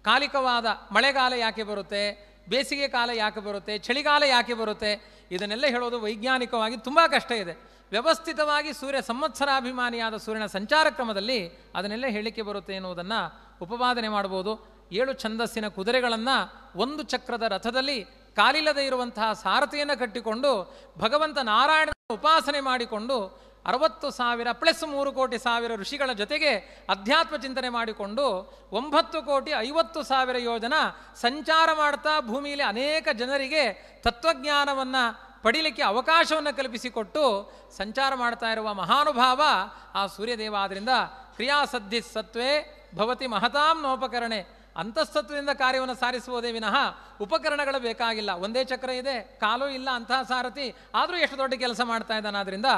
ಕಾಲಿಕವಾದ ಮಳೆಗಾಲ ಯಾಕೆ ಬರುತ್ತೆ, ಬೇಸಿಗೆ ಕಾಲ ಯಾಕೆ ಬರುತ್ತೆ, ಚಳಿಗಾಲ ಯಾಕೆ ಬರುತ್ತೆ, ಇದನ್ನೆಲ್ಲ ಹೇಳೋದು ವೈಜ್ಞಾನಿಕವಾಗಿ ತುಂಬ ಕಷ್ಟ ಇದೆ. ವ್ಯವಸ್ಥಿತವಾಗಿ ಸೂರ್ಯ ಸಂವತ್ಸರಾಭಿಮಾನಿಯಾದ ಸೂರ್ಯನ ಸಂಚಾರ ಕ್ರಮದಲ್ಲಿ ಅದನ್ನೆಲ್ಲ ಹೇಳಿಕೆ ಬರುತ್ತೆ ಎನ್ನುವುದನ್ನು ಉಪಪಾದನೆ ಮಾಡ್ಬೋದು. 7 ಛಂದಸ್ಸಿನ ಕುದುರೆಗಳನ್ನು ಒಂದು ಚಕ್ರದ ರಥದಲ್ಲಿ ಕಾಲಿಲ್ಲದೆ ಇರುವಂತಹ ಸಾರಥಿಯನ್ನು ಕಟ್ಟಿಕೊಂಡು ಭಗವಂತ ನಾರಾಯಣನ ಉಪಾಸನೆ ಮಾಡಿಕೊಂಡು 60,000 ಪ್ಲಸ್ 3 ಕೋಟಿ ಸಾವಿರ ಋಷಿಗಳ ಜೊತೆಗೆ ಅಧ್ಯಾತ್ಮ ಚಿಂತನೆ ಮಾಡಿಕೊಂಡು 9,50,00,000 ಯೋಜನ ಸಂಚಾರ ಮಾಡ್ತಾ ಭೂಮಿಯಲ್ಲಿ ಅನೇಕ ಜನರಿಗೆ ತತ್ವಜ್ಞಾನವನ್ನು ಪಡೀಲಿಕ್ಕೆ ಅವಕಾಶವನ್ನು ಕಲ್ಪಿಸಿಕೊಟ್ಟು ಸಂಚಾರ ಮಾಡ್ತಾ ಇರುವ ಮಹಾನುಭಾವ ಆ ಸೂರ್ಯದೇವ. ಆದ್ದರಿಂದ ಕ್ರಿಯಾಸದ್ಧಿ ಸತ್ವೇ ಭವತಿ ಮಹತಾಂ ನೋಪಕರಣೆ, ಅಂತಃಸತ್ವದಿಂದ ಕಾರ್ಯವನ್ನು ಸಾರಿಸುವುದೇ ವಿನಃ ಉಪಕರಣಗಳು ಬೇಕಾಗಿಲ್ಲ. ಒಂದೇ ಚಕ್ರ ಇದೆ, ಕಾಲು ಇಲ್ಲ, ಅಂತಹ ಸಾರಥಿ ಆದರೂ ಎಷ್ಟು ದೊಡ್ಡ ಕೆಲಸ ಮಾಡ್ತಾ ಇದ್ದಾನೆ. ಆದ್ದರಿಂದ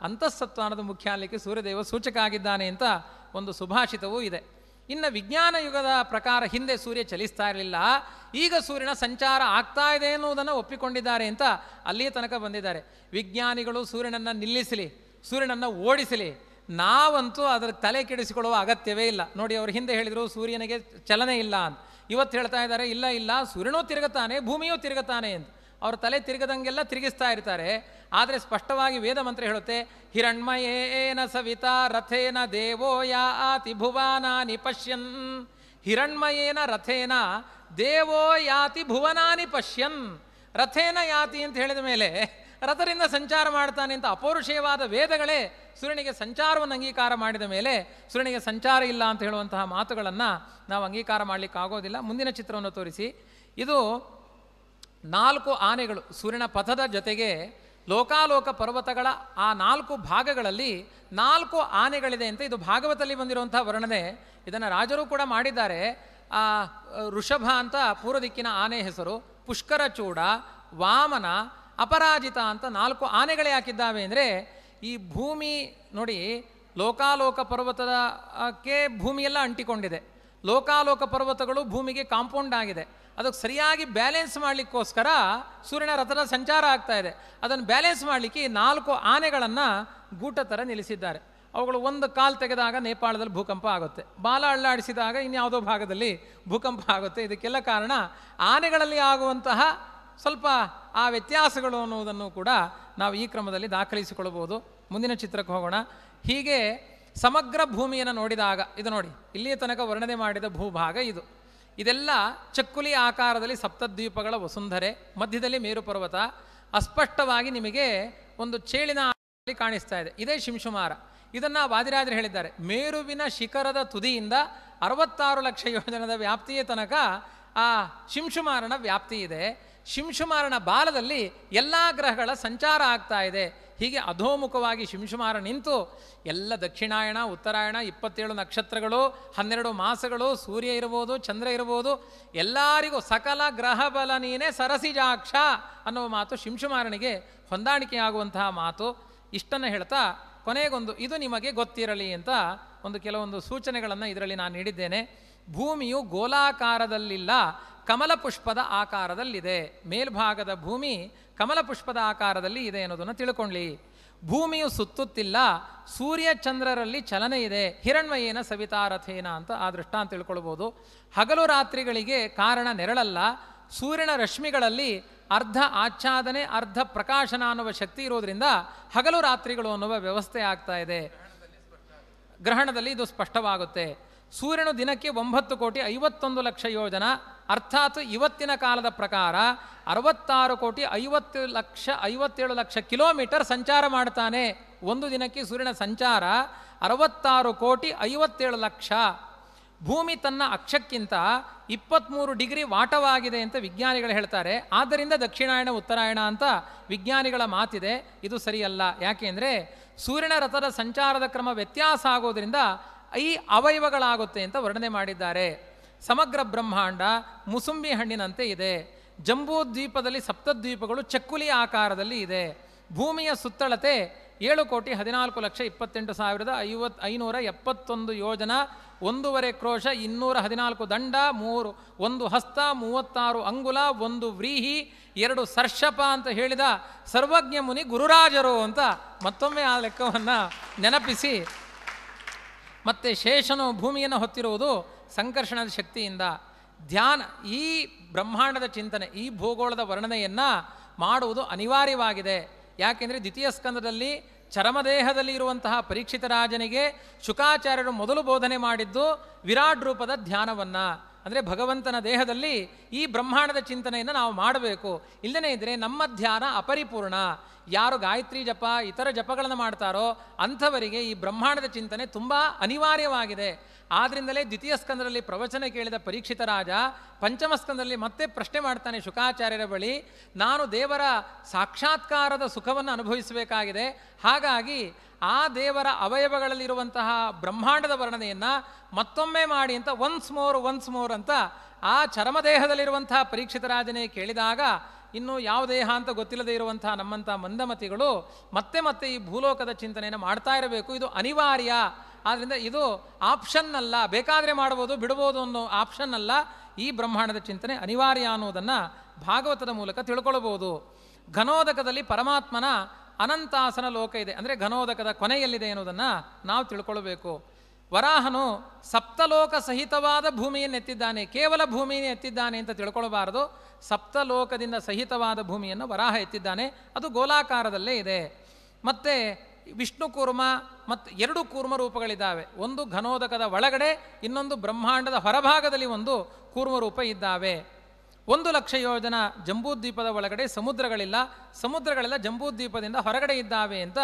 ಅಂತಃಸತ್ವ ಅನ್ನೋದು ಮುಖ್ಯ ಅಲ್ಲಿಕ್ಕೆ ಸೂರ್ಯದೇವ ಸೂಚಕ ಆಗಿದ್ದಾನೆ ಅಂತ ಒಂದು ಸುಭಾಷಿತವೂ ಇದೆ. ಇನ್ನು ವಿಜ್ಞಾನ ಯುಗದ ಪ್ರಕಾರ ಹಿಂದೆ ಸೂರ್ಯ ಚಲಿಸ್ತಾ ಇರಲಿಲ್ಲ, ಈಗ ಸೂರ್ಯನ ಸಂಚಾರ ಆಗ್ತಾ ಇದೆ ಎನ್ನುವುದನ್ನು ಒಪ್ಪಿಕೊಂಡಿದ್ದಾರೆ ಅಂತ ಅಲ್ಲಿಯ ತನಕ ಬಂದಿದ್ದಾರೆ. ವಿಜ್ಞಾನಿಗಳು ಸೂರ್ಯನನ್ನು ನಿಲ್ಲಿಸಲಿ, ಸೂರ್ಯನನ್ನು ಓಡಿಸಲಿ, ನಾವಂತೂ ಅದರ ತಲೆ ಕೆಡಿಸಿಕೊಳ್ಳುವ ಅಗತ್ಯವೇ ಇಲ್ಲ. ನೋಡಿ, ಅವರು ಹಿಂದೆ ಹೇಳಿದರು ಸೂರ್ಯನಿಗೆ ಚಲನೆ ಇಲ್ಲ ಅಂತ, ಇವತ್ತು ಹೇಳ್ತಾ ಇದ್ದಾರೆ ಇಲ್ಲ ಇಲ್ಲ ಸೂರ್ಯನೂ ತಿರುಗುತ್ತಾನೆ, ಭೂಮಿಯೂ ತಿರುಗುತ್ತಾನೆ ಅಂತ. ಅವ್ರ ತಲೆ ತಿರುಗದಂಗೆಲ್ಲ ತಿರುಗಿಸ್ತಾ ಇರ್ತಾರೆ. ಆದರೆ ಸ್ಪಷ್ಟವಾಗಿ ವೇದ ಮಂತ್ರ ಹೇಳುತ್ತೆ, ಹಿರಣ್ಮಯೇನ ಸವಿತಾ ರಥೇನ ದೇವೋ ಯಾತಿ ಭುವನಾನಿ ಪಶ್ಯನ್. ಹಿರಣ್ಮಯೇನ ರಥೇನ ದೇವೋ ಯಾತಿ ಭುವನಾನಿ ಪಶ್ಯನ್. ರಥೇನ ಯಾತಿ ಅಂತ ಹೇಳಿದ ಮೇಲೆ ರಥರಿಂದ ಸಂಚಾರ ಮಾಡ್ತಾನೆ ಅಂತ ಅಪೌರುಷೇಯವಾದ ವೇದಗಳೇ ಸೂರ್ಯನಿಗೆ ಸಂಚಾರವನ್ನು ಅಂಗೀಕಾರ ಮಾಡಿದ ಮೇಲೆ ಸೂರ್ಯನಿಗೆ ಸಂಚಾರ ಇಲ್ಲ ಅಂತ ಹೇಳುವಂತಹ ಮಾತುಗಳನ್ನು ನಾವು ಅಂಗೀಕಾರ ಮಾಡಲಿಕ್ಕೆ ಆಗೋದಿಲ್ಲ. ಮುಂದಿನ ಚಿತ್ರವನ್ನು ತೋರಿಸಿ. ಇದು 4 ಆನೆಗಳು ಸೂರ್ಯನ ಪಥದ ಜೊತೆಗೆ ಲೋಕಾಲೋಕ ಪರ್ವತಗಳ ಆ 4 ಭಾಗಗಳಲ್ಲಿ 4 ಆನೆಗಳಿದೆ ಅಂತ ಇದು ಭಾಗವತದಲ್ಲಿ ಬಂದಿರುವಂಥ ವರ್ಣನೆ. ಇದನ್ನು ರಾಜರು ಕೂಡ ಮಾಡಿದ್ದಾರೆ. ಋಷಭ ಅಂತ ಪೂರ್ವ ದಿಕ್ಕಿನ ಆನೆ ಹೆಸರು, ಪುಷ್ಕರ ಚೂಡ, ವಾಮನ, ಅಪರಾಜಿತ ಅಂತ 4 ಆನೆಗಳೇ ಹಾಕಿದ್ದಾವೆ. ಅಂದರೆ ಈ ಭೂಮಿ ನೋಡಿ, ಲೋಕಾಲೋಕ ಪರ್ವತಕ್ಕೆ ಭೂಮಿಯೆಲ್ಲ ಅಂಟಿಕೊಂಡಿದೆ. ಲೋಕಾಲೋಕ ಪರ್ವತಗಳು ಭೂಮಿಗೆ ಕಾಂಪೌಂಡ್ ಆಗಿದೆ. ಅದಕ್ಕೆ ಸರಿಯಾಗಿ ಬ್ಯಾಲೆನ್ಸ್ ಮಾಡಲಿಕ್ಕೋಸ್ಕರ ಸೂರ್ಯನ ರಥದ ಸಂಚಾರ ಆಗ್ತಾ ಇದೆ. ಅದನ್ನು ಬ್ಯಾಲೆನ್ಸ್ ಮಾಡಲಿಕ್ಕೆ 4 ಆನೆಗಳನ್ನು ಗೂಟ ಥರ ನಿಲ್ಲಿಸಿದ್ದಾರೆ. ಅವುಗಳು ಒಂದು ಕಾಲು ತೆಗೆದಾಗ ನೇಪಾಳದಲ್ಲಿ ಭೂಕಂಪ ಆಗುತ್ತೆ, ಬಾಲ ಅಳ್ಳಾಡಿಸಿದಾಗ ಇನ್ಯಾವುದೋ ಭಾಗದಲ್ಲಿ ಭೂಕಂಪ ಆಗುತ್ತೆ. ಇದಕ್ಕೆಲ್ಲ ಕಾರಣ ಆನೆಗಳಲ್ಲಿ ಆಗುವಂತಹ ಸ್ವಲ್ಪ ಆ ವ್ಯತ್ಯಾಸಗಳು ಅನ್ನುವುದನ್ನು ಕೂಡ ನಾವು ಈ ಕ್ರಮದಲ್ಲಿ ದಾಖಲಿಸಿಕೊಳ್ಳಬಹುದು. ಮುಂದಿನ ಚಿತ್ರಕ್ಕೆ ಹೋಗೋಣ. ಹೀಗೆ ಸಮಗ್ರ ಭೂಮಿಯನ್ನು ನೋಡಿದಾಗ ಇದು ನೋಡಿ, ಇಲ್ಲಿಯ ತನಕ ವರ್ಣನೆ ಮಾಡಿದ ಭೂಭಾಗ ಇದೆಲ್ಲ ಚಕ್ಕುಲಿ ಆಕಾರದಲ್ಲಿ ಸಪ್ತದ್ವೀಪಗಳ ವಸುಂಧರೆ, ಮಧ್ಯದಲ್ಲಿ ಮೇರು ಪರ್ವತ, ಅಸ್ಪಷ್ಟವಾಗಿ ನಿಮಗೆ ಒಂದು ಚೇಳಿನ ಆಕಾರದಲ್ಲಿ ಕಾಣಿಸ್ತಾ ಇದೆ. ಇದೇ ಶಿಂಶುಮಾರ. ಇದನ್ನು ವಾದಿರಾಜರು ಹೇಳಿದ್ದಾರೆ, ಮೇರುವಿನ ಶಿಖರದ ತುದಿಯಿಂದ 66 ಲಕ್ಷ ಯೋಜನದ ವ್ಯಾಪ್ತಿಯ ತನಕ ಆ ಶಿಂಶುಮಾರನ ವ್ಯಾಪ್ತಿ ಇದೆ. ಶಿಂಶುಮಾರನ ಬಾಲದಲ್ಲಿ ಎಲ್ಲ ಗ್ರಹಗಳ ಸಂಚಾರ ಆಗ್ತಾ ಇದೆ. ಹೀಗೆ ಅಧೋಮುಖವಾಗಿ ಶಿಂಶುಮಾರ ನಿಂತು ಎಲ್ಲ ದಕ್ಷಿಣಾಯಣ ಉತ್ತರಾಯಣ 27 ನಕ್ಷತ್ರಗಳು, 12 ಮಾಸಗಳು, ಸೂರ್ಯ ಇರ್ಬೋದು, ಚಂದ್ರ ಇರ್ಬೋದು, ಎಲ್ಲರಿಗೂ ಸಕಲ ಗ್ರಹ ಬಲ ನೀನೇ ಸರಸಿಜಾಕ್ಷ ಅನ್ನುವ ಮಾತು ಶಿಂಶುಮಾರನಿಗೆ ಹೊಂದಾಣಿಕೆಯಾಗುವಂತಹ ಮಾತು. ಇಷ್ಟನ್ನು ಹೇಳ್ತಾ ಕೊನೆಗೊಂದು ಇದು ನಿಮಗೆ ಗೊತ್ತಿರಲಿ ಅಂತ ಕೆಲವೊಂದು ಸೂಚನೆಗಳನ್ನು ಇದರಲ್ಲಿ ನಾನು ನೀಡಿದ್ದೇನೆ. ಭೂಮಿಯು ಗೋಲಾಕಾರದಲ್ಲಿಲ್ಲ, ಕಮಲ ಪುಷ್ಪದ ಆಕಾರದಲ್ಲಿದೆ. ಮೇಲ್ಭಾಗದ ಭೂಮಿ ಕಮಲ ಪುಷ್ಪದ ಆಕಾರದಲ್ಲಿ ಇದೆ ಅನ್ನೋದನ್ನು ತಿಳ್ಕೊಳ್ಳಿ. ಭೂಮಿಯು ಸುತ್ತುತ್ತಿಲ್ಲ, ಸೂರ್ಯ ಚಂದ್ರರಲ್ಲಿ ಚಲನೆ ಇದೆ. ಹಿರಣ್ಮಯೇನ ಸವಿತಾರಥೇನ ಅಂತ ಆ ದೃಷ್ಟಾಂತ ತಿಳ್ಕೊಳ್ಬೋದು. ಹಗಲು ರಾತ್ರಿಗಳಿಗೆ ಕಾರಣ ನೆರಳಲ್ಲ, ಸೂರ್ಯನ ರಶ್ಮಿಗಳಲ್ಲಿ ಅರ್ಧ ಆಚ್ಛಾದನೆ ಅರ್ಧ ಪ್ರಕಾಶನ ಅನ್ನುವ ಶಕ್ತಿ ಇರೋದ್ರಿಂದ ಹಗಲು ರಾತ್ರಿಗಳು ಅನ್ನುವ ವ್ಯವಸ್ಥೆ ಆಗ್ತಾ ಇದೆ. ಗ್ರಹಣದಲ್ಲಿ ಇದು ಸ್ಪಷ್ಟವಾಗುತ್ತೆ. ಸೂರ್ಯನು ದಿನಕ್ಕೆ 9,51,00,000 ಯೋಜನ, ಅರ್ಥಾತ್ ಇವತ್ತಿನ ಕಾಲದ ಪ್ರಕಾರ 66,50,57,00,000 ಕಿಲೋಮೀಟರ್ ಸಂಚಾರ ಮಾಡ್ತಾನೆ. ಒಂದು ದಿನಕ್ಕೆ ಸೂರ್ಯನ ಸಂಚಾರ 66,57,00,000. ಭೂಮಿ ತನ್ನ ಅಕ್ಷಕ್ಕಿಂತ 23 ಡಿಗ್ರಿ ವಾಟವಾಗಿದೆ ಅಂತ ವಿಜ್ಞಾನಿಗಳು ಹೇಳ್ತಾರೆ. ಆದ್ದರಿಂದ ದಕ್ಷಿಣಾಯಣ ಉತ್ತರಾಯಣ ಅಂತ ವಿಜ್ಞಾನಿಗಳ ಮಾತಿದೆ. ಇದು ಸರಿಯಲ್ಲ. ಯಾಕೆಂದರೆ ಸೂರ್ಯನ ರಥದ ಸಂಚಾರದ ಕ್ರಮ ವ್ಯತ್ಯಾಸ ಆಗೋದ್ರಿಂದ ಈ ಅವಯವಗಳಾಗುತ್ತೆ ಅಂತ ವರ್ಣನೆ ಮಾಡಿದ್ದಾರೆ. ಸಮಗ್ರ ಬ್ರಹ್ಮಾಂಡ ಮುಸುಂಬಿ ಹಣ್ಣಿನಂತೆ ಇದೆ. ಜಂಬೂ ದ್ವೀಪದಲ್ಲಿ ಸಪ್ತದ್ವೀಪಗಳು ಚಕ್ಕುಲಿ ಆಕಾರದಲ್ಲಿ ಇದೆ. ಭೂಮಿಯ ಸುತ್ತಳತೆ 7,28,28,571 ಯೋಜನ, 1.5 ಕ್ರೋಶ, 214 ದಂಡ, 1 ಹಸ್ತ, 36 ಅಂಗುಲ, 1 ವ್ರೀಹಿ, 2 ಸರ್ಷಪ ಅಂತ ಹೇಳಿದ ಸರ್ವಜ್ಞ ಮುನಿ ಗುರುರಾಜರು ಅಂತ ಮತ್ತೊಮ್ಮೆ ಆ ಲೆಕ್ಕವನ್ನು ನೆನಪಿಸಿ, ಮತ್ತು ಶೇಷನು ಭೂಮಿಯನ್ನು ಹೊತ್ತಿರುವುದು ಸಂಕರ್ಷಣದ ಶಕ್ತಿಯಿಂದ. ಧ್ಯಾನ, ಈ ಬ್ರಹ್ಮಾಂಡದ ಚಿಂತನೆ, ಈ ಭೂಗೋಳದ ವರ್ಣನೆಯನ್ನು ಮಾಡುವುದು ಅನಿವಾರ್ಯವಾಗಿದೆ. ಯಾಕೆಂದರೆ ದ್ವಿತೀಯ ಸ್ಕಂದದಲ್ಲಿ ಚರಮದೇಹದಲ್ಲಿ ಇರುವಂತಹ ಪರೀಕ್ಷಿತ ರಾಜನಿಗೆ ಶುಕಾಚಾರ್ಯರು ಮೊದಲು ಬೋಧನೆ ಮಾಡಿದ್ದು ವಿರಾಟ್ ರೂಪದ ಧ್ಯಾನವನ್ನು. ಅಂದರೆ ಭಗವಂತನ ದೇಹದಲ್ಲಿ ಈ ಬ್ರಹ್ಮಾಂಡದ ಚಿಂತನೆಯನ್ನು ನಾವು ಮಾಡಬೇಕು. ಇಲ್ಲದೇ ಇದ್ದರೆ ನಮ್ಮ ಧ್ಯಾನ ಅಪರಿಪೂರ್ಣ. ಯಾರು ಗಾಯತ್ರಿ ಜಪ ಇತರ ಜಪಗಳನ್ನು ಮಾಡ್ತಾರೋ ಅಂಥವರಿಗೆ ಈ ಬ್ರಹ್ಮಾಂಡದ ಚಿಂತನೆ ತುಂಬ ಅನಿವಾರ್ಯವಾಗಿದೆ. ಆದ್ದರಿಂದಲೇ ದ್ವಿತೀಯ ಸ್ಕಂದದಲ್ಲಿ ಪ್ರವಚನ ಕೇಳಿದ ಪರೀಕ್ಷಿತ ರಾಜ ಪಂಚಮ ಸ್ಕಂದದಲ್ಲಿ ಮತ್ತೆ ಪ್ರಶ್ನೆ ಮಾಡ್ತಾನೆ ಶುಕಾಚಾರ್ಯರ ಬಳಿ, ನಾನು ದೇವರ ಸಾಕ್ಷಾತ್ಕಾರದ ಸುಖವನ್ನು ಅನುಭವಿಸಬೇಕಾಗಿದೆ, ಹಾಗಾಗಿ ಆ ದೇವರ ಅವಯವಗಳಲ್ಲಿರುವಂತಹ ಬ್ರಹ್ಮಾಂಡದ ವರ್ಣನೆಯನ್ನು ಮತ್ತೊಮ್ಮೆ ಮಾಡಿ ಅಂತ ಒನ್ಸ್ ಮೋರ್ ಅಂತ ಆ ಚರಮದೇಹದಲ್ಲಿರುವಂತಹ ಪರೀಕ್ಷಿತ ರಾಜನೇ ಕೇಳಿದಾಗ, ಇನ್ನು ಯಾವ ದೇಹ ಅಂತ ಗೊತ್ತಿಲ್ಲದೆ ಇರುವಂತಹ ನಮ್ಮಂಥ ಮಂದಮತಿಗಳು ಮತ್ತೆ ಈ ಭೂಲೋಕದ ಚಿಂತನೆಯನ್ನು ಮಾಡ್ತಾ ಇರಬೇಕು. ಇದು ಅನಿವಾರ್ಯ. ಆದ್ದರಿಂದ ಇದು ಆಪ್ಷನ್ ಅಲ್ಲ, ಬೇಕಾದರೆ ಮಾಡ್ಬೋದು ಬಿಡ್ಬೋದು ಅನ್ನೋ ಆಪ್ಷನ್ ಅಲ್ಲ. ಈ ಬ್ರಹ್ಮಾಂಡದ ಚಿಂತನೆ ಅನಿವಾರ್ಯ ಅನ್ನೋದನ್ನು ಭಾಗವತದ ಮೂಲಕ ತಿಳ್ಕೊಳ್ಬೋದು. ಘನೋದಕದಲ್ಲಿ ಪರಮಾತ್ಮನ ಅನಂತಾಸನ ಲೋಕ ಇದೆ, ಅಂದರೆ ಘನೋದಕದ ಕೊನೆಯಲ್ಲಿದೆ ಅನ್ನೋದನ್ನು ನಾವು ತಿಳ್ಕೊಳ್ಬೇಕು. ವರಾಹನು ಸಪ್ತಲೋಕ ಸಹಿತವಾದ ಭೂಮಿಯನ್ನು ಎತ್ತಿದ್ದಾನೆ, ಕೇವಲ ಭೂಮಿಯನ್ನು ಎತ್ತಿದ್ದಾನೆ ಅಂತ ತಿಳ್ಕೊಳ್ಬಾರದು. ಸಪ್ತಲೋಕದಿಂದ ಸಹಿತವಾದ ಭೂಮಿಯನ್ನು ವರಾಹ ಎತ್ತಿದ್ದಾನೆ, ಅದು ಗೋಲಾಕಾರದಲ್ಲೇ ಇದೆ. ಮತ್ತು ವಿಷ್ಣು ಕೂರ್ಮ ಮತ್ತು 2 ಕೂರ್ಮ ರೂಪಗಳಿದ್ದಾವೆ. ಒಂದು ಘನೋದಕದ ಒಳಗಡೆ, ಇನ್ನೊಂದು ಬ್ರಹ್ಮಾಂಡದ ಹೊರಭಾಗದಲ್ಲಿ ಒಂದು ಕೂರ್ಮ ರೂಪ ಇದ್ದಾವೆ. 1,00,000 ಯೋಜನ ಜಂಬೂದ್ವೀಪದ ಒಳಗಡೆ ಸಮುದ್ರಗಳಿಲ್ಲ, ಸಮುದ್ರಗಳೆಲ್ಲ ಜಂಬೂದ್ವೀಪದಿಂದ ಹೊರಗಡೆ ಇದ್ದಾವೆ ಅಂತ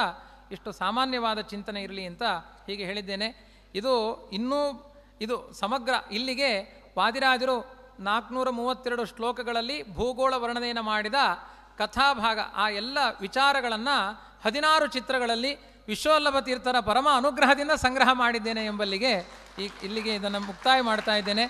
ಇಷ್ಟು ಸಾಮಾನ್ಯವಾದ ಚಿಂತನೆ ಇರಲಿ ಅಂತ ಹೀಗೆ ಹೇಳಿದ್ದೇನೆ. ಇದು ಸಮಗ್ರ. ಇಲ್ಲಿಗೆ ವಾದಿರಾಜರು 432 ಶ್ಲೋಕಗಳಲ್ಲಿ ಭೂಗೋಳ ವರ್ಣನೆಯನ್ನು ಮಾಡಿದ ಕಥಾಭಾಗ, ಆ ಎಲ್ಲ ವಿಚಾರಗಳನ್ನು 16 ಚಿತ್ರಗಳಲ್ಲಿ ವಿಶ್ವವಲ್ಲಭ ತೀರ್ಥರ ಪರಮ ಅನುಗ್ರಹದಿಂದ ಸಂಗ್ರಹ ಮಾಡಿದ್ದೇನೆ ಎಂಬಲ್ಲಿಗೆ ಇಲ್ಲಿಗೆ ಇದನ್ನು ಮುಕ್ತಾಯ ಮಾಡ್ತಾ ಇದ್ದೇನೆ.